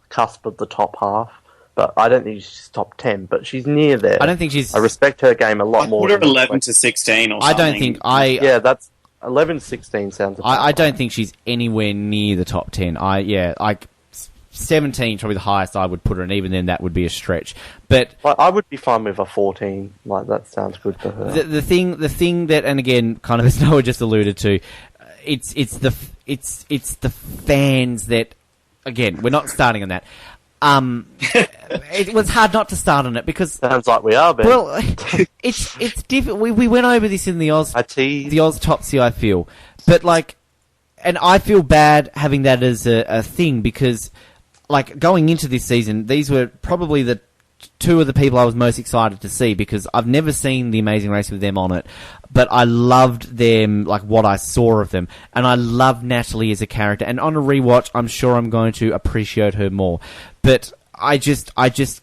Speaker 3: cusp of the top half. But I don't think she's top 10, but she's near there.
Speaker 9: I don't think she's...
Speaker 3: I respect her game a lot more.
Speaker 11: Put her 11 to 16 or something.
Speaker 9: I don't think
Speaker 3: Yeah, that's... 11-16 sounds...
Speaker 9: I don't think she's anywhere near the top 10. 17 probably the highest I would put her, and even then that would be a stretch. But
Speaker 3: I would be fine with a 14. Like, that sounds good for her.
Speaker 9: The thing that, and again, kind of as Noah just alluded to, it's the fans that, again, we're not starting on that. It was hard not to start on it because
Speaker 3: sounds like we are, Ben.
Speaker 9: Well, it's different. We went over this in the Oztopsy, I feel, but like, and I feel bad having that as a thing because, like, going into this season, these were probably the two of the people I was most excited to see because I've never seen The Amazing Race with them on it, but I loved them, like what I saw of them, and I love Natalie as a character, and on a rewatch I'm sure I'm going to appreciate her more, but I just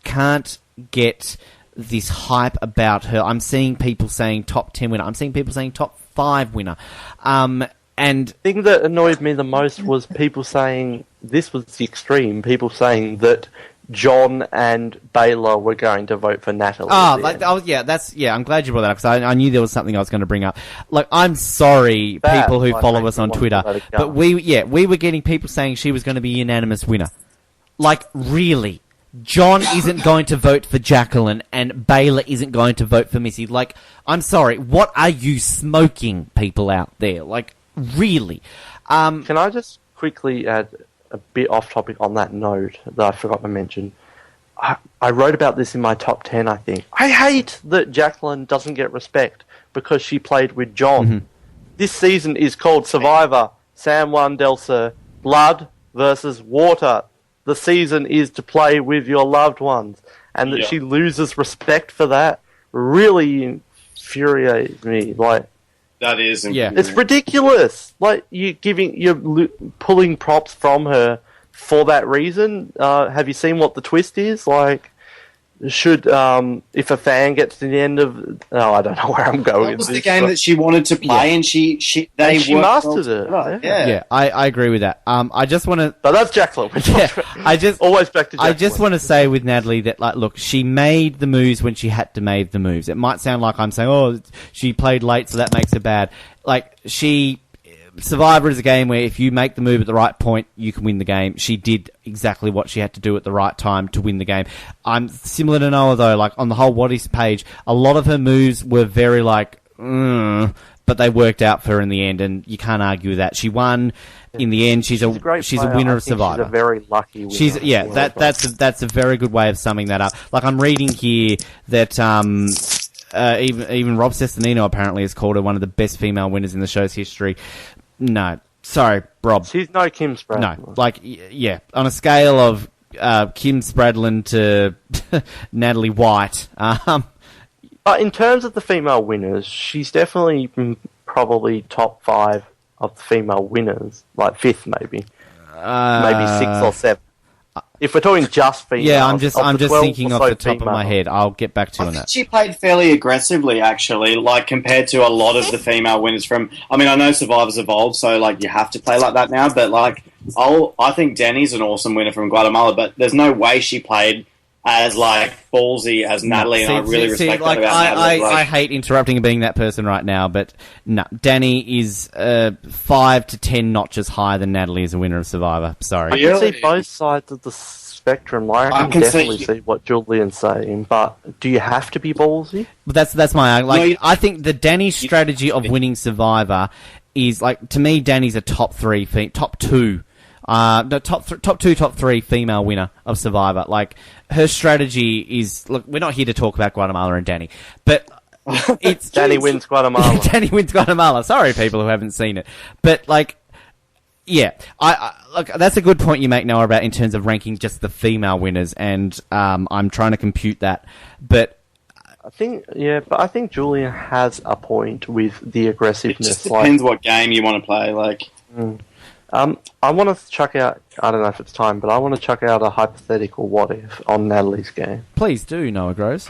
Speaker 9: can't get this hype about her. I'm seeing people saying top 10 winner, I'm seeing people saying top 5 winner, and
Speaker 3: the thing that annoyed me the most was people saying, this was the extreme, people saying that John and Baylor were going to vote for Natalie.
Speaker 8: I'm glad you brought that up, because I knew there was something I was going to bring up. Like, I'm sorry, people who follow us on Twitter, but we were getting people saying she was going to be unanimous winner. Like, really? John isn't going to vote for Jaclyn, and Baylor isn't going to vote for Missy. Like, I'm sorry, what are you smoking, people out there? Like, really?
Speaker 3: Can I just quickly add a bit off topic on that note that I forgot to mention? I wrote about this in my top 10, I think. I hate that Jaclyn doesn't get respect because she played with John.
Speaker 8: Mm-hmm.
Speaker 3: This season is called Survivor, Juan Del Sur, Blood versus Water. The season is to play with your loved ones. And that she loses respect for that really infuriates me. Like,
Speaker 11: that is,
Speaker 3: it's ridiculous. Like, you're pulling props from her for that reason. Have you seen what the twist is? Like, should if a fan gets to the end of, I don't know where I'm going.
Speaker 11: That was the game that she wanted to play, and she
Speaker 3: mastered it.
Speaker 8: Yeah, I agree with that. I just want to,
Speaker 3: but that's Jaclyn. Always back to Jaclyn.
Speaker 8: I just want to say with Natalie that, like, look, she made the moves when she had to make the moves. It might sound like I'm saying, oh, she played late, so that makes her bad. Like, Survivor is a game where if you make the move at the right point, you can win the game. She did exactly what she had to do at the right time to win the game. I'm similar to Noah, though. Like, on the whole What Is page, a lot of her moves were very, like, but they worked out for her in the end, and you can't argue with that. She won in the end. She's a winner of Survivor.
Speaker 3: She's a very lucky winner.
Speaker 8: That's a very good way of summing that up. Like, I'm reading here that even Rob Cesternino apparently has called her one of the best female winners in the show's history. No, sorry, Rob.
Speaker 3: She's no Kim Spradlin.
Speaker 8: No, like, yeah, on a scale of Kim Spradlin to Natalie White.
Speaker 3: But in terms of the female winners, she's definitely probably top 5 of the female winners, like 5th maybe, maybe 6th or 7th. If we're talking just females,
Speaker 8: yeah, I'm just thinking off the top of my head. I'll get back to you on that.
Speaker 11: She played fairly aggressively, actually, like compared to a lot of the female winners from. I mean, I know Survivor's evolved, so like you have to play like that now. But like, I think Danny's an awesome winner from Guatemala, but there's no way she played as like ballsy as Natalie, and I really respect that about Natalie.
Speaker 8: I hate interrupting and being that person right now, but no, Danny is 5 to 10 notches higher than Natalie as a winner of Survivor. Sorry.
Speaker 3: I can see both sides of the spectrum. Like, I can definitely see what Julian's saying, but do you have to be ballsy?
Speaker 8: But that's my like. I think the Danny strategy of winning Survivor is like, to me, Danny's a top 2, top 3 female winner of Survivor. Like, her strategy is, look, we're not here to talk about Guatemala and Danny, but it's
Speaker 3: Danny wins Guatemala.
Speaker 8: Danny wins Guatemala. Sorry, people who haven't seen it, but like, yeah, I look, that's a good point you make, Noah, about in terms of ranking just the female winners, and I'm trying to compute that, but.
Speaker 3: I think Julian has a point with the aggressiveness.
Speaker 11: It just depends what game you want to play, like.
Speaker 3: I want to chuck out, I don't know if it's time, but I want to chuck out a hypothetical what if on Natalie's game.
Speaker 8: Please do, Noah Gross.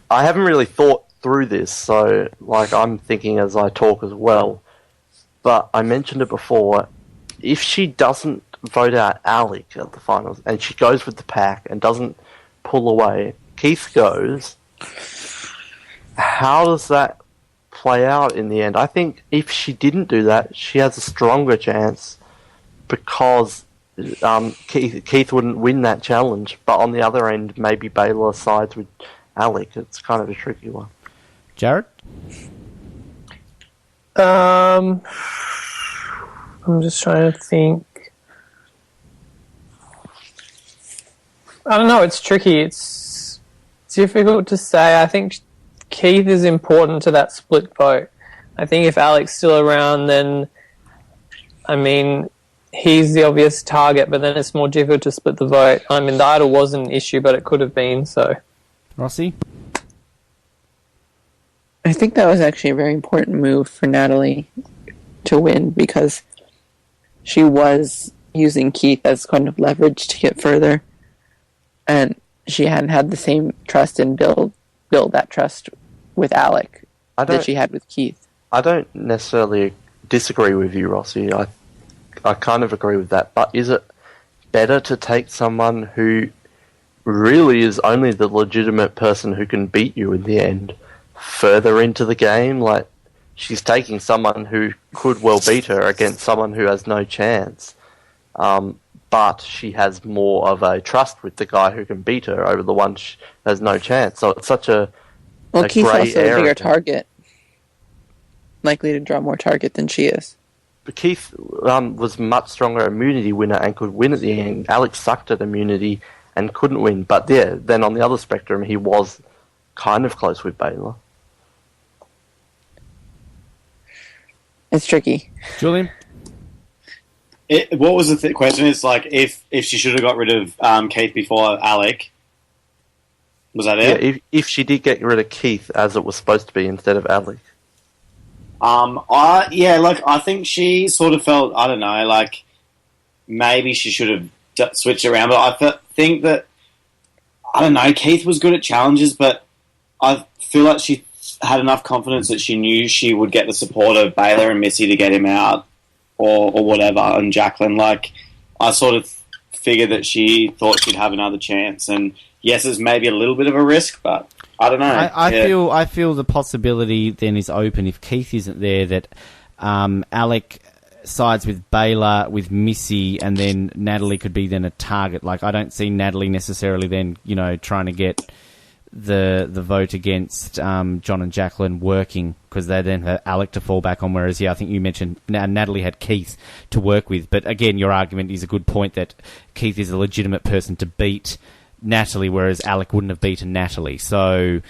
Speaker 3: I haven't really thought through this, so like I'm thinking as I talk as well. But I mentioned it before, if she doesn't vote out Alec at the finals, and she goes with the pack and doesn't pull away, Keith goes, how does that play out in the end? I think if she didn't do that, she has a stronger chance because Keith wouldn't win that challenge. But on the other end, maybe Baylor sides with Alec. It's kind of a tricky one.
Speaker 8: Jared?
Speaker 10: I'm just trying to think. I don't know, it's tricky. It's difficult to say. I think Keith is important to that split vote. I think if Alec's still around, then, I mean, he's the obvious target, but then it's more difficult to split the vote. I mean, the idol was an issue, but it could have been, so.
Speaker 8: Rossi?
Speaker 13: I think that was actually a very important move for Natalie to win, because she was using Keith as kind of leverage to get further, and she hadn't had the same trust and build that trust with Alec that she had with Keith.
Speaker 3: I don't necessarily disagree with you, Rossi. I kind of agree with that. But is it better to take someone who really is only the legitimate person who can beat you in the end further into the game. Like, she's taking someone who could well beat her against someone who has no chance. But she has more of a trust with the guy who can beat her over the one who has no chance. So it's such a
Speaker 13: Keith's
Speaker 3: grey
Speaker 13: also a
Speaker 3: area.
Speaker 13: bigger target. Likely to draw more target than she is.
Speaker 3: But Keith was much stronger immunity winner and could win at the end. Alex sucked at immunity and couldn't win. But yeah, then on the other spectrum, he was kind of close with Baylor.
Speaker 13: It's tricky.
Speaker 9: Julian?
Speaker 11: What was the question? It's like if she should have got rid of Keith before Alec. Was that it?
Speaker 3: Yeah, if she did get rid of Keith as it was supposed to be instead of Alec.
Speaker 11: I think she sort of felt, I don't know, like maybe she should have switched around. But I think that, I don't know, Keith was good at challenges, but I feel like she had enough confidence that she knew she would get the support of Baylor and Missy to get him out or whatever, and Jaclyn. Like, I sort of figured that she thought she'd have another chance. And yes, it's maybe a little bit of a risk, but I don't know.
Speaker 9: I feel the possibility then is open if Keith isn't there that Alec sides with Baylor, with Missy, and then Natalie could be then a target. Like, I don't see Natalie necessarily then, trying to get the vote against John and Jaclyn working, because they then have Alec to fall back on, whereas, I think you mentioned Natalie had Keith to work with. But again, your argument is a good point that Keith is a legitimate person to beat Natalie, whereas Alec wouldn't have beaten Natalie. So,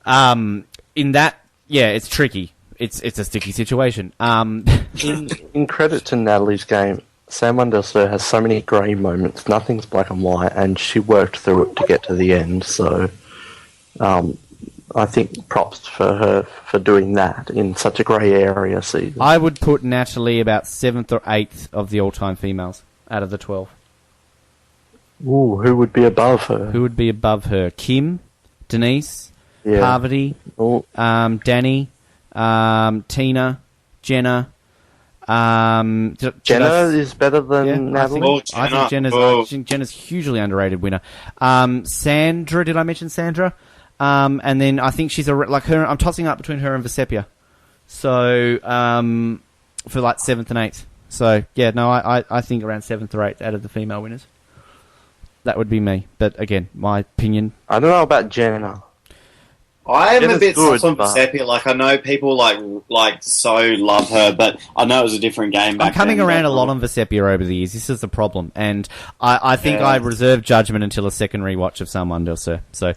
Speaker 9: in that, it's tricky. It's a sticky situation.
Speaker 3: In credit to Natalie's game, Juan Del Sur has so many grey moments. Nothing's black and white, and she worked through it to get to the end. So, I think props for her for doing that in such a grey area season.
Speaker 9: I would put Natalie about 7th or 8th of the all-time females out of the 12.
Speaker 3: Ooh, who would be above her?
Speaker 9: Who would be above her? Kim, Denise, Parvati, Danny, Tina, Jenna.
Speaker 3: Jenna is better than Natalie.
Speaker 9: I think Jenna's hugely underrated winner. Sandra, did I mention Sandra? And then I think she's like her. I'm tossing up between her and Vecepia. So for like 7th and 8th. So I think around 7th or 8th out of the female winners. That would be me. But again, my opinion.
Speaker 3: I don't know about Jenna.
Speaker 11: I am a bit soft on Vecepia. Like, I know people like so love her, but I know it was a different game back then.
Speaker 9: I'm coming around a lot on Vecepia over the years. This is the problem. And I think I reserve judgment until a second rewatch of Juan Del Sur. So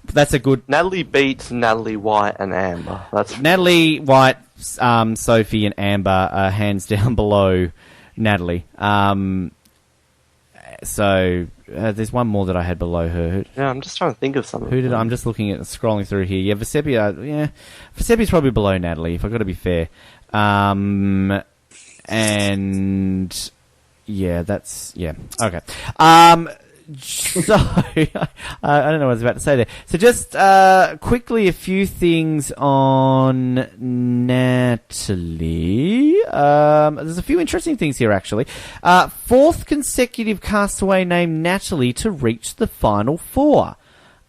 Speaker 9: that's a good...
Speaker 3: Natalie beats Natalie White and Amber.
Speaker 9: Natalie White, Sophie and Amber are hands down below Natalie. So there's one more that I had below her.
Speaker 3: Yeah, I'm just trying to think of something.
Speaker 9: Who did I'm just looking at scrolling through here. Yeah, Vecepia. Vesepia's probably below Natalie, if I've got to be fair. And okay. So I don't know what I was about to say there. So just quickly a few things on Natalie. There's a few interesting things here, actually. 4th consecutive castaway named Natalie to reach the Final Four,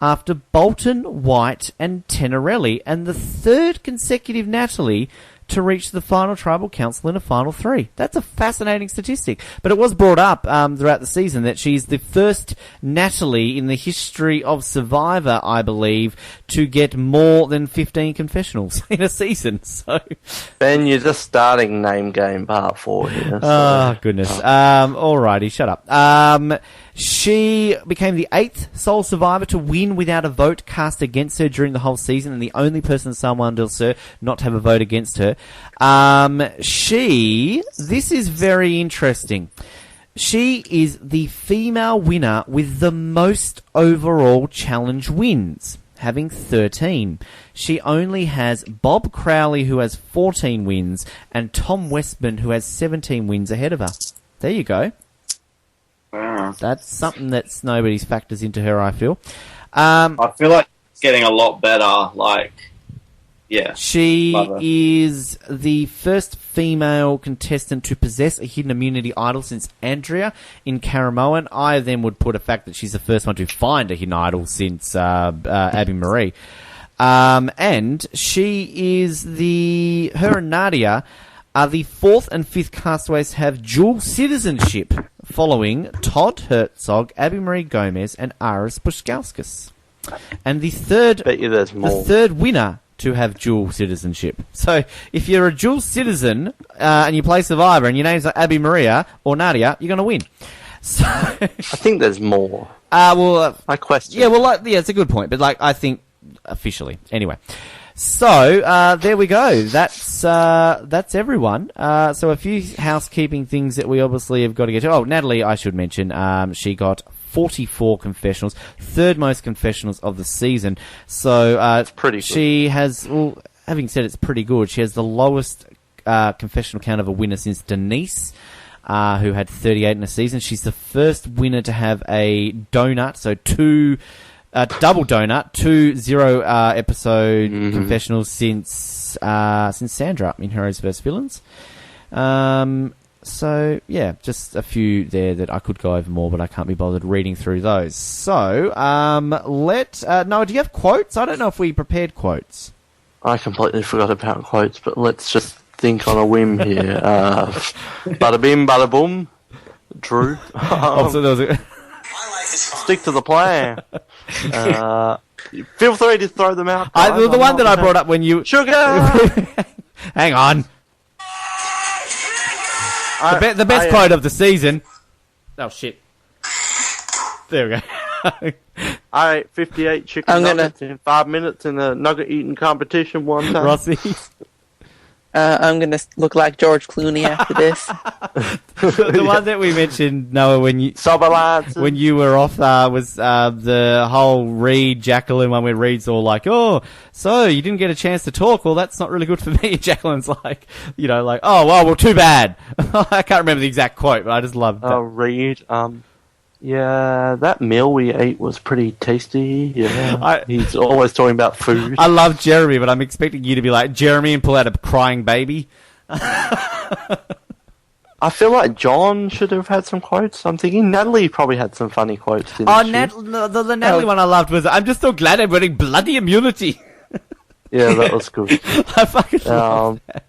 Speaker 9: after Bolton, White, and Tenerelli, and the 3rd consecutive Natalie to reach the final tribal council in a final 3. That's a fascinating statistic. But it was brought up throughout the season that she's the first Natalie in the history of Survivor, I believe, to get more than 15 confessionals in a season. So,
Speaker 3: Ben, you're just starting Name Game Part 4 here. So.
Speaker 9: Oh, goodness. Alrighty, shut up. She became the 8th sole survivor to win without a vote cast against her during the whole season, and the only person in Juan Del Sur not to have a vote against her. This is very interesting. She is the female winner with the most overall challenge wins, having 13. She only has Bob Crowley, who has 14 wins, and Tom Westman, who has 17 wins ahead of her. There you go.
Speaker 11: Wow.
Speaker 9: That's something that nobody's factors into her, I feel.
Speaker 11: I feel like it's getting a lot better. Like, Yeah.
Speaker 9: She
Speaker 11: Love her.
Speaker 9: is the first female contestant to possess a hidden immunity idol since Andrea in Caramoan. I then would put a fact that she's the first one to find a hidden idol since Abby Marie. And she is her and Nadia are the fourth and fifth castaways to have dual citizenship, following Todd Herzog, Abby Marie Gomez, and Aris Bushkauskas. And the third winner to have dual citizenship. So if you're a dual citizen and you play Survivor and your name's like Abby Maria or Nadia, you're going to win. So
Speaker 3: I think there's more.
Speaker 9: My
Speaker 3: question.
Speaker 9: Yeah, it's a good point, but I think officially anyway. So there we go. That's everyone. So a few housekeeping things that we obviously have got to get to. Oh, Natalie, I should mention, she got 44 confessionals, third most confessionals of the season. So
Speaker 3: it's pretty good.
Speaker 9: She has, having said it's pretty good, she has the lowest confessional count of a winner since Denise, who had 38 in a season. She's the first winner to have a donut, so double donut, 2 0 episode confessionals since Sandra in Heroes vs Villains. So yeah, just a few there that I could go over more, but I can't be bothered reading through those. So Noah, do you have quotes? I don't know if we prepared quotes.
Speaker 3: I completely forgot about quotes, but let's just think on a whim here. Bada bim, bada boom. Drew.
Speaker 9: So there was
Speaker 3: stick to the plan. Feel free to throw them out.
Speaker 9: The one that I brought up when you...
Speaker 3: Sugar!
Speaker 9: Hang on. The best quote of the season. Oh, shit. There we go.
Speaker 3: I ate 58 chicken nuggets in 5 minutes in a nugget eating competition one time.
Speaker 9: Rossi.
Speaker 13: I'm going to look like George Clooney after this.
Speaker 9: The one that we mentioned, Noah, when you were off, was the whole Reed Jaclyn one where Reed's all like, "Oh, so you didn't get a chance to talk? Well, that's not really good for me." Jacqueline's like, "Oh, well, too bad." I can't remember the exact quote, but I just loved that.
Speaker 3: Reed, yeah, that meal we ate was pretty tasty. Yeah, he's always talking about food.
Speaker 9: I love Jeremy, but I'm expecting you to be like Jeremy and pull out a crying baby.
Speaker 3: I feel like John should have had some quotes. I'm thinking Natalie probably had some funny quotes. The
Speaker 9: Natalie one I loved was, "I'm just so glad I'm wearing bloody immunity."
Speaker 3: Yeah, that was good.
Speaker 9: I fucking love that.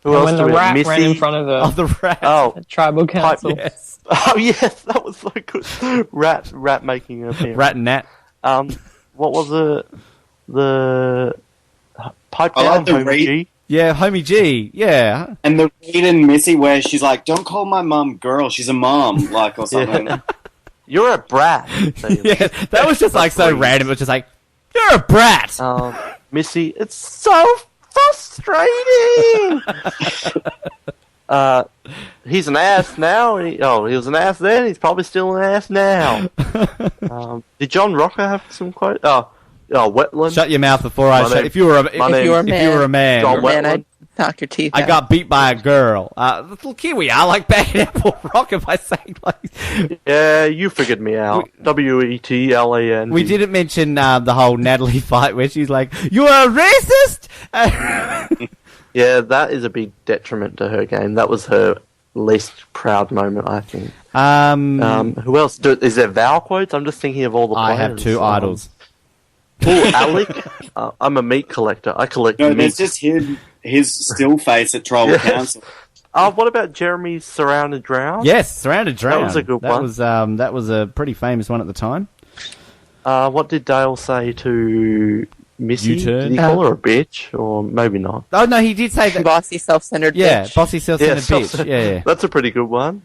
Speaker 3: Who else
Speaker 10: when the rat ran in front of her.
Speaker 9: Oh, the rat.
Speaker 3: Oh,
Speaker 10: tribal council.
Speaker 9: Yes.
Speaker 3: Oh, yes, that was so good. Rat making an appearance.
Speaker 9: Rat and Nat.
Speaker 3: What was it? The pipe down,
Speaker 11: like the
Speaker 3: Homie
Speaker 11: Reed.
Speaker 3: G.
Speaker 9: Yeah, Homie G. Yeah.
Speaker 11: And the Reed and Missy where she's like, "Don't call my mum girl, she's a mom," or something.
Speaker 3: You're a brat.
Speaker 9: Yeah, that was just so random. It was just like, "You're a brat."
Speaker 3: Missy, it's so frustrating. He's an ass now. He was an ass then. He's probably still an ass now. Did John Rocker have some quote? Wetland.
Speaker 9: Shut your mouth before I shut. If you were a man,
Speaker 3: John Wetland.
Speaker 13: I'd knock your teeth
Speaker 9: I
Speaker 13: out.
Speaker 9: got beat by a girl. Look, here we are, like banging Apple Rocker by saying like.
Speaker 3: Yeah, you figured me out. WETLAN.
Speaker 9: We didn't mention the whole Natalie fight where she's like, "You are a racist."
Speaker 3: Yeah, that is a big detriment to her game. That was her least proud moment, I think. Who else? Is there Val quotes? I'm just thinking of all the players.
Speaker 9: I have two idols.
Speaker 3: Oh, Alec. I'm a meat collector. I collect meat.
Speaker 11: There's just his still face at Tribal Council.
Speaker 3: What about Jeremy's Surrounded Drown?
Speaker 9: Yes, Surrounded Drown.
Speaker 3: That was a good one.
Speaker 9: That was a pretty famous one at the time.
Speaker 3: What did Dale say to Missy?
Speaker 9: U-turn.
Speaker 3: Did he call her a bitch? Or maybe not.
Speaker 9: Oh, no, he did say that.
Speaker 13: Bossy, self-centered bitch.
Speaker 9: Yeah, bossy, self-centered bitch. Yeah.
Speaker 3: That's a pretty good one.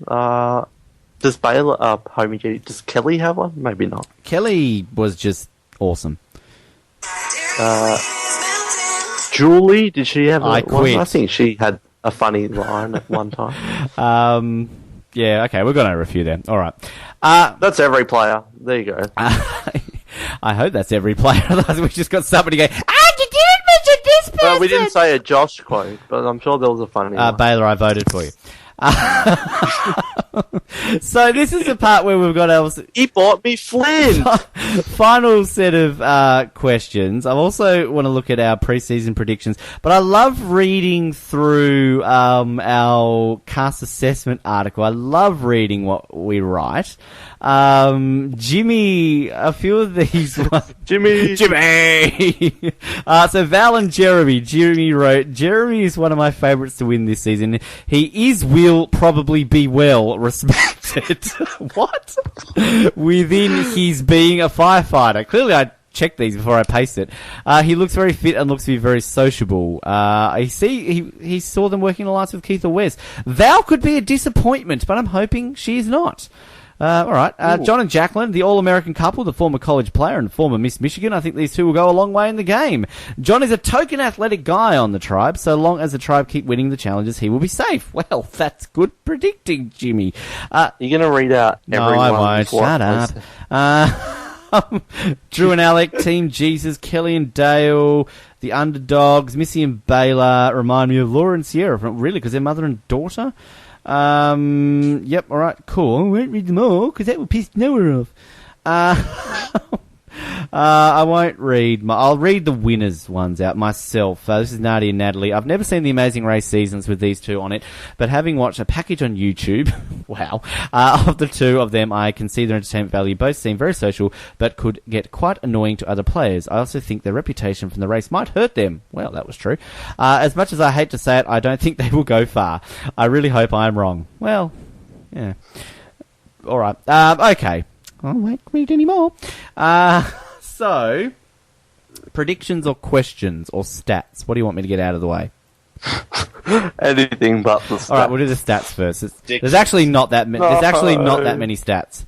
Speaker 3: Does Baylor, Homie G, does Kelly have one? Maybe not.
Speaker 9: Kelly was just awesome.
Speaker 3: Julie, did she have
Speaker 9: I
Speaker 3: one?
Speaker 9: quit.
Speaker 3: I think she had a funny line at one time.
Speaker 9: Yeah, okay, we're going to review them. All right.
Speaker 3: That's every player. There you go.
Speaker 9: I hope that's every player. Otherwise, we just got somebody going, you didn't mention this person!
Speaker 3: Well, we didn't say a Josh quote, but I'm sure there was a funny one.
Speaker 9: Baylor, I voted for you. So this is the part where we've got our...
Speaker 3: He bought me Flynn!
Speaker 9: Final set of questions. I also want to look at our preseason predictions, but I love reading through our cast assessment article. I love reading what we write. Jimmy, a few of these ones. Jimmy! So Val and Jeremy. Jeremy wrote, Jeremy is one of my favourites to win this season. He will probably be well respected. What? Within his being a firefighter. Clearly I checked these before I paste it. He looks very fit and looks to be very sociable. He saw them working alliance with Keith or Wes. Val could be a disappointment, but I'm hoping she is not. All right. John and Jaclyn, the all-American couple, the former college player and former Miss Michigan. I think these two will go a long way in the game. John is a token athletic guy on the tribe. So long as the tribe keep winning the challenges, he will be safe. Well, that's good predicting, Jimmy.
Speaker 3: You're going to read out everyone.
Speaker 9: No, I won't. Shut up. Drew and Alec, Team Jesus, Kelly and Dale, the underdogs, Missy and Baylor remind me of Laura and Sierra. Really? Because they're mother and daughter? Yep, alright, cool. I won't read them all, because that will piss Noah off. I won't read I'll read the winners ones out myself. This is Nadia and Natalie. I've never seen the Amazing Race seasons with these two on it, but having watched a package on YouTube, wow, of the two of them, I can see their entertainment value. Both seem very social, but could get quite annoying to other players. I also think their reputation from the race might hurt them. Well, that was true. As much as I hate to say it, I don't think they will go far. I really hope I'm wrong. Well, yeah. Alright, okay. I won't read any more. So, predictions or questions or stats? What do you want me to get out of the way?
Speaker 3: Anything but the stats.
Speaker 9: All right, we'll do the stats first. There's actually not that many. There's actually not that many stats.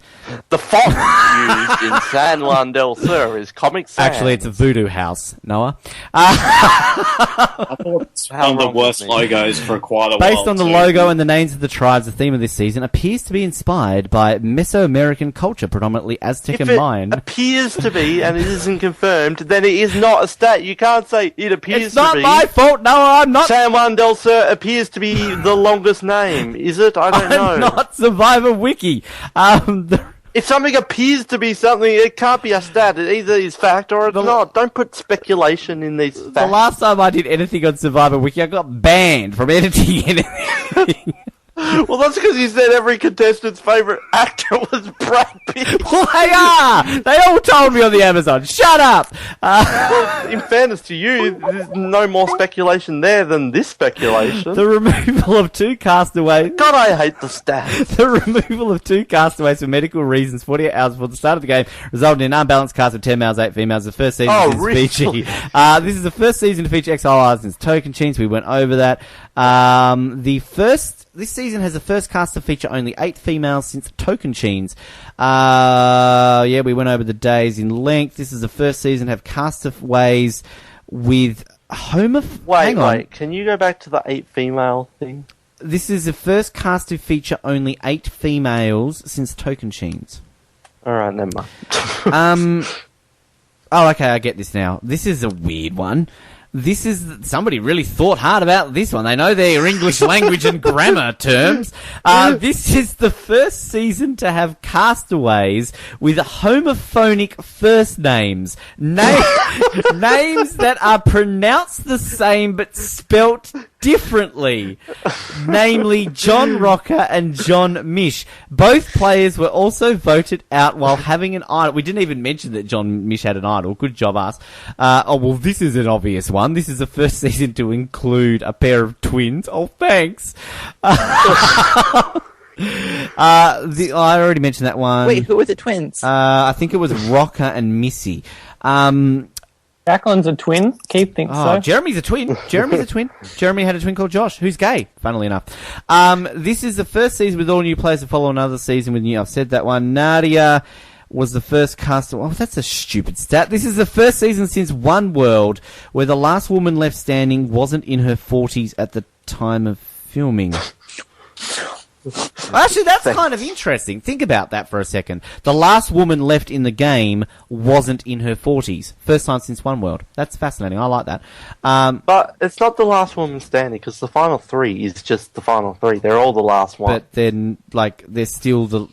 Speaker 3: The font used in San Juan Del Sur is Comic Sans.
Speaker 9: Actually, it's a voodoo house, Noah.
Speaker 11: I thought it's one of the worst logos for quite a while.
Speaker 9: Based on the logo and the names of the tribes, the theme of this season appears to be inspired by Mesoamerican culture, predominantly Aztec and Mayan.
Speaker 3: If it appears to be, and it isn't confirmed, then it is not a stat. You can't say it appears to be.
Speaker 9: It's not my fault, Noah, I'm not...
Speaker 3: San Juan Del Sur appears to be the longest name. Is it? I don't know.
Speaker 9: I'm not Survivor Wiki.
Speaker 3: If something appears to be something, it can't be a stat. It either is fact or it's not. Don't put speculation in these facts.
Speaker 9: The last time I did anything on Survivor Wiki, I got banned from editing anything.
Speaker 3: Well, that's because you said every contestant's favourite actor was Brad Pitt.
Speaker 9: Well, they are! They all told me on the Amazon. Shut up!
Speaker 3: Well, in fairness to you, there's no more speculation there than this speculation.
Speaker 9: The removal of 2 castaways...
Speaker 3: God, I hate the stats.
Speaker 9: The removal of 2 castaways for medical reasons 48 hours before the start of the game resulted in an unbalanced cast of 10 males, 8 females. The first season since Fiji. This is the first season to feature Exile Islands since Token Cheens. We went over that. This season has the first cast to feature only 8 females since Token Cheens. Yeah, we went over the days in length. This is the first season to have castaways with
Speaker 3: Wait, can you go back to the 8 female thing?
Speaker 9: This is the first cast to feature only 8 females since Token Cheens.
Speaker 3: Alright, never mind.
Speaker 9: Oh, okay, I get this now. This is a weird one. This is... Somebody really thought hard about this one. They know their English language and grammar terms. This is the first season to have castaways with homophonic first names. Names that are pronounced the same but spelt differently. Namely, John Rocker and John Mish. Both players were also voted out while having an idol. We didn't even mention that John Mish had an idol. Good job, us. Oh, well, this is an obvious one. This is the first season to include a pair of twins. Oh, thanks. I already mentioned that one.
Speaker 13: Wait, who were the twins?
Speaker 9: I think it was Rocker and Missy.
Speaker 10: Jaclyn's a twin. Keith thinks so.
Speaker 9: Jeremy's a twin. Jeremy had a twin called Josh, who's gay, funnily enough. This is the first season with all new players to follow another season with new... I've said that one. Nadia was the first cast... Oh, that's a stupid stat. This is the first season since One World where the last woman left standing wasn't in her 40s at the time of filming. Actually, that's kind of interesting. Think about that for a second. The last woman left in the game wasn't in her 40s. First time since One World. That's fascinating. I like that.
Speaker 3: But it's not the last woman standing, because the final three is just the final three. They're all the last one.
Speaker 9: But then, like, they're still the...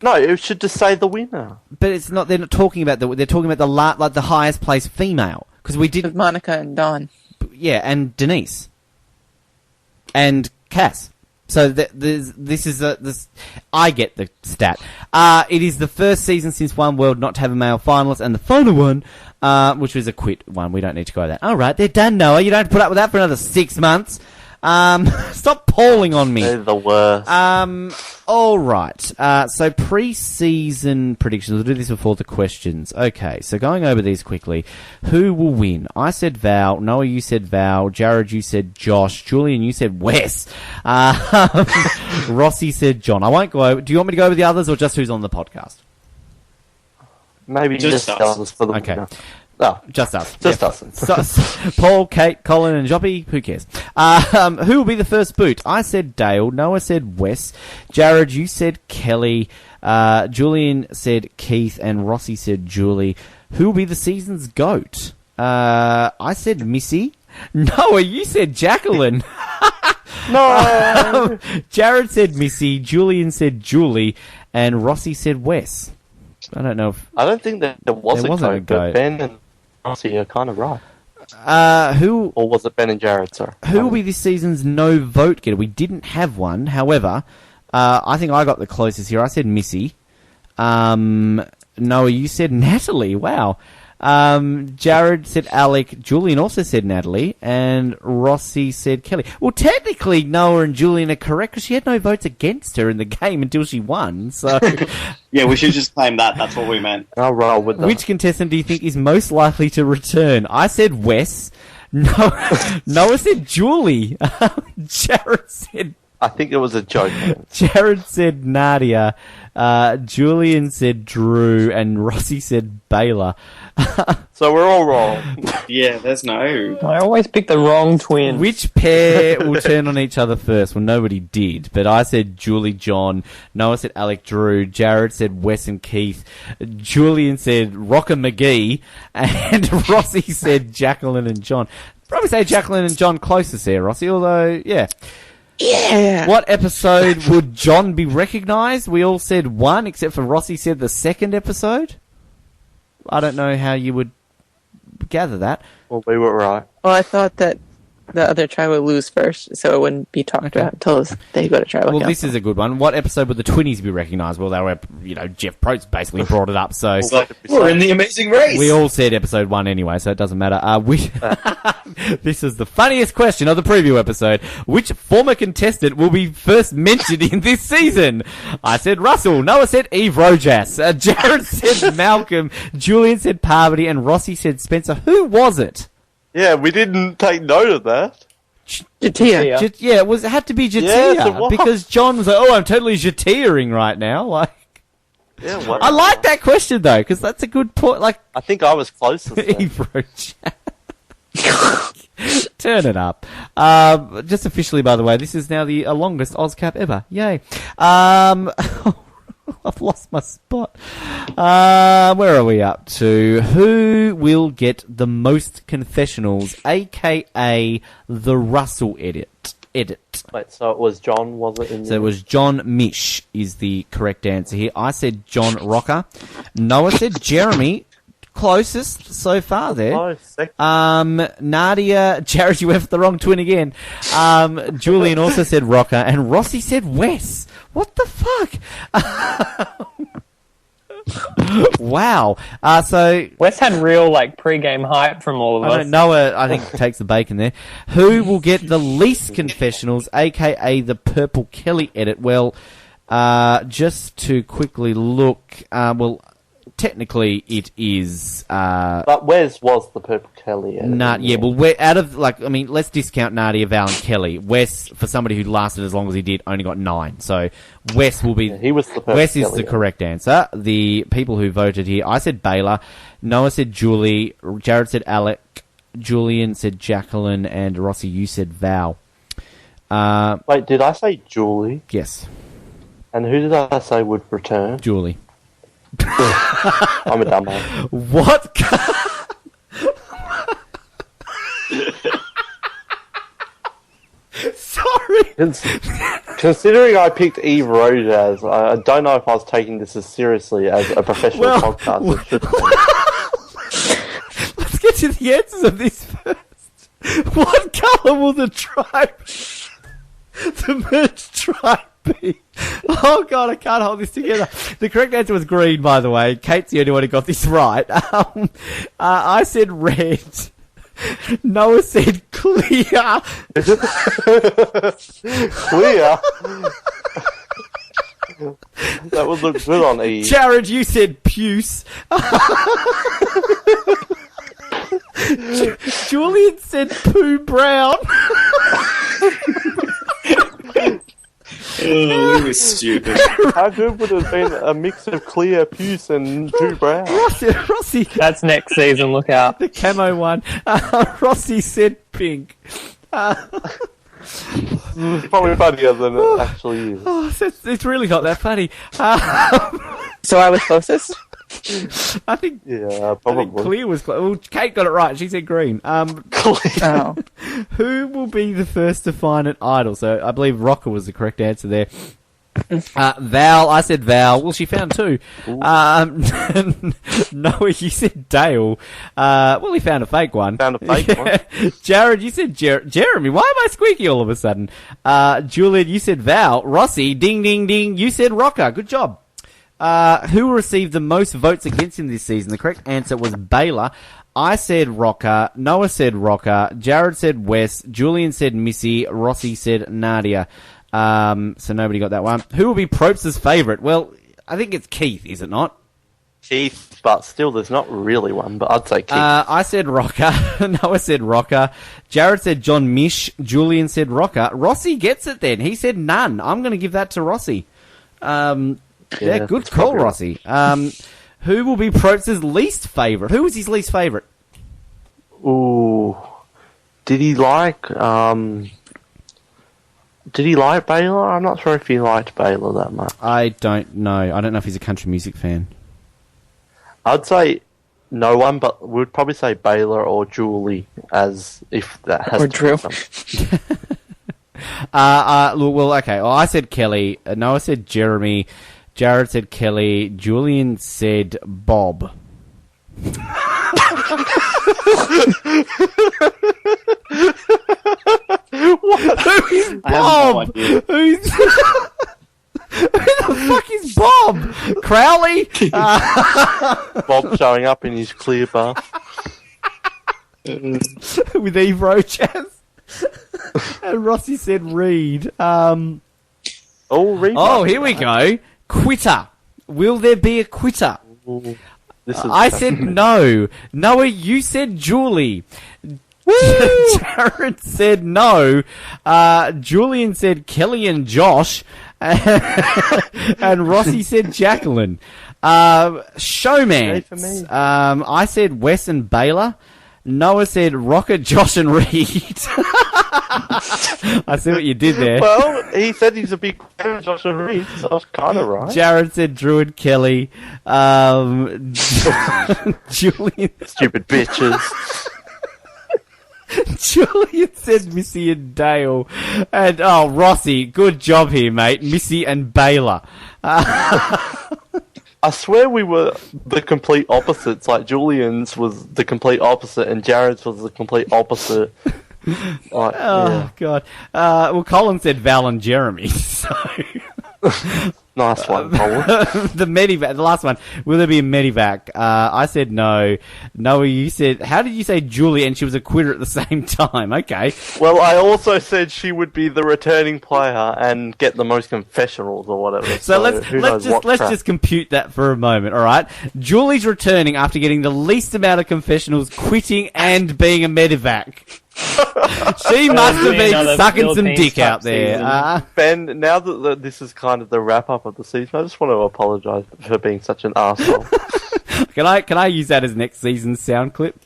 Speaker 3: No, it should just say the winner.
Speaker 9: But it's not... They're not talking about they're talking about the highest placed female. Because we did...
Speaker 13: Monica and Dawn.
Speaker 9: Yeah, and Denise. And Cass. So this is I get the stat. It is the first season since One World not to have a male finalist, and the final one, which was a quit one. We don't need to go there. All right, they're done, Noah. You don't have to put up with that for another 6 months. Stop palling on me.
Speaker 3: They're the worst.
Speaker 9: All right. So pre-season predictions. We'll do this before the questions. Okay. So going over these quickly. Who will win? I said Val. Noah, you said Val. Jared, you said Josh. Julian, you said Wes. Rossi said John. I won't go over. Do you want me to go over the others or just who's on the podcast?
Speaker 3: Maybe just us for the winner.
Speaker 9: Oh, just us.
Speaker 3: Just us.
Speaker 9: Paul, Kate, Colin, and Joppy. Who cares? Who will be the first boot? I said Dale. Noah said Wes. Jared, you said Kelly. Julian said Keith, and Rossi said Julie. Who will be the season's goat? I said Missy. Noah, you said Jaclyn.
Speaker 3: No.
Speaker 9: Jared said Missy. Julian said Julie, and Rossi said Wes. I don't know if...
Speaker 3: I don't think that there wasn't a goat, but Ben and Rossi are kind of right.
Speaker 9: Who...
Speaker 3: Or was it Ben and Jared, sorry?
Speaker 9: Who will be this season's no vote getter? We didn't have one. However, I think I got the closest here. I said Missy. Noah, you said Natalie. Wow. Jared said Alec. Julian also said Natalie. And Rossi said Kelly. Well, technically, Noah and Julian are correct because she had no votes against her in the game until she won. So,
Speaker 11: yeah, we should just claim that. That's what we meant.
Speaker 3: I'll roll with that.
Speaker 9: Which contestant do you think is most likely to return? I said Wes. Noah said Julie. Jared said...
Speaker 3: I think it was a joke.
Speaker 9: Jared said Nadia. Julian said Drew, and Rossi said Baylor.
Speaker 3: So we're all wrong.
Speaker 11: Yeah, there's no...
Speaker 10: I always pick the wrong twin.
Speaker 9: Which pair will turn on each other first? Well, nobody did, but I said Julie, John. Noah said Alec, Drew. Jared said Wes and Keith. Julian said Rocker McGee. And Rossi said Jaclyn and John. Probably say Jaclyn and John closest there, Rossi, although, yeah.
Speaker 13: Yeah.
Speaker 9: What episode would John be recognised? We all said one, except for Rossi said the second episode. I don't know how you would gather that.
Speaker 3: Well, we were right.
Speaker 13: Well, I thought that the other tribe would lose first, so it wouldn't be talked about until they go to tribal council.
Speaker 9: This is a good one. What episode would the Twinnies be recognised? Well, they were, Jeff Probst basically brought it up, so...
Speaker 7: We're in The Amazing Race!
Speaker 9: We all said episode 1 anyway, so it doesn't matter. This is the funniest question of the preview episode. Which former contestant will be first mentioned in this season? I said Russell. Noah said Eve Rojas. Jared said Malcolm. Julian said Parvati. And Rossi said Spencer. Who was it?
Speaker 3: Yeah, we didn't take note of that.
Speaker 13: Jatia.
Speaker 9: It had to be Jatia.
Speaker 3: Yes,
Speaker 9: because John was like, I'm totally Jatiaing right now.
Speaker 3: Yeah,
Speaker 9: I like that question, though, because that's a good point.
Speaker 3: I think I was closest.
Speaker 9: Eve Rojas. Turn it up. Just officially, by the way, this is now the longest Ozcap ever. Yay. I've lost my spot. Where are we up to? Who will get the most confessionals, aka the Russell edit?
Speaker 3: Wait, so it was John, was it?
Speaker 9: So it was John Mish is the correct answer here. I said John Rocker. Noah said Jeremy. Closest so far there. Nadia, Jared, you went for the wrong twin again. Julian also said Rocker, and Rossi said Wes. What the fuck? Wow. So
Speaker 10: Wes had real pre-game hype from all of us.
Speaker 9: Noah, I think, takes the bacon there. Who will get the least confessionals, aka the Purple Kelly edit? Well, just to quickly look, technically it is...
Speaker 3: but Wes was the Purple Kelly.
Speaker 9: We're out of, let's discount Nadia, Val, and Kelly. Wes, for somebody who lasted as long as he did, only got 9. So Wes will be...
Speaker 3: he was the Purple
Speaker 9: Wes is
Speaker 3: Kelly,
Speaker 9: the correct answer. The people who voted here, I said Baylor, Noah said Julie, Jared said Alec, Julian said Jaclyn, and Rossi, you said Val.
Speaker 3: Wait, did I say Julie?
Speaker 8: Yes.
Speaker 3: And who did I say would return?
Speaker 8: Julie.
Speaker 3: I'm a dumbass.
Speaker 8: What? Sorry.
Speaker 3: Considering I picked Eve Rojas, I don't know if I was taking this as seriously as a professional podcaster should.
Speaker 8: Let's get to the answers of this first. What colour will the merged tribe be? Oh god, I can't hold this together. The correct answer was green, by the way. Kate's the only one who got this right. I said red. Noah said clear.
Speaker 3: Clear? That would look good on Eve.
Speaker 8: Jared, you said puce. Julian said poo brown.
Speaker 7: Oh, we were stupid.
Speaker 3: How good would it have been a mix of clear puce and poo brown?
Speaker 8: Rossi.
Speaker 10: That's next season, look out.
Speaker 8: The camo one. Rossi said pink.
Speaker 3: It's probably funnier than it actually is.
Speaker 8: Oh, it's really not that funny.
Speaker 13: So I was closest?
Speaker 8: I think.
Speaker 3: Yeah, probably.
Speaker 8: I think clear was close. Well, Kate got it right. She said green.
Speaker 13: Oh.
Speaker 8: Who will be the first to find an idol? So I believe Rocker was the correct answer there. Val, I said Val. Well, she found two. Noah, you said Dale. Well, he found a fake one.
Speaker 3: Found a fake one.
Speaker 8: Jared, you said Jeremy. Why am I squeaky all of a sudden? Julian, you said Val. Rossi, ding, ding, ding. You said Rocker. Good job. Who received the most votes against him this season? The correct answer was Baylor. I said Rocker. Noah said Rocker. Jared said Wes. Julian said Missy. Rossi said Nadia. So nobody got that one. Who will be Probst's favourite? Well, I think it's Keith, is it not?
Speaker 3: Keith, but still there's not really one, but I'd say Keith.
Speaker 8: I said Rocker. Noah said Rocker. Jared said John Mish. Julian said Rocker. Rossi gets it then. He said none. I'm going to give that to Rossi. Yeah, good call, Rossi. Who will be Probst's least favourite? Who was his least favourite?
Speaker 3: Ooh. Did he like Baylor? I'm not sure if he liked Baylor that much.
Speaker 8: I don't know. I don't know if he's a country music fan.
Speaker 3: I'd say no one, but we'd probably say Baylor or Julie, as if that has
Speaker 13: or
Speaker 3: to
Speaker 13: Drew.
Speaker 8: Well, okay. Well, I said Kelly. Noah said Jeremy. Jared said Kelly. Julian said Bob. Who's Bob?
Speaker 11: No
Speaker 8: Who the fuck is Bob? Crowley?
Speaker 3: Bob showing up in his clear buff.
Speaker 8: With Eve Rojas. And Rossi said Reed.
Speaker 3: Reed.
Speaker 8: Oh, here we go. Quitter. Will there be a quitter?
Speaker 3: Ooh,
Speaker 8: I said no. Noah, you said Julie. Jared said no. Julian said Kelly and Josh. And Rossi said Jaclyn. Showman. I said Wes and Baylor. Noah said Rocket, Josh and Reed. I see what you did there.
Speaker 3: Well, he said he's a big fan of Josh and Reed, so I was kind of right.
Speaker 8: Jared said Drew and Kelly. Julian.
Speaker 3: Stupid bitches.
Speaker 8: Julian said Missy and Dale. And, Rossi, good job here, mate. Missy and Baylor.
Speaker 3: I swear we were the complete opposites. Like, Julian's was the complete opposite, and Jared's was the complete opposite.
Speaker 8: God. Well, Colin said Val and Jeremy, so...
Speaker 3: Nice one, Colin.
Speaker 8: The Medivac, the last one. Will there be a Medivac? I said no. Noah, you said... How did you say Julie and she was a quitter at the same time? Okay.
Speaker 3: Well, I also said she would be the returning player and get the most confessionals or whatever.
Speaker 8: So let's just compute that for a moment, alright? Julie's returning after getting the least amount of confessionals, quitting and being a Medivac. She must have been sucking some dick out there.
Speaker 3: Ben, now that this is kind of the wrap-up of the season, I just want to apologise for being such an arsehole.
Speaker 8: Can I use that as next season's sound clip?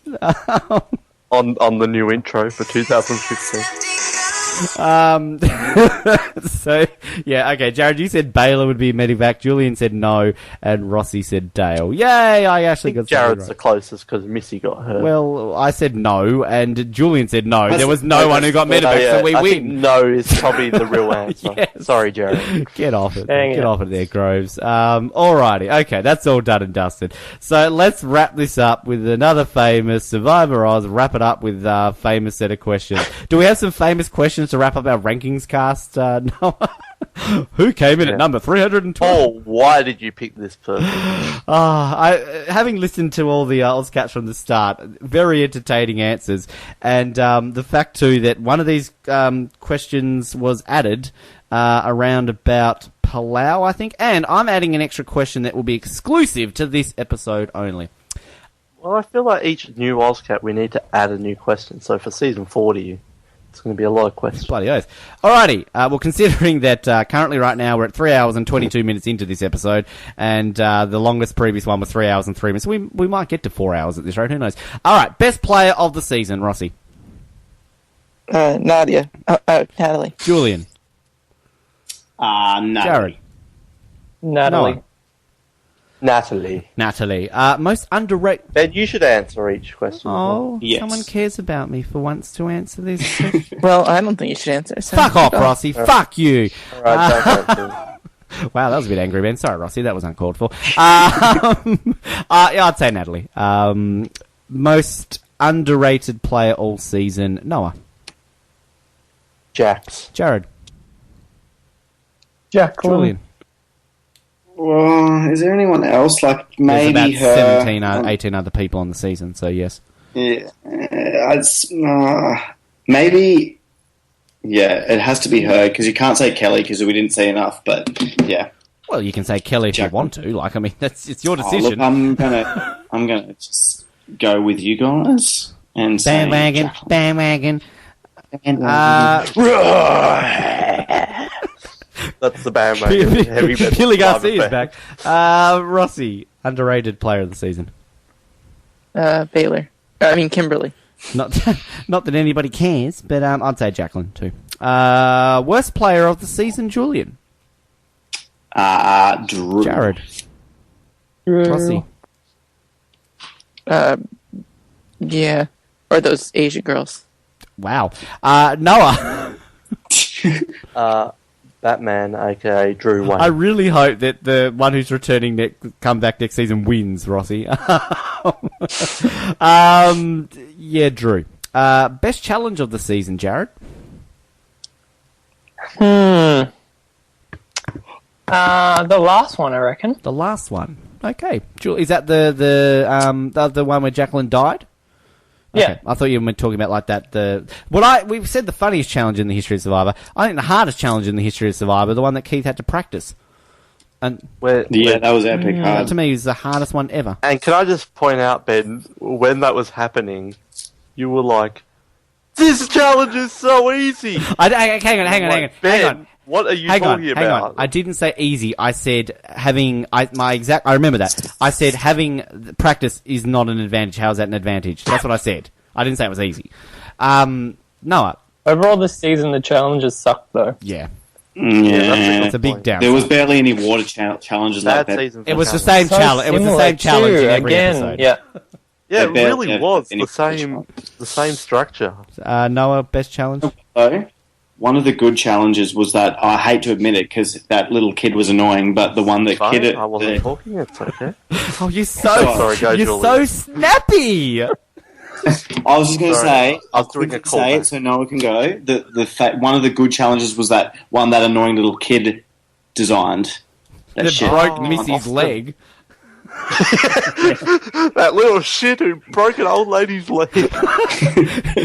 Speaker 3: on the new intro for 2016.
Speaker 8: So, yeah, okay, Jared, you said Baylor would be a medivac, Julian said no, and Rossi said Dale. Yay, I actually got
Speaker 3: Jared's
Speaker 8: right.
Speaker 3: the closest because Missy got hurt.
Speaker 8: Well, I said no, and Julian said no. There was no one who got medivac, so we
Speaker 3: I
Speaker 8: win.
Speaker 3: think no is probably the real answer.
Speaker 8: Yes.
Speaker 3: Sorry, Jared.
Speaker 8: Get off it.
Speaker 10: Dang
Speaker 8: Get
Speaker 10: it.
Speaker 8: off it there, Groves. Alrighty. Okay, that's all done and dusted. So let's wrap this up with another famous Survivor Oz. Wrap it up with a famous set of questions. Do we have some famous questions to wrap up our rankings cast, Noah? Who came in at number 312?
Speaker 3: Paul, why did you pick this person?
Speaker 8: Having listened to all the Ozcaps from the start, very entertaining answers, and the fact too that one of these questions was added around about Palau, I think, and I'm adding an extra question that will be exclusive to this episode only.
Speaker 3: Well, I feel like each new Ozcap we need to add a new question. So for season 40, it's going to be a lot of questions.
Speaker 8: Bloody oath. Alrighty, well, considering that currently right now we're at 3 hours and 22 minutes into this episode, and the longest previous one was 3 hours and 3 minutes, we might get to 4 hours at this rate, who knows. Alright, best player of the season, Rossi.
Speaker 13: Nadia. Natalie.
Speaker 8: Julian.
Speaker 11: Natalie.
Speaker 8: Jared.
Speaker 10: Natalie.
Speaker 8: Noah.
Speaker 3: Natalie.
Speaker 8: Most underrated...
Speaker 3: Ben, you should answer each question.
Speaker 8: Oh,
Speaker 11: Yes.
Speaker 8: someone cares about me for once to answer this.
Speaker 13: Well, I don't think you should answer. So
Speaker 8: Fuck off, Rossi. Fuck you.
Speaker 3: All right, don't answer.
Speaker 8: Wow, that was a bit angry, Ben. Sorry, Rossi. That was uncalled for. Yeah, I'd say Natalie. Most underrated player all season, Noah.
Speaker 3: Jax.
Speaker 8: Jared.
Speaker 10: Jaclyn.
Speaker 8: Julian.
Speaker 11: Well, is there anyone else? Like maybe
Speaker 8: There's about
Speaker 11: her.
Speaker 8: 17, 18 other people on the season, so yes.
Speaker 11: Yeah, maybe. Yeah, it has to be her because you can't say Kelly because we didn't say enough. But yeah.
Speaker 8: Well, you can say Kelly if you want to. Like, I mean, it's your decision.
Speaker 11: Look, I'm gonna just go with you guys and say
Speaker 8: Bandwagon.
Speaker 3: That's the bandwagon. Heavy metal
Speaker 8: Billy Garcia's
Speaker 3: band.
Speaker 8: back. Rossi, underrated player of the season.
Speaker 13: Kimberly.
Speaker 8: Not that anybody cares, but I'd say Jaclyn too. Worst player of the season, Julian.
Speaker 11: Drew.
Speaker 8: Jared.
Speaker 10: Drew.
Speaker 8: Rossi.
Speaker 13: Yeah. Or those Asian girls.
Speaker 8: Wow. Noah.
Speaker 3: Batman, aka Drew Wayne.
Speaker 8: I really hope that the one who's returning come back next season wins, Rossi. Yeah, Drew. Best challenge of the season, Jared.
Speaker 10: The last one, I reckon.
Speaker 8: The last one. Okay. Is that the one where Jaclyn died? Okay.
Speaker 10: Yeah.
Speaker 8: I thought you were talking about like that. We've said the funniest challenge in the history of Survivor. I think the hardest challenge in the history of Survivor, the one that Keith had to practice. And
Speaker 11: that was epic.
Speaker 8: that to me is the hardest one ever.
Speaker 3: And can I just point out, Ben, when that was happening, you were like, "This challenge is so easy."
Speaker 8: Hang on.
Speaker 3: Ben, what are you talking about?
Speaker 8: Hang on. I didn't say easy. I said having. I remember that. I said having practice is not an advantage. How is that an advantage? That's what I said. I didn't say it was easy. Noah.
Speaker 10: Overall, this season the challenges sucked though.
Speaker 8: Yeah.
Speaker 11: Yeah,
Speaker 8: it's a big down.
Speaker 11: There was barely any water challenges like that.
Speaker 8: It was the same challenge. It was the same challenge in every episode.
Speaker 10: Yeah.
Speaker 3: Yeah, it really was the same structure.
Speaker 8: Noah, best challenge.
Speaker 11: So, one of the good challenges was that I hate to admit it because that little kid was annoying, but the one that kid
Speaker 3: I wasn't talking. It's okay.
Speaker 8: Oh, you're so so snappy.
Speaker 11: I was just going to say,
Speaker 3: I was doing a call.
Speaker 11: Say it so Noah can go. One of the good challenges was that one that annoying little kid designed.
Speaker 8: That broke Missy's leg.
Speaker 3: That little shit who broke an old lady's leg.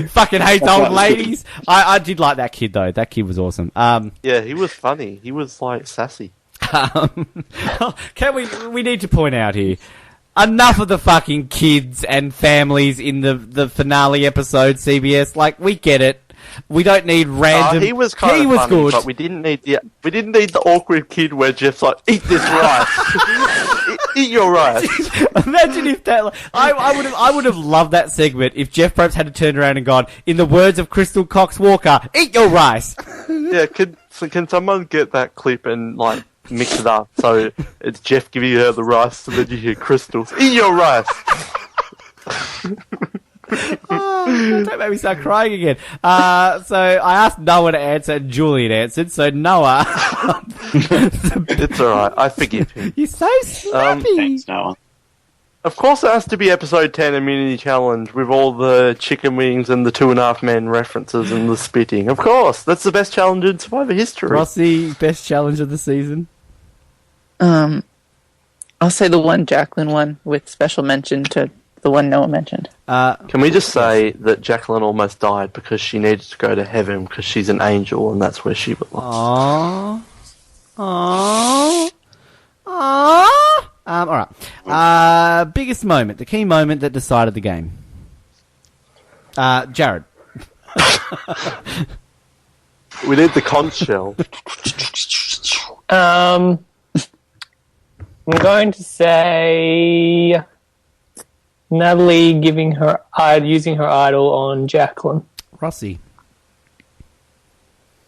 Speaker 8: Fucking hates old ladies. I did like that kid though. That kid was awesome.
Speaker 3: Yeah, he was funny. He was like sassy.
Speaker 8: We need to point out here. Enough of the fucking kids and families in the finale episode, CBS. Like, we get it. We don't need random.
Speaker 3: He was kind of funny, but we didn't need the awkward kid where Jeff's like, "Eat this rice." Eat your rice.
Speaker 9: Imagine if that. I would have loved that segment if Jeff Probst had to turn around and gone, in the words of Crystal Cox Walker, eat your rice.
Speaker 3: Yeah, can someone get that clip and like mix it up so it's Jeff giving her the rice and then you hear Crystals, eat your rice.
Speaker 9: Oh, don't make me start crying again. So I asked Noah to answer, and Julian answered. So Noah,
Speaker 3: it's all right. I forgive him.
Speaker 9: You're so snappy.
Speaker 11: Thanks, Noah.
Speaker 3: Of course, it has to be episode 10 Immunity Challenge with all the chicken wings and the 2.5 Men references and the spitting. Of course, that's the best challenge in Survivor history.
Speaker 9: Rossi, best challenge of the season.
Speaker 13: I'll say the one Jaclyn won with special mention to the one Noah mentioned.
Speaker 3: Can we just say that Jaclyn almost died because she needed to go to heaven because she's an angel and that's where she belongs.
Speaker 9: Aww. All right. Biggest moment, the key moment that decided the game. Jared.
Speaker 3: We need the conch shell.
Speaker 10: I'm going to say Natalie using her idol on Jaclyn.
Speaker 9: Rossi.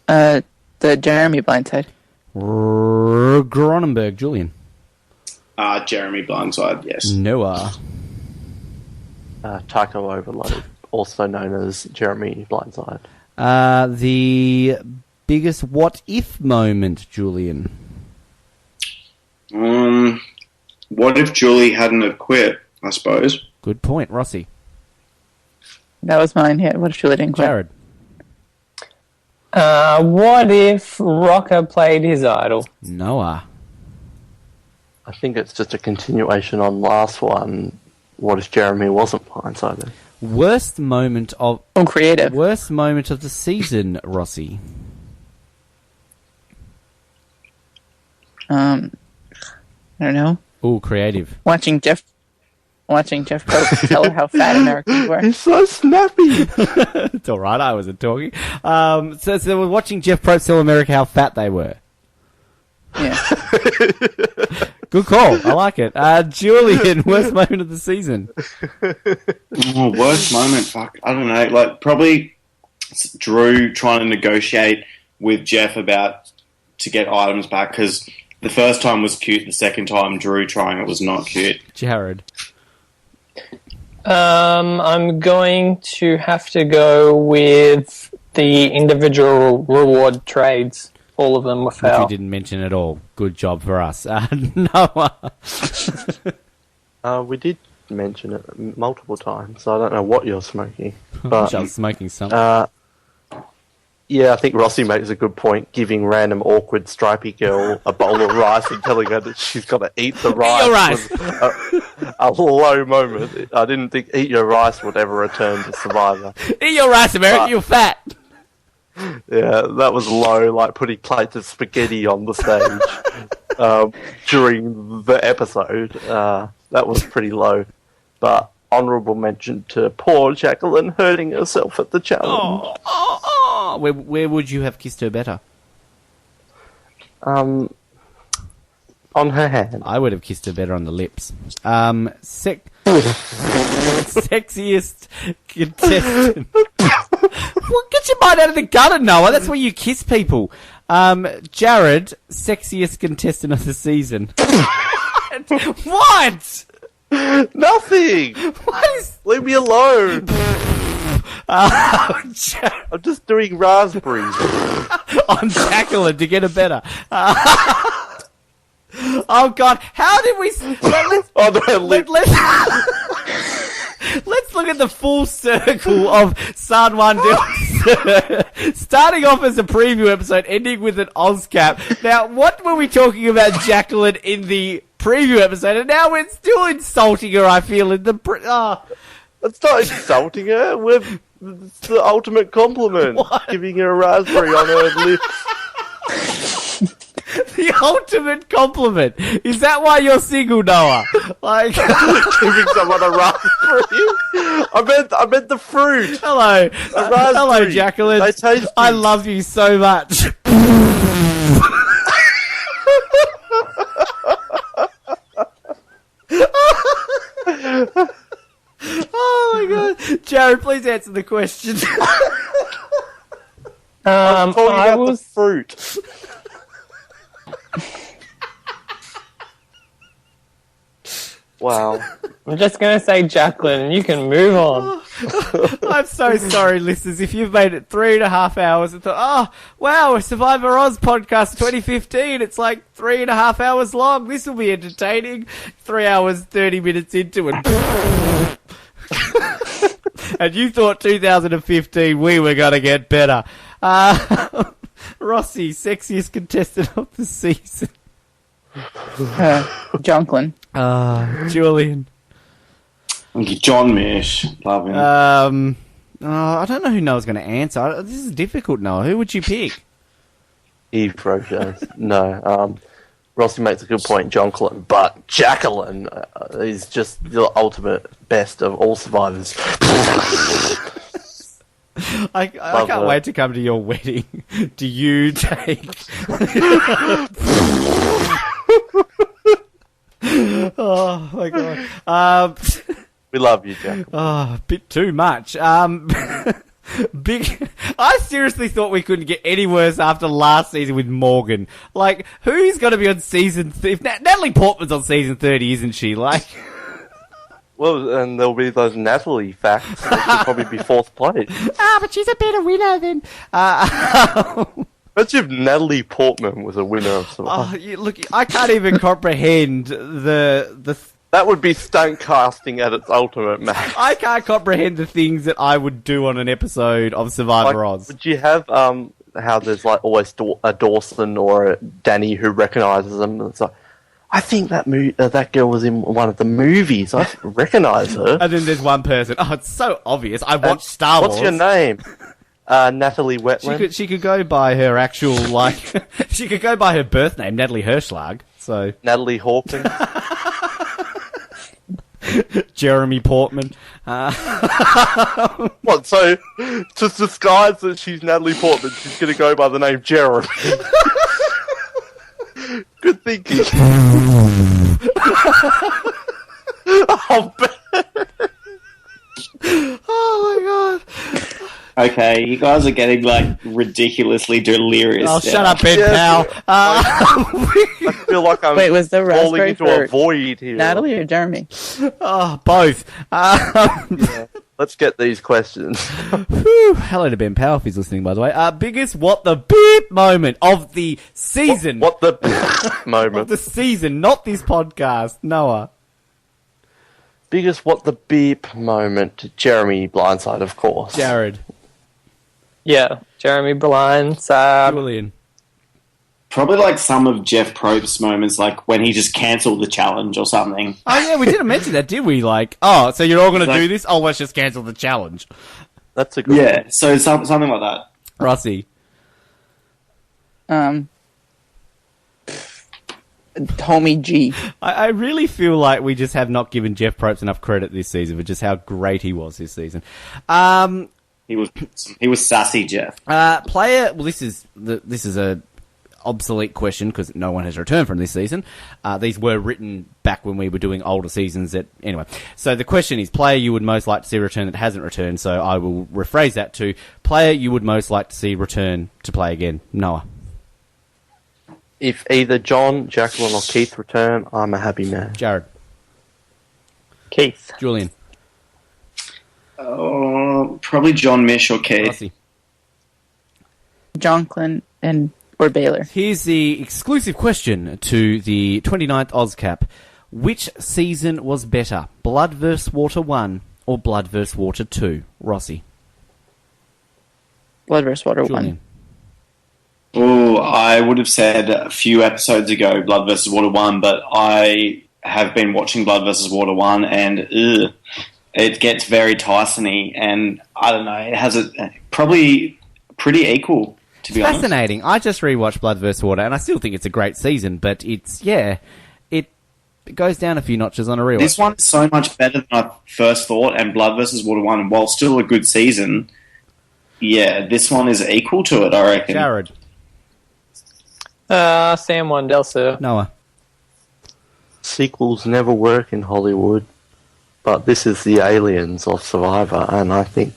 Speaker 13: The Jeremy blindside.
Speaker 9: Cronenberg. Julian.
Speaker 11: Jeremy Blindside, yes.
Speaker 9: Noah.
Speaker 3: Taco Overload, also known as Jeremy Blindside.
Speaker 9: The biggest what if moment, Julian.
Speaker 11: What if Julie hadn't have quit, I suppose.
Speaker 9: Good point, Rossi.
Speaker 13: That was mine, yeah. What if Julie didn't quit?
Speaker 9: Jared.
Speaker 10: What if Rocker played his idol?
Speaker 9: Noah.
Speaker 3: I think it's just a continuation on last one. What if Jeremy wasn't blindsided?
Speaker 9: Worst moment of...
Speaker 13: creative.
Speaker 9: Worst moment of the season, Rossi.
Speaker 13: I don't know.
Speaker 9: Ooh, creative.
Speaker 13: Watching Jeff Probst tell her how fat Americans were.
Speaker 3: He's so snappy.
Speaker 9: It's all right, I wasn't talking. So we're watching Jeff Probst tell America how fat they were.
Speaker 13: Yeah.
Speaker 9: Good call. I like it. Julian, worst moment of the season.
Speaker 11: Worst moment? Fuck, I don't know. Like, probably Drew trying to negotiate with Jeff to get items back, because the first time was cute, the second time Drew trying it was not cute.
Speaker 9: Jared.
Speaker 10: I'm going to have to go with the individual reward trades. All of them were foul.
Speaker 9: Which we didn't mention at all. Good job for us. Noah.
Speaker 3: We did mention it multiple times, so I don't know what you're smoking. But
Speaker 9: I'm smoking something.
Speaker 3: Yeah, I think Rossi makes a good point, giving random awkward stripy girl a bowl of rice and telling her that she's got to eat the rice.
Speaker 9: Eat your rice!
Speaker 3: Was a low moment. I didn't think eat your rice would ever return to Survivor.
Speaker 9: Eat your rice, America, you're fat!
Speaker 3: Yeah, that was low, like putting plates of spaghetti on the stage during the episode. That was pretty low. But honourable mention to poor Jaclyn hurting herself at the challenge.
Speaker 9: Where would you have kissed her better?
Speaker 3: On her hand.
Speaker 9: I would have kissed her better on the lips. Sexiest contestant. Well, get your mind out of the gutter, Noah. That's where you kiss people. Jared, sexiest contestant of the season. What?
Speaker 3: Nothing. Leave me alone. I'm just doing raspberries.
Speaker 9: On Jaclyn to get her better. Oh God! How did we? Let's look at the full circle of San Juan Del Sur. Starting off as a preview episode, ending with an Ozcap. Now, what were we talking about Jaclyn in the preview episode? And now we're still insulting her, I feel, in the...
Speaker 3: It's not insulting her. It's the ultimate compliment. What? Giving her a raspberry on her lips.
Speaker 9: The ultimate compliment. Is that why you're single, Noah? Like
Speaker 3: giving someone a raspberry. I meant the fruit.
Speaker 9: Hello, hello, Jaclyn.
Speaker 3: They taste
Speaker 9: I love you so much. Oh my god. Jared, please answer the question.
Speaker 3: I'm talking about the fruit. Wow.
Speaker 10: I'm just going to say Jaclyn, and you can move on.
Speaker 9: I'm so sorry, listeners, if you've made it 3.5 hours and thought, oh, wow, a Survivor Oz podcast 2015, it's like 3.5 hours long, this will be entertaining. 3 hours, 30 minutes into it. And you thought 2015 we were going to get better. Rossi, sexiest contestant of the season.
Speaker 13: Jaclyn.
Speaker 9: Julian.
Speaker 11: John Mish. Love him.
Speaker 9: I don't know who Noah's going to answer. This is difficult, Noah. Who would you pick?
Speaker 3: Eve Roche. No. Rossi makes a good point, Jaclyn, but Jaclyn is just the ultimate best of all survivors.
Speaker 9: I can't wait to come to your wedding. Do you take... Oh my god.
Speaker 3: We love you, Jack.
Speaker 9: Oh, a bit too much. Big. I seriously thought we couldn't get any worse after last season with Morgan. Like, who's going to be on season... Natalie Portman's on season 30, isn't she? Like...
Speaker 3: Well, and there'll be those Natalie facts. She'll probably be fourth place.
Speaker 9: But she's a better winner than...
Speaker 3: Imagine if Natalie Portman was a winner of Survivor.
Speaker 9: Look, I can't even comprehend the...
Speaker 3: That would be stunt casting at its ultimate max.
Speaker 9: I can't comprehend the things that I would do on an episode of Survivor Oz.
Speaker 3: Would you have how there's like always a Dawson or a Danny who recognises them? It's like, I think that girl was in one of the movies. I recognise her.
Speaker 9: And then there's one person. Oh, it's so obvious. I watched Star Wars.
Speaker 3: What's your name? Natalie Wetland.
Speaker 9: She could go by her actual she could go by her birth name, Natalie Hirschlag. So
Speaker 3: Natalie Hawkins.
Speaker 9: Jeremy Portman.
Speaker 3: What? So to disguise that she's Natalie Portman, she's going to go by the name Jeremy. Good thinking.
Speaker 11: Oh my god. Okay, you guys are getting like ridiculously delirious.
Speaker 9: Oh, shut up, Ben Pal.
Speaker 3: I feel like I'm
Speaker 13: was the
Speaker 3: falling
Speaker 13: raspberry
Speaker 3: into
Speaker 13: for
Speaker 3: a void here.
Speaker 13: Natalie or Jeremy?
Speaker 9: Oh, both.
Speaker 3: Yeah. Let's get these questions.
Speaker 9: Whew. Hello to Ben Powell if he's listening, by the way. Biggest what the beep moment of the season.
Speaker 3: What the beep moment?
Speaker 9: Of the season, not this podcast. Noah.
Speaker 3: Biggest what the beep moment. Jeremy Blindside, of course.
Speaker 9: Jared.
Speaker 10: Yeah, Jeremy Blindside.
Speaker 9: Julian.
Speaker 11: Probably like some of Jeff Probst's moments, like when he just cancelled the challenge or something.
Speaker 9: Oh yeah, we didn't mention that, did we? Like, oh, so you're all going to do this? Oh, let's just cancel the challenge.
Speaker 3: That's a good one.
Speaker 11: So something like that.
Speaker 9: Rossi.
Speaker 13: Tommy G.
Speaker 9: I really feel like we just have not given Jeff Probst enough credit this season for just how great he was this season.
Speaker 11: He was sassy, Jeff.
Speaker 9: Player. Well, this is a obsolete question because no one has returned from this season. These were written back when we were doing older seasons. Anyway, so the question is player you would most like to see return that hasn't returned. So I will rephrase that to player you would most like to see return to play again. Noah.
Speaker 3: If either John, Jaclyn, or Keith return, I'm a happy man.
Speaker 9: Jared.
Speaker 10: Keith.
Speaker 9: Julian.
Speaker 11: Probably John Mish or Keith.
Speaker 9: Rossi.
Speaker 13: Jaclyn or Baylor.
Speaker 9: Here's the exclusive question to the 29th Ozcap. Which season was better, Blood vs. Water 1 or Blood vs. Water 2? Rossi.
Speaker 13: Blood vs. Water
Speaker 9: Julian.
Speaker 13: 1.
Speaker 11: Oh, I would have said a few episodes ago Blood vs. Water 1, but I have been watching Blood vs. Water 1 and it gets very Tyson-y, and I don't know, it has probably pretty equal. To be honest.
Speaker 9: Fascinating. I just rewatched Blood vs. Water, and I still think it's a great season, but it goes down a few notches on a rewatch.
Speaker 11: This one is so much better than I first thought, and Blood vs. Water 1, while still a good season, this one is equal to it, I reckon.
Speaker 9: Jared.
Speaker 10: Juan Del Sur.
Speaker 9: Noah.
Speaker 3: Sequels never work in Hollywood. but this is the aliens of Survivor, and I think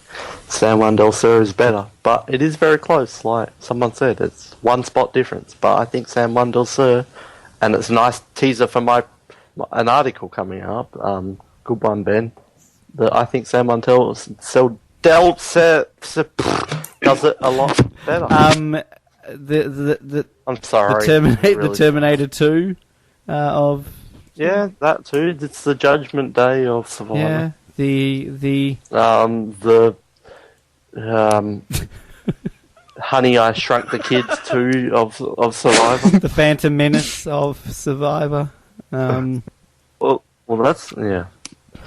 Speaker 3: Juan Del Sur is better. But it is very close, like someone said. It's one spot difference, but I think Juan Del Sur, and it's a nice teaser for an article coming up. Good one, Ben. I think Juan Del Sur does it a lot better. I'm sorry.
Speaker 9: The Terminator 2 of...
Speaker 3: Yeah, that too. It's the Judgment Day of Survivor.
Speaker 9: Yeah,
Speaker 3: Honey, I Shrunk the Kids 2 of Survivor.
Speaker 9: The Phantom Menace of Survivor.
Speaker 3: Well, that's... Yeah.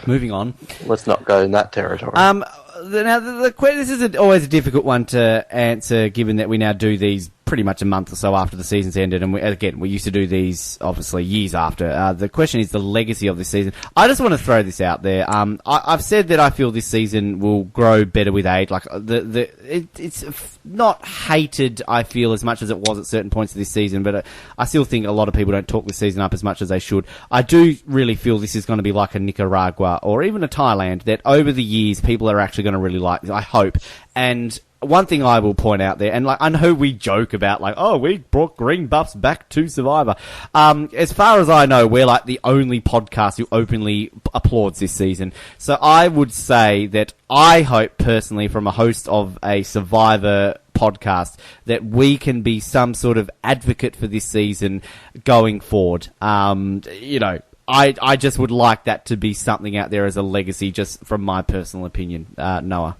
Speaker 9: Moving on.
Speaker 3: Let's not go in that territory.
Speaker 9: Now, this is always a difficult one to answer, given that we now do these pretty much a month or so after the season's ended, and we used to do these, obviously, years after. The question is the legacy of this season. I just want to throw this out there. I've said that I feel this season will grow better with age. Like, it's not hated, I feel, as much as it was at certain points of this season, but I still think a lot of people don't talk this season up as much as they should. I do really feel this is going to be like a Nicaragua, or even a Thailand, that over the years, people are actually going to really like this, I hope. And one thing I will point out there, and like I know we joke about like, oh, we brought green buffs back to Survivor. As far as I know, we're like the only podcast who openly applauds this season. So I would say that I hope personally, from a host of a Survivor podcast, that we can be some sort of advocate for this season going forward. I just would like that to be something out there as a legacy, just from my personal opinion. Noah.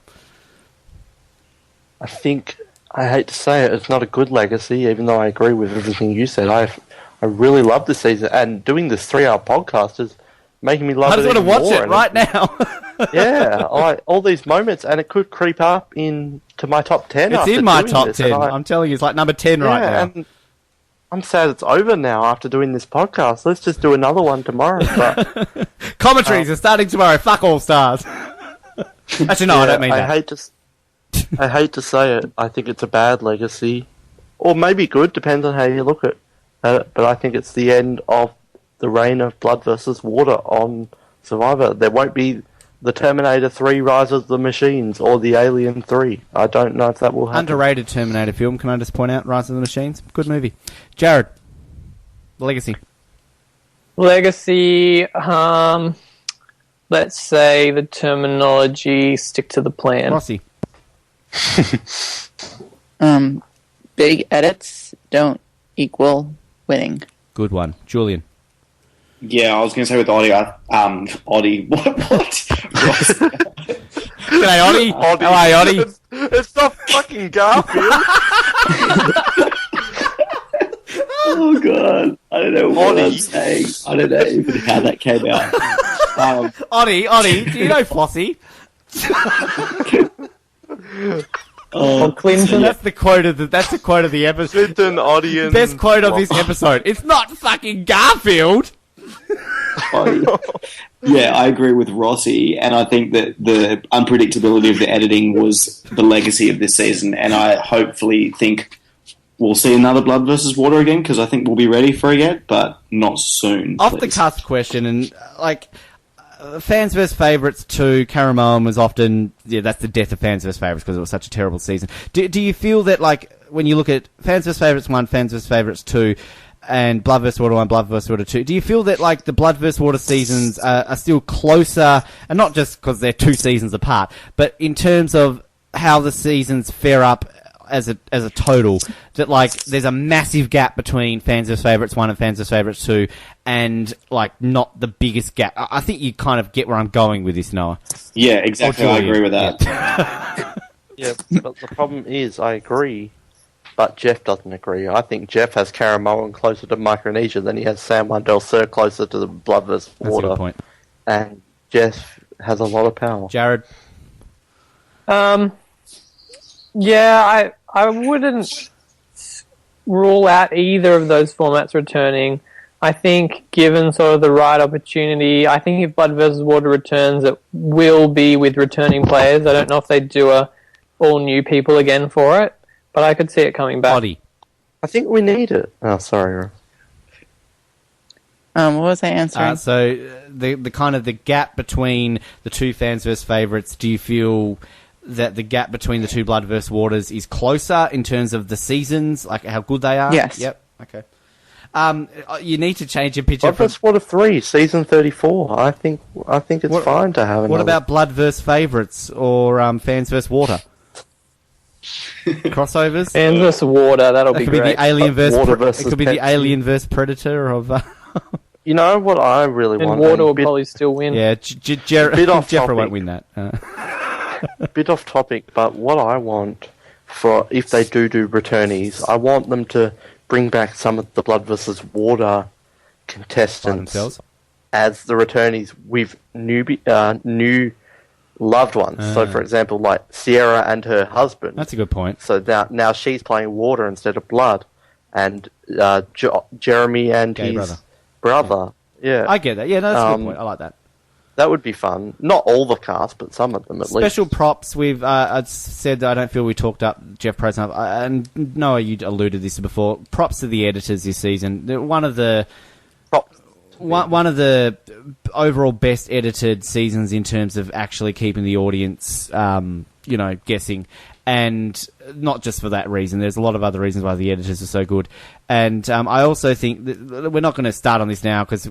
Speaker 3: I think, I hate to say it, it's not a good legacy, even though I agree with everything you said. I really love this season, and doing this 3-hour podcast is making me love it.
Speaker 9: I just want to watch it right now.
Speaker 3: Yeah, all these moments, and it could creep up into my top 10.
Speaker 9: It's in my top 10. I'm telling you, it's like number 10 right now. And
Speaker 3: I'm sad it's over now after doing this podcast. Let's just do another one tomorrow. But
Speaker 9: commentaries are starting tomorrow. Fuck All Stars. Actually, no, I don't mean that.
Speaker 3: I hate to say it. I think it's a bad legacy, or maybe good, depends on how you look at it. But I think it's the end of the reign of Blood versus Water on Survivor. There won't be the Terminator 3 Rise of the Machines or the Alien 3. I don't know if that will happen.
Speaker 9: Underrated Terminator film, can I just point out? Rise of the Machines. Good movie. Jared, legacy.
Speaker 10: Legacy, let's say the terminology, stick to the plan.
Speaker 9: Rossi.
Speaker 13: Big edits don't equal winning.
Speaker 9: Good one. Julian.
Speaker 11: Yeah, I was going to say with Audie, what?
Speaker 9: G'day, Audie. Hello, Audie.
Speaker 3: It's not fucking Garfield.
Speaker 11: Oh, God. I don't know what I'm saying. I don't know even how that came out.
Speaker 9: Audie, do you know Flossie?
Speaker 10: Clinton.
Speaker 9: That's the quote of the episode.
Speaker 3: Clinton, audience.
Speaker 9: Best quote of this episode. It's not fucking Garfield.
Speaker 11: Yeah, I agree with Rossi, and I think that the unpredictability of the editing was the legacy of this season, and I hopefully think we'll see another Blood versus Water again, because I think we'll be ready for it, but not soon.
Speaker 9: Off the cusp question, and like... Fans vs. Favourites 2, Caramoan was often... Yeah, that's the death of Fans vs. Favourites because it was such a terrible season. Do you feel that, like, when you look at Fans vs. Favourites 1, Fans vs. Favourites 2, and Blood vs. Water 1, Blood vs. Water 2, do you feel that, like, the Blood vs. Water seasons are still closer, and not just because they're 2 seasons apart, but in terms of how the seasons fare up as a total, that like there's a massive gap between Fans vs. Favourites 1 and Fans vs. Favourites 2, and like not the biggest gap. I think you kind of get where I'm going with this, Noah.
Speaker 11: Yeah, exactly. I agree with that.
Speaker 3: Yeah, but the problem is, I agree, but Jeff doesn't agree. I think Jeff has Caramoan closer to Micronesia than he has Juan Del Sur closer to the Blood vs. Water.
Speaker 9: That's a good point.
Speaker 3: And Jeff has a lot of power.
Speaker 9: Jared?
Speaker 10: Yeah, I wouldn't rule out either of those formats returning. I think given sort of the right opportunity, I think if Blood vs. Water returns, it will be with returning players. I don't know if they'd do all new people again for it, but I could see it coming back.
Speaker 3: I think we need it. Oh, sorry.
Speaker 13: What was I answering?
Speaker 9: So the kind of the gap between the two fans versus favourites, do you feel that the gap between the two Blood vs. Waters is closer in terms of the seasons, like how good they are?
Speaker 13: Yes.
Speaker 9: Yep. Okay. You need to change your picture.
Speaker 3: Blood vs. Water 3, season 34. I think it's fine to have another.
Speaker 9: What about Blood vs. Favourites or Fans vs. Water? Crossovers?
Speaker 10: Fans vs. Water, that'll
Speaker 9: That
Speaker 10: be
Speaker 9: could
Speaker 10: great.
Speaker 9: be the Alien versus
Speaker 3: Water
Speaker 9: it
Speaker 3: versus
Speaker 9: could be the
Speaker 3: Pepsi.
Speaker 9: Alien versus Predator of.
Speaker 3: You know what I really
Speaker 10: And
Speaker 3: want?
Speaker 10: Water will probably still win.
Speaker 9: Yeah,
Speaker 3: Bit off
Speaker 9: Jeffrey
Speaker 3: topic.
Speaker 9: won't win that.
Speaker 3: Bit off topic, but what I want for if they do returnees, I want them to bring back some of the Blood vs. Water contestants
Speaker 9: themselves?
Speaker 3: as the returnees with new loved ones. So, for example, like Sierra and her husband.
Speaker 9: That's a good point.
Speaker 3: So now she's playing Water instead of Blood, and Jeremy and
Speaker 9: Gay
Speaker 3: his brother. Yeah,
Speaker 9: I get that. Yeah, no, that's a good point. I like that.
Speaker 3: that would be fun. Not all the cast, but some of them at least.
Speaker 9: Special props. We've said that I don't feel we talked up Jeff Price enough. And Noah, you alluded to this before. Props to the editors this season. They're one of the overall best edited seasons in terms of actually keeping the audience, guessing. And not just for that reason. There's a lot of other reasons why the editors are so good. And I also think that we're not going to start on this now because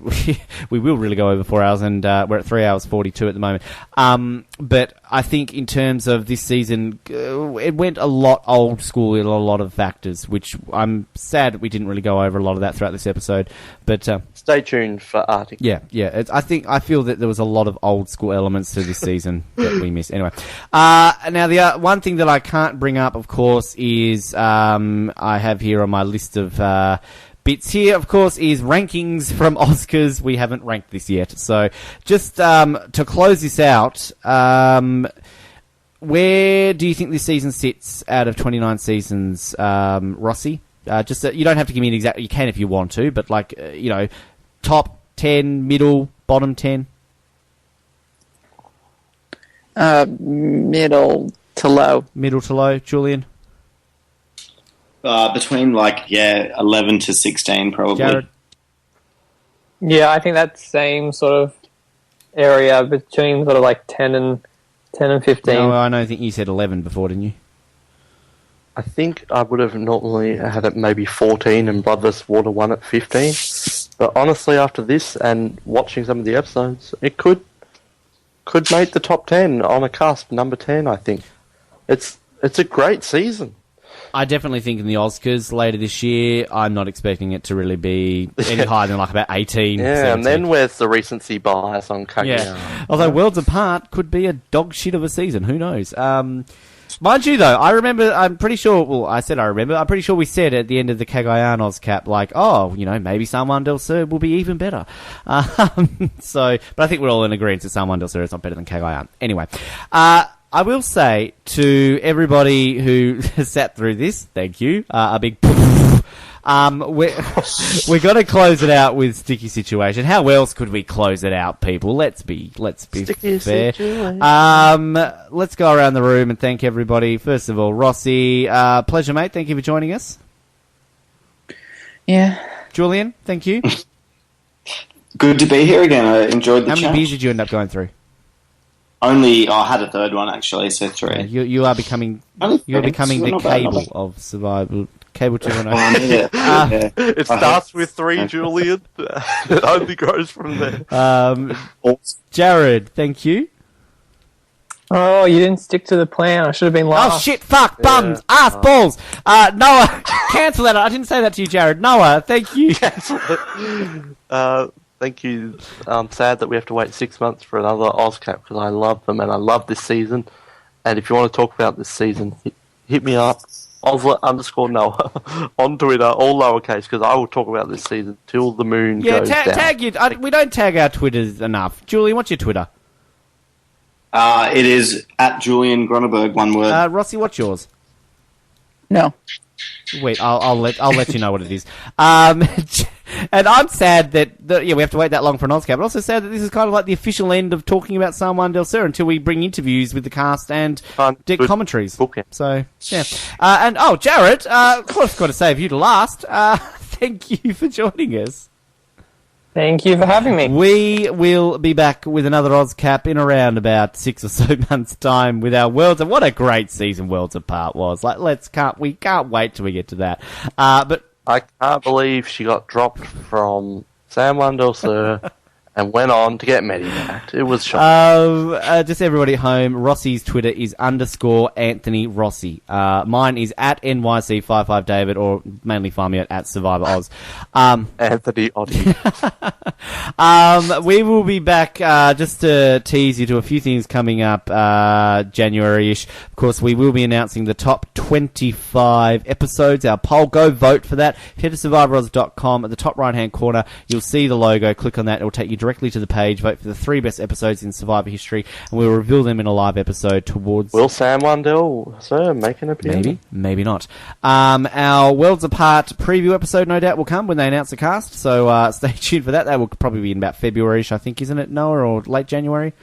Speaker 9: we will really go over 4 hours, and we're at 3 hours 42 at the moment. But I think in terms of this season, it went a lot old school in a lot of factors, which I'm sad we didn't really go over a lot of that throughout this episode. But
Speaker 3: stay tuned for articles.
Speaker 9: Yeah. I feel that there was a lot of old school elements to this season that we missed. Anyway, now the one thing that I can't bring up, of course, is I have here on my list of bits here, of course, is rankings from Oscars. We haven't ranked this yet. So just to close this out, where do you think this season sits out of 29 seasons, Rossi? You don't have to give me an exact... You can if you want to, but top 10, middle, bottom 10?
Speaker 13: Middle to low.
Speaker 9: Middle to low, Julian?
Speaker 11: Between 11 to 16 probably.
Speaker 9: Jared?
Speaker 10: Yeah, I think that same sort of area between sort of 10 and 15.
Speaker 9: No, I think you said 11 before, didn't you?
Speaker 3: I think I would have normally had it maybe 14 and Blood vs. Water 1 at 15. But honestly, after this and watching some of the episodes, it could make the top 10 on a cusp, number 10, I think. It's a great season.
Speaker 9: I definitely think in the Oscars later this year, I'm not expecting it to really be any higher than about 18.
Speaker 3: Yeah,
Speaker 9: 17.
Speaker 3: and then where's the recency bias on Kageyama?
Speaker 9: Yeah. Although Worlds Apart could be a dog shit of a season. Who knows? Mind you, though, I'm pretty sure we said at the end of the Cagayan Ozcap, maybe Juan Del Sur will be even better. But I think we're all in agreement that Juan Del Sur is not better than Cagayan. Anyway, I will say to everybody who has sat through this, thank you, a big we're going to close it out with Sticky Situation. How else could we close it out, people? Let's be
Speaker 3: Sticky
Speaker 9: fair.
Speaker 3: Situation.
Speaker 9: Let's go around the room and thank everybody. First of all, Rossi, pleasure, mate. Thank you for joining us.
Speaker 13: Yeah.
Speaker 9: Julian, thank you.
Speaker 11: Good to be here again. I enjoyed the
Speaker 9: How
Speaker 11: chat.
Speaker 9: many beers did you end up going through?
Speaker 11: I had a third one actually, so 3.
Speaker 9: Yeah, you are becoming the
Speaker 11: Not bad,
Speaker 9: cable
Speaker 11: not bad.
Speaker 9: of survival. Cable 2.0.
Speaker 3: It starts with 3, Julian. It only grows from there.
Speaker 9: Jared, thank you.
Speaker 10: Oh, you didn't stick to the plan. I should have been last.
Speaker 9: Oh shit! Fuck! Bums! Ass! Balls! Noah, cancel that. I didn't say that to you, Jared. Noah, thank you.
Speaker 3: Thank you. I'm sad that we have to wait 6 months for another Ozcap because I love them and I love this season. And if you want to talk about this season, hit me up. Ozler_Noah on Twitter, all lowercase, because I will talk about this season till the moon goes down.
Speaker 9: Tag you. We don't tag our Twitters enough. Julian, what's your Twitter?
Speaker 11: It is at Julian Gronenberg, one word.
Speaker 9: Rossi, what's yours?
Speaker 13: No.
Speaker 9: Wait, I'll let you know what it is. And I'm sad that we have to wait that long for an Ozcap. But also sad that this is kind of like the official end of talking about Juan Del Sur until we bring interviews with the cast and commentaries. So yeah. Jared, of course, got to save you to last. Thank you for joining us.
Speaker 10: Thank you for having me.
Speaker 9: We will be back with another Ozcap in around about 6 or so months' time with our Worlds. And what a great season Worlds Apart was. Like, we can't wait till we get to that. But
Speaker 3: I can't believe she got dropped from Juan Del Sur and went on to get Medivac. It was shocking.
Speaker 9: Just everybody at home, Rossi's Twitter is _Anthony Rossi. Mine is at NYC55David, or mainly find me at Survivor Oz.
Speaker 3: Anthony Oddie.
Speaker 9: We will be back, just to tease you to a few things coming up, January-ish. Of course, we will be announcing the top 25 episodes, our poll. Go vote for that. Head to SurvivorOz.com. At the top right-hand corner, you'll see the logo. Click on that. It will take you directly to the page. Vote for the 3 best episodes in Survivor history, and we'll reveal them in a live episode towards...
Speaker 3: Will Juan Del Sur make an appearance?
Speaker 9: Maybe not. Our Worlds Apart preview episode, no doubt, will come when they announce the cast, so stay tuned for that. That will probably be in about February-ish, I think, isn't it, Noah, or late January?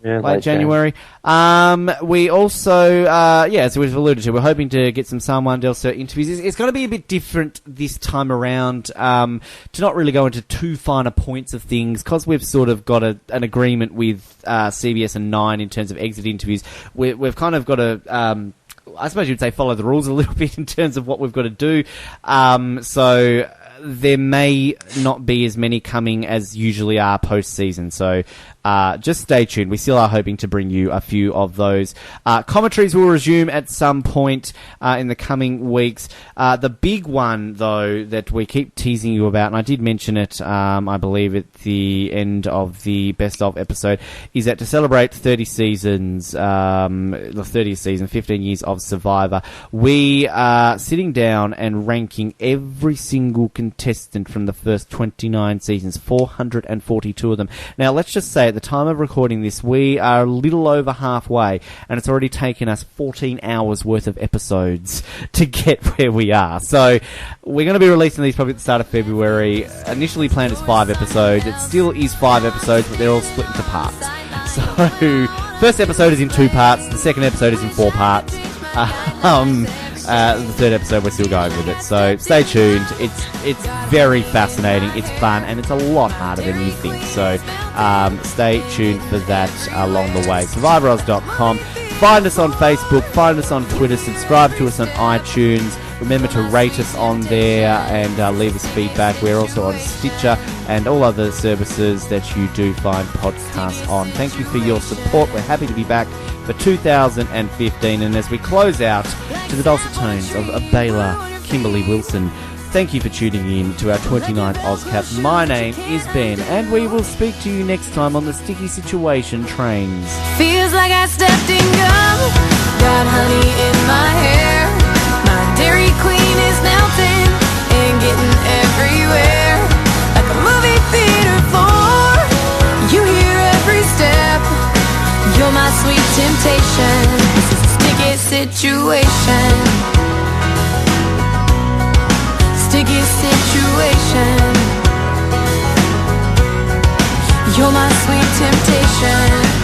Speaker 3: Yeah,
Speaker 9: late January. We also, as we've alluded to, we're hoping to get some Juan Del Sur interviews. It's going to be a bit different this time around, to not really go into too finer points of things, because we've sort of got an agreement with CBS and 9 in terms of exit interviews. We've kind of got to... I suppose you'd say follow the rules a little bit in terms of what we've got to do. So there may not be as many coming as usually are post-season. So just stay tuned. We still are hoping to bring you a few of those. Commentaries will resume at some point in the coming weeks. The big one, though, that we keep teasing you about, and I did mention it, I believe, at the end of the Best Of episode, is that to celebrate 30 seasons, the 30th season, 15 years of Survivor, we are sitting down and ranking every single contestant from the first 29 seasons, 442 of them. Now, let's just say at the time of recording this, we are a little over halfway, and it's already taken us 14 hours worth of episodes to get where we are. So we're going to be releasing these probably at the start of February. Initially planned as 5 episodes. It still is 5 episodes, but they're all split into parts. So first episode is in 2 parts. The second episode is in 4 parts. The third episode, we're still going with it, so stay tuned. It's very fascinating, it's fun, and it's a lot harder than you think, so stay tuned for that along the way. SurvivorOz.com. Find us on Facebook, find us on Twitter, subscribe to us on iTunes. Remember to rate us on there and leave us feedback. We're also on Stitcher and all other services that you do find podcasts on. Thank you for your support. We're happy to be back for 2015. And as we close out to the dulcet tones of Baylor Kimberly Wilson, thank you for tuning in to our 29th Ozcap. My name is Ben, and we will speak to you next time on the Sticky Situation Trains.
Speaker 12: Feels like I stepped in gum, got honey in my hair. My Dairy Queen is melting and getting everywhere, like a movie theater floor. You hear every step. You're my sweet temptation. This is a sticky situation. Sticky situation. You're my sweet temptation.